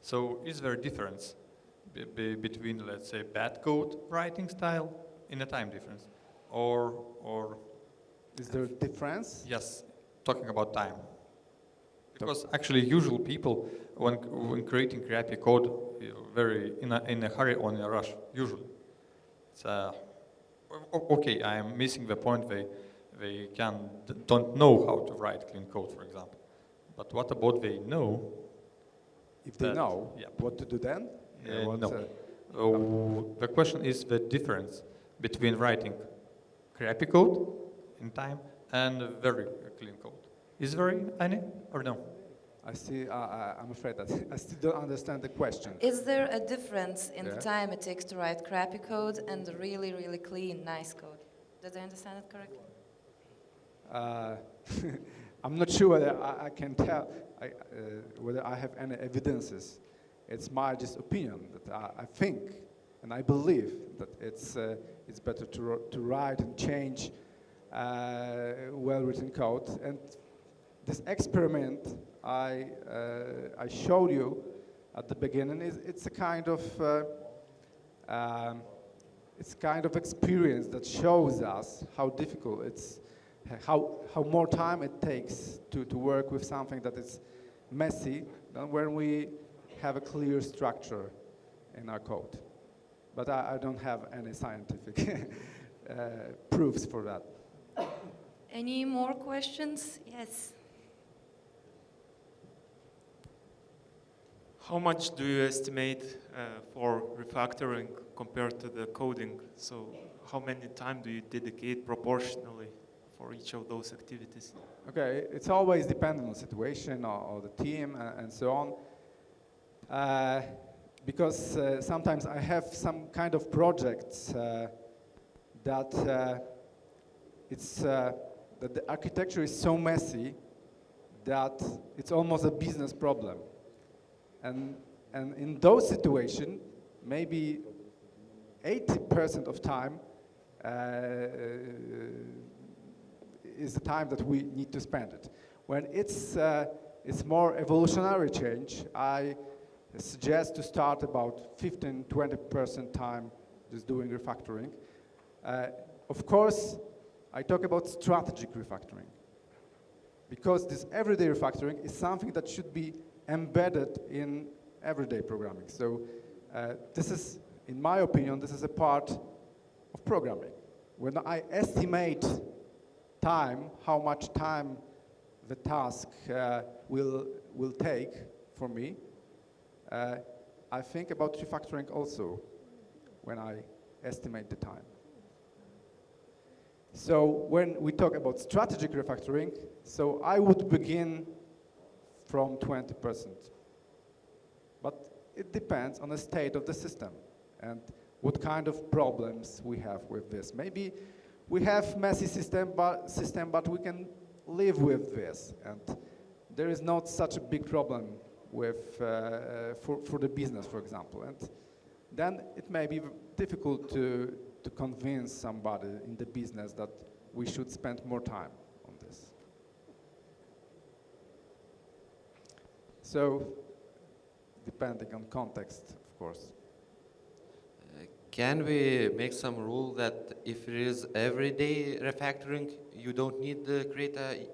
So is there a difference between, let's say, bad code writing style in a time difference, or is there a difference? Yes, talking about time. Because actually, usual people, when creating crappy code, very in a hurry or in a rush. Usually, it's okay. I am missing the point. They don't know how to write clean code, for example. But what about they know? If they know, what to do then? No. The question is the difference between writing crappy code in time and very clean code. Is there any or no? I see. I'm afraid that I still don't understand the question. Is there a difference in the time it takes to write crappy code and the really, really clean, nice code? Did I understand it correctly? I'm not sure whether I can tell whether I have any evidences. It's my just opinion that I think and I believe that it's better to write and change well-written code. And this experiment I showed you at the beginning it's a kind of experience that shows us how difficult it's, how more time it takes to work with something that is messy than when we have a clear structure in our code. But I don't have any scientific proofs for that. Any more questions? Yes. How much do you estimate for refactoring compared to the coding? So how many time do you dedicate proportionally for each of those activities? Okay, it's always dependent on the situation or the team and so on. Because sometimes I have some kind of projects that that the architecture is so messy that it's almost a business problem. And in those situations, maybe 80% of time is the time that we need to spend it. When it's more evolutionary change, I suggest to start about 15-20% time just doing refactoring. Of course, I talk about strategic refactoring because this everyday refactoring is something that should be embedded in everyday programming. So this is, in my opinion, this is a part of programming. When I estimate time, how much time the task will take for me, I think about refactoring also when I estimate the time. So when we talk about strategic refactoring, so I would begin from 20%. But it depends on the state of the system and what kind of problems we have with this. Maybe we have messy system, but we can live with this. And there is not such a big problem with for the business, for example. And then it may be difficult to convince somebody in the business that we should spend more time on this. So, depending on context, of course. Can we make some rule that if it is everyday refactoring, you don't need to create a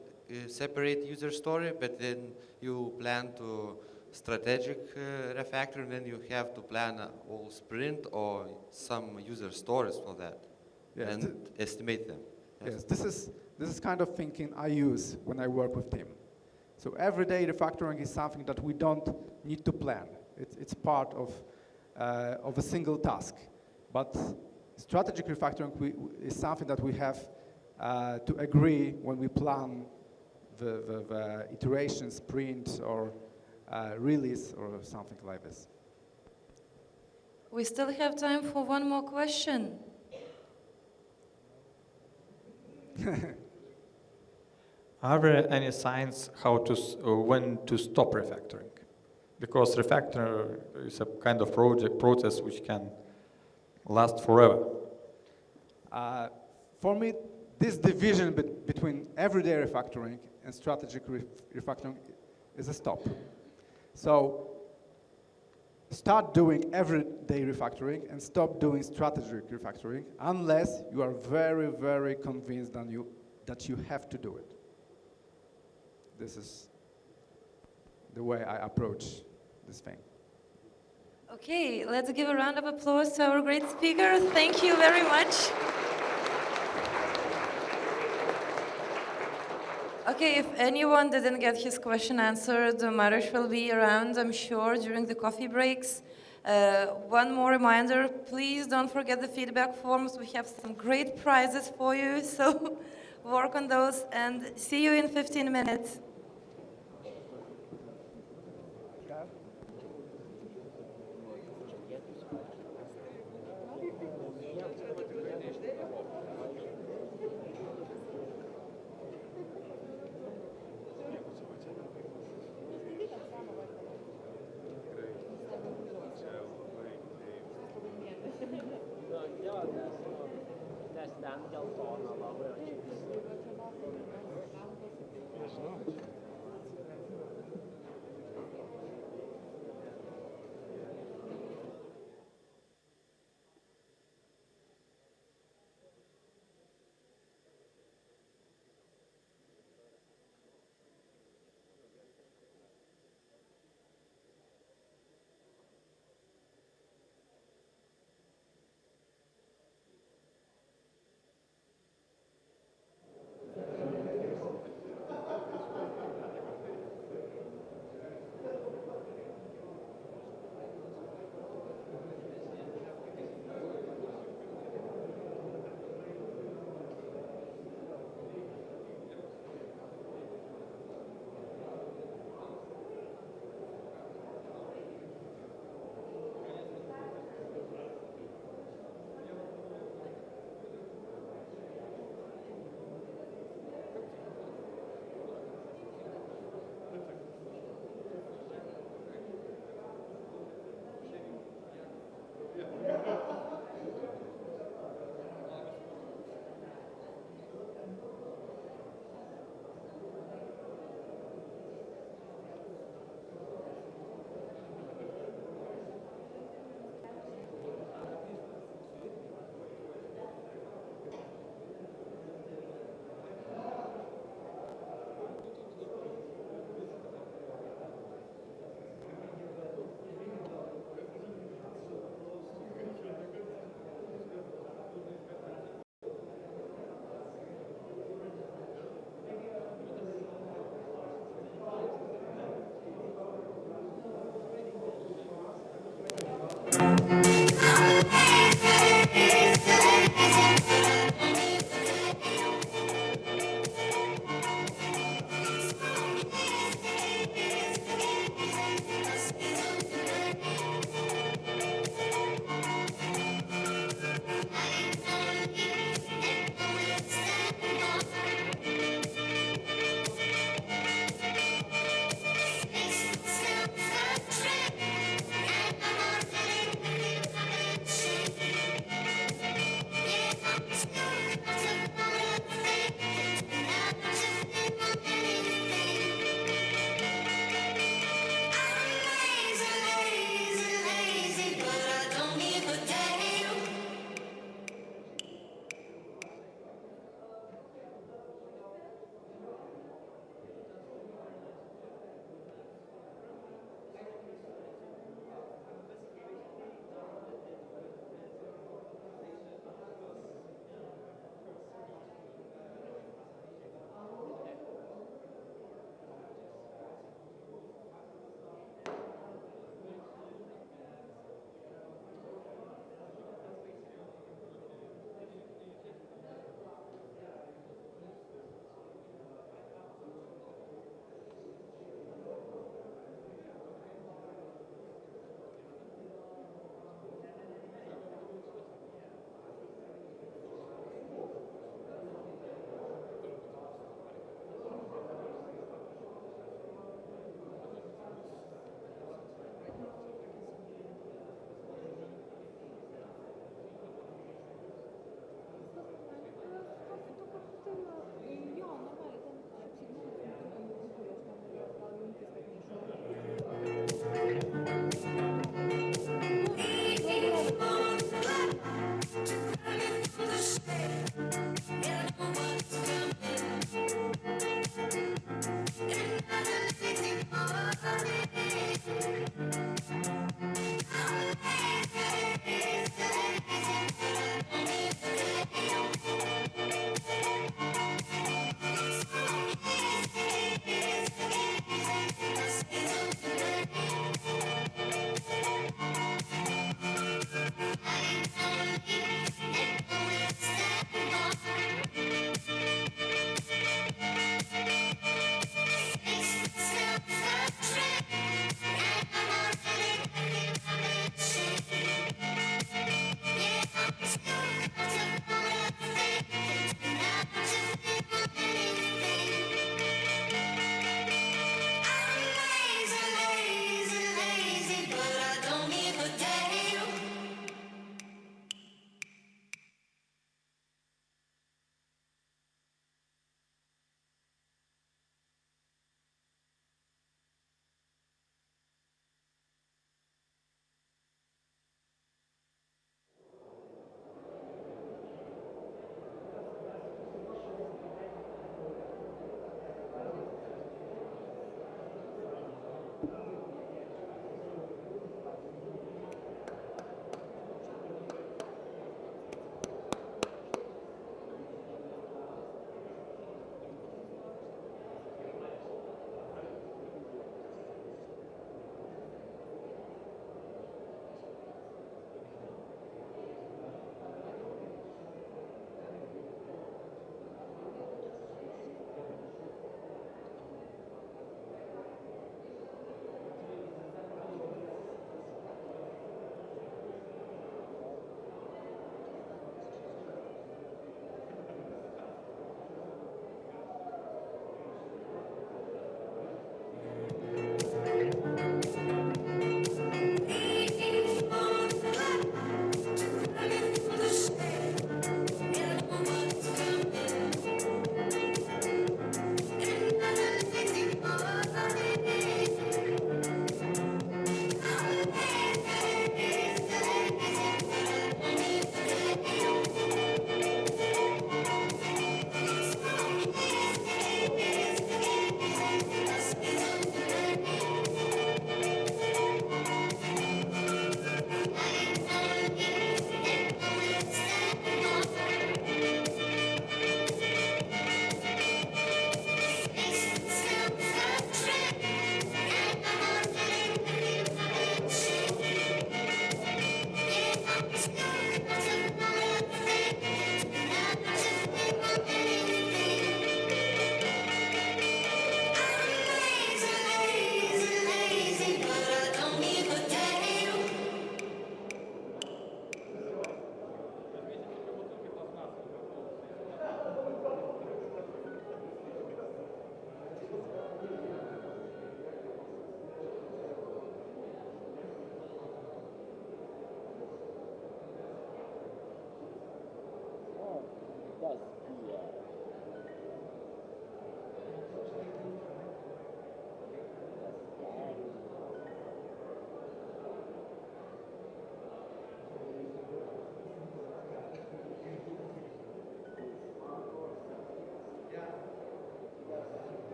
separate user story, but then you plan to strategic refactoring when you have to plan a whole sprint or some user stories for that Yes, and estimate them? Yes, this is kind of thinking I use when I work with team. So everyday refactoring is something that we don't need to plan. It's part of a single task. But strategic refactoring is something that we have to agree when we plan the iteration, sprint, or release, or something like this. We still have time for one more question. Are there any signs how to when to stop refactoring? Because refactor is a kind of process which can last forever. For me, this division between everyday refactoring and strategic refactoring is a stop. So start doing everyday refactoring and stop doing strategic refactoring unless you are very, very convinced that you have to do it. This is the way I approach this thing. Okay, let's give a round of applause to our great speaker. Thank you very much. Okay, if anyone didn't get his question answered, Mariusz will be around, I'm sure, during the coffee breaks. One more reminder, please don't forget the feedback forms. We have some great prizes for you, so work on those, and see you in 15 minutes.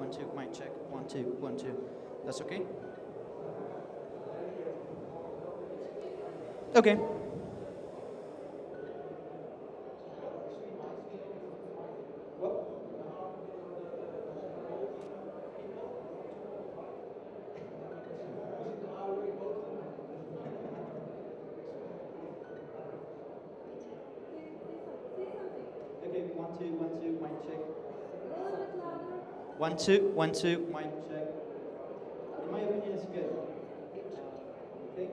1, 2, mic check. 1, 2, 1, 2. That's okay? Okay. Okay, 1, 2, 1, 2, mic check. 1, 2, 1, 2, mic check. In my opinion, it's good. Okay.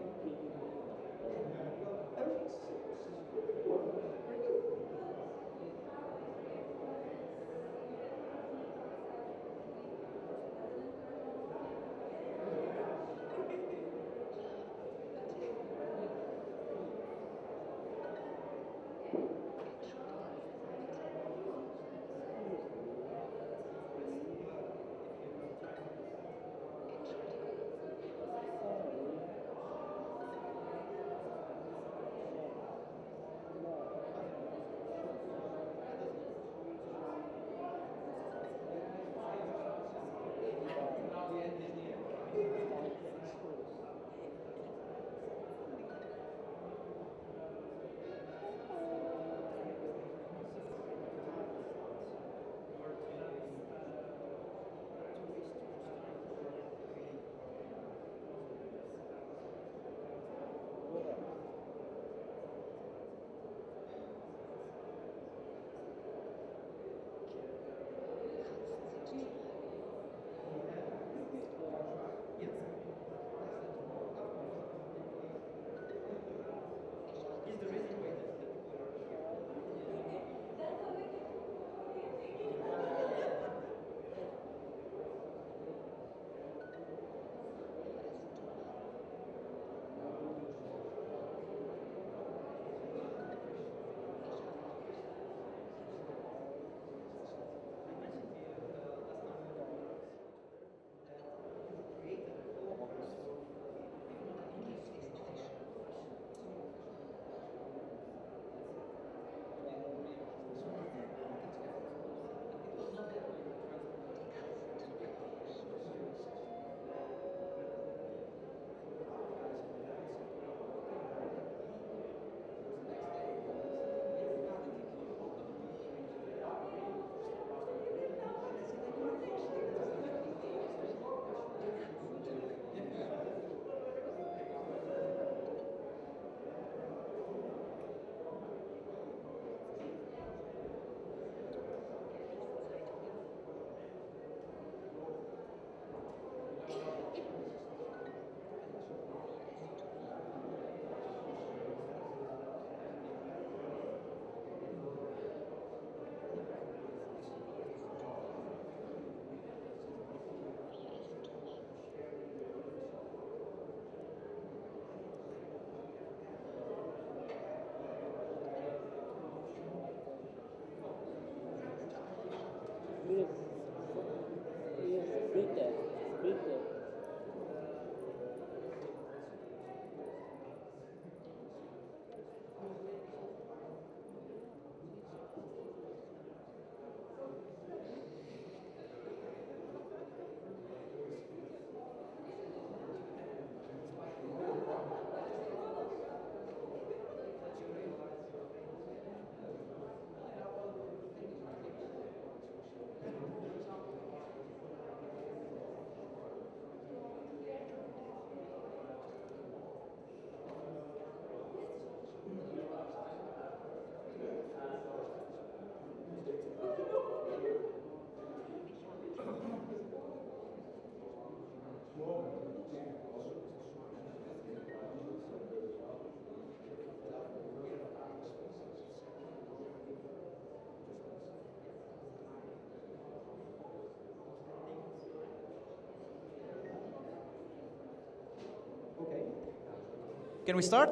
Can we start?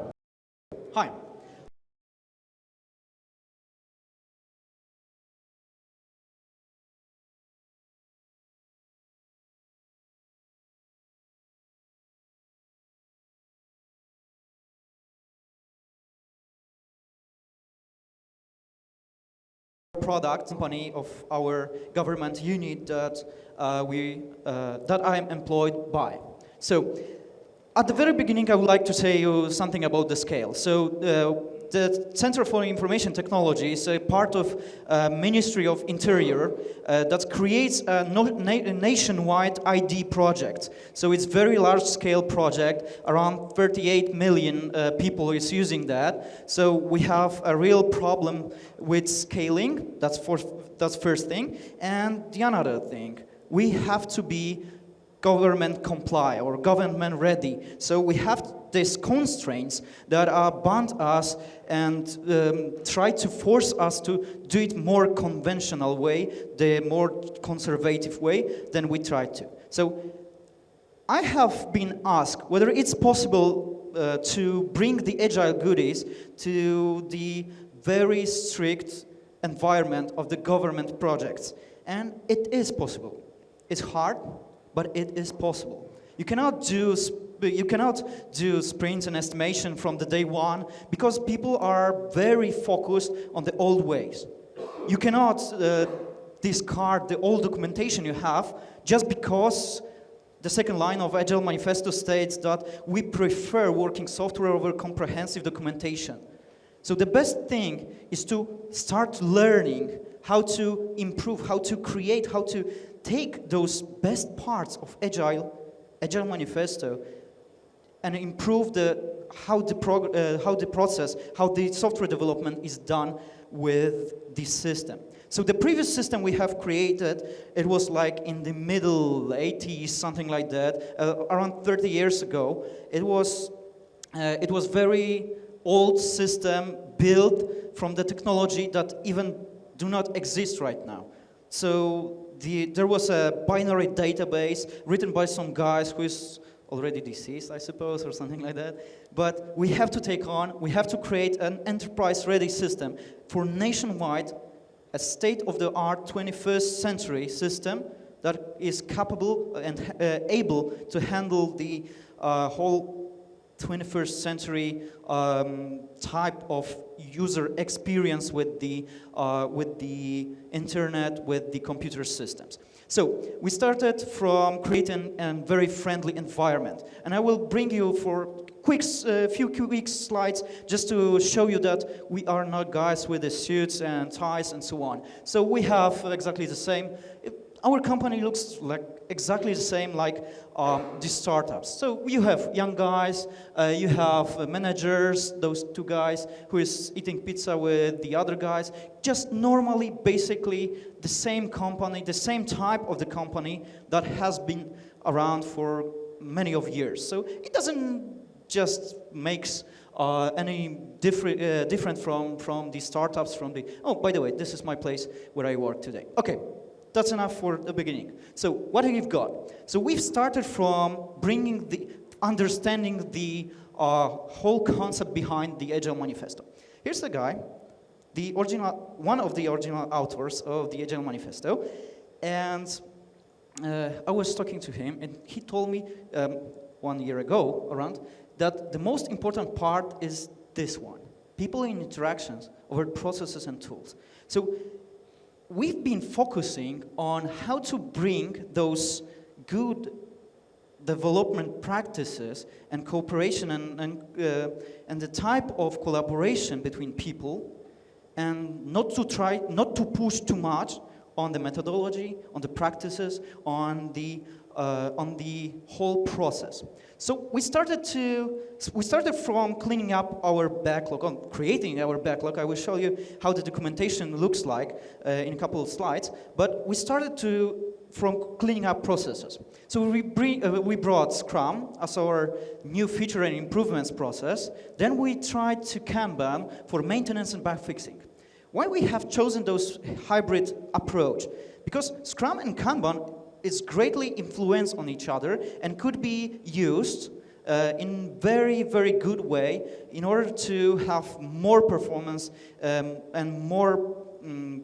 Hi. product company of our government unit that that I am employed by. So, at the very beginning, I would like to say you something about the scale. So, the Center for Information Technology is a part of Ministry of Interior that creates a nationwide ID project. So it's very large-scale project. Around 38 million people is using that. So we have a real problem with scaling. That's first thing. And the another thing, we have to be government comply or government ready. So we have these constraints that bound us and try to force us to do it more conventional way, the more conservative way than we try to. So I have been asked whether it's possible to bring the agile goodies to the very strict environment of the government projects. And it is possible. It's hard, but it is possible. You cannot do sprints and estimation from the day one because people are very focused on the old ways. You cannot discard the old documentation you have just because the second line of Agile Manifesto states that we prefer working software over comprehensive documentation. So the best thing is to start learning how to improve, how to create, how to take those best parts of Agile Manifesto and improve how the process, how the software development is done with this system. So the previous system we have created, it was like in the middle 80s, something like that, around 30 years ago. It was very old system built from the technology that even do not exist right now. So there was a binary database written by some guys who is already deceased, I suppose, or something like that. But we have to create an enterprise-ready system for nationwide, a state-of-the-art 21st century system that is capable and able to handle the whole 21st century type of user experience with the internet, with the computer systems. So we started from creating a very friendly environment, and I will bring you for few quick slides just to show you that we are not guys with the suits and ties and so on. So we have exactly the same. Our company looks like exactly the same like the startups. So you have young guys, you have managers, those two guys who is eating pizza with the other guys. Just normally, basically, the same company, the same type of the company that has been around for many of years. So it doesn't just makes any different from the startups, from the, oh, by the way, this is my place where I work today. Okay. That's enough for the beginning. So what have we got? So we've started from understanding the whole concept behind the Agile Manifesto. Here's the guy, one of the original authors of the Agile Manifesto, and I was talking to him, and he told me 1 year ago around that the most important part is this one: people in interactions over processes and tools. So we've been focusing on how to bring those good development practices and cooperation and the type of collaboration between people, and not to push too much on the methodology, on the practices, on the whole process. So we started from cleaning up our backlog, on creating our backlog. I will show you how the documentation looks like in a couple of slides. But we started from cleaning up processes. So we brought Scrum as our new feature and improvements process. Then we tried to Kanban for maintenance and bug fixing. Why we have chosen those hybrid approach? Because Scrum and Kanban is greatly influenced on each other and could be used in very, very good way in order to have more performance and more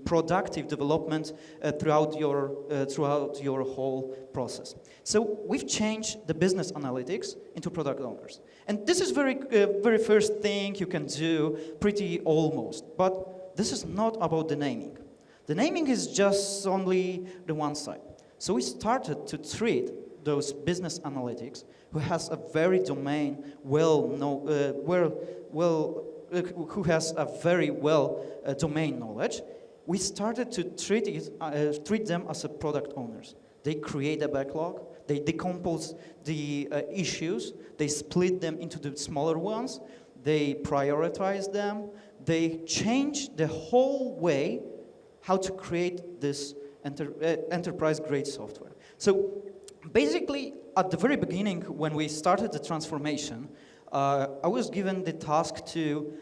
productive development throughout your whole process. So we've changed the business analytics into product owners. And this is very first thing you can do, pretty almost. But this is not about the naming. The naming is just only the one side. So we started to treat those business analytics who has a very domain who has a very well domain knowledge. We started to treat them as a product owners. They create a backlog, they decompose the issues, they split them into the smaller ones, they prioritize them, they change the whole way how to create this enterprise-grade software. So basically, at the very beginning, when we started the transformation, I was given the task to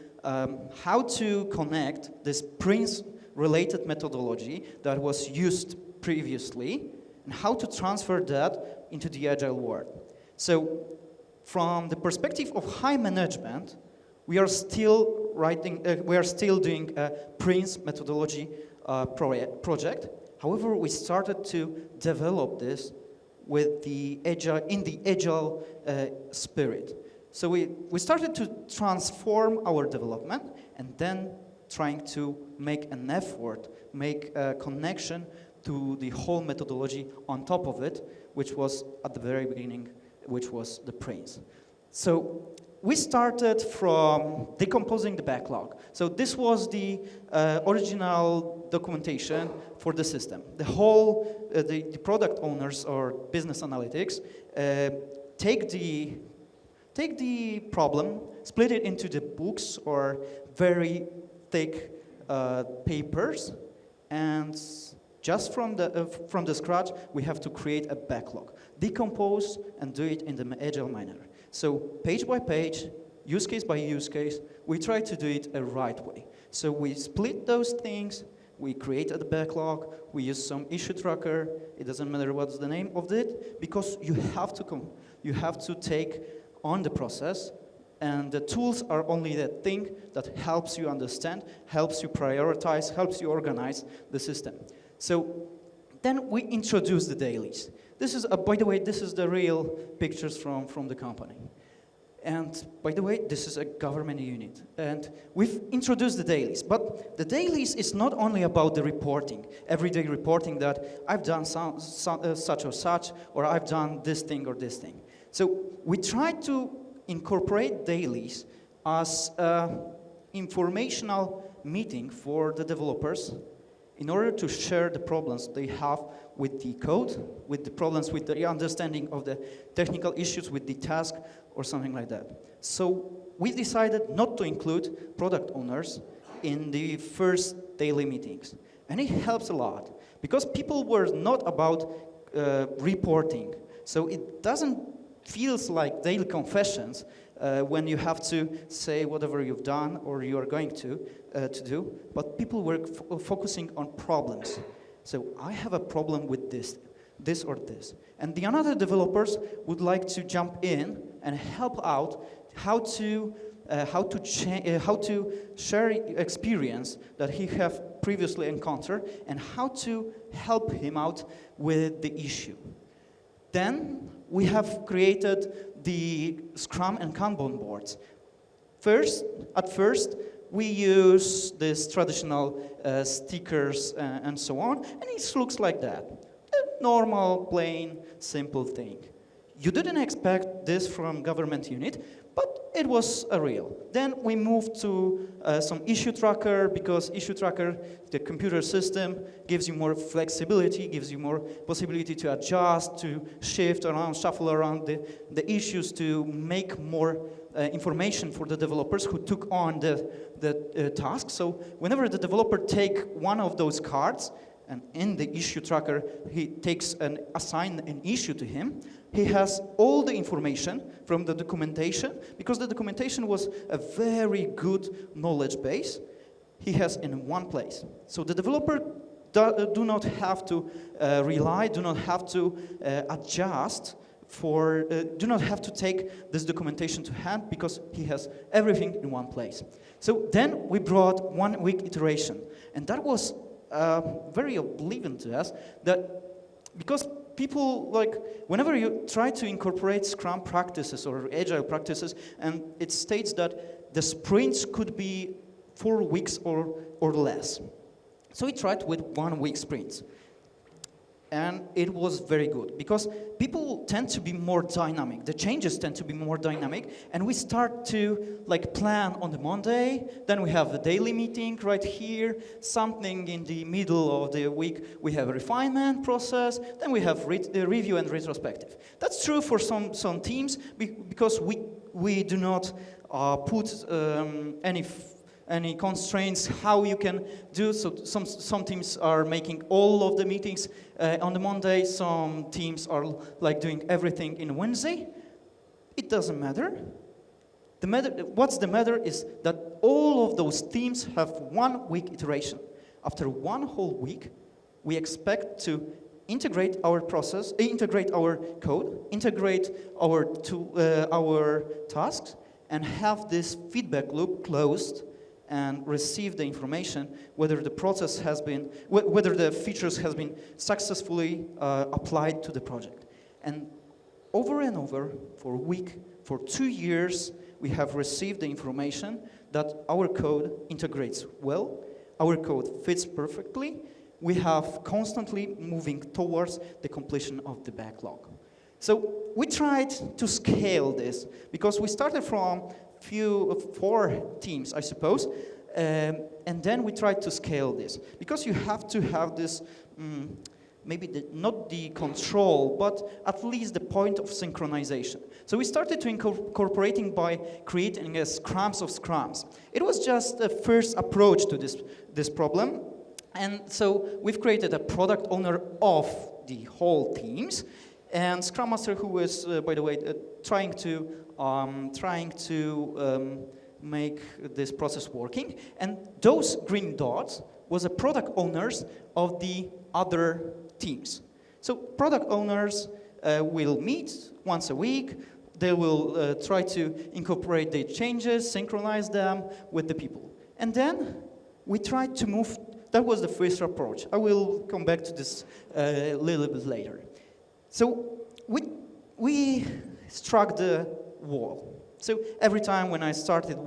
how to connect this Prince-related methodology that was used previously and how to transfer that into the Agile world. So from the perspective of high management, we are still doing a Prince methodology project. However, we started to develop this with the agile spirit. So we started to transform our development and then trying to make an effort, make a connection to the whole methodology on top of it, which was at the very beginning, which was the Prince. So we started from decomposing the backlog. So this was the original documentation for the system. The whole, the product owners or business analytics take the problem, split it into the books or very thick papers, and just from the scratch, we have to create a backlog, decompose and do it in the agile manner. So page by page, use case by use case, we try to do it a right way. So we split those things, we created a backlog, we use some issue tracker, it doesn't matter what's the name of it, because you have to take on the process, and the tools are only that thing that helps you understand, helps you prioritize, helps you organize the system. So then we introduce the dailies. This is, by the way, this is the real pictures from the company. And by the way, this is a government unit. And we've introduced the dailies. But the dailies is not only about the reporting, everyday reporting that I've done such or such, or I've done this thing or this thing. So we try to incorporate dailies as an informational meeting for the developers in order to share the problems they have with the code, with the problems with the understanding of the technical issues with the task or something like that. So we decided not to include product owners in the first daily meetings. And it helps a lot because people were not about reporting. So it doesn't feel like daily confessions when you have to say whatever you've done or you are going to do, but people were focusing on problems. So I have a problem with this or this. And the other developers would like to jump in and help out how to share experience that he have previously encountered and how to help him out with the issue. Then we have created the Scrum and Kanban boards. At first, we use these traditional stickers and so on, and it looks like that. A normal, plain, simple thing. You didn't expect this from government unit, but it was a real. Then we moved to some issue tracker, because issue tracker, the computer system, gives you more flexibility, gives you more possibility to adjust, to shift around, shuffle around the issues, to make more information for the developers who took on the task. So whenever the developer take one of those cards, and in the issue tracker, he assign an issue to him, he has all the information from the documentation, because the documentation was a very good knowledge base, he has in one place. So the developer do not have to rely, do not have to adjust, do not have to take this documentation to hand, because he has everything in one place. So then we brought 1 week iteration, and that was very oblivion to us, that because people, like, whenever you try to incorporate Scrum practices or Agile practices, and it states that the sprints could be 4 weeks or less. So we tried with 1 week sprints. And it was very good because people tend to be more dynamic. The changes tend to be more dynamic, and we start to plan on the Monday. Then we have a daily meeting right here. Something in the middle of the week we have a refinement process. Then we have review and retrospective. That's true for some teams because we do not put any constraints how you can do. So some teams are making all of the meetings on the Monday. Some teams are doing everything in Wednesday. It doesn't matter. What's the matter is that all of those teams have 1 week iteration. After 1 whole week, we expect to integrate our process, integrate our code, integrate our tasks, and have this feedback loop closed and receive the information whether the process has been, whether the features has been successfully applied to the project. And over, for 2 years, we have received the information that our code integrates well, our code fits perfectly, we have constantly moving towards the completion of the backlog. So we tried to scale this because we started from 4 teams, I suppose, and then we tried to scale this because you have to have this, maybe not the control, but at least the point of synchronization. So we started to incorporating by creating a scrums of scrums. It was just a first approach to this problem, and so we've created a product owner of the whole teams, and Scrum Master, who is, by the way, trying to make this process working. And those green dots was the product owners of the other teams. So product owners will meet once a week. They will try to incorporate the changes, synchronize them with the people. And then we tried to move. That was the first approach. I will come back to this a little bit later. So we struck the wall. So every time when I started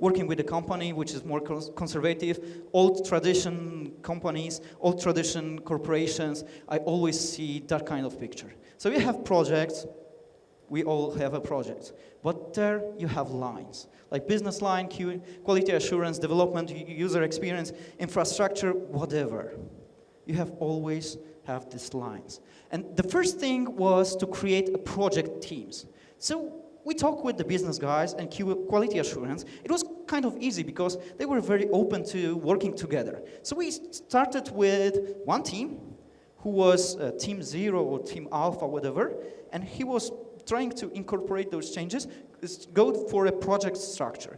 working with a company which is more conservative, old tradition companies, old tradition corporations, I always see that kind of picture. So you have projects, we all have a project, but there you have lines, like business line, quality assurance, development, user experience, infrastructure, whatever. You have always have these lines. And the first thing was to create a project teams. So we talked with the business guys and quality assurance. It was kind of easy because they were very open to working together. So we started with one team who was Team 0 or Team Alpha, whatever, and he was trying to incorporate those changes, go for a project structure.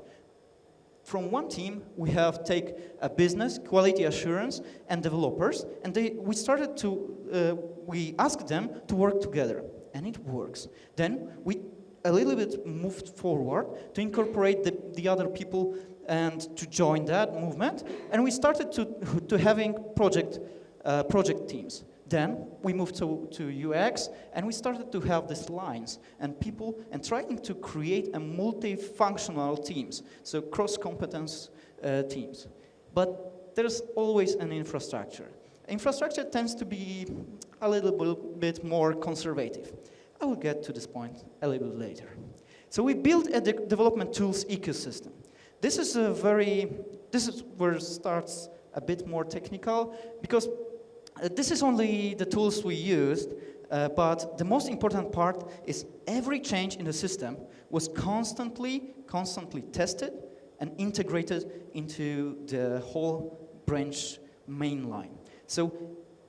From one team, we have take a business, quality assurance, and developers, and we asked them to work together, and it works. Then we a little bit moved forward to incorporate the other people and to join that movement, and we started to having project teams. Then we moved to UX, and we started to have these lines and people and trying to create a multifunctional teams, so cross-competence teams. But there's always an infrastructure. Infrastructure tends to be a little bit more conservative. I will get to this point a little bit later. So we built a development tools ecosystem. This is where it starts a bit more technical because this is only the tools we used, but the most important part is every change in the system was constantly tested and integrated into the whole branch mainline. So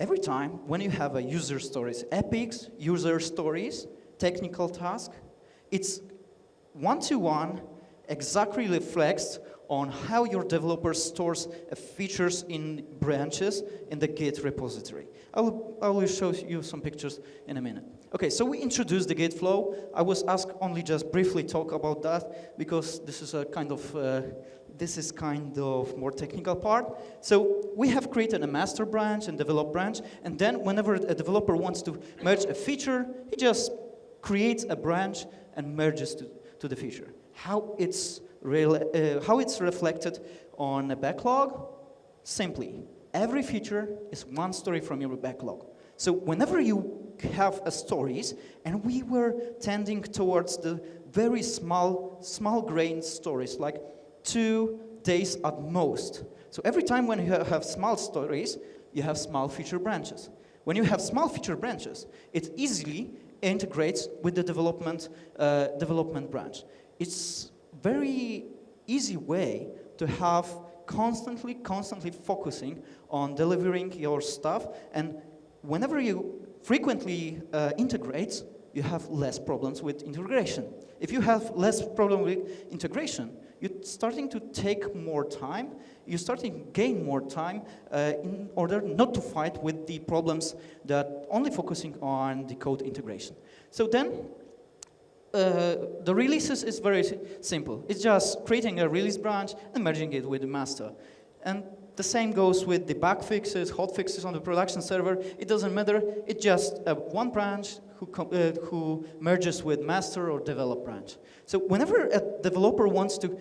every time when you have a user stories, epics, user stories, technical task, it's one-to-one exactly reflects on how your developer stores features in branches in the Git repository. I will show you some pictures in a minute. Okay, so we introduced the Git flow. I was asked only just briefly talk about that because this is a kind of more technical part. So we have created a master branch and develop branch, and then whenever a developer wants to merge a feature, he just creates a branch and merges to the feature. How it's reflected on a backlog? Simply, Every feature is one story from your backlog. So whenever you have stories, and we were tending towards the very small grain stories, like 2 days at most. So every time when you have small stories, you have small feature branches. When you have small feature branches, it easily integrates with the development branch. It's very easy way to have constantly focusing on delivering your stuff, and whenever you frequently integrate, you have less problems with integration. If you have less problem with integration, you're starting to take more time, you're starting to gain more time in order not to fight with the problems that only focusing on the code integration. So then, the releases is very simple. It's just creating a release branch and merging it with the master. And the same goes with the bug fixes, hot fixes on the production server. It doesn't matter. It's just one branch who merges with master or develop branch. So whenever a developer wants to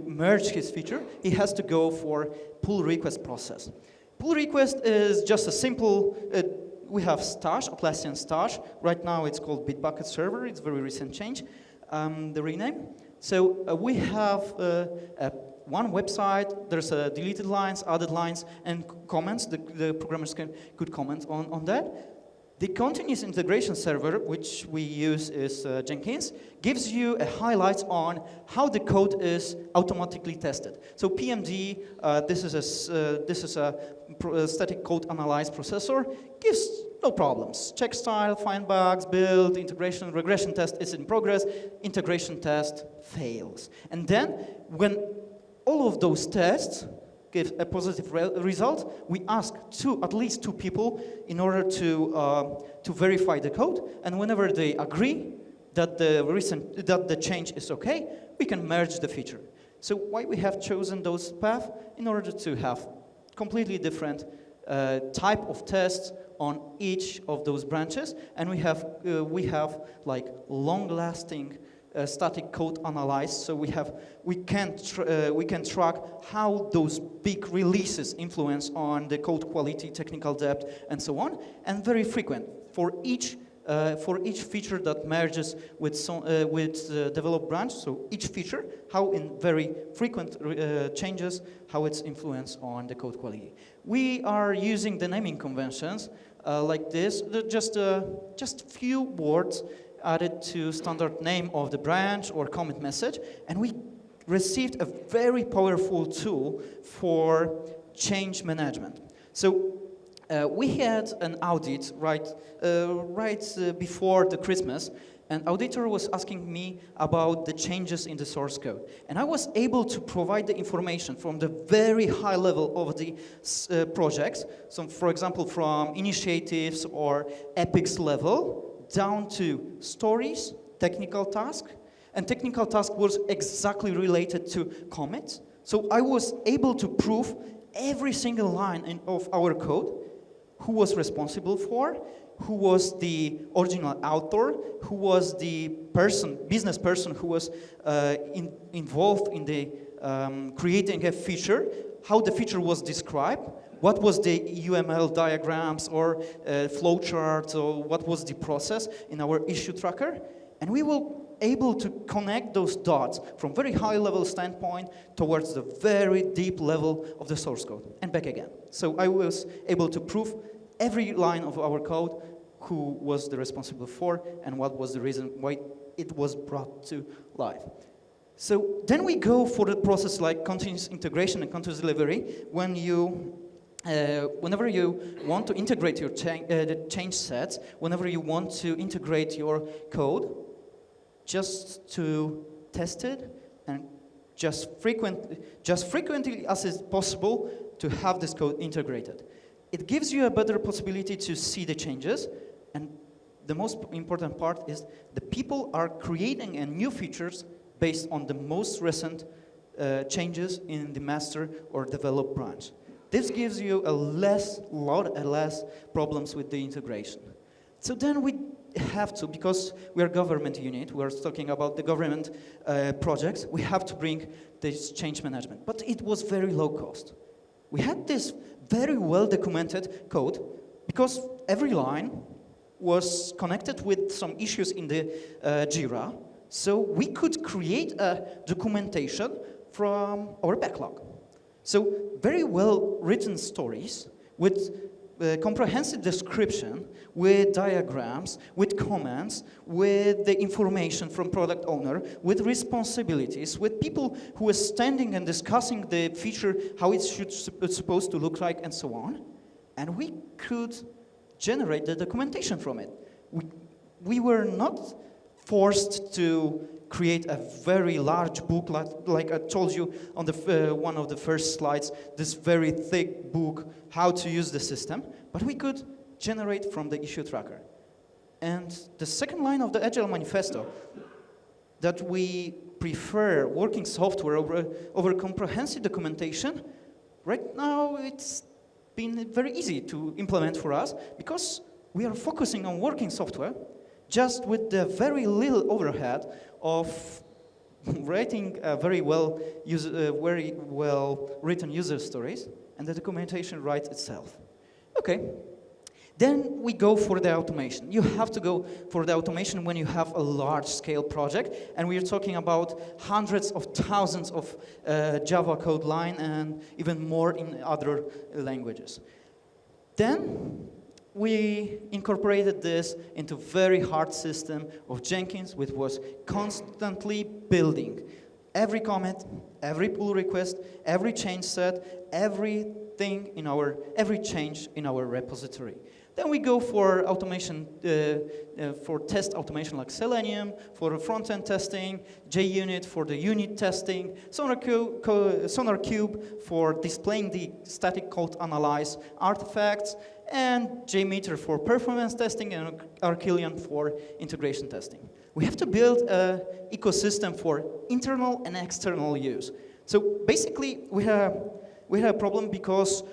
merge his feature, he has to go for pull request process. Pull request is just a simple. We have Stash, Atlassian Stash. Right now it's called Bitbucket Server. It's a very recent change, the rename. So we have one website. There's deleted lines, added lines, and comments. The programmers could comment on that. The continuous integration server, which we use is Jenkins, gives you a highlight on how the code is automatically tested. So PMD, this is a static code analyze processor, gives no problems. Check style, find bugs, build, integration, regression test is in progress, integration test fails. And then when all of those tests give a positive result, we ask at least two people in order to verify the code, and whenever they agree that the change is okay, we can merge the feature. So why we have chosen those paths? In order to have completely different type of tests on each of those branches, and we have like long-lasting static code analyze, so we can track how those big releases influence on the code quality, technical depth, and so on, and very frequent for each feature that merges with developed branch. So each feature, how in very frequent changes, how it's influence on the code quality. We are using the naming conventions like this, just few words added to standard name of the branch or commit message, and we received a very powerful tool for change management. So we had an audit right before the Christmas, and auditor was asking me about the changes in the source code, and I was able to provide the information from the very high level of the projects. So, for example, from initiatives or epics level, down to stories, technical task, and technical task was exactly related to commits. So I was able to prove every single line of our code, who was responsible for, who was the original author, who was the business person who was involved in the creating a feature, how the feature was described, what was the UML diagrams or flowcharts, or what was the process in our issue tracker. And we were able to connect those dots from very high level standpoint towards the very deep level of the source code and back again. So I was able to prove every line of our code, who was the responsible for and what was the reason why it was brought to life. So then we go for the process like continuous integration and continuous delivery. Whenever you want to integrate your the change sets, whenever you want to integrate your code, just to test it and just frequently as is possible to have this code integrated. It gives you a better possibility to see the changes, and the most important part is the people are creating new features based on the most recent changes in the master or develop branch. This gives you a lot less problems with the integration. So then we have to, because we are a government unit, we are talking about the government projects, we have to bring this change management. But it was very low cost. We had this very well documented code because every line was connected with some issues in the Jira. So we could create a documentation from our backlog. So very well written stories with comprehensive description, with diagrams, with comments, with the information from product owner, with responsibilities, with people who are standing and discussing the feature, how it's supposed to look like, and so on. And we could generate the documentation from it. We were not forced to create a very large book, like I told you on the one of the first slides, this very thick book, how to use the system, but we could generate from the issue tracker. And the second line of the Agile Manifesto, that we prefer working software over comprehensive documentation, right now it's been very easy to implement for us because we are focusing on working software just with the very little overhead of writing very well written user stories, and the documentation writes itself. Okay, then we go for the automation. You have to go for the automation when you have a large-scale project, and we are talking about hundreds of thousands of Java code line and even more in other languages. Then we incorporated this into a very hard system of Jenkins, which was constantly building every commit, every pull request, every change set, every change in our repository. Then we go for automation, for test automation like Selenium, for front-end testing, JUnit for the unit testing, SonarQube for displaying the static code analyze artifacts, and JMeter for performance testing, and Archillion for integration testing. We have to build an ecosystem for internal and external use. So basically, we had a problem because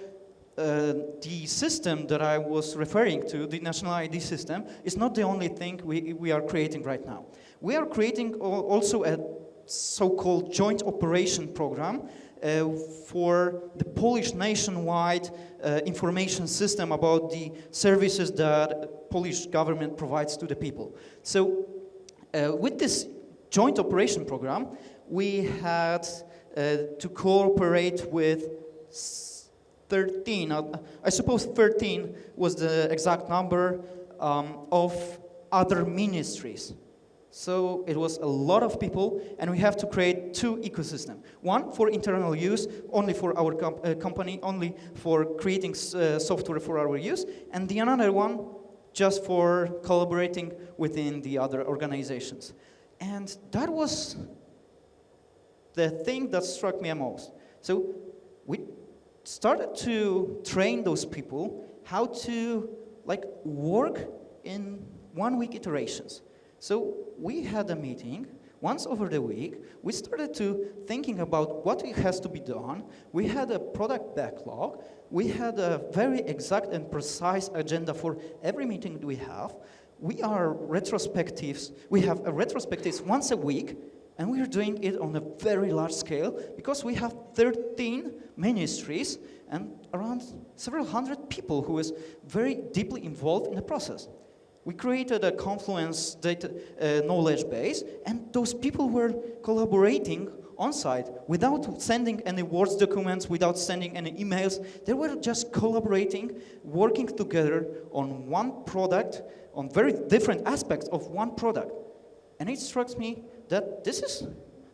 the system that I was referring to, the national ID system, is not the only thing we are creating right now. We are creating also a so-called joint operation program for the Polish nationwide information system about the services that Polish government provides to the people. So with this joint operation program, we had to cooperate with 13, I suppose 13 was the exact number of other ministries. So it was a lot of people, and we have to create two ecosystems. One for internal use, only for our company, only for creating software for our use, and the another one just for collaborating within the other organizations. And that was the thing that struck me most. So we started to train those people how to work in 1 week iterations. So we had a meeting once over the week. We started to thinking about what has to be done. We had a product backlog. We had a very exact and precise agenda for every meeting we have. We are retrospectives. We have a retrospectives once a week, and we are doing it on a very large scale because we have 13 ministries and around several hundred people who is very deeply involved in the process. We created a Confluence data knowledge base, and those people were collaborating on site without sending any Word documents, without sending any emails. They were just collaborating, working together on one product, on very different aspects of one product. And it strikes me that this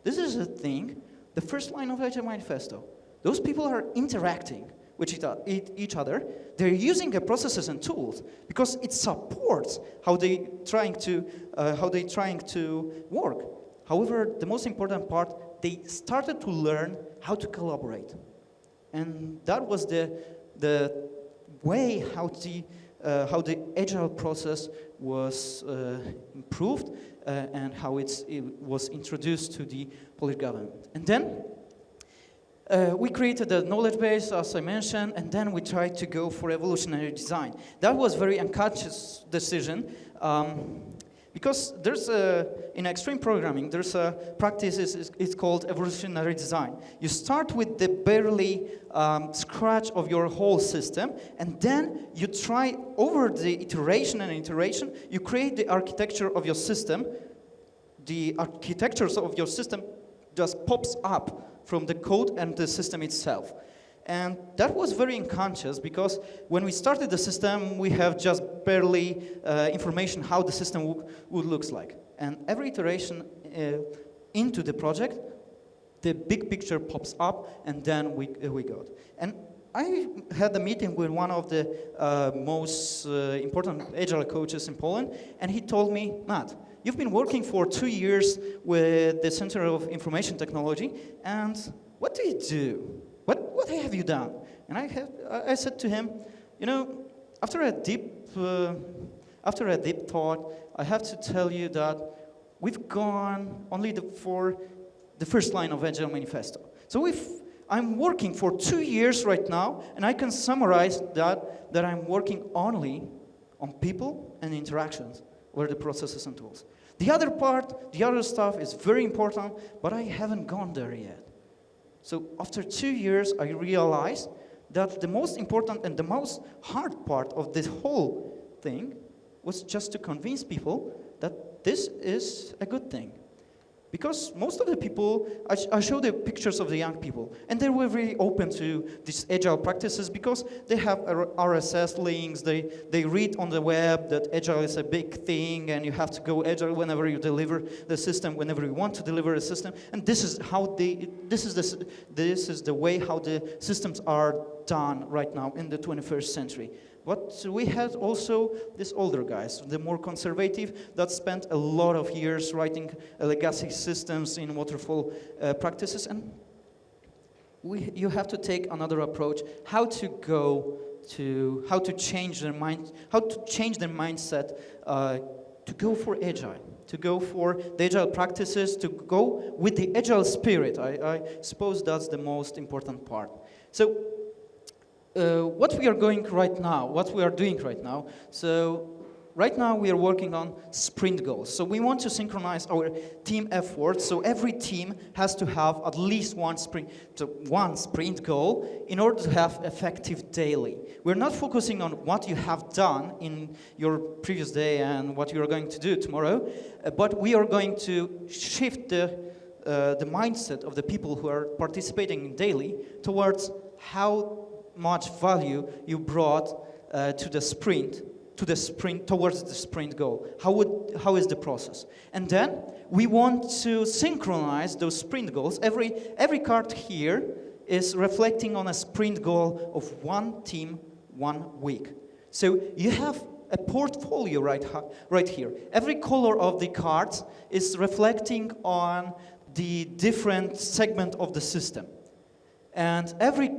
is a thing, the first line of Agile Manifesto. Those people are interacting with each other. They're using the processes and tools because it supports how they trying to work. However, the most important part, they started to learn how to collaborate, and that was the way how the Agile process was improved and how it was introduced to the Polish government. And then we created a knowledge base, as I mentioned, and then we tried to go for evolutionary design. That was a very unconscious decision Because there's in extreme programming, there's a practice, it's called evolutionary design. You start with the barely scratch of your whole system, and then you try over the iteration and iteration, you create the architecture of your system. The architectures of your system just pops up from the code and the system itself. And that was very unconscious, because when we started the system, we have just barely information how the system would look like. And every iteration into the project, the big picture pops up, and then we go. And I had a meeting with one of the most important Agile coaches in Poland, and he told me, Matt, you've been working for 2 years with the Center of Information Technology, and what do you do? What have you done? And I said to him, you know, after a deep thought, I have to tell you that we've gone only for the first line of Agile Manifesto. So I'm working for 2 years right now, and I can summarize that I'm working only on people and interactions, or the processes and tools. The other part, the other stuff is very important, but I haven't gone there yet. So after 2 years, I realized that the most important and the most hard part of this whole thing was just to convince people that this is a good thing. Because most of the people, I showed the pictures of the young people, and they were very open to these agile practices because they have RSS links, they read on the web that agile is a big thing, and you have to go agile whenever you deliver the system, whenever you want to deliver a system, and this is the way how the systems are done right now in the 21st century. But we had also these older guys, the more conservative, that spent a lot of years writing legacy systems in waterfall practices, and you have to take another approach, how to change their mindset to go for agile, to go for the agile practices, to go with the agile spirit. I suppose that's the most important part. So. What we are doing right now, so right now we are working on sprint goals. So we want to synchronize our team efforts, so every team has to have at least one sprint goal in order to have effective daily. We're not focusing on what you have done in your previous day and what you are going to do tomorrow, but we are going to shift the mindset of the people who are participating in daily towards how much value you brought towards the sprint goal. How is the process? And then we want to synchronize those sprint goals. Every card here is reflecting on a sprint goal of one team, 1 week. So you have a portfolio right here. Every color of the cards is reflecting on the different segment of the system. And every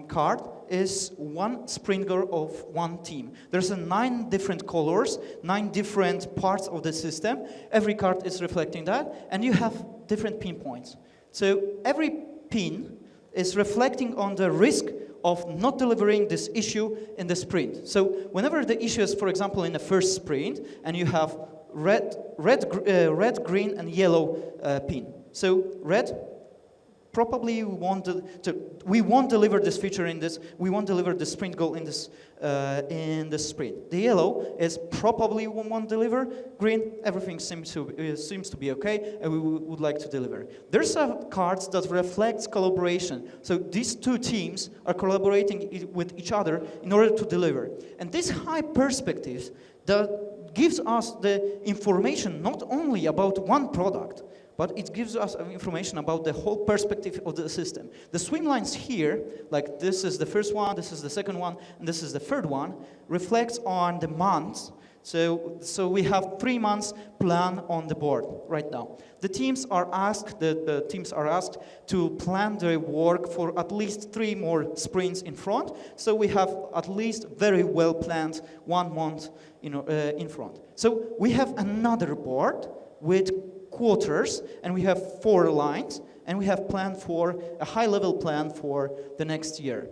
card is one sprint goal of one team. There's 9 different colors, 9 different parts of the system. Every card is reflecting that, and you have different pinpoints. So every pin is reflecting on the risk of not delivering this issue in the sprint. So whenever the issue is, for example, in the first sprint, and you have red, green, and yellow pin. So red. Probably we won't deliver this feature in this. We won't deliver the sprint goal in this sprint. The yellow is probably we won't deliver. Green, everything seems to be okay, and we would like to deliver. There's some cards that reflects collaboration. So these 2 teams are collaborating with each other in order to deliver. And this high perspective that gives us the information not only about one product, but it gives us information about the whole perspective of the system. The swim lines here, like this is the first one, this is the second one, and this is the third one, reflects on the months. So we have 3 months plan on the board right now. The teams are asked to plan their work for at least 3 more sprints in front. So we have at least very well planned 1 month, in front. So we have another board with quarters, and we have 4 lines, and we have planned for a high-level plan for the next year.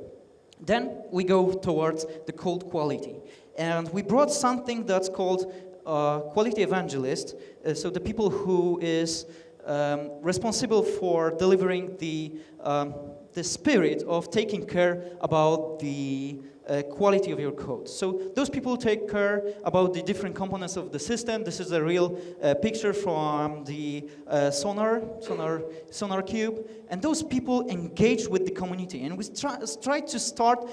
Then we go towards the code quality, and we brought something that's called quality evangelist, so the people who is responsible for delivering the spirit of taking care about the quality of your code. So those people take care about the different components of the system. This is a real picture from the sonar cube. And those people engage with the community. And we try to start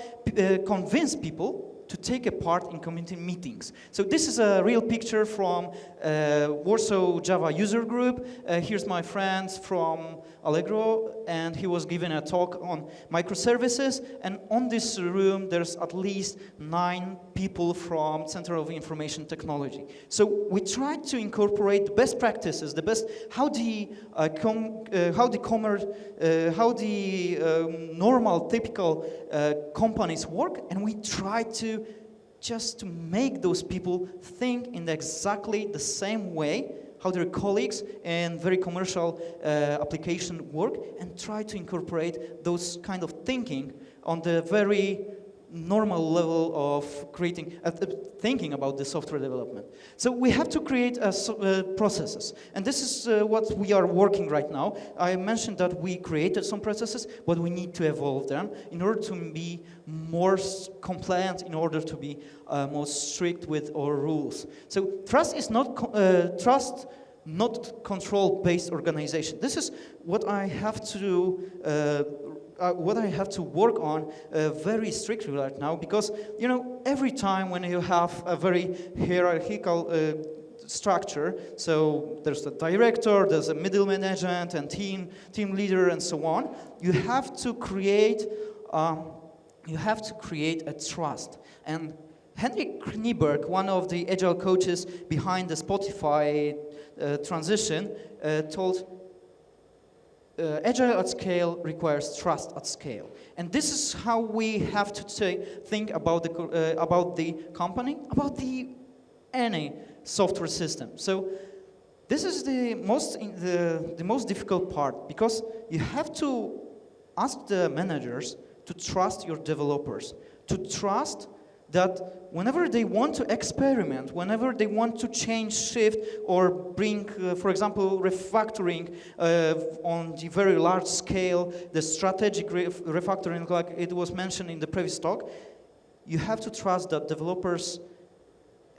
convince people to take a part in community meetings. So this is a real picture from Warsaw Java user group. Here's my friend from Allegro, and he was giving a talk on microservices. And on this room, there's at least 9 people from Center of Information Technology. So we tried to incorporate the best practices, the best how the normal, typical companies work, and we tried to just to make those people think in exactly the same way how their colleagues and very commercial application work, and try to incorporate those kind of thinking on the very normal level of creating, thinking about the software development. So we have to create processes, and this is what we are working right now. I mentioned that we created some processes, but we need to evolve them in order to be more compliant, in order to be more strict with our rules. So trust is not not control-based organization. This is what I have to work on very strictly right now, because every time when you have a very hierarchical structure, so there's the director, there's a middle management and team leader and so on, you have to create a trust. And Henrik Knieberg, one of the agile coaches behind the Spotify transition, told Agile at scale requires trust at scale. And this is how we have to think about the company, about any software system. So this is the most difficult part, because you have to ask the managers to trust your developers, to trust that whenever they want to experiment, whenever they want to change, shift, or bring, for example, refactoring on the very large scale, the strategic refactoring, like it was mentioned in the previous talk, you have to trust that developers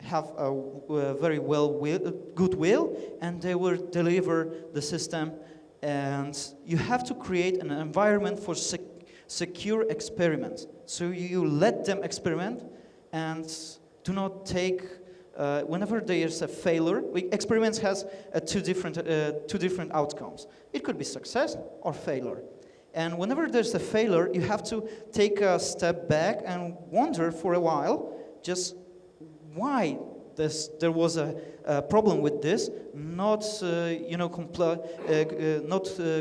have a very goodwill, and they will deliver the system. And you have to create an environment for secure experiments. So you let them experiment, and do not take, whenever there is a failure, experiments has two different outcomes. It could be success or failure. And whenever there's a failure, you have to take a step back and wonder for a while just why there was a problem with this, not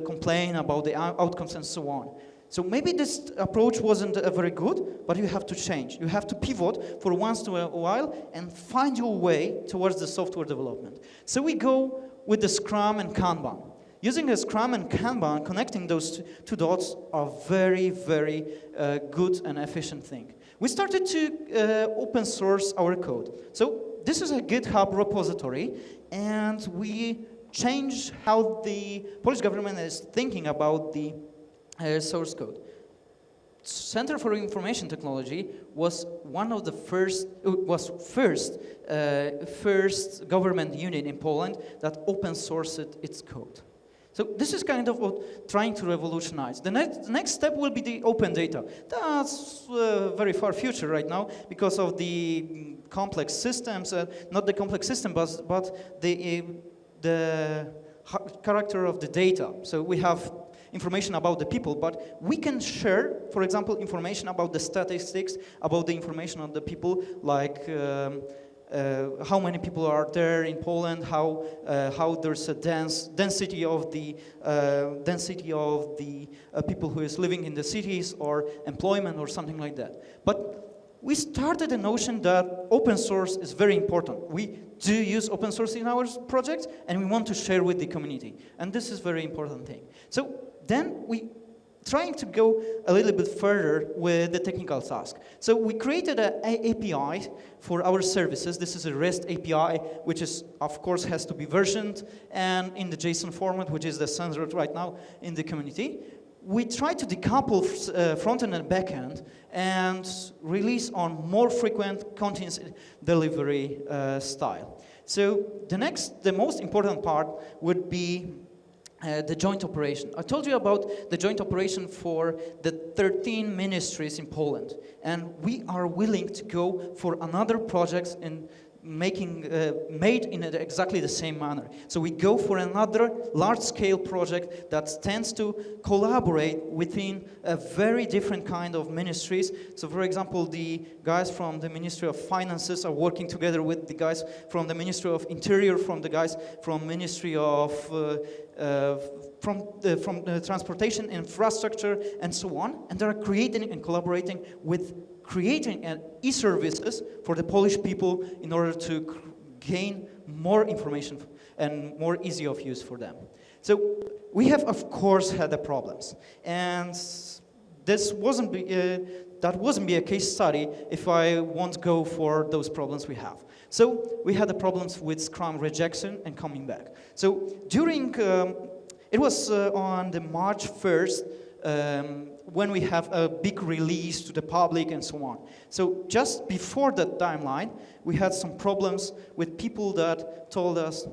complain about the outcomes and so on. So maybe this approach wasn't very good, but you have to change. You have to pivot for once in a while and find your way towards the software development. So we go with the Scrum and Kanban. Using a Scrum and Kanban, connecting those two dots are very, very good and efficient thing. We started to open source our code. So this is a GitHub repository, and we changed how the Polish government is thinking about the source code. Center for Information Technology was one of the first government unit in Poland that open sourced its code. So this is kind of what trying to revolutionize. The next step will be the open data. That's very far future right now because of the complex systems, not the complex system, but the character of the data. So we have information about the people, but we can share, for example, information about the statistics, about the information on the people, like how many people are there in Poland, how there's a density of the people who is living in the cities, or employment, or something like that. But we started a notion that open source is very important. We do use open source in our projects, and we want to share with the community. And this is a very important thing. So then we trying to go a little bit further with the technical task. So we created an API for our services. This is a REST API, which is, of course, has to be versioned and in the JSON format, which is the standard right now in the community. We try to decouple front-end and back-end and release on more frequent continuous delivery style. So the most important part would be the joint operation. I told you about the joint operation for the 13 ministries in Poland, and we are willing to go for another projects in made in exactly the same manner. So we go for another large-scale project that tends to collaborate within a very different kind of ministries. So for example, the guys from the Ministry of Finances are working together with the guys from the Ministry of Interior, from the guys from Ministry of Transportation, Infrastructure, and so on. And they're creating and collaborating with creating e-services for the Polish people in order to gain more information and more easy of use for them. So we have, of course, had the problems. And this that wasn't be a case study if I won't go for those problems we have. So we had the problems with Scrum rejection and coming back. So during, it was on the March 1st, when we have a big release to the public and so on. So just before that timeline, we had some problems with people that told us,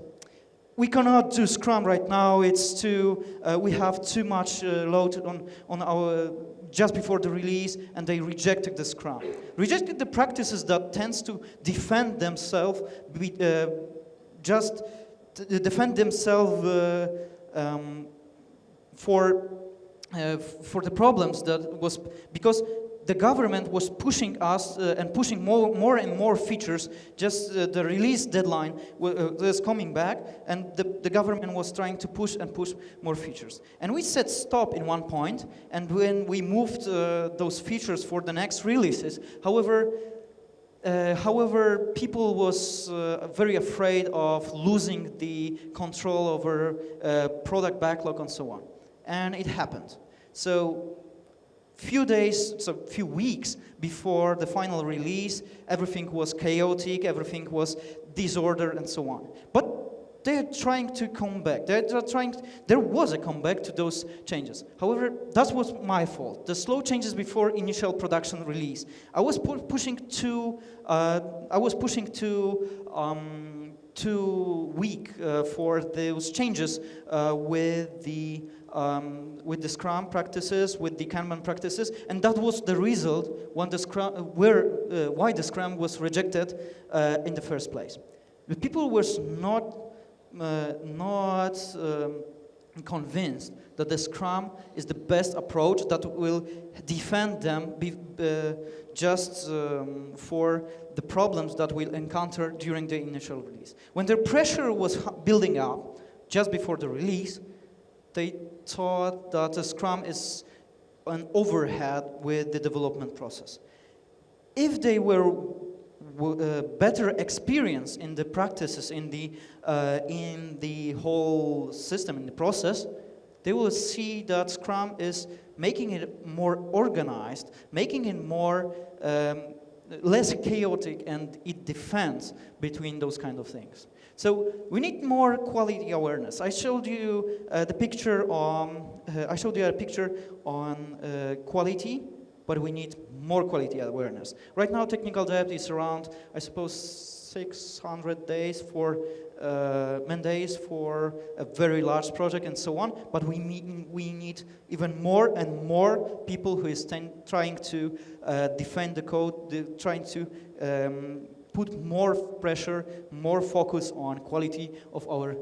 we cannot do Scrum right now, it's too, we have too much load on our, just before the release, and they rejected the Scrum. Rejected the practices that tends to defend themselves, defend themselves for the problems that was, because the government was pushing us and pushing more and more features. Just the release deadline was coming back, and the government was trying to push and push more features. And we said stop in one point, and when we moved those features for the next releases, however, people was very afraid of losing the control over product backlog and so on. And it happened. So few weeks before the final release, everything was chaotic, everything was disordered and so on. But they're trying to come back. There was a comeback to those changes. However, that was my fault. The slow changes before initial production release. I was pushing too weak for those changes with the Scrum practices, with the Kanban practices, and that was the result when the Scrum, why the Scrum was rejected in the first place. The people were not convinced that the Scrum is the best approach that will defend them for the problems that we'll encounter during the initial release. When the pressure was building up just before the release, they thought that the Scrum is an overhead with the development process. If they were better experience in the practices, in the whole system, in the process, they will see that Scrum is making it more organized, making it more less chaotic, and it defends between those kind of things. So we need more quality awareness. I showed you a picture on quality, but we need more quality awareness. Right now, technical debt is around, I suppose, 600 days for man days for a very large project and so on. But we need even more and more people who is trying to defend the code, trying to put more pressure, more focus on quality of our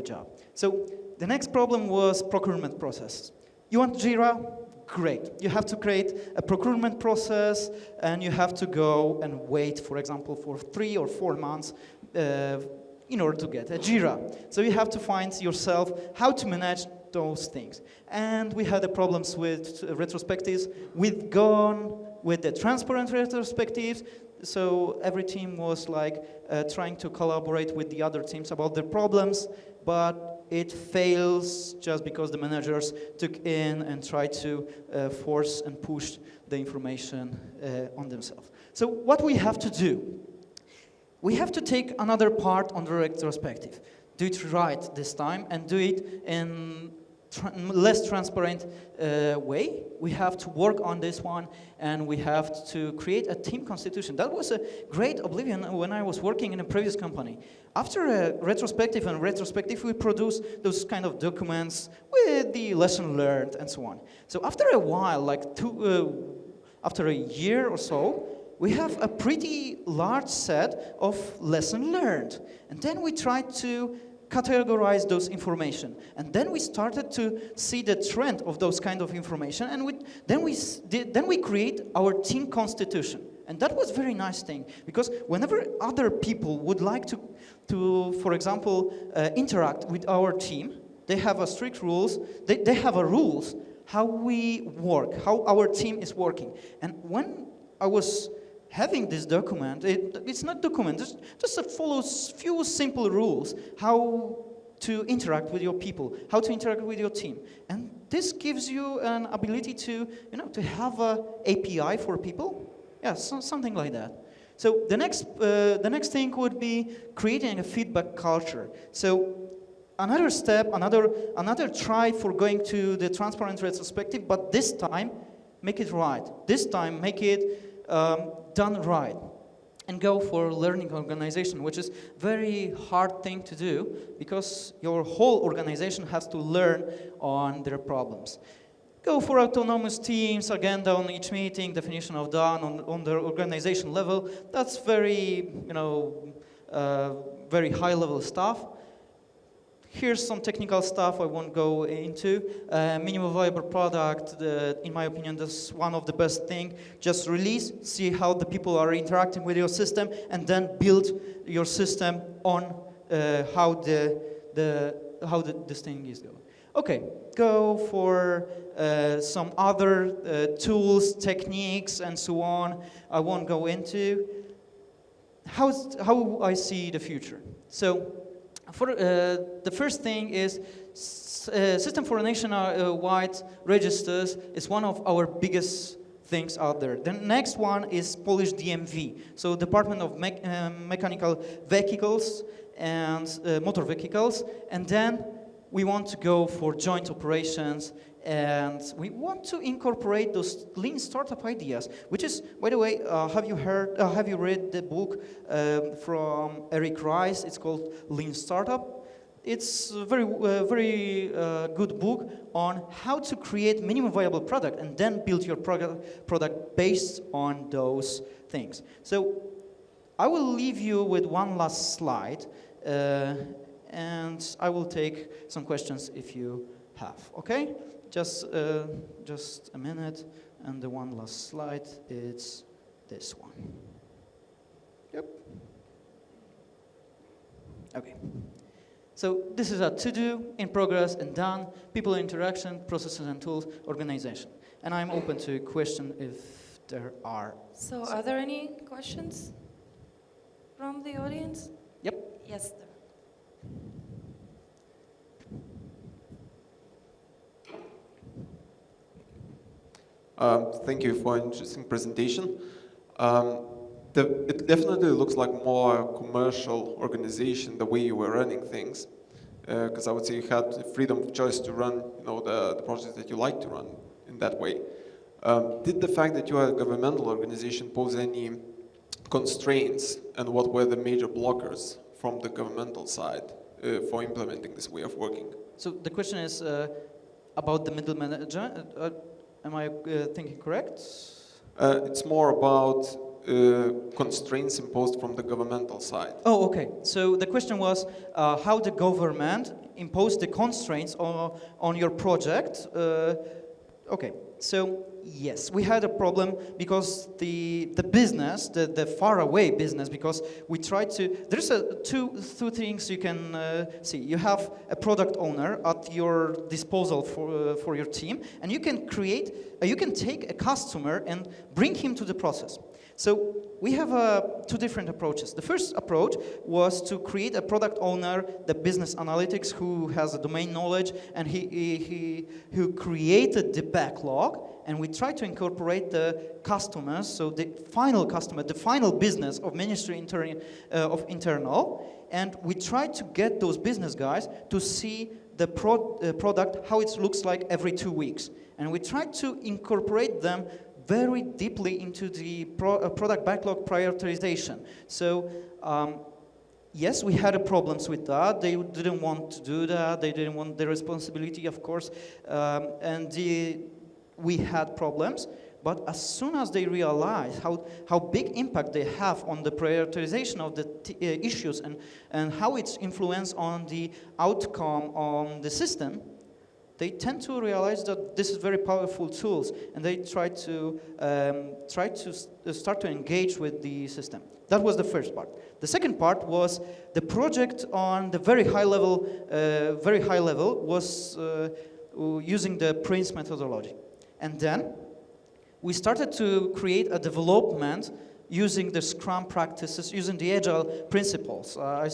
job. So the next problem was procurement process. You want Jira? Great. You have to create a procurement process, and you have to go and wait, for example, for 3 or 4 months in order to get a Jira. So you have to find yourself how to manage those things. And we had the problems with retrospectives, with the transparent retrospectives. So every team was like trying to collaborate with the other teams about their problems, but it fails just because the managers took in and tried to force and push the information on themselves. So what we have to do, we have to take another part on the retrospective. Do it right this time and do it in less transparent way. We have to work on this one, and we have to create a team constitution. That was a great oblivion when I was working in a previous company. After a retrospective, we produce those kind of documents with the lesson learned and so on. So after a while, like after a year or so, we have a pretty large set of lesson learned. And then we tried to categorize those information. And then we started to see the trend of those kind of information, and then we create our team constitution. And that was a very nice thing, because whenever other people would like to for example, interact with our team, they have a strict rules, they have a rules how we work, how our team is working. And when I was having this document, it's not document, just it follows few simple rules how to interact with your people, how to interact with your team. And this gives you an ability to, to have a API for people. Yeah, something like that. So the next thing would be creating a feedback culture. So another step, another try for going to the transparent retrospective, but this time make it right. This time make it done right, and go for learning organization, which is very hard thing to do because your whole organization has to learn on their problems. Go for autonomous teams, agenda on each meeting, definition of done on the organization level. That's very, very high level stuff. Here's some technical stuff I won't go into. Minimum viable product, in my opinion, that's one of the best thing. Just release, see how the people are interacting with your system, and then build your system on how this thing is going. Okay, go for some other tools, techniques, and so on. I won't go into how I see the future. So, for the first thing is system for nationwide registers is one of our biggest things out there. The next one is Polish DMV, so Department of Mechanical Vehicles and Motor Vehicles, and then we want to go for joint operations, and we want to incorporate those lean startup ideas, which is, by the way, have you read the book from Eric Rice? It's called Lean Startup. It's a very good book on how to create minimum viable product and then build your product based on those things. So I will leave you with one last slide, and I will take some questions if you have. Okay? Just a minute, and the one last slide is this one. Yep. Okay. So this is a to-do, in progress, and done, people interaction, processes and tools, organization. And I'm open to question if there are. So are there any questions from the audience? Yep. Yes, there. Thank you for an interesting presentation. It definitely looks like more commercial organization, the way you were running things, because I would say you had the freedom of choice to run, the projects that you like to run in that way. Did the fact that you are a governmental organization pose any constraints, and what were the major blockers from the governmental side for implementing this way of working? So the question is about the middle manager. Am I thinking correct? It's more about constraints imposed from the governmental side. Oh, okay. So the question was how the government imposed the constraints on your project. Okay. So yes, we had a problem because the business, the faraway business, because we tried to. There's two things you can see. You have a product owner at your disposal for your team, and you can take a customer and bring him to the process. So we have two different approaches. The first approach was to create a product owner, the business analytics, who has a domain knowledge, and who created the backlog, and we try to incorporate the customers, so the final customer, the final business of Ministry of Internal, and we try to get those business guys to see the product, how it looks like every 2 weeks. And we try to incorporate them very deeply into the product backlog prioritization. So yes, we had problems with that. They didn't want to do that. They didn't want the responsibility, of course. We had problems. But as soon as they realized how big impact they have on the prioritization of the issues and how it's influence on the outcome on the system, they tend to realize that this is very powerful tools, and they try to start to engage with the system. That was the first part. The second part was the project on the very high level was using the Prince methodology, and then we started to create a development using the Scrum practices, using the Agile principles. I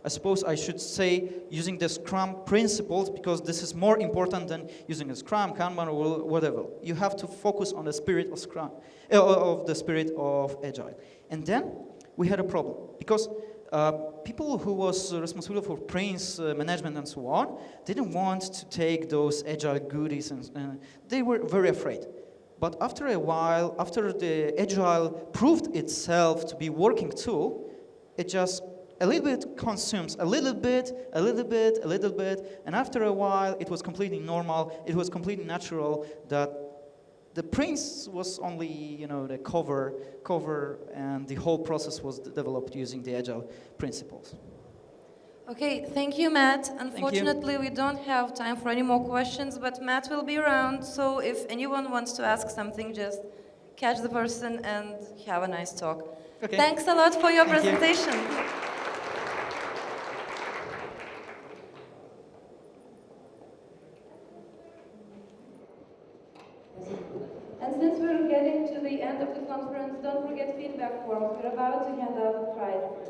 suppose I should say using the Scrum principles, because this is more important than using a Scrum, Kanban, or whatever. You have to focus on the spirit of Scrum, of the spirit of Agile. And then we had a problem, because people who was responsible for Prince management and so on didn't want to take those Agile goodies, and they were very afraid. But after a while, after the Agile proved itself to be working tool, it just a little bit consumes, a little bit, a little bit, a little bit, and after a while, it was completely normal, it was completely natural that the Prince was only, you know, the cover, and the whole process was developed using the Agile principles. Okay, thank you, Matt. Unfortunately, we don't have time for any more questions, but Matt will be around, so if anyone wants to ask something, just catch the person and have a nice talk. Okay. Thanks a lot for your Thank you. presentation. And since we're getting to the end of the conference, don't forget feedback forms. We're about to hand out the prize.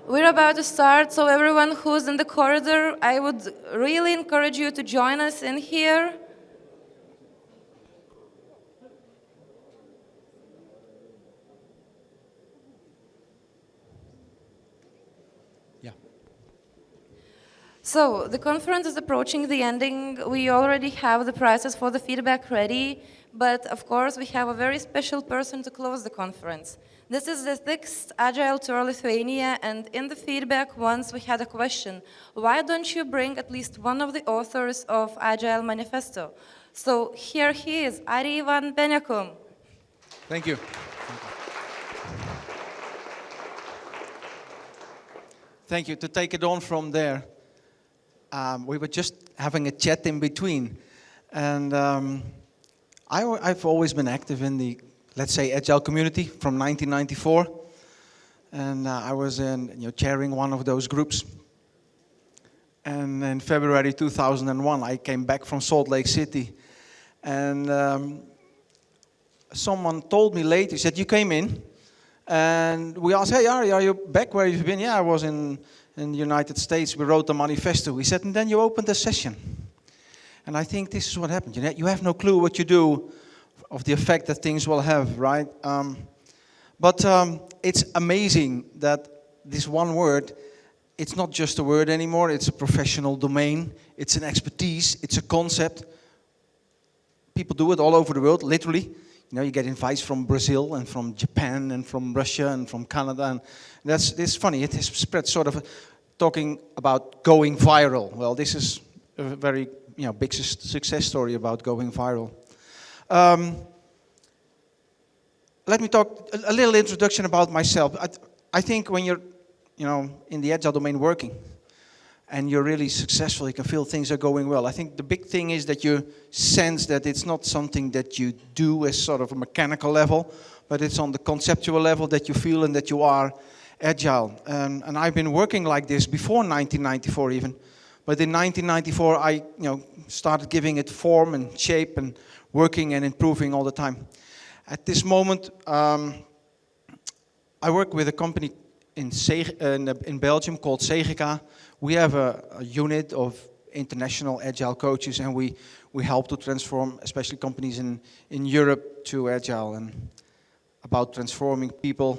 We're about to start, so everyone who's in the corridor, I would really encourage you to join us in here. So, the conference is approaching the ending. We already have the prizes for the feedback ready, but of course we have a very special person to close the conference. This is the 6th Agile Tour Lithuania, and in the feedback once we had a question, why don't you bring at least one of the authors of Agile Manifesto? So here he is, Ari Ivan Benekum. Thank you. Thank you. To take it on from there, we were just having a chat in between, and I've always been active in the, let's say, Agile community from 1994, and I was chairing one of those groups. And in February 2001, I came back from Salt Lake City, and someone told me later, he said, you came in, and we asked, hey, Ari, are you back where you've been? Yeah, I was in the United States. We wrote a manifesto. He said, and then you opened a session. And I think this is what happened. You have no clue what you do of the effect that things will have, right? But it's amazing that this one word, it's not just a word anymore. It's a professional domain. It's an expertise. It's a concept. People do it all over the world, literally. You get invites from Brazil and from Japan and from Russia and from Canada, and it's funny. It has spread sort of talking about going viral. Well, this is a very big success story about going viral. Let me talk a little introduction about myself. I think when you're in the Agile domain working, and you're really successful, you can feel things are going well. I think the big thing is that you sense that it's not something that you do as sort of a mechanical level, but it's on the conceptual level that you feel and that you are agile. And I've been working like this before 1994 even. But in 1994, I started giving it form and shape and working and improving all the time. At this moment, I work with a company in Belgium called CGK. We have a unit of international agile coaches, and we help to transform, especially companies in Europe, to agile. And about transforming people,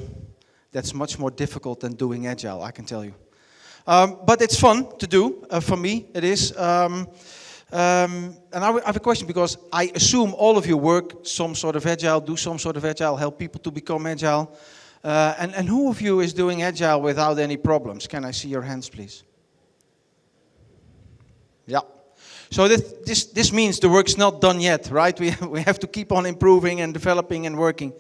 that's much more difficult than doing agile, I can tell you. But it's fun to do, for me, it is. And I have a question, because I assume all of you work some sort of agile, do some sort of agile, help people to become agile. And who of you is doing agile without any problems? Can I see your hands, please? Yeah. So this means the work's not done yet, right? We have to keep on improving and developing and working.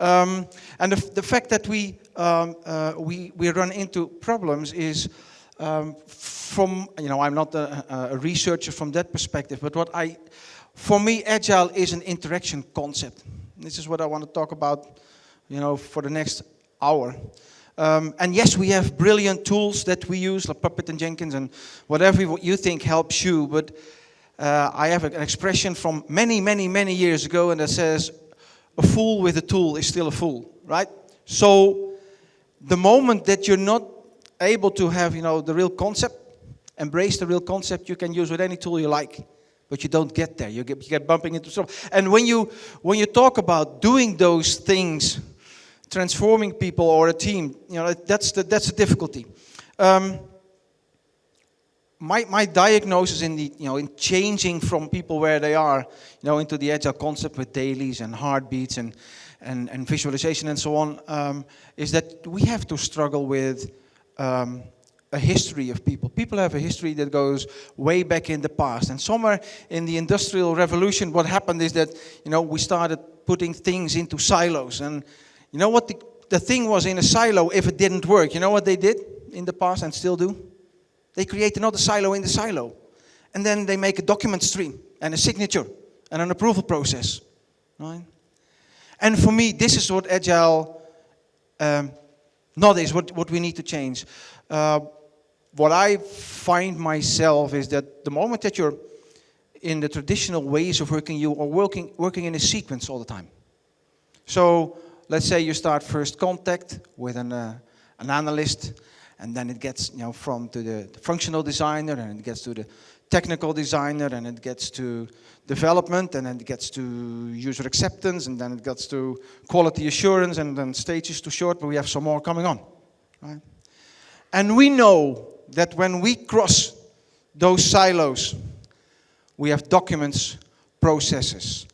And the fact that we run into problems is from, I'm not a researcher from that perspective, but for me, agile is an interaction concept. This is what I want to talk about, for the next hour. And yes, we have brilliant tools that we use, like Puppet and Jenkins and whatever you think helps you, but I have an expression from many, many, many years ago, and that says, a fool with a tool is still a fool, right? So the moment that you're not able to have, the real concept, embrace the real concept, you can use with any tool you like, but you don't get there. You get bumping into stuff. And when you talk about doing those things, transforming people or a team, that's the difficulty. My diagnosis in changing from people where they are, into the agile concept with dailies and heartbeats and visualization and so on, is that we have to struggle with a history of people. People have a history that goes way back in the past. And somewhere in the Industrial Revolution, what happened is that, we started putting things into silos. And you know what the thing was in a silo if it didn't work? You know what they did in the past and still do? They create another silo in the silo. And then they make a document stream and a signature and an approval process. Right? And for me, this is what Agile not is, what we need to change. What I find myself is that the moment that you're in the traditional ways of working, you are working in a sequence all the time. So let's say you start first contact with an analyst, And then it gets, from to the functional designer, and it gets to the technical designer, and it gets to development, and then it gets to user acceptance, and then it gets to quality assurance, and then stage is too short, but we have some more coming on, right? And we know that when we cross those silos, we have documents, processes,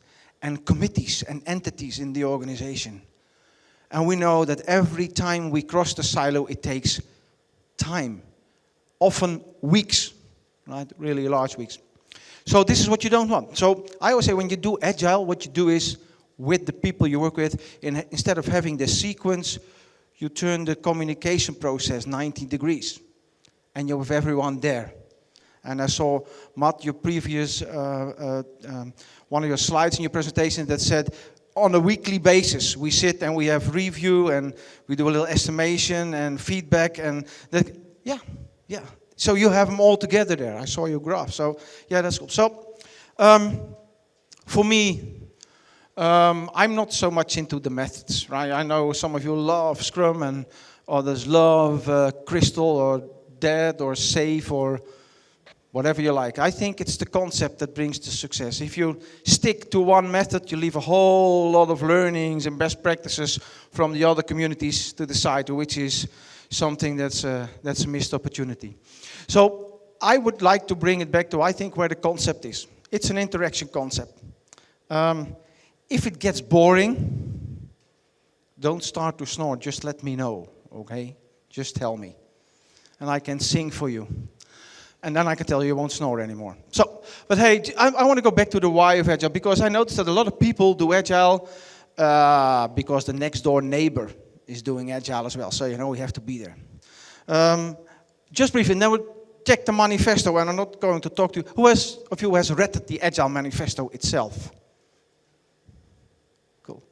and committees and entities in the organization. And we know that every time we cross the silo, it takes time, often weeks, right? Really large weeks. So this is what you don't want. So I always say when you do Agile, what you do is with the people you work with, instead of having the sequence, you turn the communication process 90 degrees. And you're with everyone there. And I saw, Matt, your previous, one of your slides in your presentation that said, on a weekly basis, we sit and we have review and we do a little estimation and feedback and that, yeah. So you have them all together there. I saw your graph. So yeah, that's cool. So for me, I'm not so much into the methods, right? I know some of you love Scrum and others love Crystal or Dead or Safe or whatever you like. I think it's the concept that brings the success. If you stick to one method, you leave a whole lot of learnings and best practices from the other communities to the side, which is something that's a missed opportunity. So I would like to bring it back to, I think, where the concept is. It's an interaction concept. If it gets boring, don't start to snore, just let me know, okay? Just tell me. And I can sing for you. And then I can tell you won't snore anymore. So, but hey, I want to go back to the why of Agile, because I noticed that a lot of people do Agile because the next door neighbor is doing Agile as well. So, we have to be there. Just briefly, and then we'll check the manifesto, and I'm not going to talk to you. Who of you has read the Agile manifesto itself? Cool.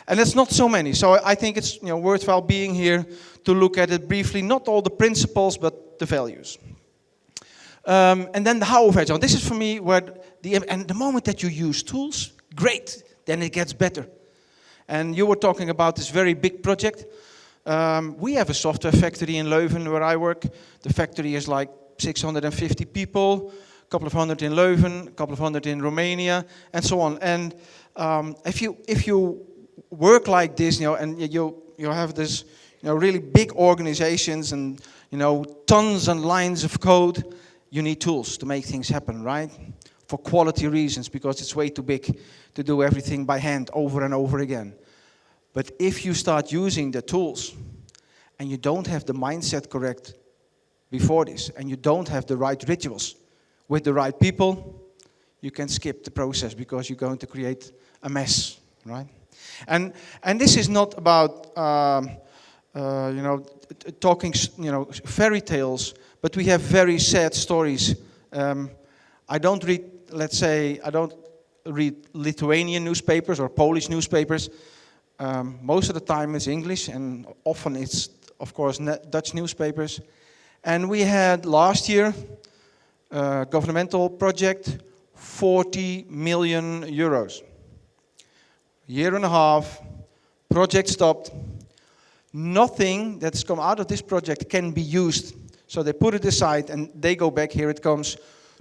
And it's not so many, so I think it's worthwhile being here to look at it briefly, not all the principles, but the values. And then the how of Agile. This is for me where the moment that you use tools, great, then it gets better. And you were talking about this very big project. We have a software factory in Leuven where I work. The factory is like 650 people, a couple of hundred in Leuven, a couple of hundred in Romania, and so on. And if you work like this, and you have this, really big organizations and tons and lines of code, you need tools to make things happen, right? For quality reasons, because it's way too big to do everything by hand over and over again. But if you start using the tools and you don't have the mindset correct before this, and you don't have the right rituals with the right people, you can skip the process because you're going to create a mess, right? And this is not about talking fairy tales, but we have very sad stories. I don't read, I don't read Lithuanian newspapers or Polish newspapers. Most of the time it's English, and often it's, of course, Dutch newspapers. And we had last year a governmental project, 40 million euros. Year and a half, project stopped. Nothing that's come out of this project can be used. So they put it aside and they go back, here it comes,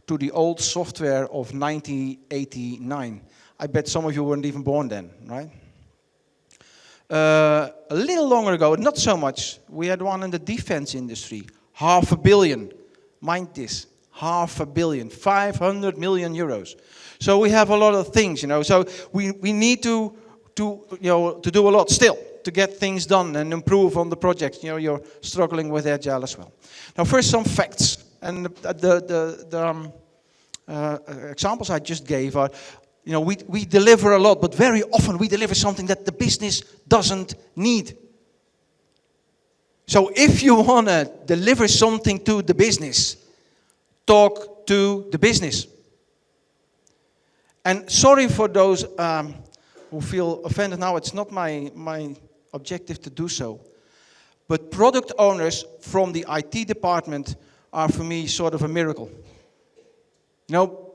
to the old software of 1989. I bet some of you weren't even born then, right? A little longer ago, not so much, we had one in the defense industry, 500 million. Mind this, 500 million, 500 million euros. So we have a lot of things, so we need to do a lot still to get things done and improve on the projects. You're struggling with Agile as well. Now, first some facts, and the examples I just gave are, we deliver a lot, but very often we deliver something that the business doesn't need. So if you want to deliver something to the business, talk to the business. And sorry for those who feel offended now, it's not my objective to do so. But product owners from the IT department are for me sort of a miracle.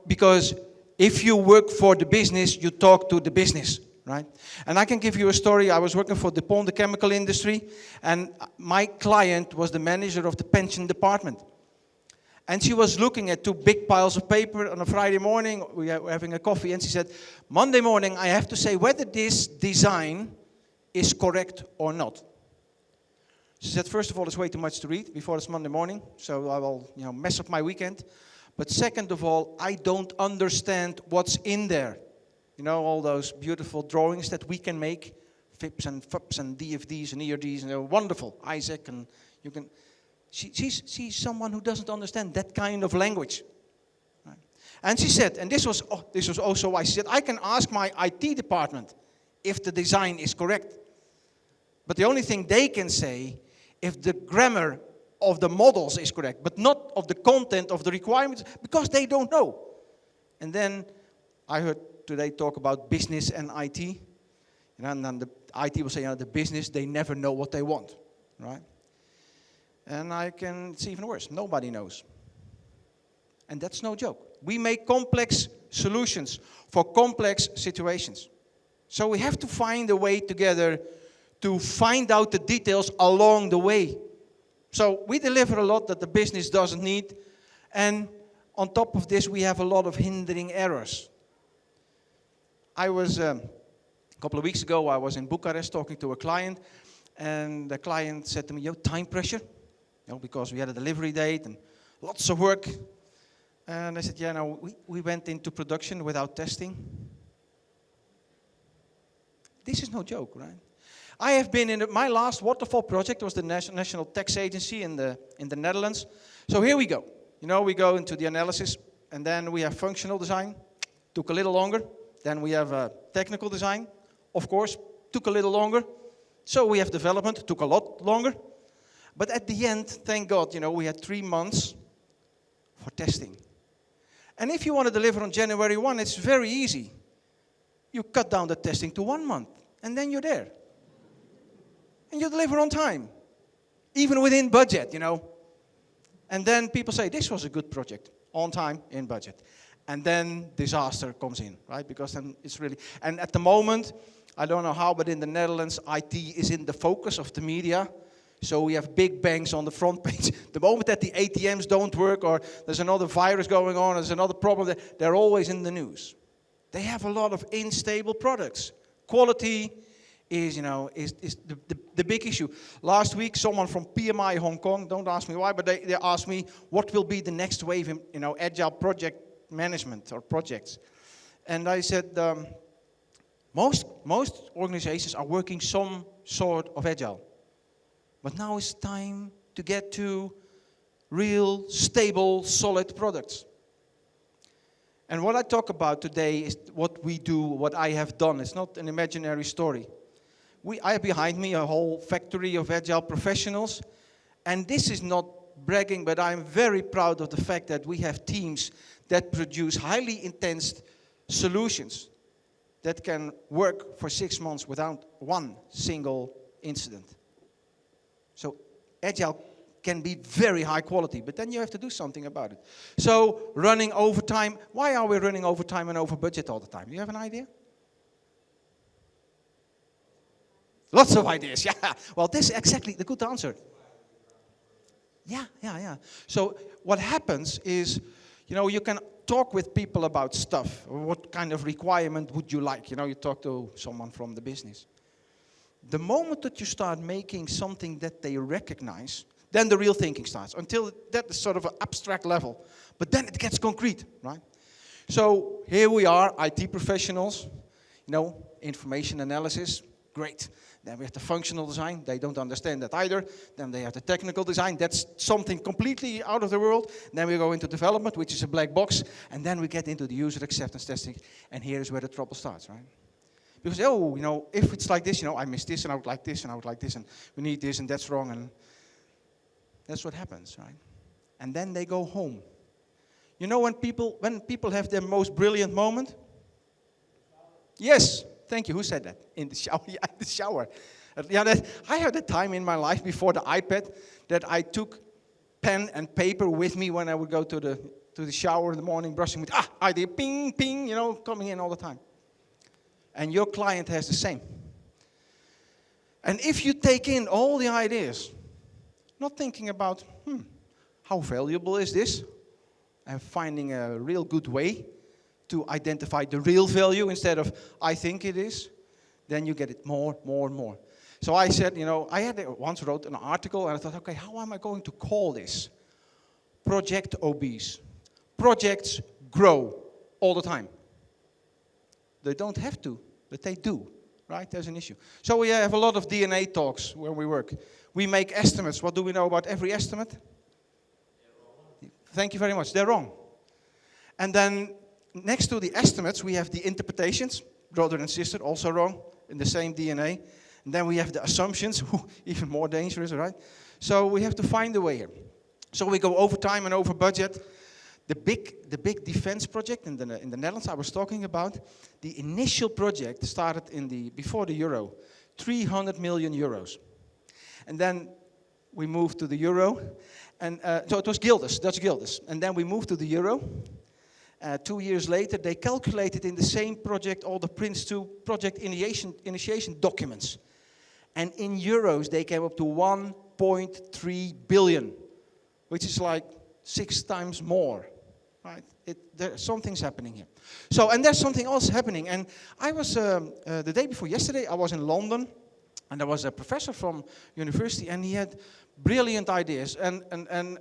Because if you work for the business, you talk to the business. right? And I can give you a story. I was working for DuPont, the chemical industry, and my client was the manager of the pension department. And she was looking at 2 big piles of paper on a Friday morning. We were having a coffee, and she said, Monday morning, I have to say whether this design is correct or not. She said, first of all, it's way too much to read before it's Monday morning, so I will, mess up my weekend. But second of all, I don't understand what's in there. You know, all those beautiful drawings that we can make, FIPS and FUPS and DFDs and ERDs, and they're wonderful. Isaac, and you can... She's someone who doesn't understand that kind of language. Right? And she said, and this was also why she said, I can ask my IT department if the design is correct. But the only thing they can say, if the grammar of the models is correct, but not of the content of the requirements, because they don't know. And then I heard today talk about business and IT. And then the IT will say, the business, they never know what they want, right? And I can, it's even worse, nobody knows. And that's no joke. We make complex solutions for complex situations. So we have to find a way together to find out the details along the way. So we deliver a lot that the business doesn't need. And on top of this, we have a lot of hindering errors. I was, a couple of weeks ago, I was in Bucharest talking to a client. And the client said to me, time pressure. Because we had a delivery date and lots of work. And I said, we went into production without testing. This is no joke, right? I have been in my last waterfall project was the National Tax Agency in the Netherlands. So here we go. We go into the analysis, and then we have functional design. Took a little longer. Then we have technical design. Of course, took a little longer. So we have development. Took a lot longer. But at the end, thank God, we had 3 months for testing. And if you want to deliver on January 1, it's very easy. You cut down the testing to 1 month, and then you're there. And you deliver on time, even within budget, And then people say, this was a good project, on time, in budget. And then disaster comes in, right? Because then it's really, and at the moment, I don't know how, but in the Netherlands, IT is in the focus of the media. So we have big banks on the front page. The moment that the ATMs don't work or there's another virus going on, there's another problem, they're always in the news. They have a lot of unstable products. Quality is the big issue. Last week, someone from PMI Hong Kong, don't ask me why, but they asked me what will be the next wave in agile project management or projects. And I said, most organizations are working some sort of agile. But now it's time to get to real, stable, solid products. And what I talk about today is what we do, what I have done. It's not an imaginary story. I have behind me a whole factory of agile professionals. And this is not bragging, but I'm very proud of the fact that we have teams that produce highly intense solutions that can work for 6 months without one single incident. So agile can be very high quality, but then you have to do something about it. So running overtime, why are we running overtime and over budget all the time? Do you have an idea? Lots of ideas, yeah. Well, this is exactly the good answer. Yeah. So what happens is, you can talk with people about stuff. What kind of requirement would you like? You talk to someone from the business. The moment that you start making something that they recognize, then the real thinking starts. Until that is sort of an abstract level. But then it gets concrete, right? So here we are, IT professionals, information analysis, great. Then we have the functional design, they don't understand that either. Then they have the technical design, that's something completely out of the world. Then we go into development, which is a black box. And then we get into the user acceptance testing. And here's where the trouble starts, right? Because, if it's like this, I miss this, and I would like this, and I would like this, and we need this, and that's wrong, and that's what happens, right? And then they go home. When people have their most brilliant moment? Yes, thank you. Who said that? In the shower. Yeah, in the shower. I had a time in my life before the iPad that I took pen and paper with me when I would go to the shower in the morning, brushing with idea, ping, ping, coming in all the time. And your client has the same. And if you take in all the ideas, not thinking about, how valuable is this? And finding a real good way to identify the real value instead of, I think it is, then you get it more, more, and more. So I said, I had once wrote an article and I thought, okay, how am I going to call this? Project obese. Projects grow all the time. They don't have to, but they do, right? There's an issue. So we have a lot of DNA talks where we work. We make estimates. What do we know about every estimate? Thank you very much. They're wrong. And then next to the estimates, we have the interpretations, brother and sister, also wrong, in the same DNA. And then we have the assumptions, even more dangerous, right? So we have to find a way here. So we go over time and over budget. The big defense project in the Netherlands I was talking about, the initial project started before the euro, 300 million euros. And then we moved to the euro, and so it was guilders, Dutch guilders. And then we moved to the euro. 2 years later, they calculated in the same project all the Prince2 project initiation documents. And in euros, they came up to 1.3 billion, which is like 6 times more, right? Something's happening here. So, and there's something else happening. And I was, the day before yesterday, I was in London, and there was a professor from university, and he had brilliant ideas. And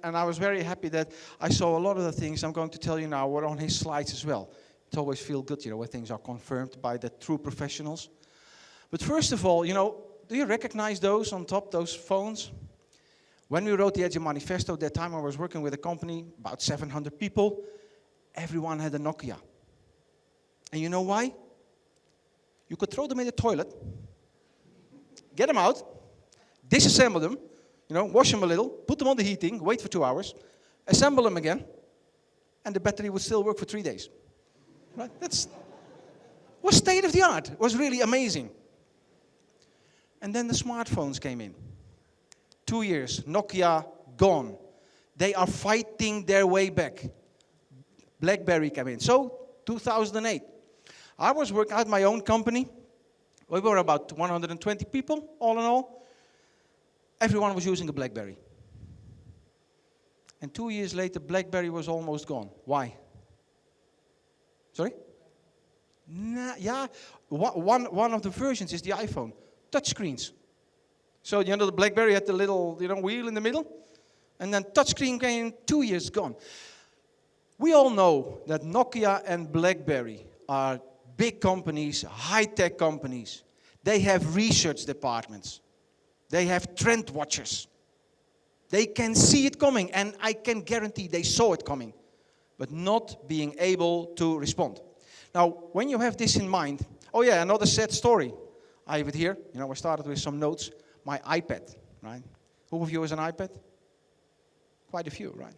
I was very happy that I saw a lot of the things I'm going to tell you now were on his slides as well. It always feels good, when things are confirmed by the true professionals. But first of all, do you recognize those on top, those phones? When we wrote the Agile Manifesto, that time I was working with a company, about 700 people. Everyone had a Nokia. And you know why? You could throw them in the toilet, get them out, disassemble them, wash them a little, put them on the heating, wait for 2 hours, assemble them again, and the battery would still work for 3 days. Right? Was state of the art. It was really amazing. And then the smartphones came in. 2 years, Nokia gone. They are fighting their way back. BlackBerry came in. So, 2008. I was working at my own company. We were about 120 people, all in all. Everyone was using a BlackBerry. And 2 years later, BlackBerry was almost gone. Why? Sorry? Yeah, one of the versions is the iPhone. Touchscreens. So, the BlackBerry had the little, wheel in the middle. And then touchscreen came in, 2 years gone. We all know that Nokia and BlackBerry are big companies, high-tech companies. They have research departments. They have trend watchers. They can see it coming, and I can guarantee they saw it coming, but not being able to respond. Now, when you have this in mind, oh yeah, another sad story. I have it here. I started with some notes. My iPad, right? Who of you has an iPad? Quite a few, right?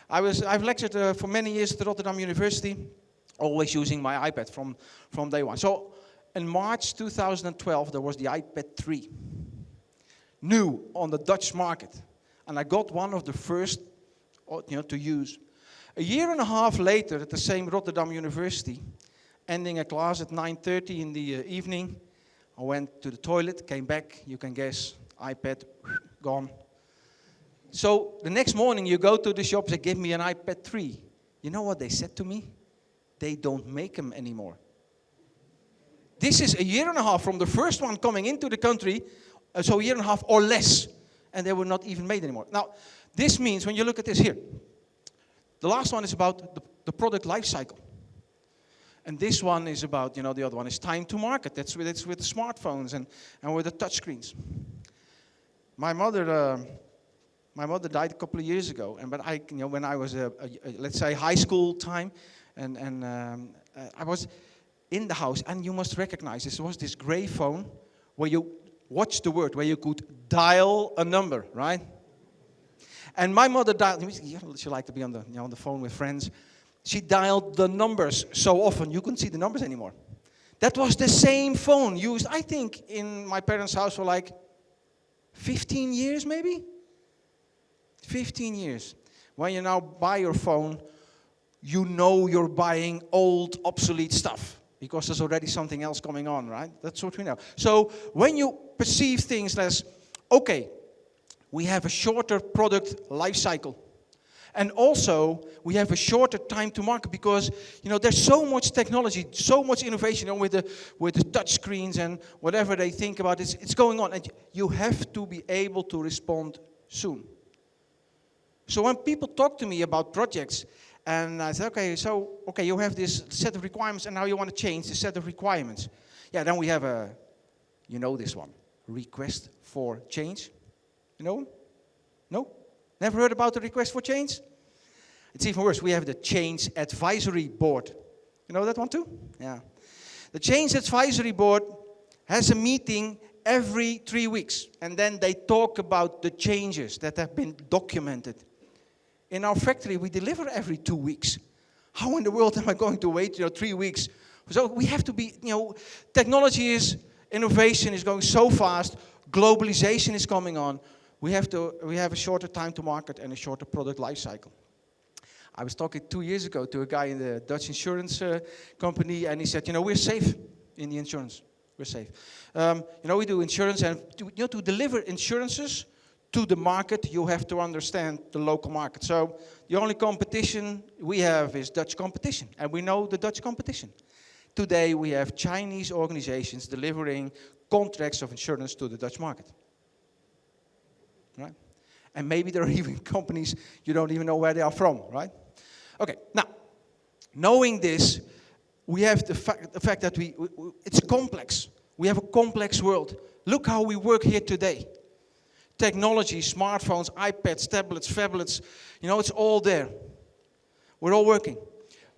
I've lectured for many years at Rotterdam University, always using my iPad from day one. So in March 2012, there was the iPad 3, new on the Dutch market. And I got one of the first to use. A year and a half later, at the same Rotterdam University, ending a class at 9:30 in the evening, I went to the toilet, came back, you can guess, iPad, gone. So the next morning you go to the shops, they give me an iPad 3. You know what they said to me? They don't make them anymore. This is a year and a half from the first one coming into the country, so a year and a half or less, and they were not even made anymore. Now, this means, when you look at this here, the last one is about the product life cycle. And this one is about, the other one is time to market. That's with the smartphones and with the touchscreens. My mother died a couple of years ago, when I was let's say high school time, and I was in the house, and you must recognize this was this gray phone where you watch the word, where you could dial a number, right? And my mother dialed. She liked to be on the phone with friends. She dialed the numbers so often you couldn't see the numbers anymore. That was the same phone used, I think, in my parents' house for like 15 years, maybe? 15 years. When you now buy your phone, you know you're buying old, obsolete stuff. because there's already something else going on, right? That's what we know. So when you perceive things as, okay, we have a shorter product life cycle. And also, we have a shorter time to market because, there's so much technology, so much innovation, with the touch screens and whatever they think about, it's going on. And you have to be able to respond soon. So when people talk to me about projects, and I say, okay, you have this set of requirements, and now you want to change the set of requirements. Yeah, then we have this one, request for change. You know? No? Never heard about the request for change? It's even worse. We have the Change Advisory Board. You know that one too? Yeah. The Change Advisory Board has a meeting every 3 weeks. And then they talk about the changes that have been documented. In our factory, we deliver every 2 weeks. How in the world am I going to wait 3 weeks? So we have to be, innovation is going so fast. Globalization is coming on. We have a shorter time to market and a shorter product life cycle. I was talking 2 years ago to a guy in the Dutch insurance company, and he said, we're safe in the insurance. We're safe. We do insurance, and to deliver insurances to the market, you have to understand the local market. So the only competition we have is Dutch competition, and we know the Dutch competition. Today, we have Chinese organizations delivering contracts of insurance to the Dutch market. Right? And maybe there are even companies you don't even know where they are from, right? Okay, now, knowing this, we have the fact that it's complex. We have a complex world. Look how we work here today. Technology, smartphones, iPads, tablets, phablets, it's all there. We're all working.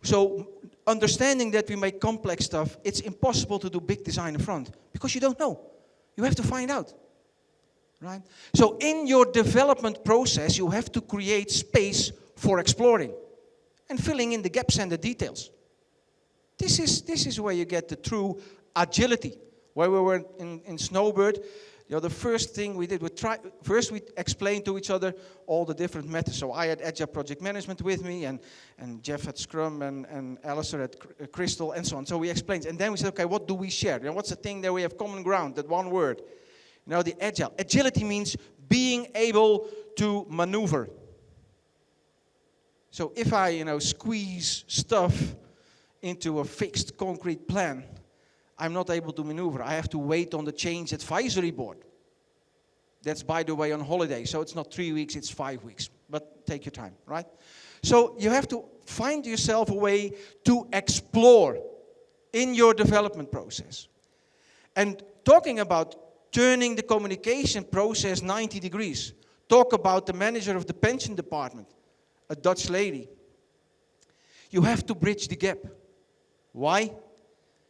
So understanding that we make complex stuff, it's impossible to do big design in front because you don't know. You have to find out. Right? So in your development process, you have to create space for exploring and filling in the gaps and the details. This is where you get the true agility. Where we were in Snowbird, the first thing we did, we explained to each other all the different methods. So I had Agile Project Management with me, and Jeff had Scrum, and Alistair had Crystal, and so on. So we explained, and then we said, okay, what do we share? What's the thing that we have common ground, that one word? The agile. Agility means being able to maneuver. So if I, squeeze stuff into a fixed concrete plan, I'm not able to maneuver. I have to wait on the Change Advisory Board. That's, by the way, on holiday. So it's not 3 weeks, it's 5 weeks. But take your time, right? So you have to find yourself a way to explore in your development process. And talking about turning the communication process 90 degrees. Talk about the manager of the pension department, a Dutch lady. You have to bridge the gap. Why?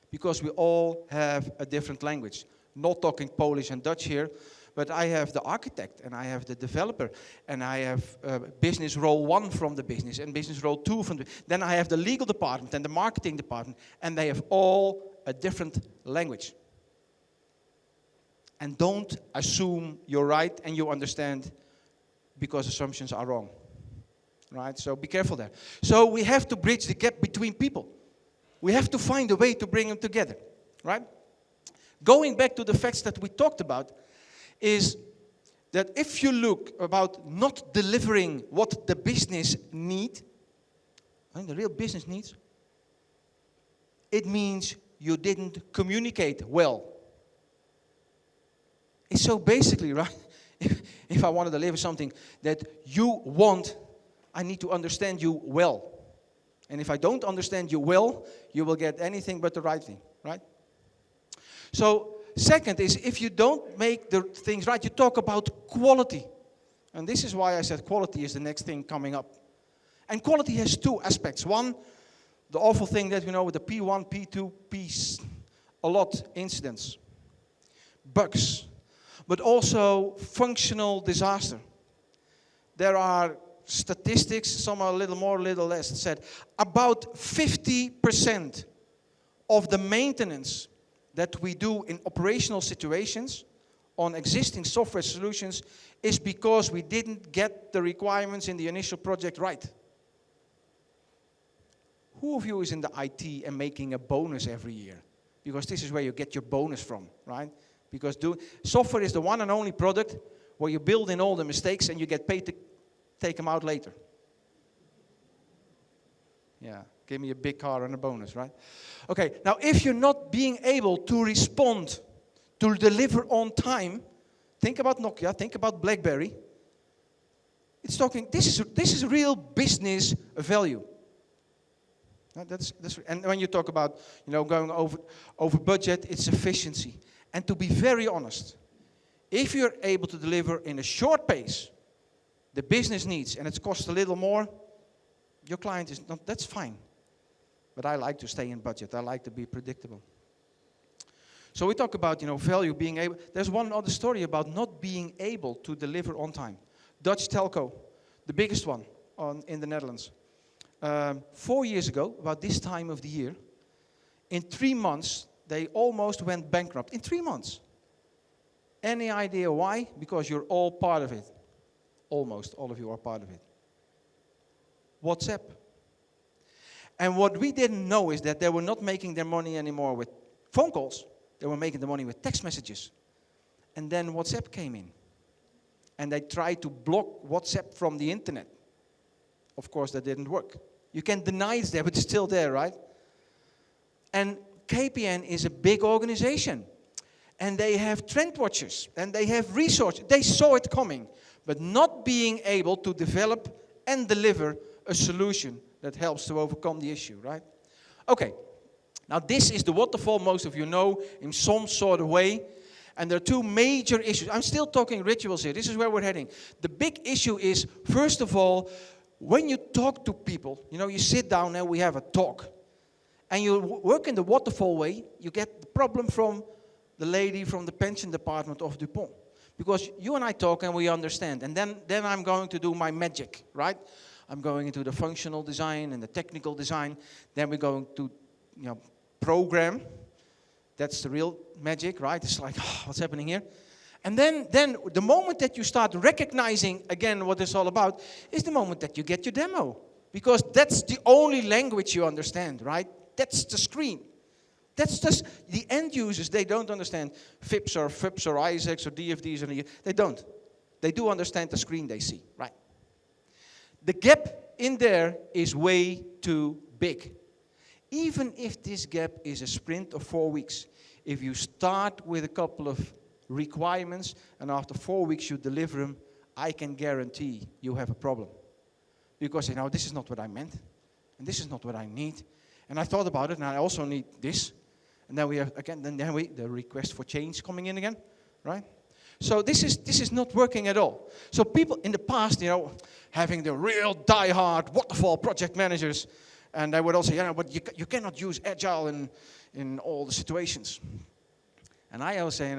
Because we all have a different language. Not talking Polish and Dutch here, but I have the architect, and I have the developer, and I have business role 1 from the business, and business role 2 from the... Then I have the legal department and the marketing department, and they have all a different language. And don't assume you're right and you understand, because assumptions are wrong. Right? So be careful there. So we have to bridge the gap between people. We have to find a way to bring them together. Right? Going back to the facts that we talked about, is that if you look about not delivering what the business needs, the real business needs, it means you didn't communicate well. So basically, right, if I want to deliver something that you want, I need to understand you well. And if I don't understand you well, you will get anything but the right thing, right? So second is, if you don't make the things right, you talk about quality. And this is why I said quality is the next thing coming up. And quality has 2 aspects. One, the awful thing that we know with the P1, P2, Ps, a lot incidents, bugs, but also functional disaster. There are statistics, some are a little more, a little less, that said about 50% of the maintenance that we do in operational situations on existing software solutions is because we didn't get the requirements in the initial project right. who of you is in the IT and making a bonus every year? Because this is where you get your bonus from, right? Because software is the one and only product where you build in all the mistakes and you get paid to take them out later. Yeah, give me a big car and a bonus, right? Okay, now if you're not being able to respond, to deliver on time, think about Nokia, think about BlackBerry. It's talking, this is real business value. And when you talk about, going over budget, it's efficiency. And to be very honest, if you're able to deliver in a short pace the business needs and it costs a little more, your client is not, that's fine. But I like to stay in budget. I like to be predictable. So we talk about, value, being able. There's one other story about not being able to deliver on time. Dutch telco, the biggest one in the Netherlands. 4 years ago, about this time of the year, in 3 months, they almost went bankrupt. In 3 months. Any idea why? Because you're all part of it. Almost all of you are part of it. WhatsApp. And what we didn't know is that they were not making their money anymore with phone calls. They were making the money with text messages. And then WhatsApp came in. And they tried to block WhatsApp from the internet. Of course, that didn't work. You can deny it's there, but it's still there, right? And KPN is a big organization. And they have trend watchers. And they have resources. They saw it coming. But not being able to develop and deliver a solution that helps to overcome the issue, right? Okay. Now, this is the waterfall, most of you know, in some sort of way. And there are two major issues. I'm still talking rituals here. This is where we're heading. The big issue is, first of all, when you talk to people, you sit down and we have a talk. And you work in the waterfall way, you get the problem from the lady from the pension department of DuPont. Because you and I talk and we understand. And then I'm going to do my magic, right? I'm going into the functional design and the technical design. Then we're going to, program. That's the real magic, right? It's like, what's happening here? And then the moment that you start recognizing, again, what it's all about, is the moment that you get your demo. Because that's the only language you understand, right? That's the screen. That's just the end users, they don't understand FIPS or FIPS or ISACs or DFDs. They don't. They do understand the screen they see, right? The gap in there is way too big. Even if this gap is a sprint of 4 weeks, if you start with a couple of requirements and after 4 weeks you deliver them, I can guarantee you have a problem. Because, this is not what I meant. And this is not what I need. And I thought about it, and I also need this. And then we have, again, the request for change coming in again, right? So this is not working at all. So people in the past, having the real die-hard waterfall project managers, and they would also say, but you cannot use Agile in all the situations. And I always say,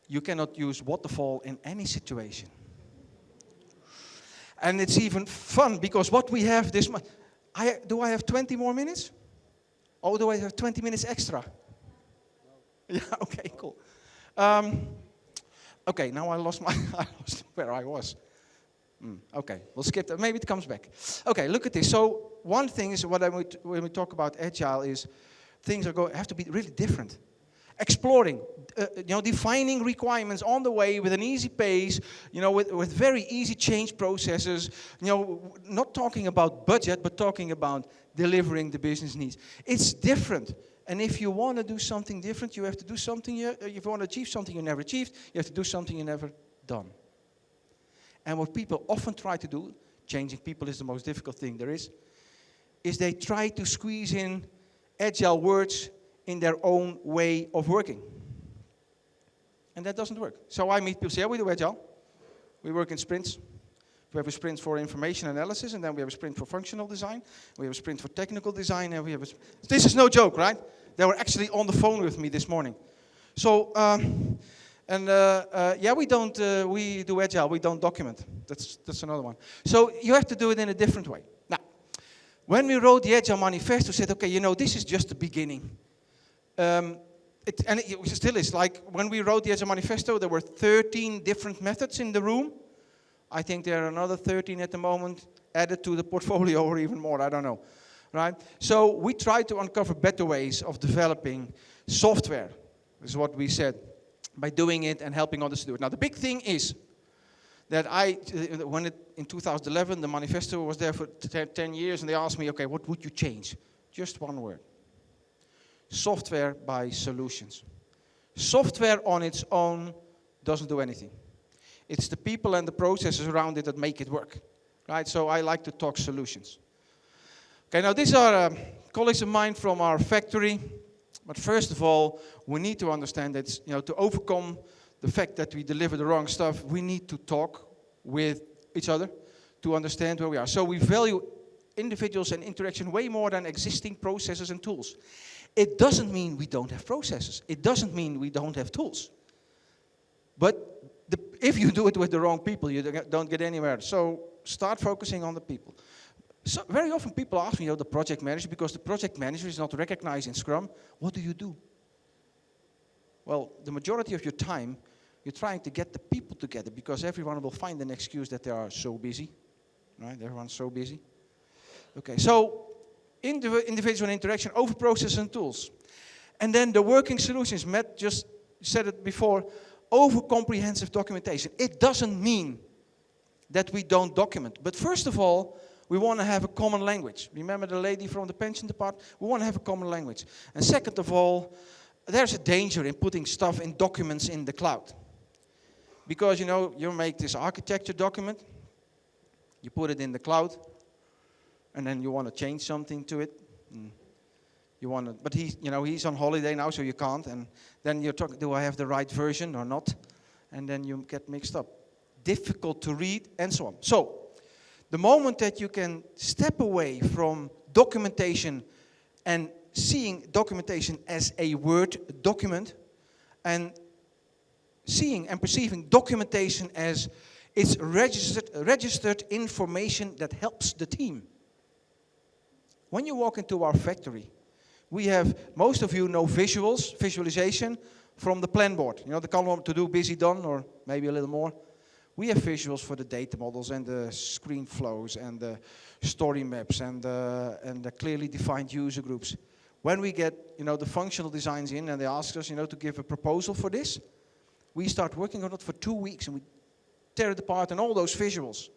you cannot use waterfall in any situation. And it's even fun, because what we have this month, do I have 20 more minutes? Or do I have 20 minutes extra? Yeah, okay, cool. Okay, now I lost where I was. Okay, we'll skip that. Maybe it comes back. Okay, look at this. So one thing is when we talk about Agile is things have to be really different. Exploring, defining requirements on the way with an easy pace, with very easy change processes, not talking about budget, but talking about delivering the business needs. It's different. And if you want to do something different, you have to do something, if you want to achieve something you never achieved, you have to do something you never done. And what people often try to do, changing people is the most difficult thing there is they try to squeeze in Agile words in their own way of working. And that doesn't work. So I meet people say, we do Agile. We work in sprints. We have a sprint for information analysis, and then we have a sprint for functional design. We have a sprint for technical design, and we have this is no joke, right? They were actually on the phone with me this morning. So, we do Agile, we don't document. That's another one. So you have to do it in a different way. Now, when we wrote the Agile Manifesto, we said, okay, this is just the beginning. It still is. Like, when we wrote the Agile Manifesto, there were 13 different methods in the room. I think there are another 13 at the moment added to the portfolio, or even more, I don't know. right? So we try to uncover better ways of developing software, is what we said, by doing it and helping others to do it. Now, the big thing is that in 2011, the manifesto was there for 10 years, and they asked me, okay, what would you change? Just one word. Software by solutions. Software on its own doesn't do anything. It's the people and the processes around it that make it work, right? So I like to talk solutions. Okay, now these are colleagues of mine from our factory. But first of all, we need to understand that, to overcome the fact that we deliver the wrong stuff, we need to talk with each other to understand where we are. So we value individuals and interaction way more than existing processes and tools. It doesn't mean we don't have processes. It doesn't mean we don't have tools. But if you do it with the wrong people, you don't get anywhere. So start focusing on the people. So very often people ask me, the project manager, because the project manager is not recognized in Scrum, what do you do? Well, the majority of your time, you're trying to get the people together, because everyone will find an excuse that they are so busy, right? Everyone's so busy. Okay, so individual interaction over processes and tools. And then the working solutions, Matt just said it before, over comprehensive documentation. It doesn't mean that we don't document, but first of all, we want to have a common language. Remember the lady from the pension department? We want to have a common language. And second of all, there's a danger in putting stuff in documents in the cloud. Because, you make this architecture document, you put it in the cloud, and then you want to change something to it. But he's on holiday now, so you can't. And then you're talking, do I have the right version or not? And then you get mixed up. Difficult to read, and so on. So, the moment that you can step away from documentation and seeing documentation as a Word document, and seeing and perceiving documentation as it's registered information that helps the team. When you walk into our factory, we have, most of you know visualization from the plan board. The column to do, busy, done, or maybe a little more. We have visuals for the data models and the screen flows and the story maps and the clearly defined user groups. When we get, the functional designs in and they ask us, to give a proposal for this, we start working on it for 2 weeks and we tear it apart and all those visuals.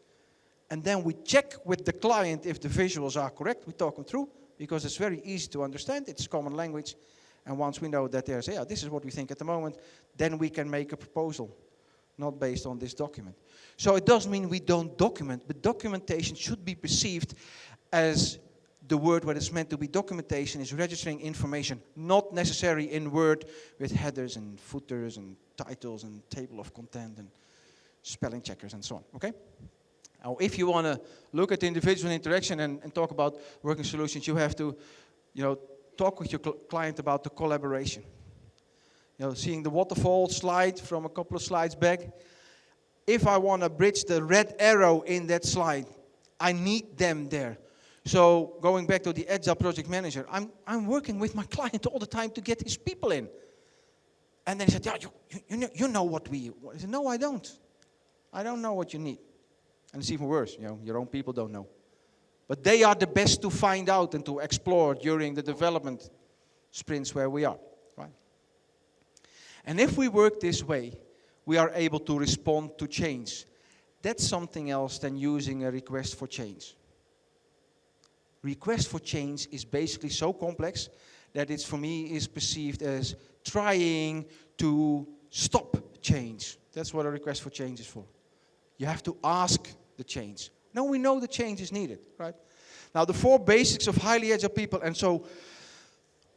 And then we check with the client if the visuals are correct. We talk them through because it's very easy to understand. It's common language. And once we know that there's, this is what we think at the moment, then we can make a proposal. Not based on this document. So it doesn't mean we don't document, but documentation should be perceived as the word what it's meant to be. Documentation is registering information, not necessarily in Word with headers and footers and titles and table of content and spelling checkers and so on, okay? Now, if you want to look at individual interaction and talk about working solutions, you have to, talk with your client about the collaboration. Seeing the waterfall slide from a couple of slides back. If I want to bridge the red arrow in that slide, I need them there. So going back to the Agile project manager, I'm working with my client all the time to get his people in. And then he said, you know what we... I said, no, I don't. I don't know what you need. And it's even worse, your own people don't know. But they are the best to find out and to explore during the development sprints where we are. And if we work this way, we are able to respond to change. That's something else than using a request for change. Request for change is basically so complex that it's, for me, is perceived as trying to stop change. That's what a request for change is for. You have to ask the change. Now we know the change is needed, right? Now the 4 basics of highly agile people, and so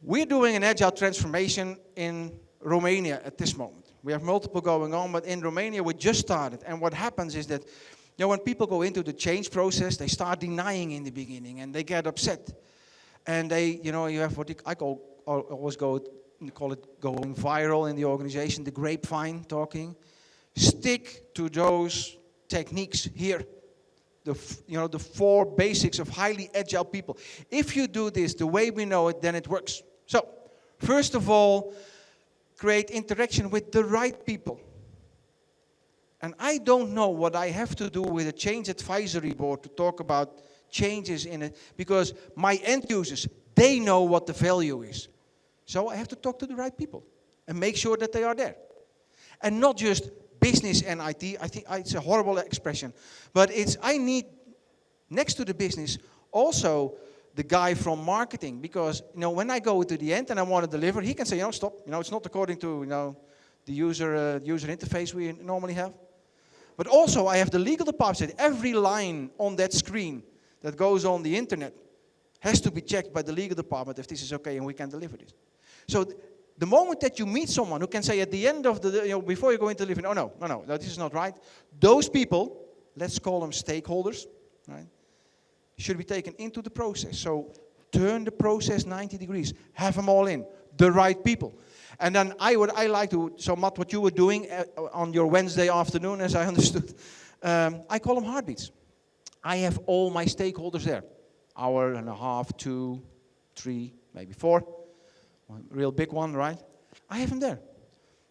we're doing an agile transformation in Romania at this moment. We have multiple going on, but in Romania we just started. And what happens is that, when people go into the change process, they start denying in the beginning and they get upset. And they, you have what I always call it going viral in the organization, the grapevine talking. Stick to those techniques here. The 4 basics of highly agile people. If you do this the way we know it, then it works. So, first of all, create interaction with the right people. And I don't know what I have to do with a change advisory board to talk about changes in it, because my end users, they know what the value is. So I have to talk to the right people and make sure that they are there. And not just business and IT. I think it's a horrible expression. But I need, next to the business, also the guy from marketing. Because when I go to the end and I want to deliver, he can say, stop. It's not according to the user interface we normally have. But also I have the legal department. Every line on that screen that goes on the internet has to be checked by the legal department if this is okay and we can deliver this. So the moment that you meet someone who can say at the end of the, before you go into delivery, no, this is not right. Those people, let's call them stakeholders, right, should be taken into the process. So turn the process 90 degrees. Have them all in, the right people. And then I like to, so Matt, what you were doing on your Wednesday afternoon, as I understood, I call them heartbeats. I have all my stakeholders there. Hour and a half, 2, 3, maybe 4. One real big one, right? I have them there.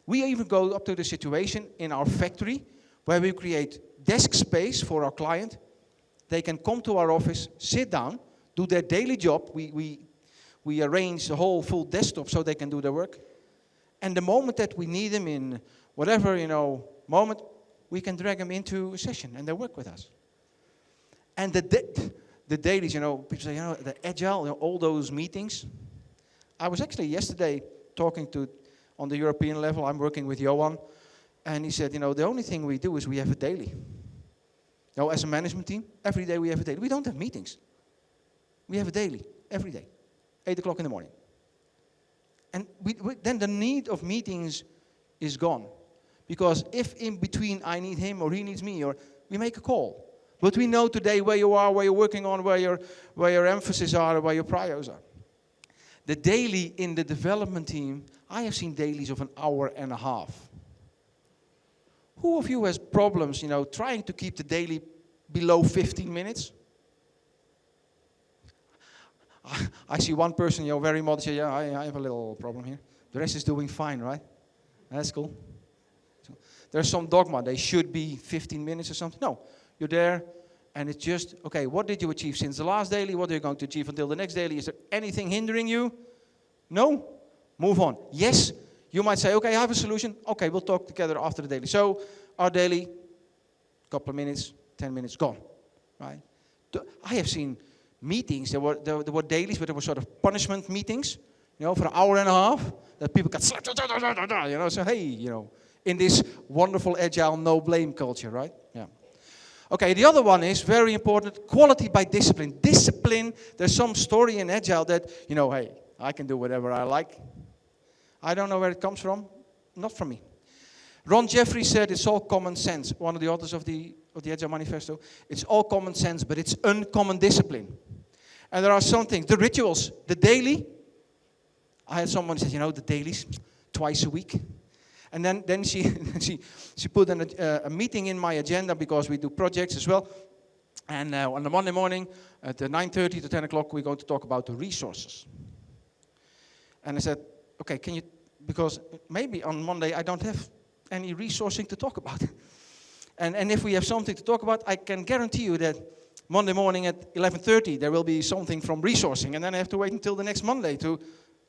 We even go up to the situation in our factory where we create desk space for our client. They can come to our office, sit down, do their daily job. We arrange the whole full desktop so they can do their work. And the moment that we need them in whatever, moment, we can drag them into a session and they work with us. And the dailies, people say, the agile, all those meetings. I was actually yesterday talking on the European level, I'm working with Johan, and he said, the only thing we do is we have a daily. As a management team, every day we have a daily. We don't have meetings. We have a daily, every day, 8 o'clock in the morning. And then the need of meetings is gone. Because if in between I need him or he needs me, or we make a call. But we know today where you are, where you're working on, where your emphasis are, where your priors are. The daily in the development team, I have seen dailies of an hour and a half. Who of you has problems, trying to keep the daily below 15 minutes? I see one person, very modest, yeah, I have a little problem here. The rest is doing fine, right? That's cool. So there's some dogma, they should be 15 minutes or something. No, you're there, and it's just, okay, what did you achieve since the last daily? What are you going to achieve until the next daily? Is there anything hindering you? No? Move on. Yes, you might say, okay, I have a solution. Okay, we'll talk together after the daily. So our daily, couple of minutes, 10 minutes, gone, right? I have seen meetings, there were dailies, but there were sort of punishment meetings, for an hour and a half, that people got slapped, so hey, in this wonderful agile no blame culture, right? Yeah. Okay, the other one is very important, quality by discipline. Discipline, there's some story in agile that, hey, I can do whatever I like. I don't know where it comes from, not from me. Ron Jeffrey said it's all common sense, one of the authors of the Agile Manifesto. It's all common sense, but it's uncommon discipline. And there are some things, the rituals, the daily. I had someone say, the dailies, twice a week. And then she put a meeting in my agenda because we do projects as well. And on the Monday morning at 9:30 to 10 o'clock, we're going to talk about the resources. And I said, okay, can you, because maybe on Monday I don't have any resourcing to talk about. And if we have something to talk about, I can guarantee you that Monday morning at 11:30 there will be something from resourcing, and then I have to wait until the next Monday to.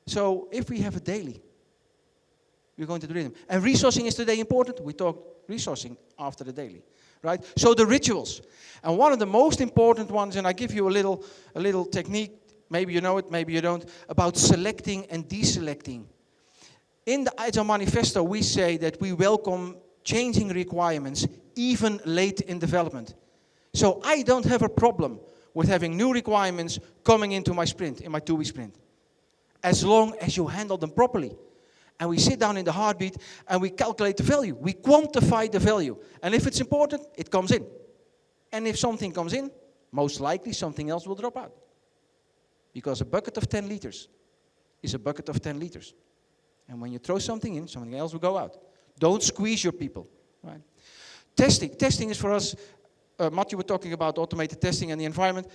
So if we have a daily, we're going to do them. And resourcing is today important. We talk resourcing after the daily, right? So the rituals, and one of the most important ones, and I give you a little technique. Maybe you know it, maybe you don't, about selecting and deselecting. In the Agile Manifesto, we say that we welcome changing requirements, even late in development. So I don't have a problem with having new requirements coming into my sprint, in my 2-week sprint, as long as you handle them properly. And we sit down in the heartbeat and we calculate the value. We quantify the value. And if it's important, it comes in. And if something comes in, most likely something else will drop out. Because a bucket of 10 liters is a bucket of 10 liters. And when you throw something in, something else will go out. Don't squeeze your people. Right? Testing. Testing is for us, Matt, you were talking about automated testing and the environment.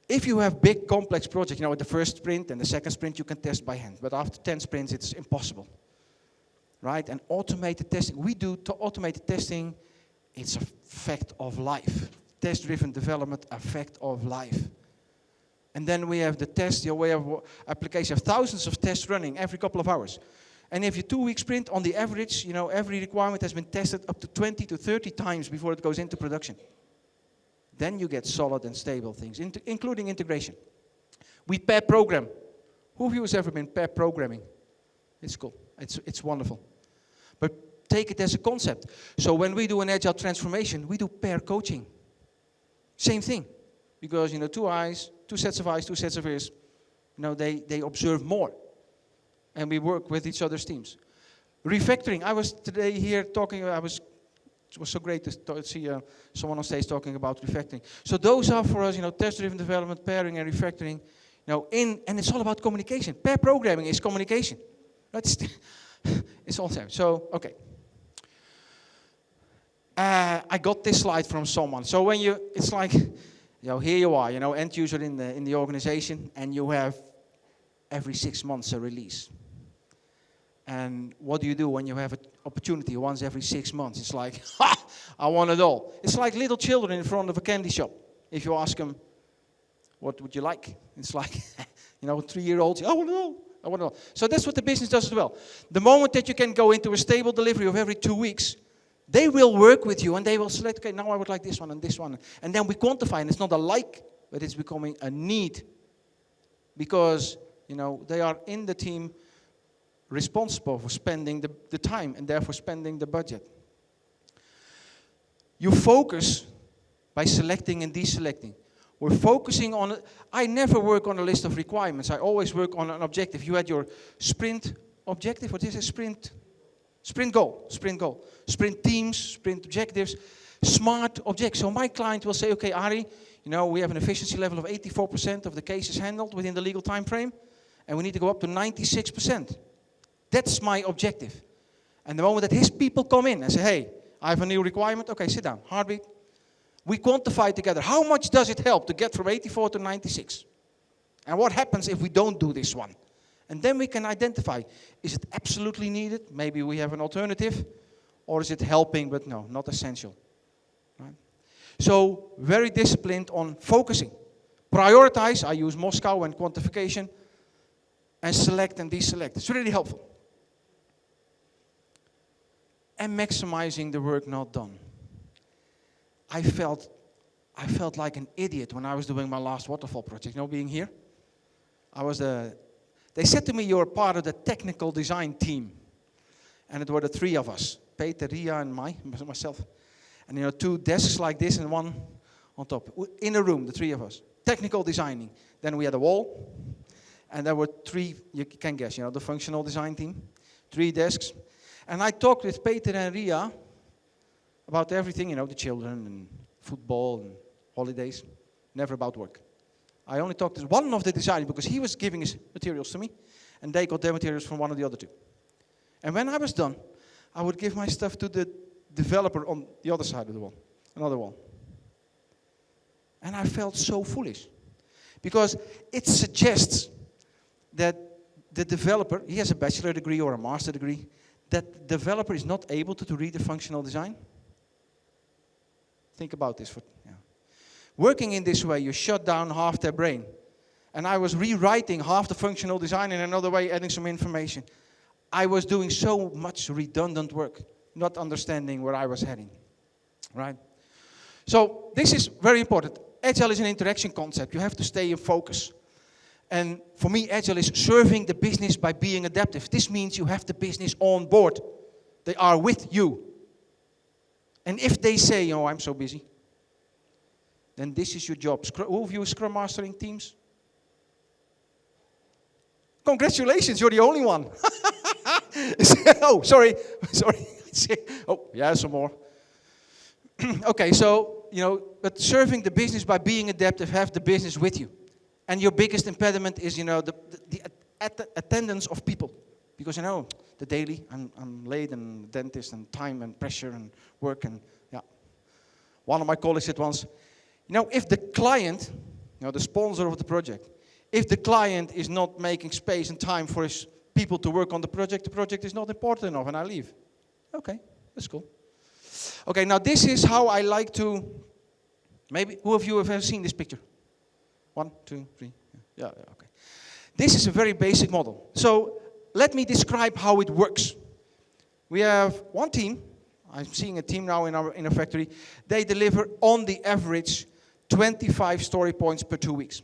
If you have big, complex projects, at the first sprint and the second sprint, you can test by hand. But after 10 sprints, it's impossible. Right? And automated testing, we do automated testing. It's a fact of life. test-driven development effect of life. And then we have the test, your way of application of thousands of tests running every couple of hours. And if you 2-week sprint, on the average, every requirement has been tested up to 20 to 30 times before it goes into production. Then you get solid and stable things, including integration. We pair program. Who of you has ever been pair programming? It's cool. It's wonderful. But take it as a concept. So when we do an agile transformation, we do pair coaching. Same thing. Because, 2 eyes, 2 sets of eyes, 2 sets of ears, they observe more. And we work with each other's teams. Refactoring. I was today here talking, it was so great to see someone on stage talking about refactoring. So those are for us, test-driven development, pairing and refactoring. And it's all about communication. Pair programming is communication. It's all the same. So, okay. I got this slide from someone. So when it's like, here you are, end user in the organization, and you have every 6 months a release. And what do you do when you have an opportunity once every 6 months? It's like, ha, I want it all. It's like little children in front of a candy shop. If you ask them, what would you like? It's like, 3-year-olds, I want it all. I want it all. So that's what the business does as well. The moment that you can go into a stable delivery of every 2 weeks, they will work with you and they will select, okay, now I would like this one and this one. And then we quantify, and it's not a like, but it's becoming a need. Because, they are in the team responsible for spending the time and therefore spending the budget. You focus by selecting and deselecting. We're focusing on, I never work on a list of requirements. I always work on an objective. You had your sprint objective, what is it? Sprint goal, sprint teams, sprint objectives, smart objectives. So my client will say, okay, Ari, we have an efficiency level of 84% of the cases handled within the legal time frame, and we need to go up to 96%. That's my objective. And the moment that his people come in and say, hey, I have a new requirement, okay, sit down, heartbeat. We quantify together, how much does it help to get from 84 to 96? And what happens if we don't do this one? And then we can identify, is it absolutely needed? Maybe we have an alternative. Or is it helping, but no, not essential. Right? So, very disciplined on focusing. Prioritize, I use Moscow and quantification. And select and deselect. It's really helpful. And maximizing the work not done. I felt like an idiot when I was doing my last waterfall project. Being here. They said to me, you're part of the technical design team. And it were the 3 of us. Peter, Ria, and myself. And 2 desks like this and 1 on top. In a room, the 3 of us. Technical designing. Then we had a wall. And there were 3, you can guess, the functional design team. 3 desks. And I talked with Peter and Ria about everything, the children and football and holidays. Never about work. I only talked to one of the designers because he was giving his materials to me. And they got their materials from one of the other 2. And when I was done, I would give my stuff to the developer on the other side of the wall. Another wall. And I felt so foolish. Because it suggests that the developer, he has a bachelor degree or a master degree, that the developer is not able to read the functional design. Think about this. Working in this way, you shut down half their brain. And I was rewriting half the functional design in another way, adding some information. I was doing so much redundant work, not understanding where I was heading. Right? So this is very important. Agile is an interaction concept. You have to stay in focus. And for me, Agile is serving the business by being adaptive. This means you have the business on board. They are with you. And if they say, I'm so busy, then this is your job. Who of you is Scrum Mastering teams? Congratulations, you're the only one. Oh, sorry. Oh, yeah, some more. Okay, so, but serving the business by being adaptive, have the business with you. And your biggest impediment is, the attendance of people. Because, the daily, I'm late, and dentist, and time, and pressure, and work, and, yeah. One of my colleagues said once, if the client, the sponsor of the project, if the client is not making space and time for his people to work on the project is not important enough, and I leave. Okay, that's cool. Okay, now this is how I like to Maybe, who of you have ever seen this picture? 1, 2, 3, yeah, okay. This is a very basic model. So let me describe how it works. We have one team. I'm seeing a team now in our factory. They deliver on the average 25 story points per 2 weeks.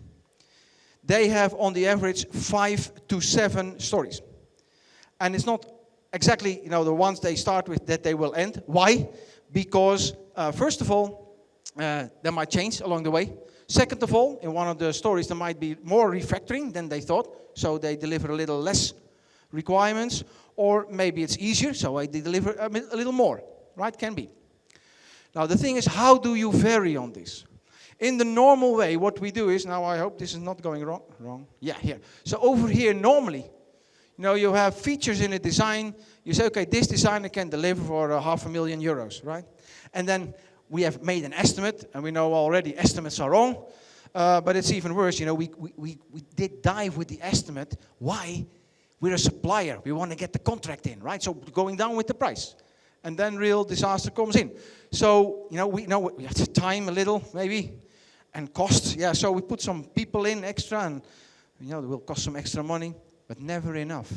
They have on the average 5 to 7 stories. And it's not exactly, the ones they start with that they will end. Why? Because first of all, they might change along the way. Second of all, in one of the stories there might be more refactoring than they thought, so they deliver a little less requirements, or maybe it's easier, so they deliver a little more, right? Can be. Now the thing is, how do you vary on this? In the normal way, what we do is, now I hope this is not going wrong. Yeah, here. So over here, normally, you have features in a design. You say, okay, this designer can deliver for €500,000, right? And then we have made an estimate, and we know already estimates are wrong. But it's even worse, we did dive with the estimate. Why? We're a supplier. We want to get the contract in, right? So going down with the price. And then real disaster comes in. So, we know we have to time a little, maybe, and cost. Yeah, so we put some people in extra, and, it will cost some extra money, but never enough,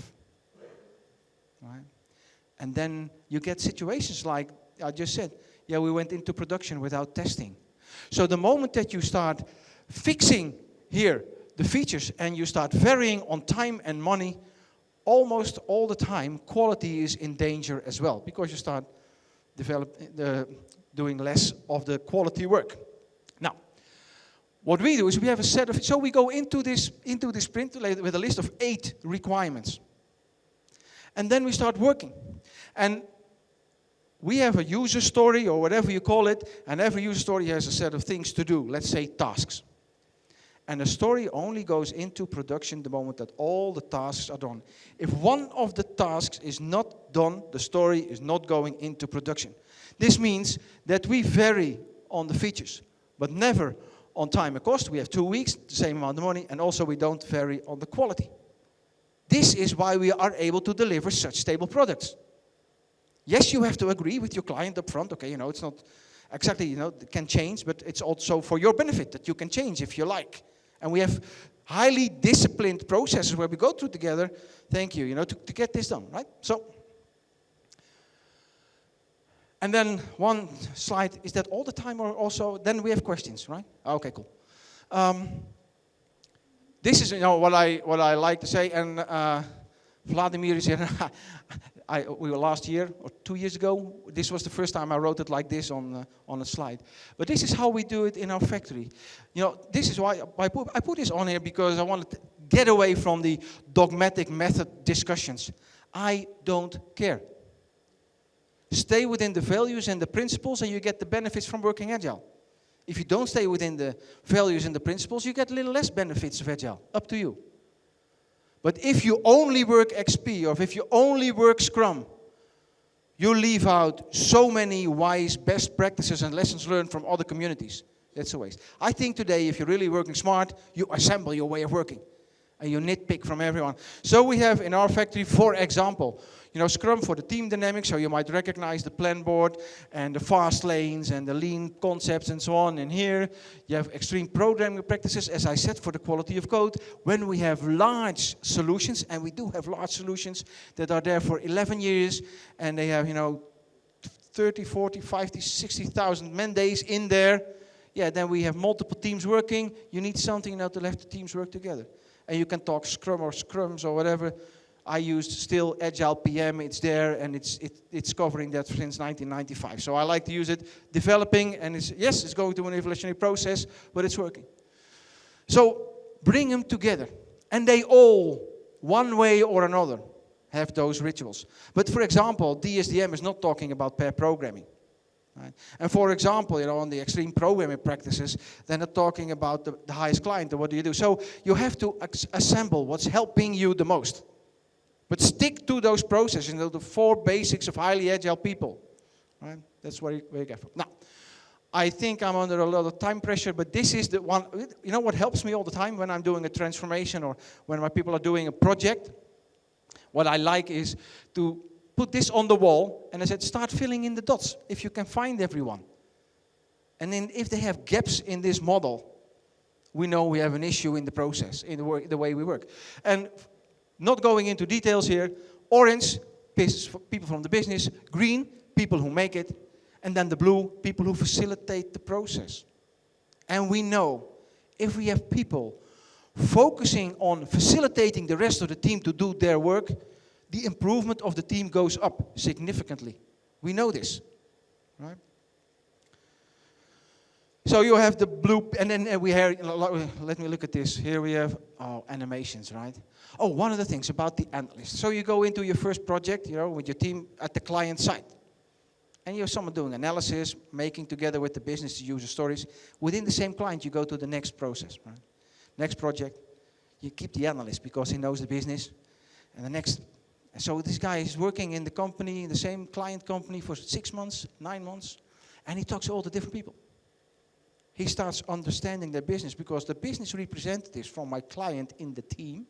right? And then you get situations like I just said. Yeah, we went into production without testing. So the moment that you start fixing here the features and you start varying on time and money, almost all the time quality is in danger as well, because you start doing less of the quality work. Now, what we do is we have a set of, so we go into this sprint with a list of 8 requirements. And then we start working. And we have a user story, or whatever you call it, and every user story has a set of things to do, let's say tasks. And a story only goes into production the moment that all the tasks are done. If one of the tasks is not done, the story is not going into production. This means that we vary on the features, but never on time and cost. We have 2 weeks, the same amount of money, and also we don't vary on the quality. This is why we are able to deliver such stable products. Yes, you have to agree with your client up front. Okay, it's not exactly, it can change, but it's also for your benefit that you can change if you like. And we have highly disciplined processes where we go through together, thank you, to get this done, right? So, and then one slide, is that all the time, or also, then we have questions, right? Okay, cool. This is, what I like to say, and Vladimir is here. We were last year or 2 years ago. This was the first time I wrote it like this on a slide. But this is how we do it in our factory. This is why I put this on here, because I wanted to get away from the dogmatic method discussions. I don't care. Stay within the values and the principles, and you get the benefits from working Agile. If you don't stay within the values and the principles, you get a little less benefits of Agile. Up to you. But if you only work XP, or if you only work Scrum, you leave out so many wise best practices and lessons learned from other communities. That's a waste. I think today, if you're really working smart, you assemble your way of working. And you nitpick from everyone. So we have in our factory, for example, Scrum for the team dynamics, so you might recognize the plan board and the fast lanes and the lean concepts and so on. And here you have extreme programming practices, as I said, for the quality of code. When we have large solutions, and we do have large solutions that are there for 11 years, and they have, 30, 40, 50, 60,000 man days in there, yeah, then we have multiple teams working. You need something to let the teams work together. And you can talk Scrum or Scrums or whatever. I used still Agile PM, it's there, and it's covering that since 1995. So I like to use it, developing, and it's going through an evolutionary process, but it's working. So bring them together. And they all, one way or another, have those rituals. But for example, DSDM is not talking about pair programming. Right? And for example, on the extreme programming practices, they're not talking about the highest client, or what do you do? So you have to assemble what's helping you the most. But stick to those processes, the 4 basics of highly agile people. Right? That's very, very careful. Now, I think I'm under a lot of time pressure, but this is the one, what helps me all the time when I'm doing a transformation or when my people are doing a project? What I like is to put this on the wall, and I said, start filling in the dots, if you can find everyone. And then if they have gaps in this model, we know we have an issue in the process, in the way we work. And not going into details here, orange, people from the business, green, people who make it, and then the blue, people who facilitate the process. And we know if we have people focusing on facilitating the rest of the team to do their work, the improvement of the team goes up significantly. We know this, right? So you have the blue, and then we have, let me look at this. Here we have animations, right? Oh, one of the things about the analyst. So you go into your first project, with your team at the client side. And you have someone doing analysis, making together with the business user stories. Within the same client, you go to the next process, right? Next project, you keep the analyst because he knows the business. And the next, so this guy is working in the company, in the same client company for 6 months, 9 months, and he talks to all the different people. He starts understanding their business because the business representatives from my client in the team,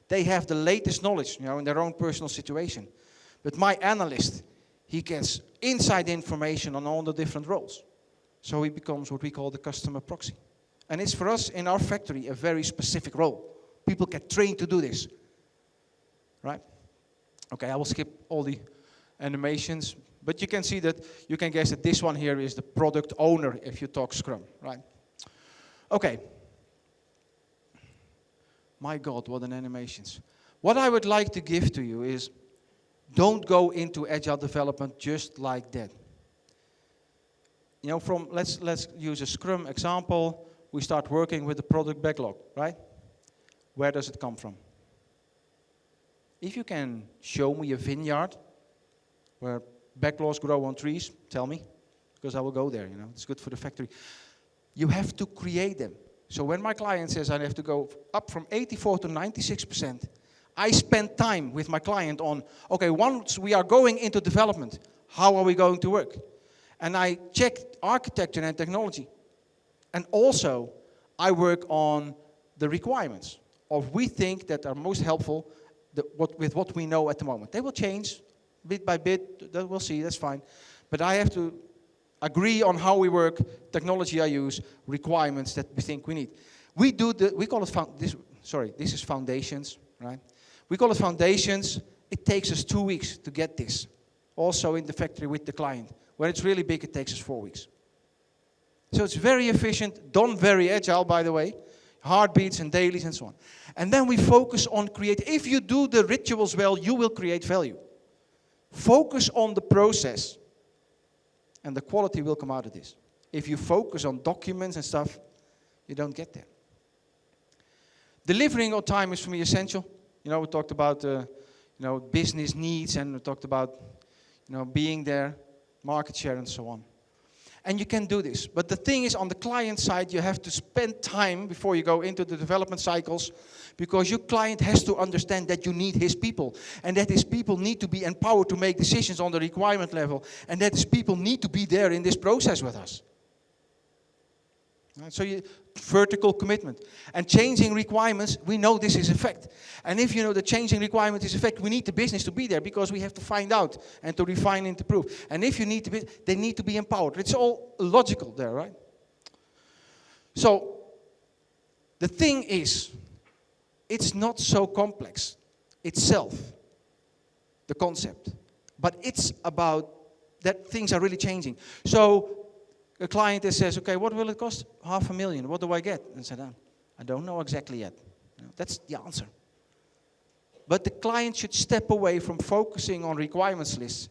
they have the latest knowledge, in their own personal situation. But my analyst, he gets inside information on all the different roles. So he becomes what we call the customer proxy. And it's for us in our factory a very specific role. People get trained to do this, right? Okay, I will skip all the animations, but you can see that, you can guess that this one here is the product owner if you talk Scrum, right? Okay. My God, what an animations. What I would like to give to you is, don't go into agile development just like that. Let's use a Scrum example. We start working with the product backlog, right? Where does it come from? If you can show me a vineyard where backlogs grow on trees, tell me, because I will go there, it's good for the factory. You have to create them. So when my client says I have to go up from 84 to 96%, I spend time with my client on, okay, once we are going into development, how are we going to work? And I check architecture and technology. And also, I work on the requirements of we think that are most helpful with what we know at the moment. They will change bit by bit, we'll see, that's fine. But I have to agree on how we work, technology I use, requirements that we think we need. We call it, this is foundations, right? We call it foundations. It takes us 2 weeks to get this. Also in the factory with the client. When it's really big, it takes us 4 weeks. So it's very efficient, done very agile, by the way. Heartbeats and dailies and so on. And then we focus on creating. If you do the rituals well, you will create value. Focus on the process, and the quality will come out of this. If you focus on documents and stuff, you don't get there. Delivering on time is for me essential. We talked about business needs, and we talked about being there, market share, and so on. And you can do this. But the thing is, on the client side, you have to spend time before you go into the development cycles, because your client has to understand that you need his people, and that his people need to be empowered to make decisions on the requirement level, and that his people need to be there in this process with us. So vertical commitment. And changing requirements, we know this is a fact. And if you know the changing requirement is a fact, we need the business to be there because we have to find out and to refine and to prove. And if you need to be, they need to be empowered. It's all logical there, right? So the thing is, it's not so complex itself, the concept. But it's about that things are really changing. So a client that says, okay, what will it cost? $500,000. What do I get? And I said, I don't know exactly yet. That's the answer. But the client should step away from focusing on requirements lists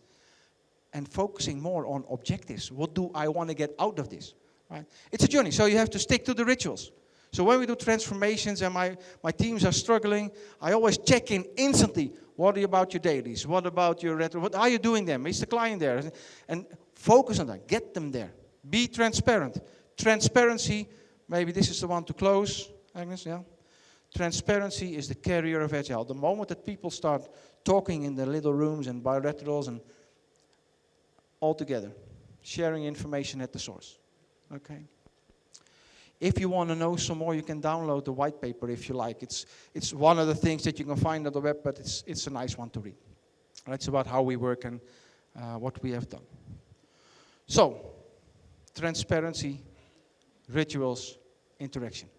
and focusing more on objectives. What do I want to get out of this? Right? It's a journey, so you have to stick to the rituals. So when we do transformations and my teams are struggling, I always check in instantly. What about your dailies? What about your retro? What are you doing them? Is the client there? And focus on that. Get them there. Be transparent. Transparency, maybe this is the one to close, Agnes, yeah? Transparency is the carrier of Agile. The moment that people start talking in their little rooms and bilaterals and all together, sharing information at the source, okay? If you want to know some more, you can download the white paper if you like. It's one of the things that you can find on the web, but it's a nice one to read. It's about how we work and what we have done. So, transparency, rituals, interaction.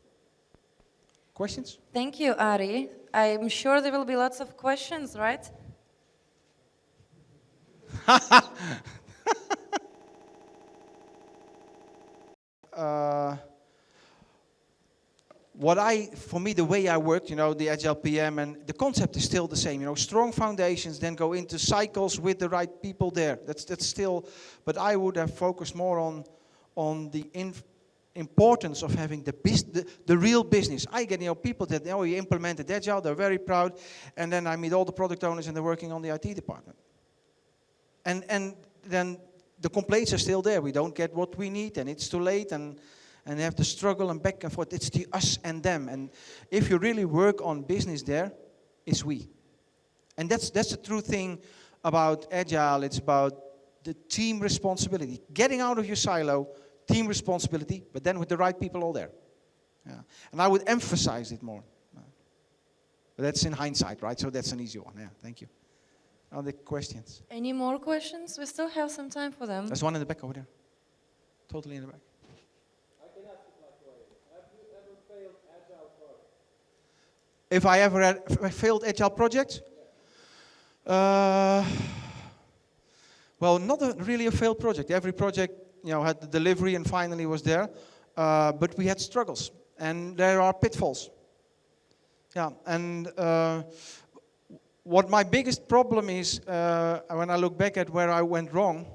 Questions? Thank you, Ari. I'm sure there will be lots of questions, right? For me, the way I worked, the Agile PM, and the concept is still the same. Strong foundations, then go into cycles with the right people there. That's still, but I would have focused more on the importance of having the real business. I get people that you implemented Agile, they're very proud, and then I meet all the product owners and they're working on the IT department. And then the complaints are still there. We don't get what we need, and it's too late, and they have to struggle and back and forth. It's the us and them. And if you really work on business there, it's we. And that's the true thing about Agile. It's about the team responsibility. Getting out of your silo, team responsibility, but then with the right people all there. Yeah. And I would emphasize it more. But that's in hindsight, right? So that's an easy one. Yeah, thank you. Other questions? Any more questions? We still have some time for them. There's one in the back over there. Totally in the back. If I ever had failed Agile projects? Well, not really a failed project. Every project, had the delivery and finally was there. But we had struggles, and there are pitfalls. Yeah, and what my biggest problem is, when I look back at where I went wrong,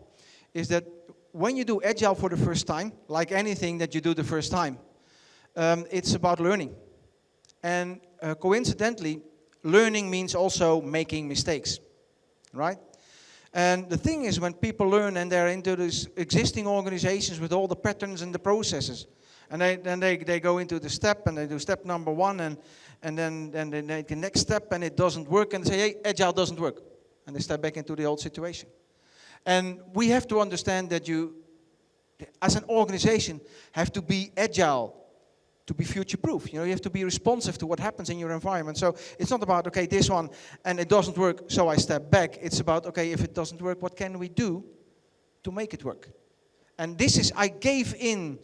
is that when you do Agile for the first time, like anything that you do the first time, it's about learning. And coincidentally, learning means also making mistakes, right? And the thing is, when people learn and they're into these existing organizations with all the patterns and the processes, and then they go into the step and they do step number 1, and then they make the next step and it doesn't work, and they say, hey, Agile doesn't work. And they step back into the old situation. And we have to understand that you, as an organization, have to be agile to be future-proof. You have to be responsive to what happens in your environment. So it's not about, okay, this one, and it doesn't work, so I step back. It's about, okay, if it doesn't work, what can we do to make it work? And this is, I gave in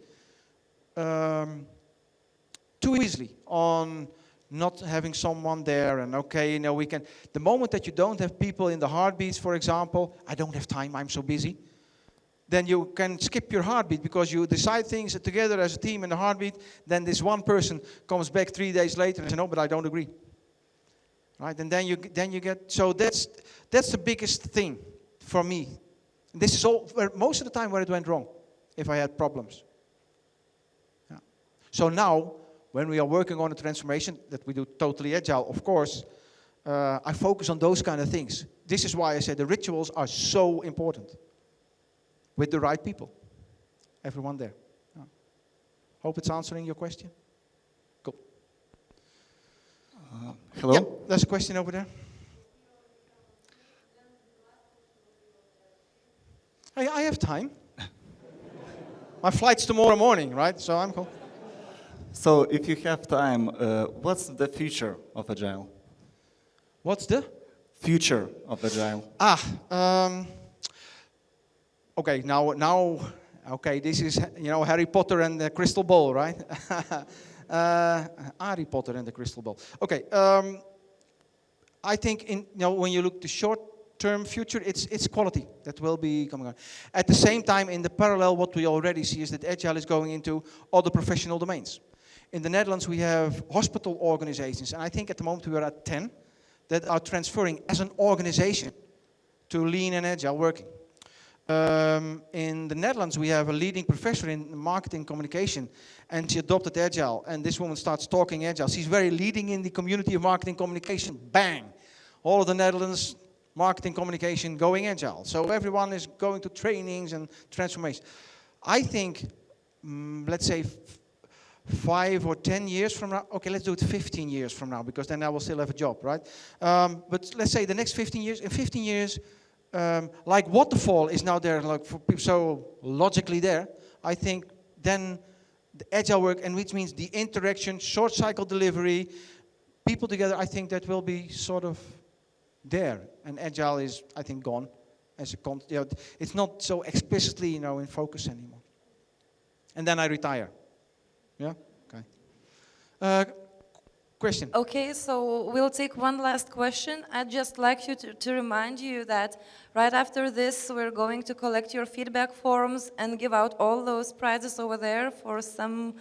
too easily on not having someone there, and okay, we can, the moment that you don't have people in the heartbeats, for example, I don't have time, I'm so busy, then you can skip your heartbeat because you decide things together as a team in the heartbeat, then this one person comes back 3 days later and says, no, but I don't agree. Right, and then you get, so that's the biggest thing for me. This is all, most of the time where it went wrong, if I had problems. Yeah. So now, when we are working on a transformation that we do totally agile, of course, I focus on those kind of things. This is why I said the rituals are so important. With the right people. Everyone there. Yeah. Hope it's answering your question. Cool. Hello? Yep, there's a question over there. Hey, I have time. My flight's tomorrow morning, right? So I'm cool. So if you have time, what's the future of Agile? What's the? Future of Agile. Okay, now, okay, this is, Harry Potter and the crystal ball, right? Harry Potter and the crystal ball. Okay, I think when you look the short-term future, it's quality that will be coming on. At the same time, in the parallel, what we already see is that Agile is going into other professional domains. In the Netherlands, we have hospital organizations, and I think at the moment we are at 10 that are transferring as an organization to lean and agile working. In the Netherlands, we have a leading professor in marketing communication, and she adopted Agile, and this woman starts talking Agile. She's very leading in the community of marketing communication. Bang! All of the Netherlands, marketing communication going Agile. So everyone is going to trainings and transformation. I think, let's say, 5 or 10 years from now, okay, let's do it 15 years from now, because then I will still have a job, right? But let's say the next 15 years, in 15 years, like waterfall is now there, like for people, so logically there, I think then the agile work, and which means the interaction, short cycle delivery, people together, I think that will be sort of there. And agile is, I think, gone as a it's not so explicitly, in focus anymore. and then I retire. Yeah? Okay. Question? Okay, so we'll take one last question. I'd just like you to remind you that right after this, we're going to collect your feedback forms and give out all those prizes over there for some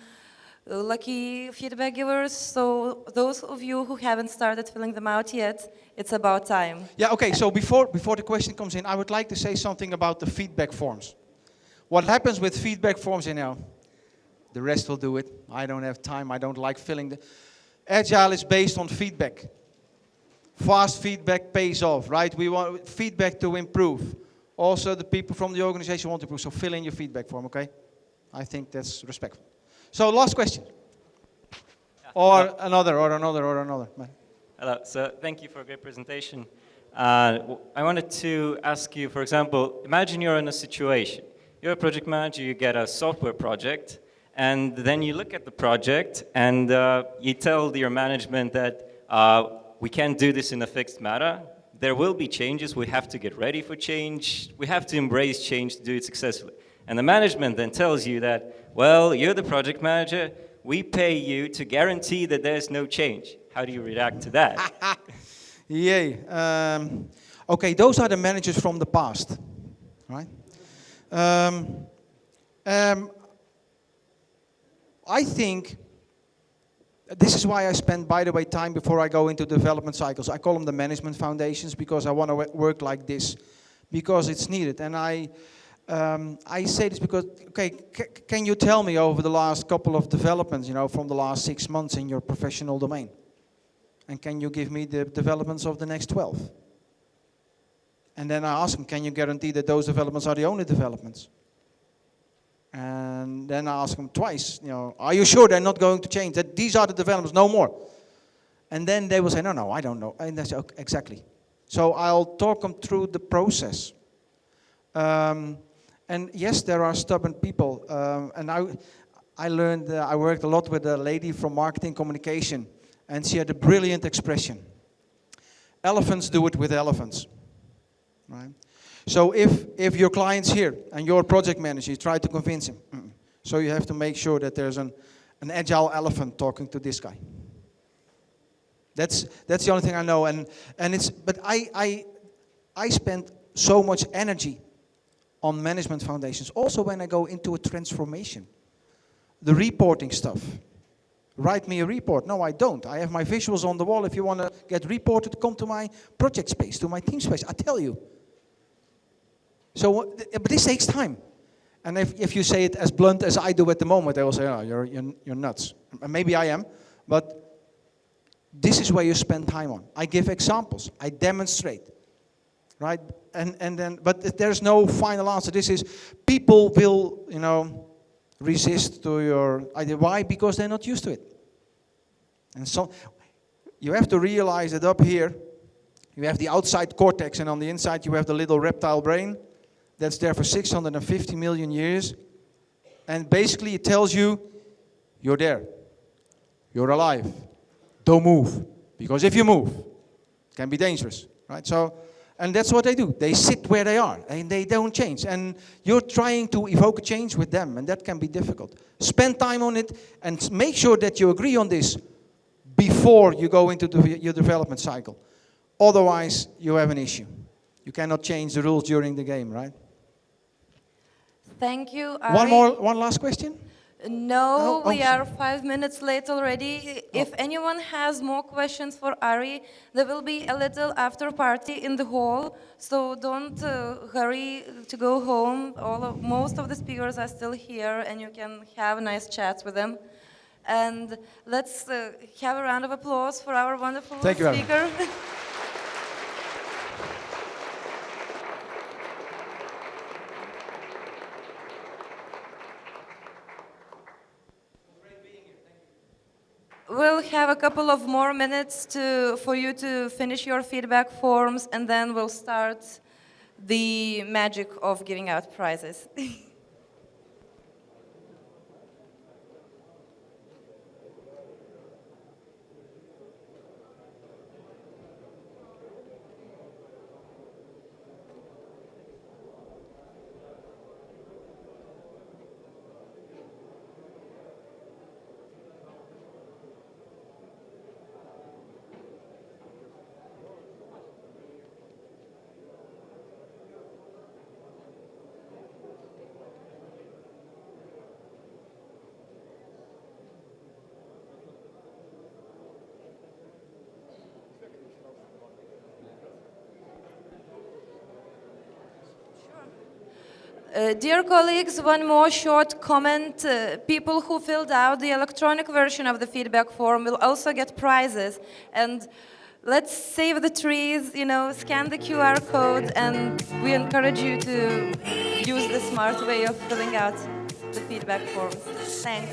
lucky feedback givers. So those of you who haven't started filling them out yet, it's about time. Yeah, okay, so before the question comes in, I would like to say something about the feedback forms. What happens with feedback forms, the rest will do it. I don't have time, I don't like filling the... Agile is based on feedback. Fast feedback pays off, right? We want feedback to improve. Also, the people from the organization want to improve, so fill in your feedback form, okay? I think that's respectful. So, last question. Or another. Hello, so thank you for a great presentation. I wanted to ask you, for example, imagine you're in a situation. You're a project manager, you get a software project, and then you look at the project and you tell your management that we can't do this in a fixed manner. There will be changes, we have to get ready for change, we have to embrace change to do it successfully. And the management then tells you that, well, you're the project manager, we pay you to guarantee that there's no change. How do you react to that? Yay. Okay, those are the managers from the past, right? I think this is why I spend, by the way, time before I go into development cycles. I call them the management foundations because I want to work like this, because it's needed. And I say this because, okay, can you tell me over the last couple of developments, from the last 6 months in your professional domain? And can you give me the developments of the next 12? And then I ask them, can you guarantee that those developments are the only developments? And then I ask them twice, are you sure they're not going to change? That these are the developments, no more. And then they will say, no, I don't know. And I say, okay, exactly. So I'll talk them through the process. And yes, there are stubborn people. And I learned, I worked a lot with a lady from marketing communication, and she had a brilliant expression. Elephants do it with elephants, right? So if your client's here and you're a project manager, you try to convince him. So you have to make sure that there's an agile elephant talking to this guy. That's the only thing I know. But I spend so much energy on management foundations. Also when I go into a transformation. The reporting stuff. Write me a report. No, I don't. I have my visuals on the wall. If you want to get reported, come to my project space, to my team space. I tell you. So, but this takes time. And if you say it as blunt as I do at the moment, they will say, oh, you're nuts. And maybe I am, but this is where you spend time on. I give examples. I demonstrate. Right? But there's no final answer. This is, people will, resist to your idea. Why? Because they're not used to it. And so, you have to realize that up here, you have the outside cortex, and on the inside you have the little reptile brain. That's there for 650 million years. And basically it tells you, you're there. You're alive. Don't move. Because if you move, it can be dangerous. Right? So, and that's what they do. They sit where they are and they don't change. And you're trying to evoke a change with them, and that can be difficult. Spend time on it and make sure that you agree on this before you go into your development cycle. Otherwise, you have an issue. You cannot change the rules during the game, right? Thank you, Ari. One last question? No, we are 5 minutes late already. If anyone has more questions for Ari, there will be a little after party in the hall, so don't hurry to go home. Most of the speakers are still here, and you can have nice chats with them. And let's have a round of applause for our wonderful speaker. We'll have a couple of more minutes for you to finish your feedback forms, and then we'll start the magic of giving out prizes. Dear colleagues, one more short comment. People who filled out the electronic version of the feedback form will also get prizes. And let's save the trees, you know, scan the QR code, and we encourage you to use the smart way of filling out the feedback forms. Thanks.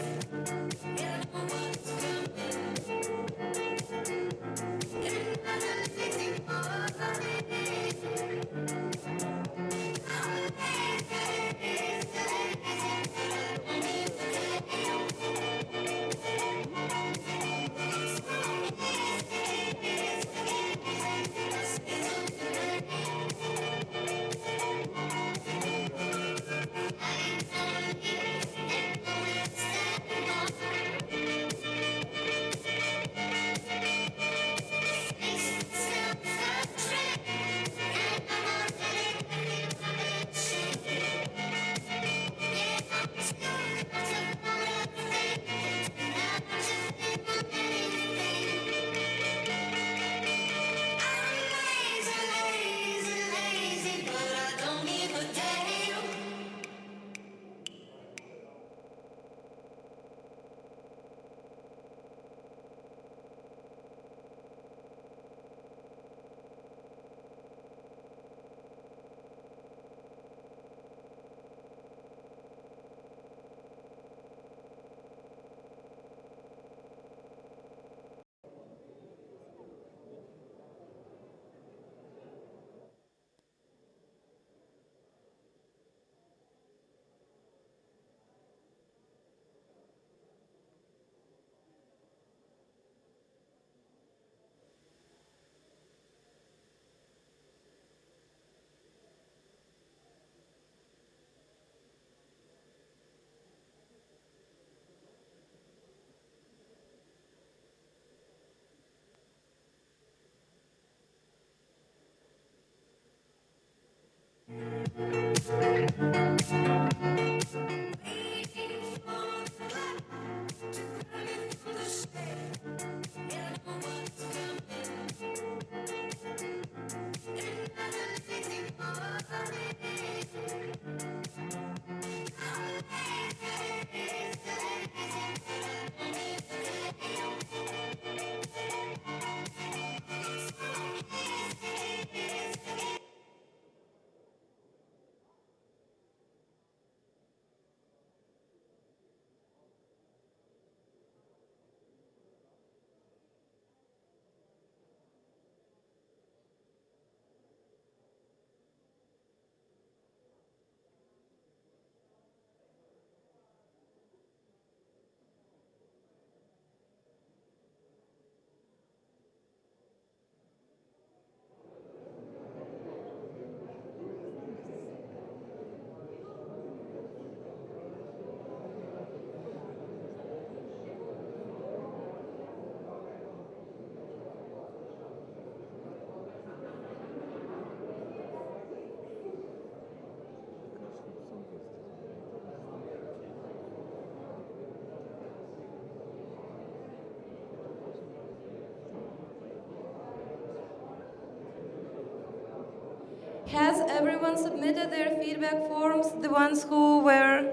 Has everyone submitted their feedback forms, the ones who were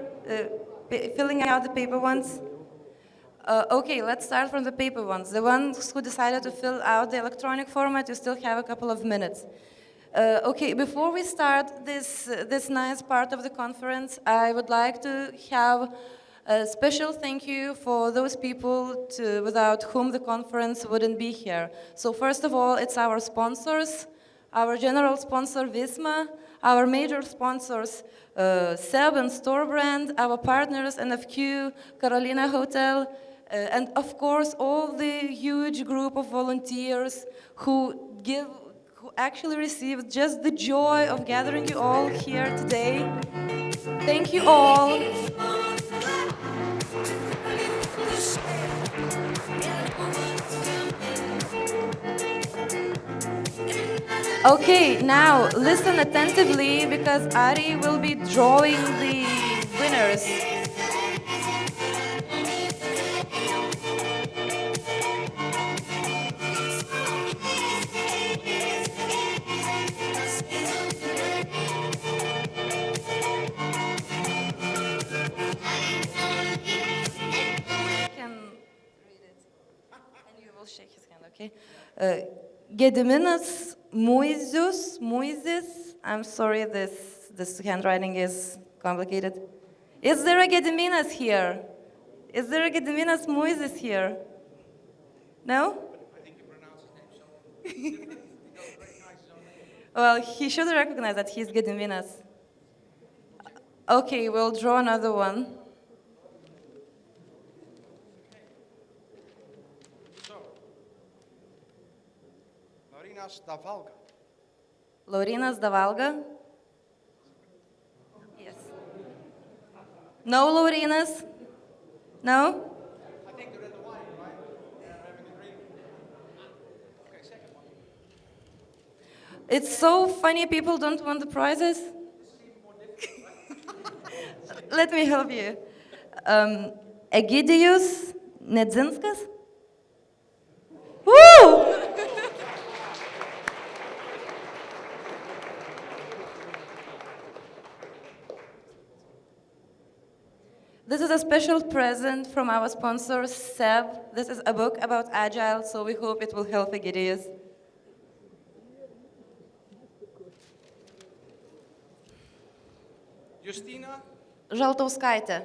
filling out the paper ones? Okay, let's start from the paper ones. The ones who decided to fill out the electronic format, you still have a couple of minutes. Okay, before we start this nice part of the conference, I would like to have a special thank you for those people without whom the conference wouldn't be here. So first of all, it's our sponsors, our general sponsor Visma, our major sponsors Seb and Store Brand, our partners NFQ, Carolina Hotel, and of course all the huge group of volunteers who actually received just the joy of gathering you all here today. Thank you all. Okay, now listen attentively because Ari will be drawing the winners. his hand, okay. Gediminas Muizis. I'm sorry, this handwriting is complicated. Is there a Gediminas here? Is there a Gediminas Muizis here? No? Well, he should recognize that he's Gediminas. Okay, we'll draw another one. Laurinas Davalga? Yes. No Laurinas? No? It's so funny people don't want the prizes. Let me help you. Egidijus Nedzinskas? Woo! This is a special present from our sponsor, SEB. This is a book about Agile, so we hope it will help Egidijus. Justina? Žaltauskaitė.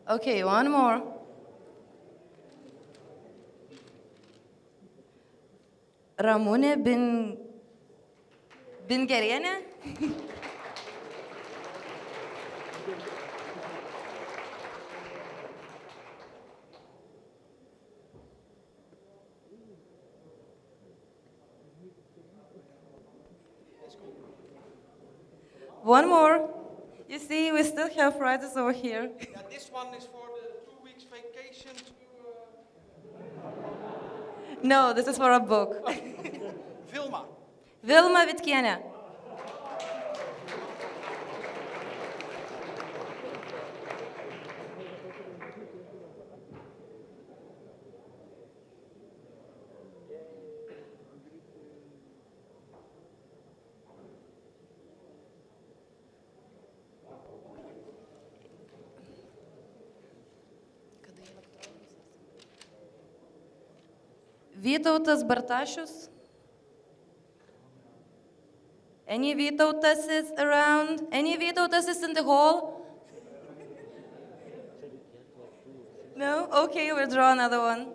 Okay, one more. Ramunė Bingerienė? One more. You see, we still have prizes over here. Yeah, this one is for the 2 weeks vacation to... No, this is for a book. Vilma. Vilma Vitkienė. Vytautas Bartašius. Any Vytautasis around? Any Vytautasis in the hall? No? Okay, we'll draw another one.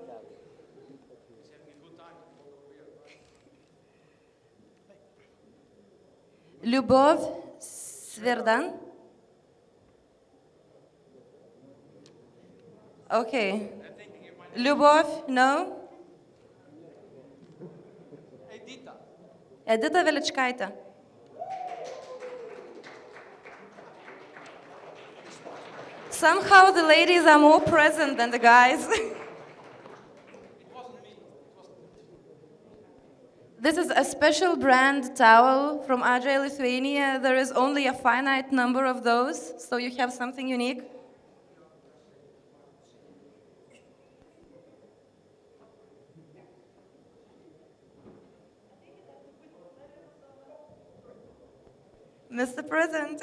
Lyubov Sverdan. Okay. Lyubov, no? Edita Veličkaitė. Somehow the ladies are more present than the guys. This is a special brand towel from Agile Lithuania. There is only a finite number of those, so you have something unique. Mr. President.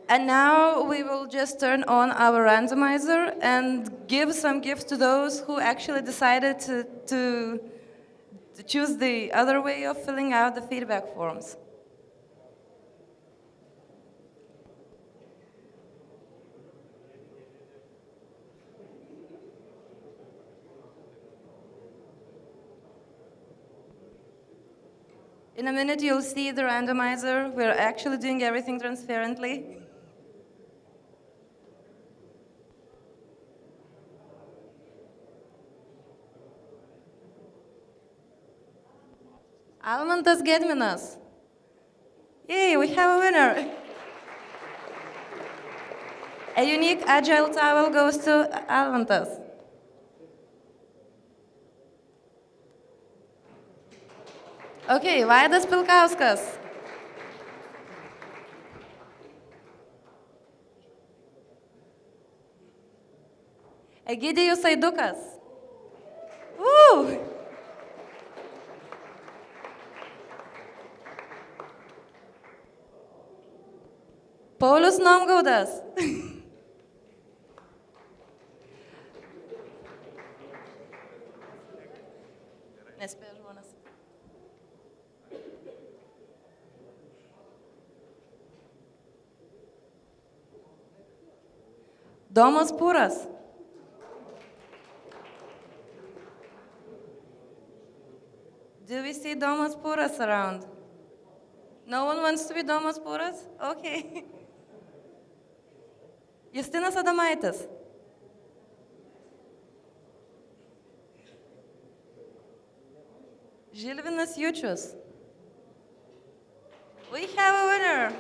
And now we will just turn on our randomizer and give some gifts to those who actually decided to choose the other way of filling out the feedback forms. In a minute, you'll see the randomizer. We're actually doing everything transparently. Almantas Gedminas. Yay, we have a winner. A unique Agile towel goes to Almantas. Okay, Vaidas Pilkauskas. Egidijus Aidukas. Woo! Paulius Nomgaudas. Nespėja žmonės. Domas Pūras. Do we see Domas Pūras around? No one wants to be Domas Pūras? Okay. Justinas Adomaitis. Žilvinas Jučius. We have a winner.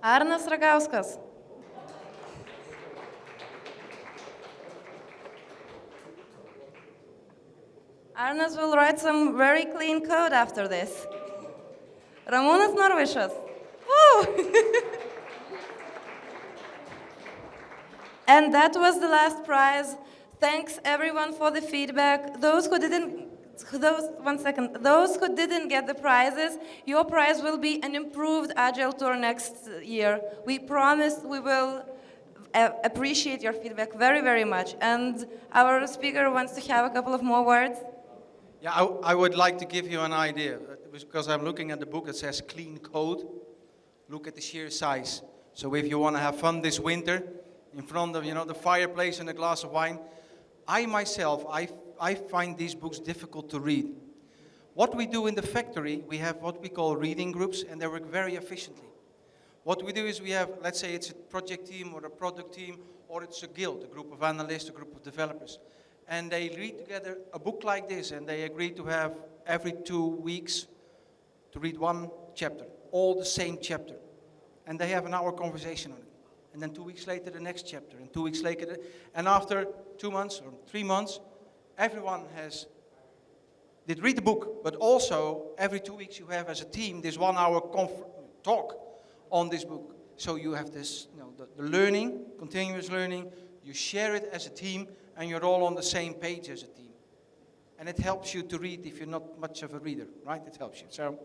Arnas Ragauskas. Arnas will write some very clean code after this. Ramūnas Norvišas. Woo! And that was the last prize. Thanks everyone for the feedback. Those who didn't get the prizes, your prize will be an improved Agile Tour next year. We promise we will appreciate your feedback very, very much. And our speaker wants to have a couple of more words. Yeah, I would like to give you an idea, because I'm looking at the book that says clean code. Look at the sheer size. So if you want to have fun this winter, in front of the fireplace and a glass of wine, I myself find these books difficult to read. What we do in the factory, we have what we call reading groups, and they work very efficiently. What we do is we have, let's say it's a project team or a product team, or it's a guild, a group of analysts, a group of developers. And they read together a book like this, and they agree to have every 2 weeks to read one chapter, all the same chapter. And they have an hour conversation on it. And then 2 weeks later, the next chapter, and 2 weeks later, and after 2 months or 3 months, everyone did read the book, but also every 2 weeks you have as a team this 1 hour talk on this book. So you have this, the learning, continuous learning, you share it as a team, and you're all on the same page as a team. And it helps you to read if you're not much of a reader, right? It helps you. So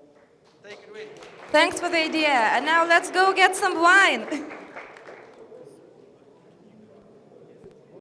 take it away. Thanks for the idea. And now let's go get some wine.